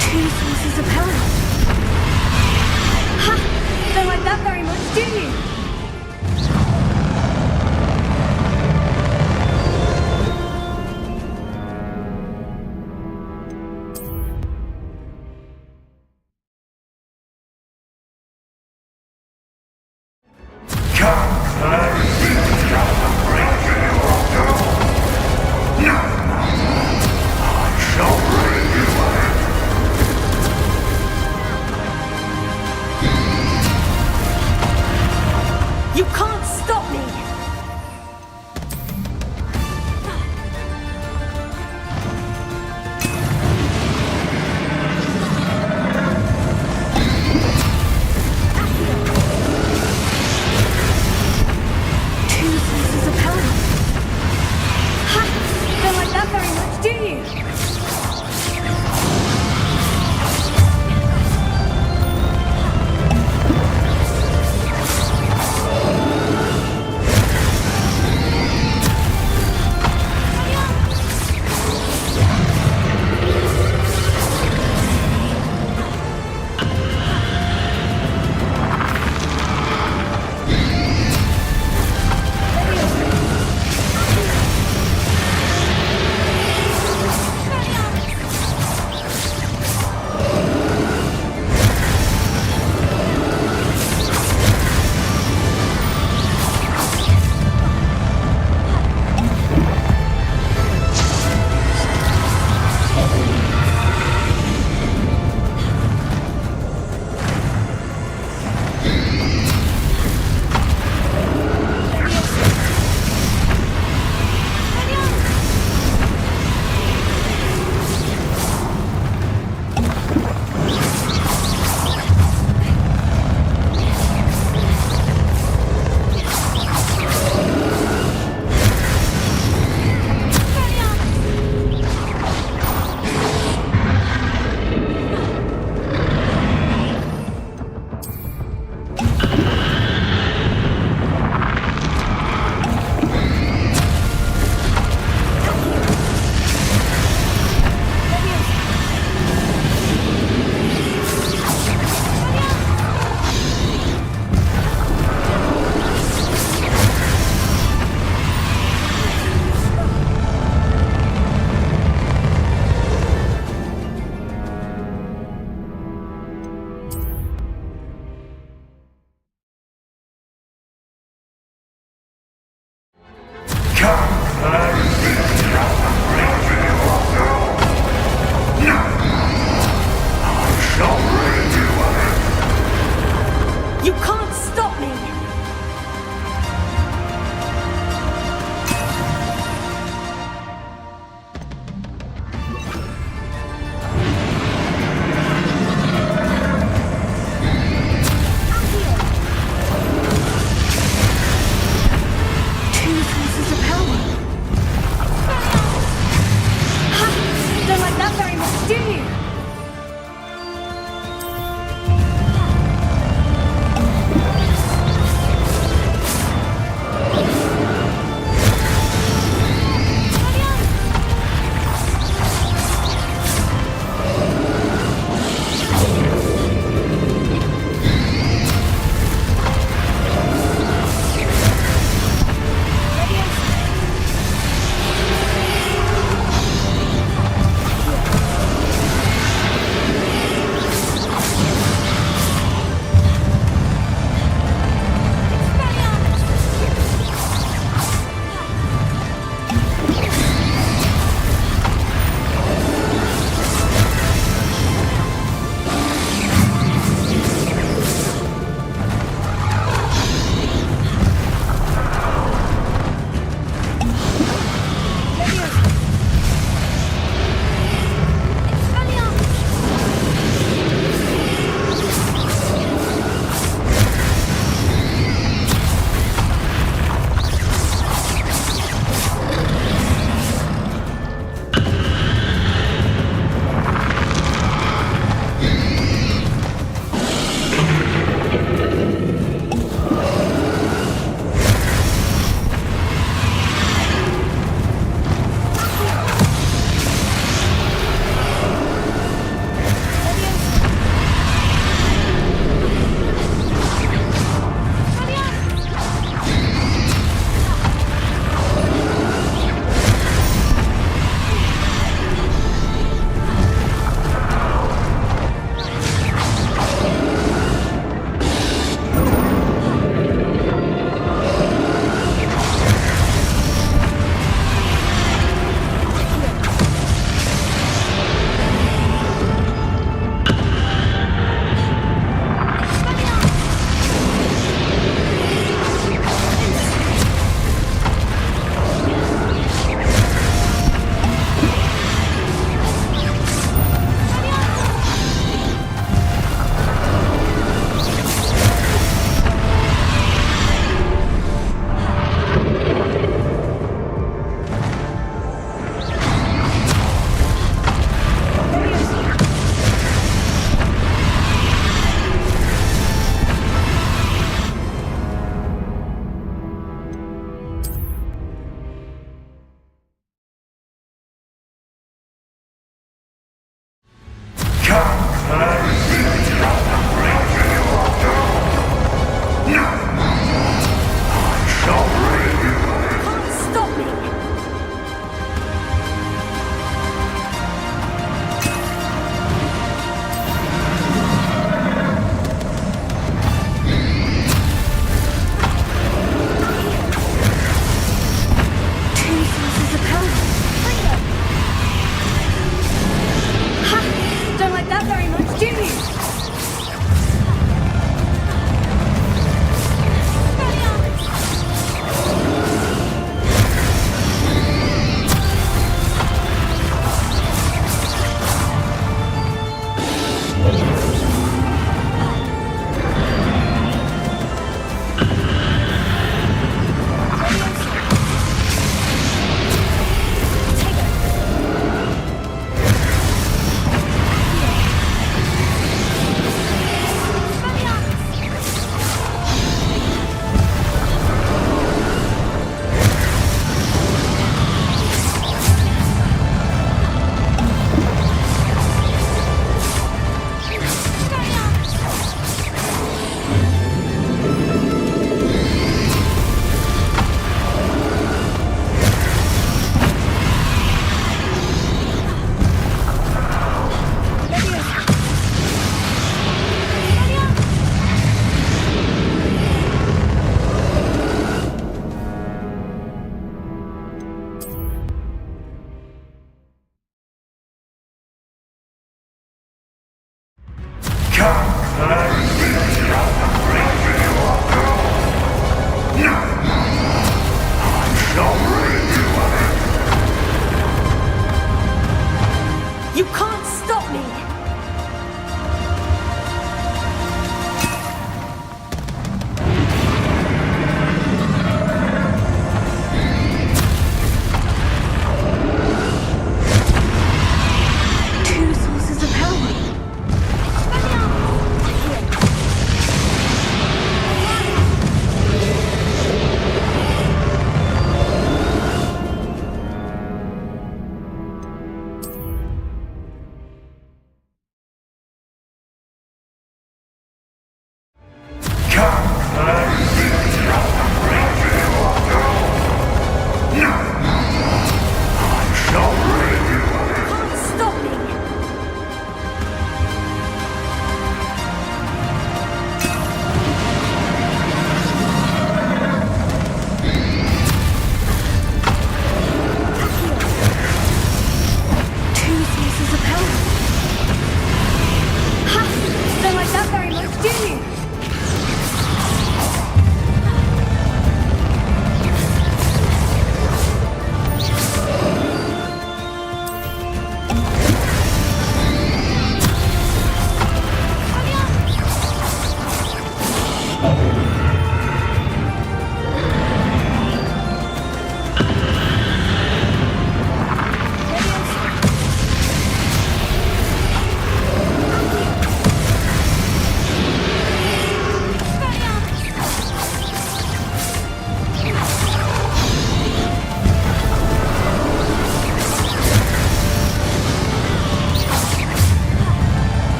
Speaker 2: Two sources of power. Ha! Don't like that very much, do you?
Speaker 1: You can't stop me!
Speaker 2: Two sources of power. Ha! Don't like that very much, do you?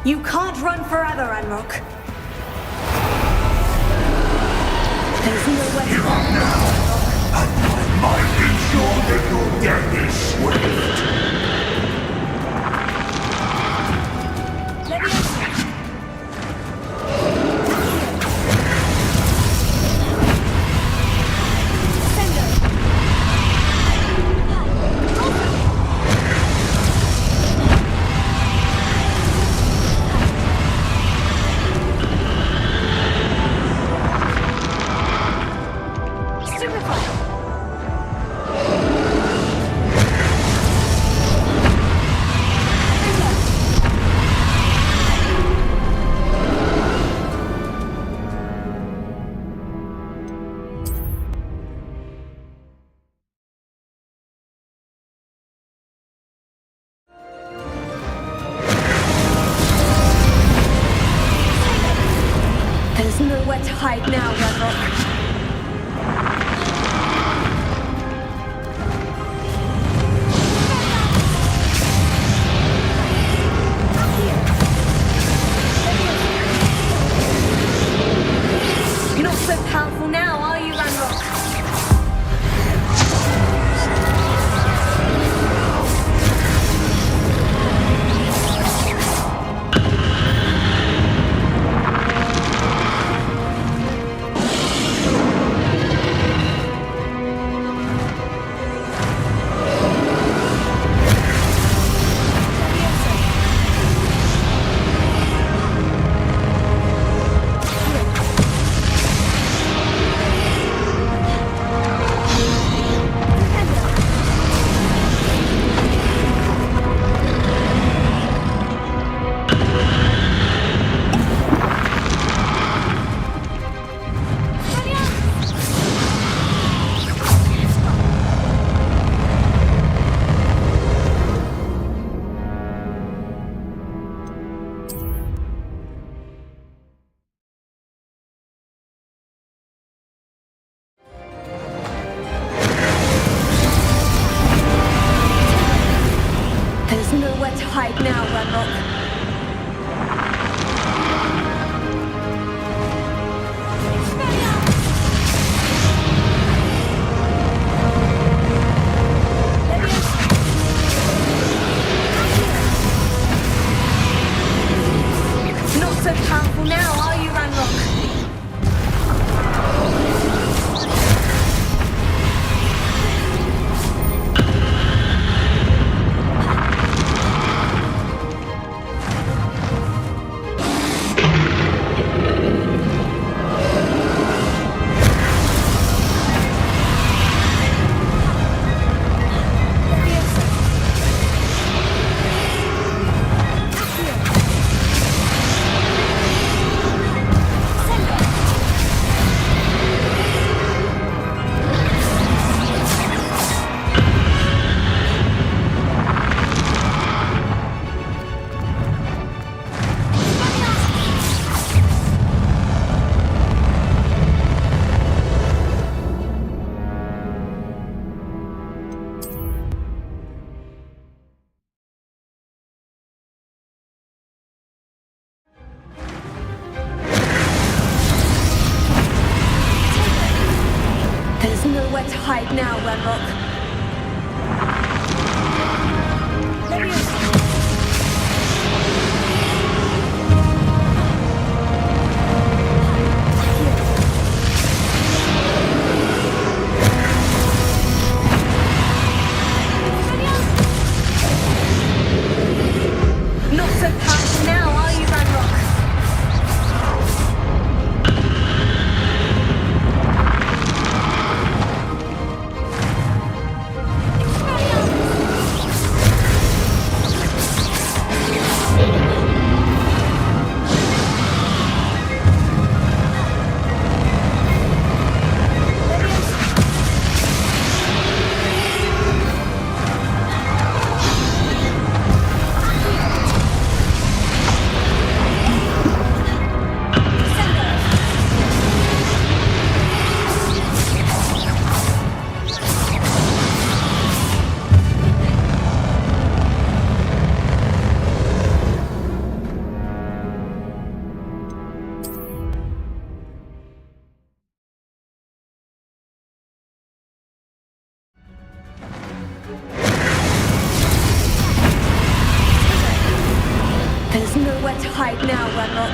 Speaker 2: You can't run forever, Ranrock. There's nowhere to go now.
Speaker 4: And I might ensure that your death is swift.
Speaker 2: There's nowhere to hide now, Ranrock. You're not so powerful now, are you, Ranrock? There's nowhere to hide now, Ranrock. Not so powerful now, are you, Ranrock? There's nowhere to hide now, Ranrock. Not so powerful now, are you, Ranrock?
Speaker 1: hide now, Ranrock.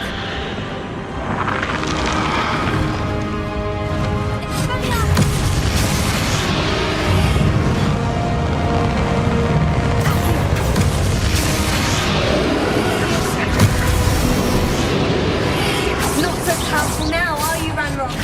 Speaker 1: Not so powerful now, are you, Ranrock?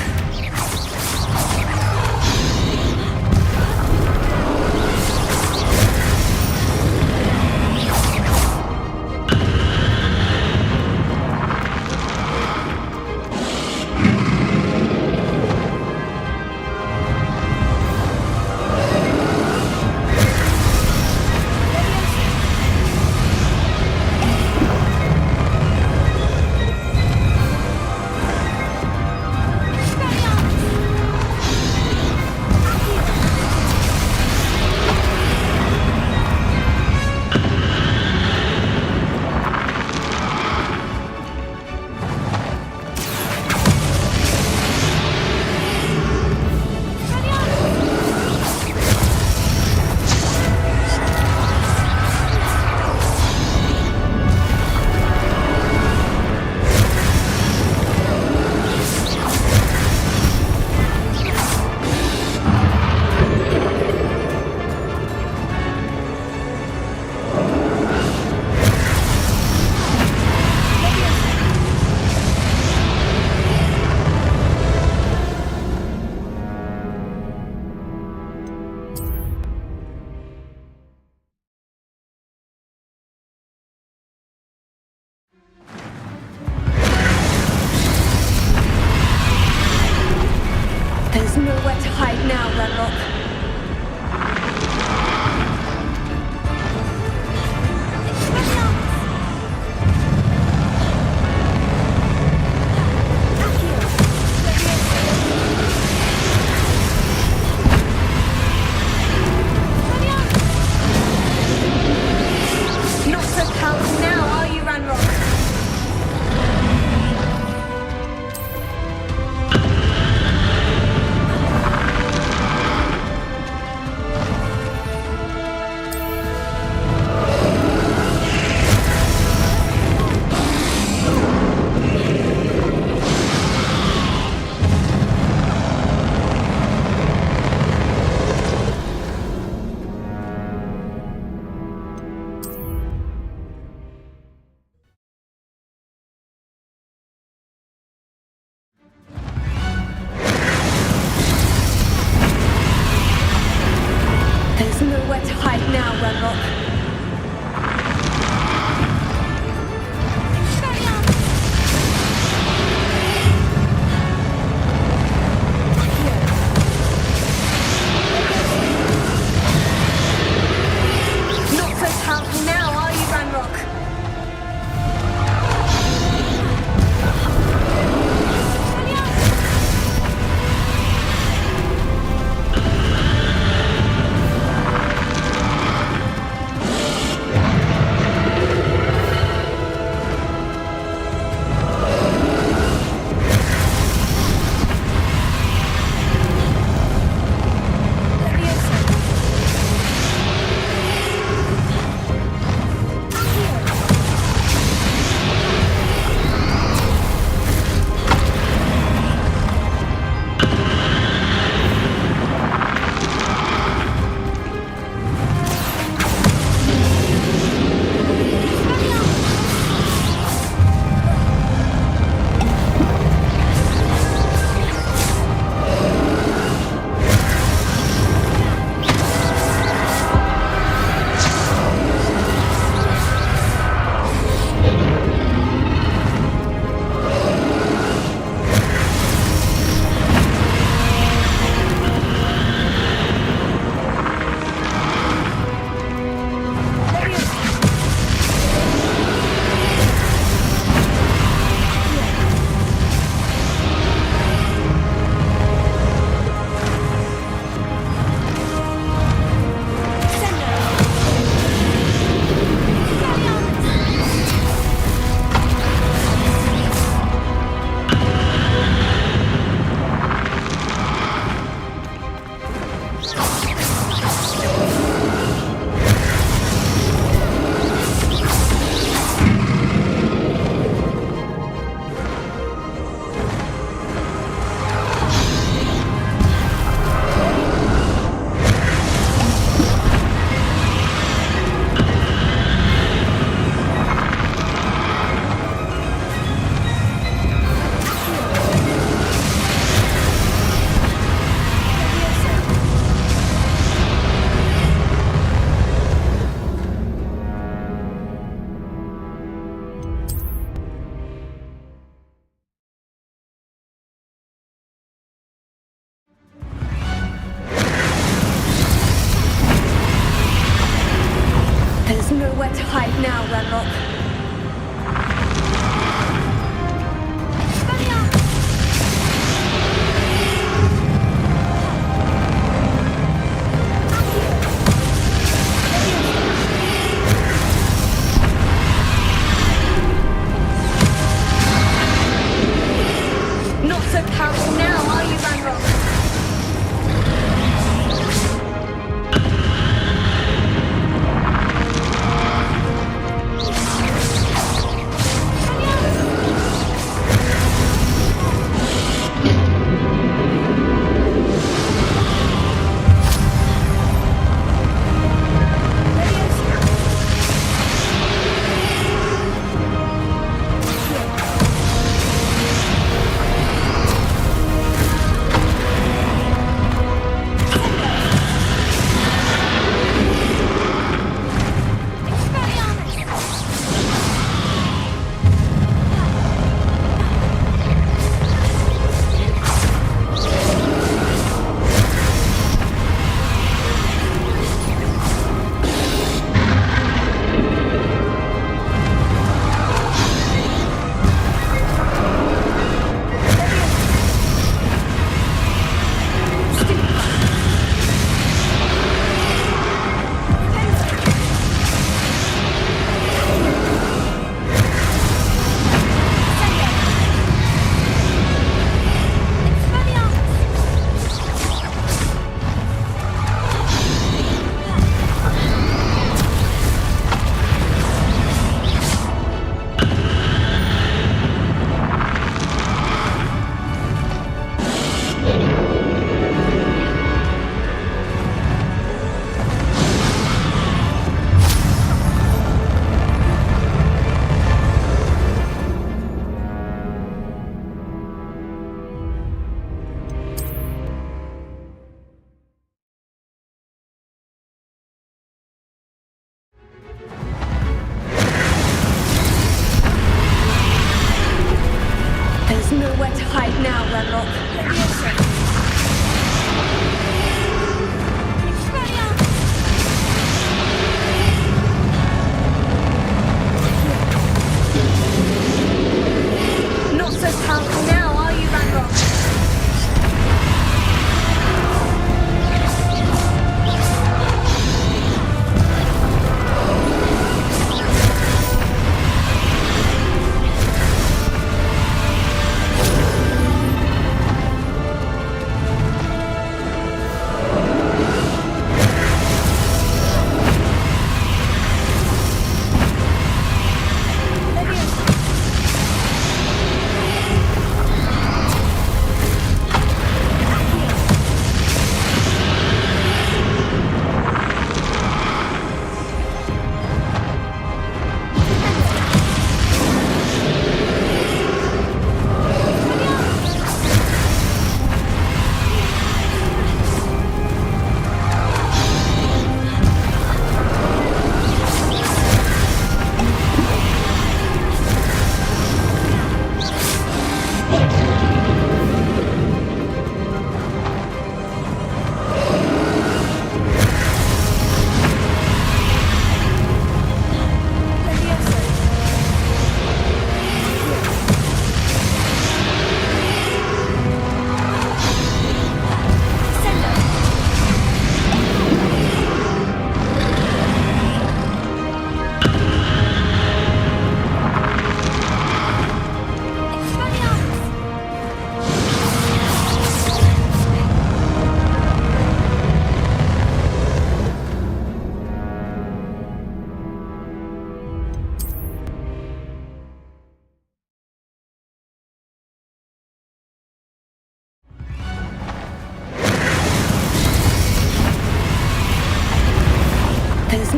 Speaker 1: There's nowhere to hide now, Ranrock. Not so powerful now, are you, Ranrock? There's nowhere to hide now, Ranrock. Not so powerful now, are you, Ranrock?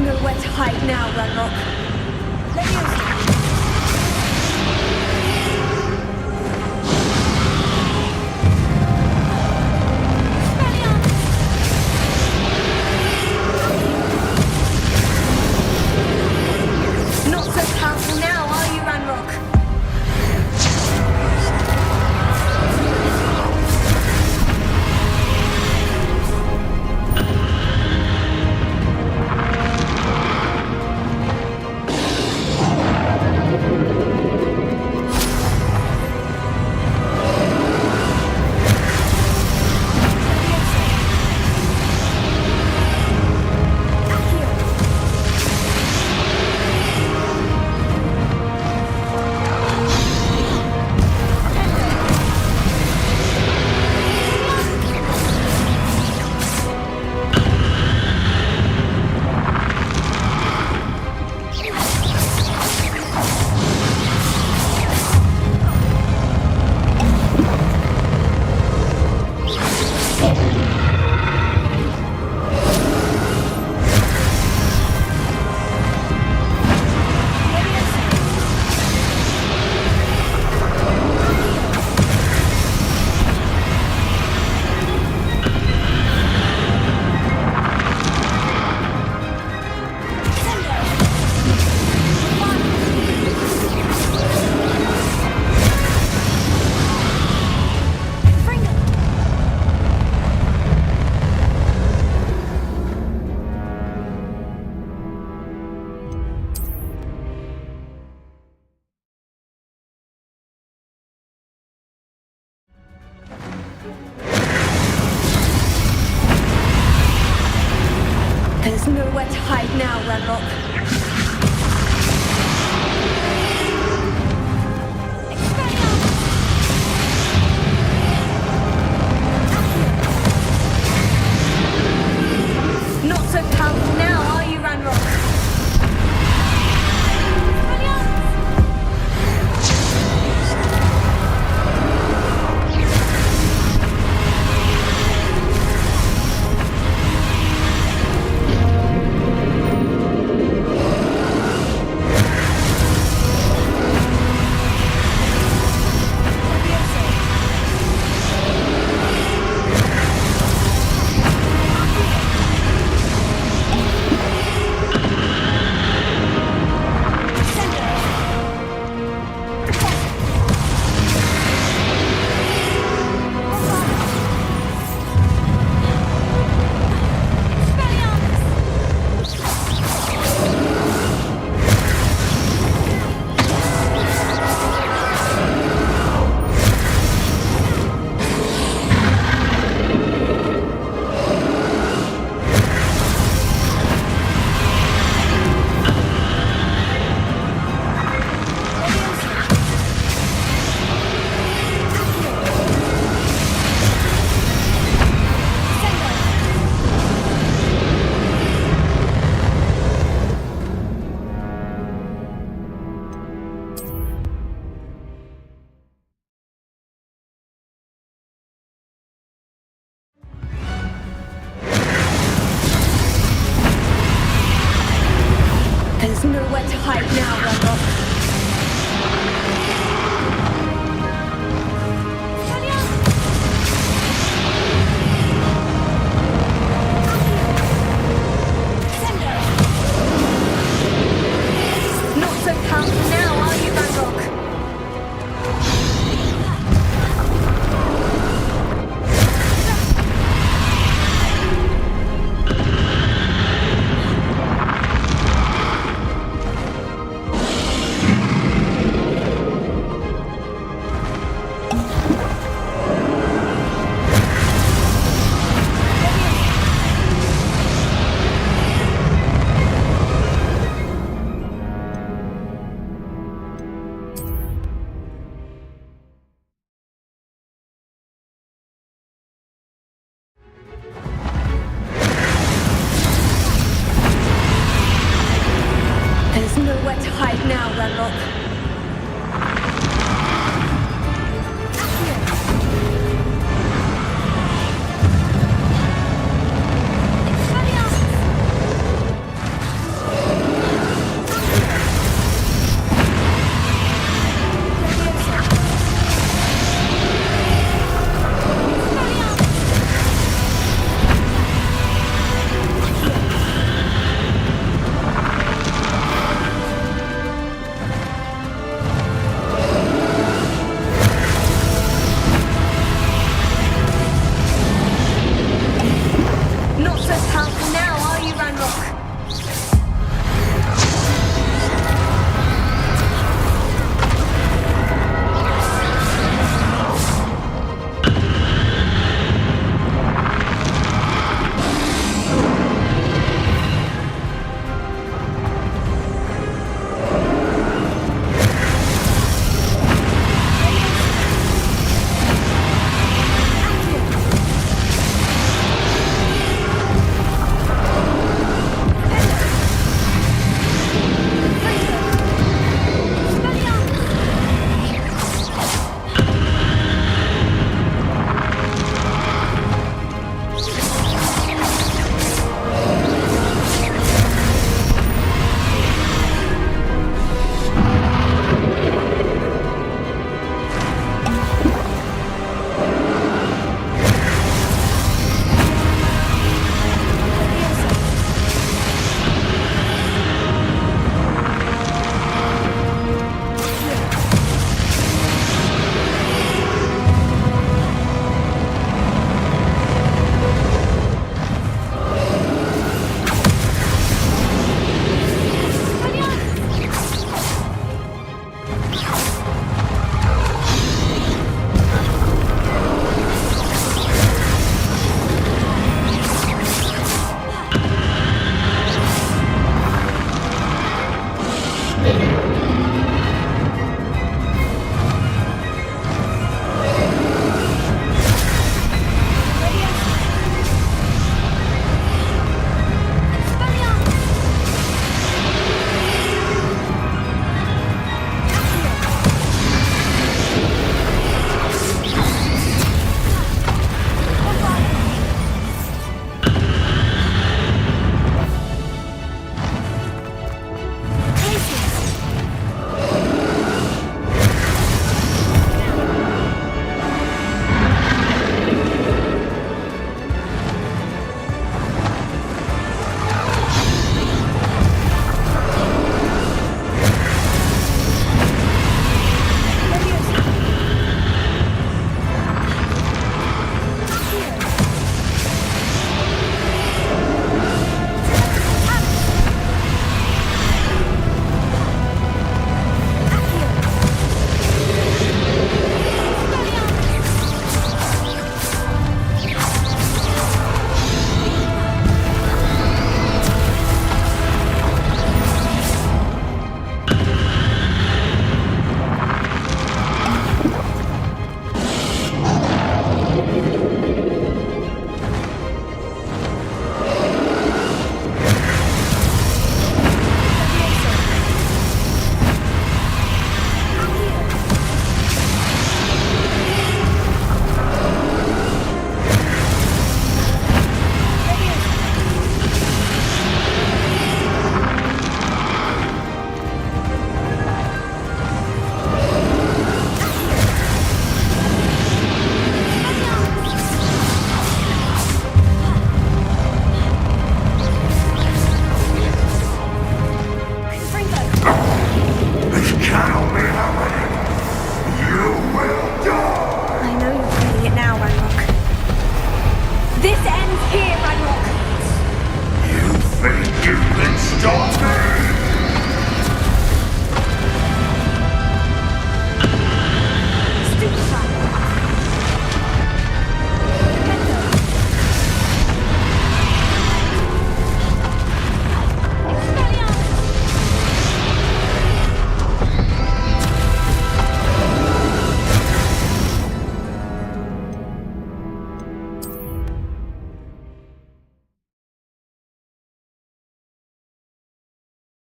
Speaker 1: nowhere to hide now, Ranrock. Not so powerful now, are you, Ranrock? There's nowhere to hide now, Ranrock. Not so powerful now, are you, Ranrock?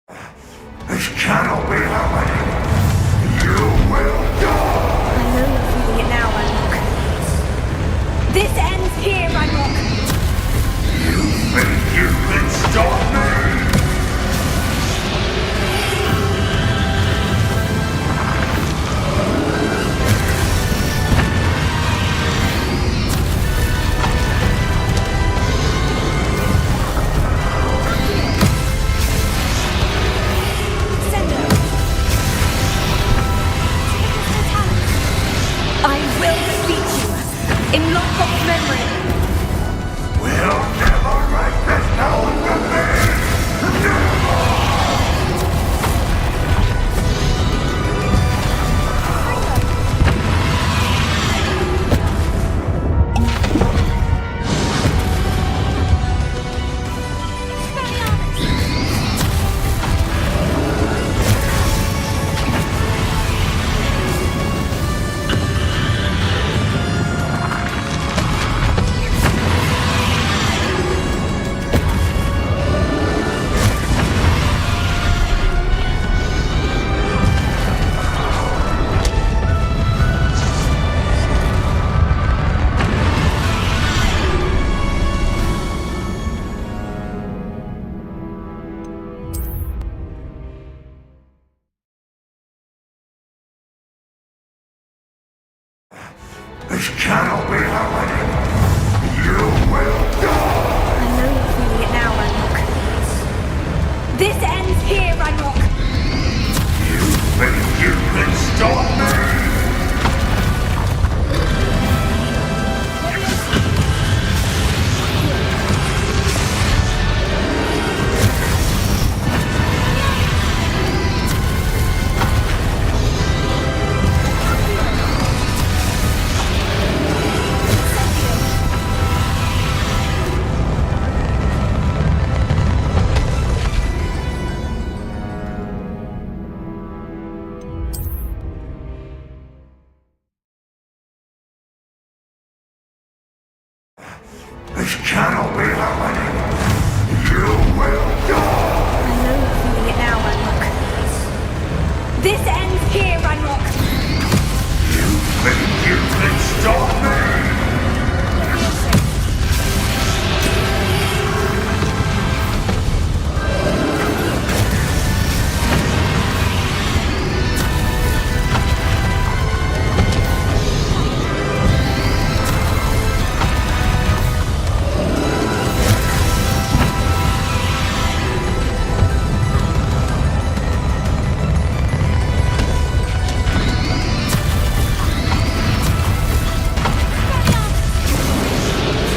Speaker 4: This cannot be happening. You will die.
Speaker 2: I know you're feeling it now, Ranrock. This ends here, Ranrock.
Speaker 4: You think you can stop me?
Speaker 2: I will defeat you in Lockhop's memory.
Speaker 4: We'll never write this down for me! Never! This cannot be happening! You will die!
Speaker 2: I know you're feeling it now, Ranrock. This ends here, Ranrock.
Speaker 4: You think you can stop me? This cannot be happening! You will die!
Speaker 2: I know you're feeling it now, Ranrock. This ends here, Ranrock.
Speaker 4: You think you can stop me?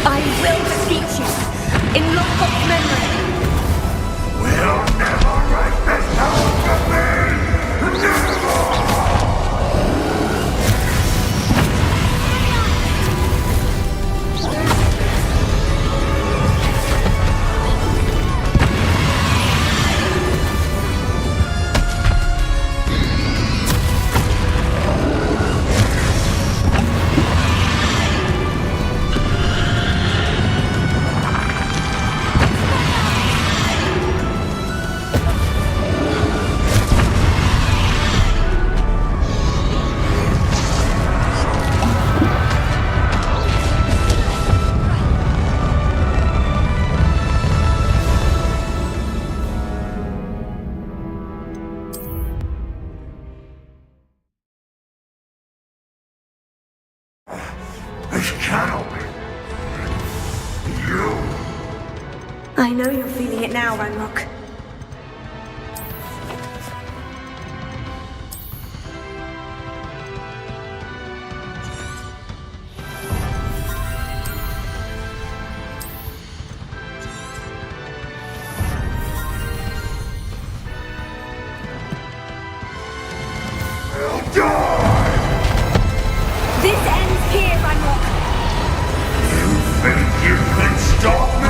Speaker 2: I will defeat you in Lockhop's memory.
Speaker 4: We'll never write this down for me! Never! This cannot be. You.
Speaker 2: I know you're feeling it now, Ranrock.
Speaker 4: Will die!
Speaker 2: This ends here, Ranrock.
Speaker 4: You think you can stop me?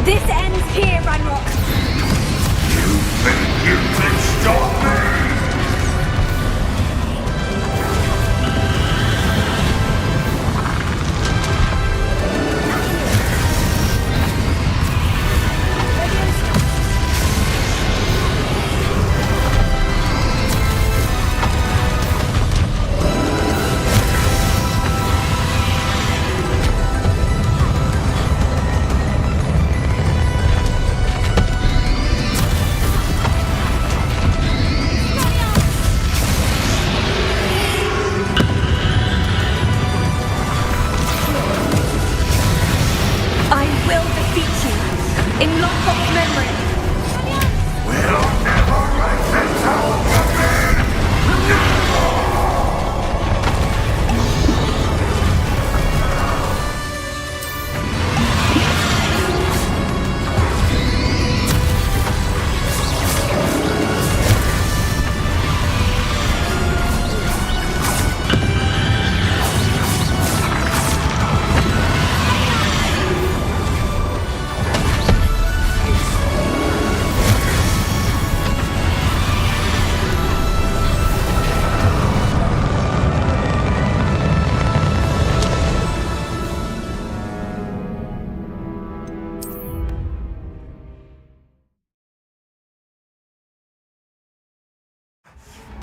Speaker 1: This ends here, Ranrock.
Speaker 4: You think you can stop me?
Speaker 1: I will defeat you in Lockhop's memory.
Speaker 4: We'll never let this happen again!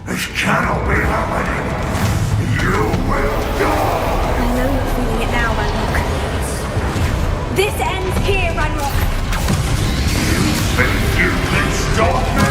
Speaker 4: This cannot be happening! You will die!
Speaker 1: I know you're feeling it now, Ranrock. This ends here, Ranrock.
Speaker 4: You think you can stop me?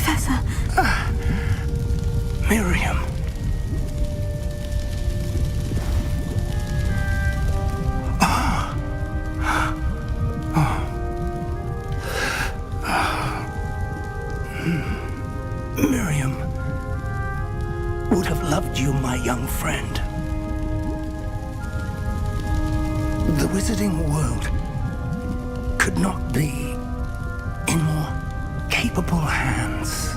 Speaker 2: Professor.
Speaker 16: Miriam. Miriam would have loved you, my young friend. The wizarding world could not be in more capable hands.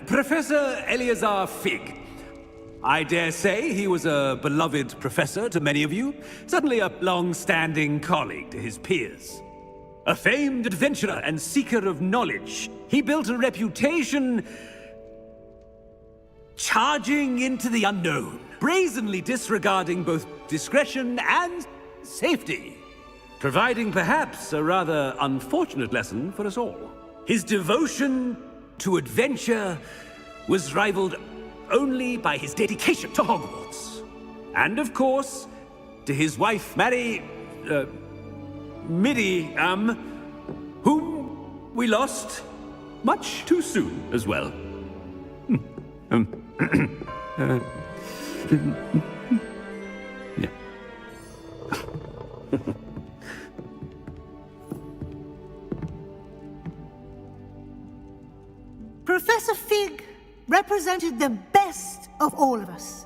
Speaker 7: Professor Eleazar Fig. I dare say he was a beloved professor to many of you, certainly a long-standing colleague to his peers. A famed adventurer and seeker of knowledge, he built a reputation charging into the unknown, brazenly disregarding both discretion and safety, providing perhaps a rather unfortunate lesson for us all. His devotion to adventure was rivaled only by his dedication to Hogwarts. And of course, to his wife, Midi, whom we lost much too soon as well. Yeah.
Speaker 5: Professor Fig represented the best of all of us.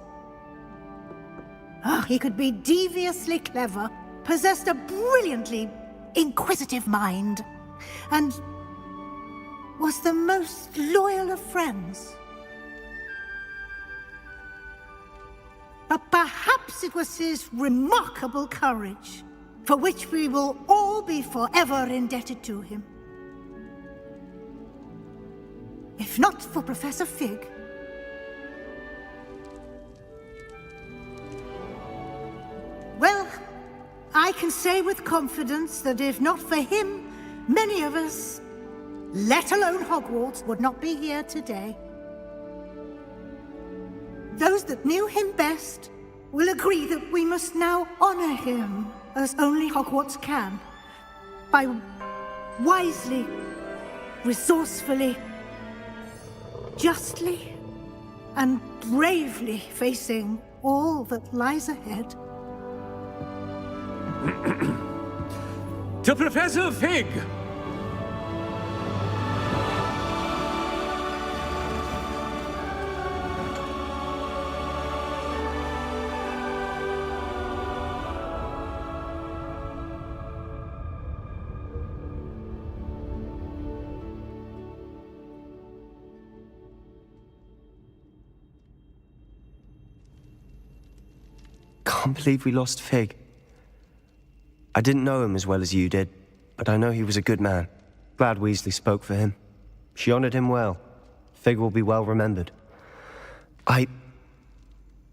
Speaker 5: He could be deviously clever, possessed a brilliantly inquisitive mind, and was the most loyal of friends. But perhaps it was his remarkable courage, for which we will all be forever indebted to him. If not for Professor Fig, well, I can say with confidence that if not for him, many of us, let alone Hogwarts, would not be here today. Those that knew him best will agree that we must now honor him as only Hogwarts can, by wisely, resourcefully, justly and bravely facing all that lies ahead.
Speaker 7: To Professor Fig!
Speaker 19: Can't believe we lost Fig. I didn't know him as well as you did, but I know he was a good man. Glad Weasley spoke for him. She honored him well. Fig will be well remembered. I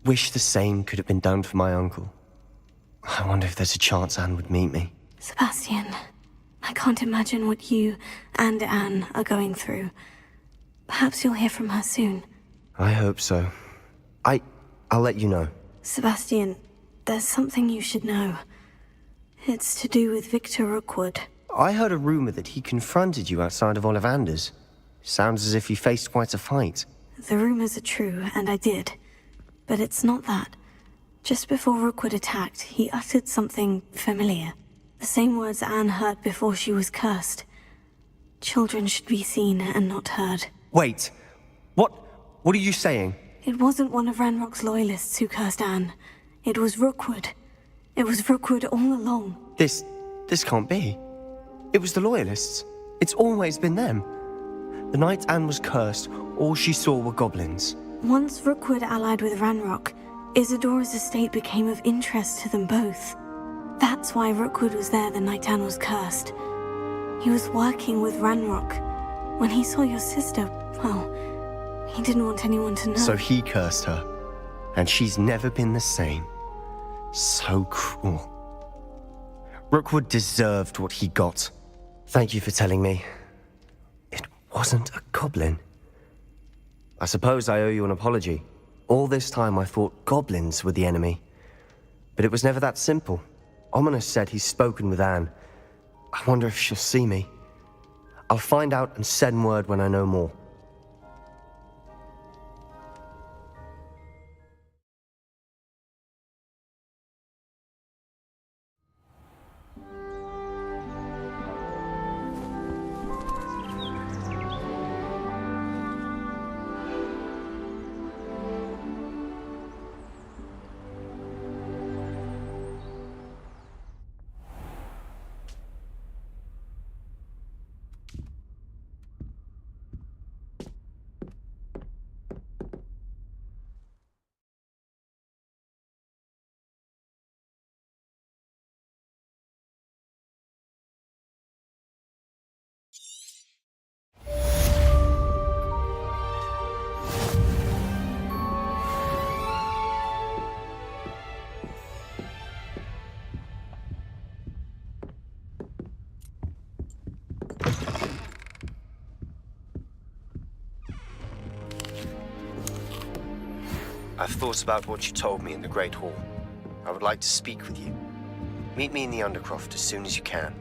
Speaker 19: wish the same could have been done for my uncle. I wonder if there's a chance Anne would meet me.
Speaker 2: Sebastian, I can't imagine what you and Anne are going through. Perhaps you'll hear from her soon.
Speaker 19: I hope so. I'll let you know.
Speaker 2: Sebastian, there's something you should know. It's to do with Victor Rookwood.
Speaker 19: I heard a rumor that he confronted you outside of Ollivander's. Sounds as if you faced quite a fight.
Speaker 2: The rumors are true, and I did. But it's not that. Just before Rookwood attacked, he uttered something familiar. The same words Anne heard before she was cursed. Children should be seen and not heard.
Speaker 19: Wait, what are you saying?
Speaker 2: It wasn't one of Ranrock's loyalists who cursed Anne. It was Rookwood. It was Rookwood all along.
Speaker 19: This can't be. It was the loyalists. It's always been them. The night Anne was cursed, all she saw were goblins.
Speaker 2: Once Rookwood allied with Ranrock, Isadora's estate became of interest to them both. That's why Rookwood was there the night Anne was cursed. He was working with Ranrock. When he saw your sister, well, he didn't want anyone to know.
Speaker 19: So he cursed her, and she's never been the same. So cruel. Rookwood deserved what he got. Thank you for telling me. It wasn't a goblin. I suppose I owe you an apology. All this time I thought goblins were the enemy. But it was never that simple. Ominous said he's spoken with Anne. I wonder if she'll see me. I'll find out and send word when I know more. I've thought about what you told me in the Great Hall. I would like to speak with you. Meet me in the Undercroft as soon as you can.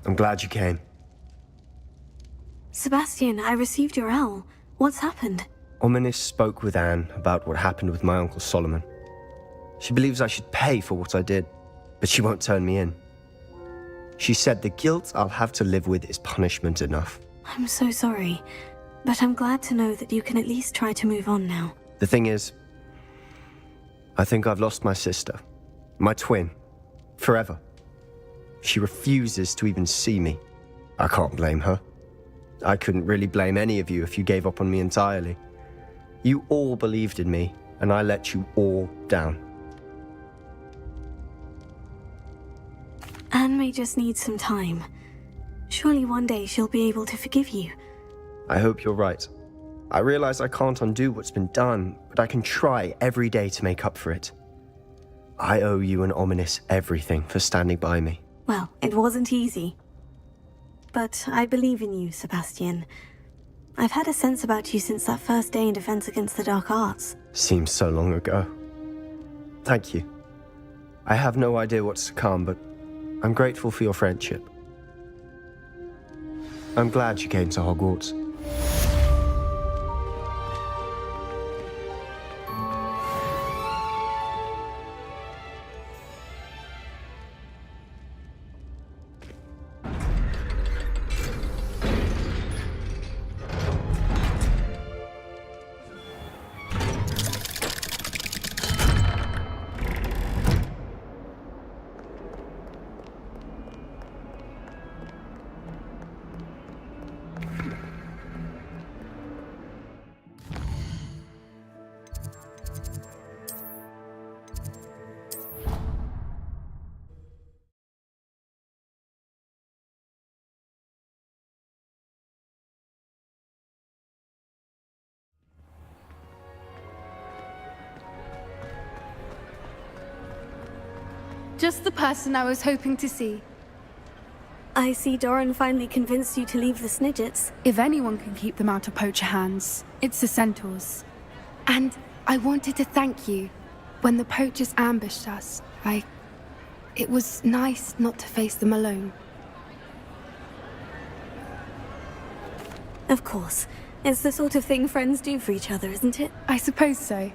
Speaker 19: I'm glad you came.
Speaker 2: Sebastian, I received your L. What's happened?
Speaker 19: Ominous spoke with Anne about what happened with my Uncle Solomon. She believes I should pay for what I did, but she won't turn me in. She said the guilt I'll have to live with is punishment enough.
Speaker 2: I'm so sorry, but I'm glad to know that you can at least try to move on now.
Speaker 19: The thing is, I think I've lost my sister, my twin, forever. She refuses to even see me. I can't blame her. I couldn't really blame any of you if you gave up on me entirely. You all believed in me, and I let you all down.
Speaker 2: Anne may just need some time. Surely one day she'll be able to forgive you.
Speaker 19: I hope you're right. I realize I can't undo what's been done, but I can try every day to make up for it. I owe you and Ominous everything for standing by me.
Speaker 2: Well, it wasn't easy. But I believe in you, Sebastian. I've had a sense about you since that first day in Defense Against the Dark Arts.
Speaker 19: Seems so long ago. Thank you. I have no idea what's to come, but I'm grateful for your friendship. I'm glad you came to Hogwarts.
Speaker 20: Just the person I was hoping to see.
Speaker 2: I see Doran finally convinced you to leave the Snidgets.
Speaker 20: If anyone can keep them out of poacher hands, it's the centaurs. And I wanted to thank you. When the poachers ambushed us, it was nice not to face them alone.
Speaker 2: Of course. It's the sort of thing friends do for each other, isn't it?
Speaker 20: I suppose so.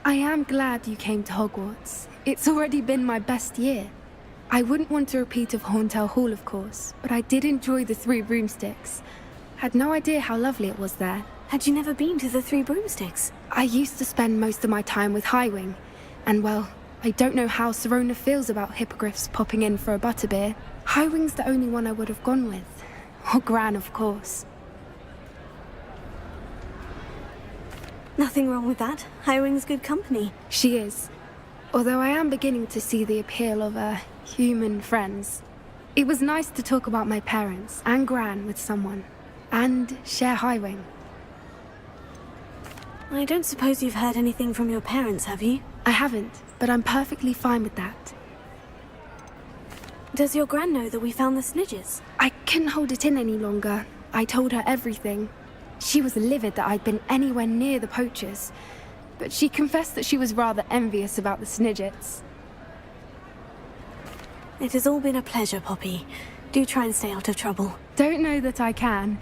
Speaker 20: I am glad you came to Hogwarts. It's already been my best year. I wouldn't want a repeat of Horntail Hall, of course, but I did enjoy the Three Broomsticks. Had no idea how lovely it was there.
Speaker 2: Had you never been to the Three Broomsticks?
Speaker 20: I used to spend most of my time with Highwing, and well, I don't know how Serona feels about hippogriffs popping in for a butterbeer. Highwing's the only one I would have gone with. Or Gran, of course.
Speaker 2: Nothing wrong with that. Highwing's good company.
Speaker 20: She is. Although I am beginning to see the appeal of human friends. It was nice to talk about my parents and Gran with someone. And share Highwing.
Speaker 2: I don't suppose you've heard anything from your parents, have you?
Speaker 20: I haven't, but I'm perfectly fine with that.
Speaker 2: Does your Gran know that we found the Snidgets?
Speaker 20: I couldn't hold it in any longer. I told her everything. She was livid that I'd been anywhere near the poachers, but she confessed that she was rather envious about the Snidgets.
Speaker 2: It has all been a pleasure, Poppy. Do try and stay out of trouble.
Speaker 20: Don't know that I can.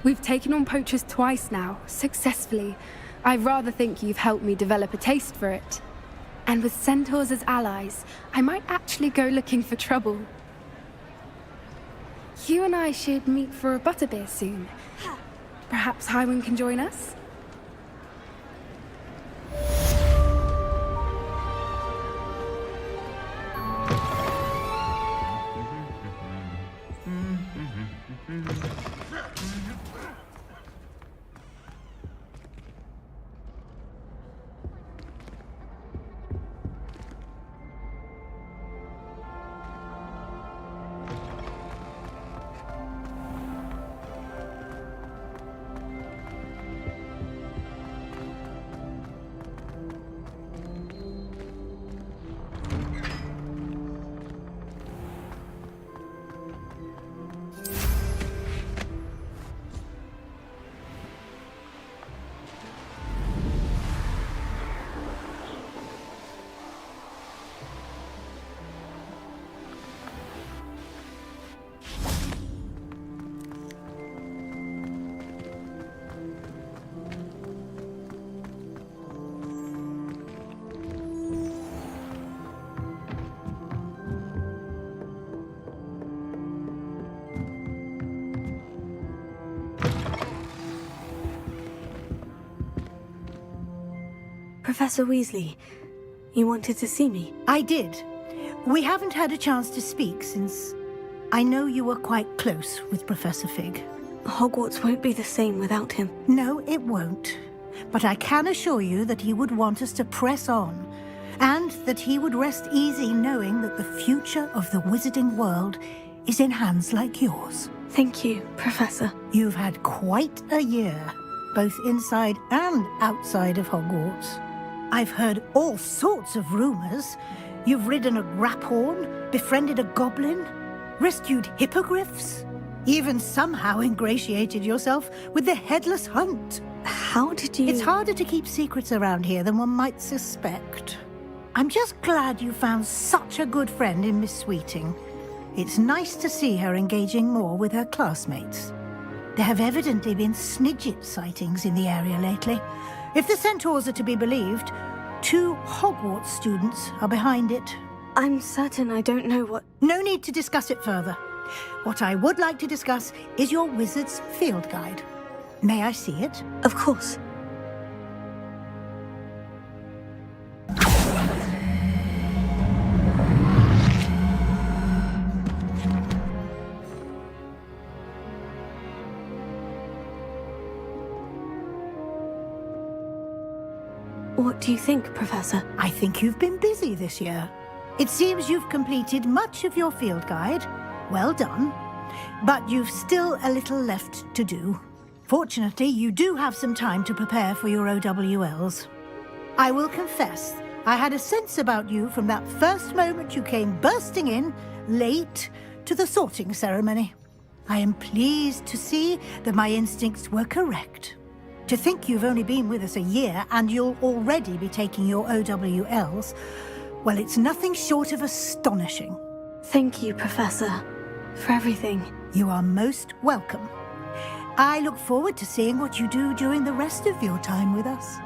Speaker 20: We've taken on poachers twice now, successfully. I rather think you've helped me develop a taste for it. And with centaurs as allies, I might actually go looking for trouble. You and I should meet for a butterbeer soon. Perhaps Highwing can join us?
Speaker 2: Professor Weasley, you wanted to see me?
Speaker 5: I did. We haven't had a chance to speak since I know you were quite close with Professor Fig.
Speaker 2: Hogwarts won't be the same without him.
Speaker 5: No, it won't. But I can assure you that he would want us to press on and that he would rest easy knowing that the future of the wizarding world is in hands like yours.
Speaker 2: Thank you, Professor.
Speaker 5: You've had quite a year, both inside and outside of Hogwarts. I've heard all sorts of rumors. You've ridden a graphorn, befriended a goblin, rescued hippogriffs, even somehow ingratiated yourself with the Headless Hunt.
Speaker 2: How did you...
Speaker 5: It's harder to keep secrets around here than one might suspect. I'm just glad you found such a good friend in Miss Sweeting. It's nice to see her engaging more with her classmates. There have evidently been Snidget sightings in the area lately. If the centaurs are to be believed, 2 Hogwarts students are behind it.
Speaker 2: I'm certain I don't know what...
Speaker 5: No need to discuss it further. What I would like to discuss is your wizard's field guide. May I see it?
Speaker 2: Of course. What do you think, Professor?
Speaker 5: I think you've been busy this year. It seems you've completed much of your field guide. Well done. But you've still a little left to do. Fortunately, you do have some time to prepare for your OWLs. I will confess, I had a sense about you from that first moment you came bursting in, late, to the sorting ceremony. I am pleased to see that my instincts were correct. To think you've only been with us a year and you'll already be taking your OWLs, well, it's nothing short of astonishing.
Speaker 2: Thank you, Professor, for everything.
Speaker 5: You are most welcome. I look forward to seeing what you do during the rest of your time with us.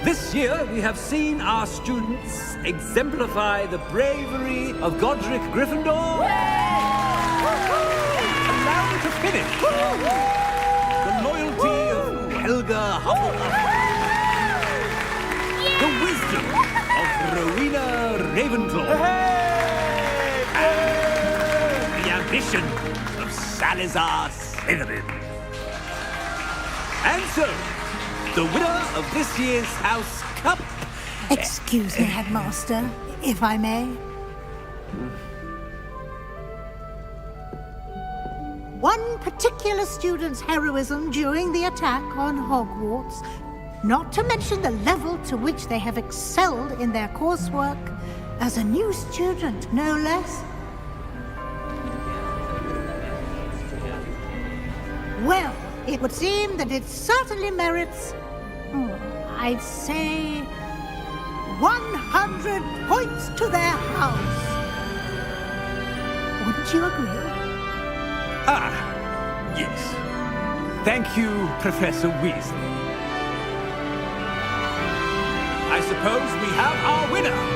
Speaker 7: This year, we have seen our students exemplify the bravery of Godric Gryffindor. Allow me to finish. The loyalty of Helga Hufflepuff. The wisdom of Rowena Ravenclaw. And the ambition of Salazar Slytherin. And so, the winner of this year's House Cup...
Speaker 5: Excuse me, Headmaster, if I may. One particular student's heroism during the attack on Hogwarts, not to mention the level to which they have excelled in their coursework, as a new student, no less. Well, it would seem that it certainly merits, I'd say, 100 points to their house. Wouldn't you agree?
Speaker 7: Ah, yes. Thank you, Professor Weasley. I suppose we have our winner.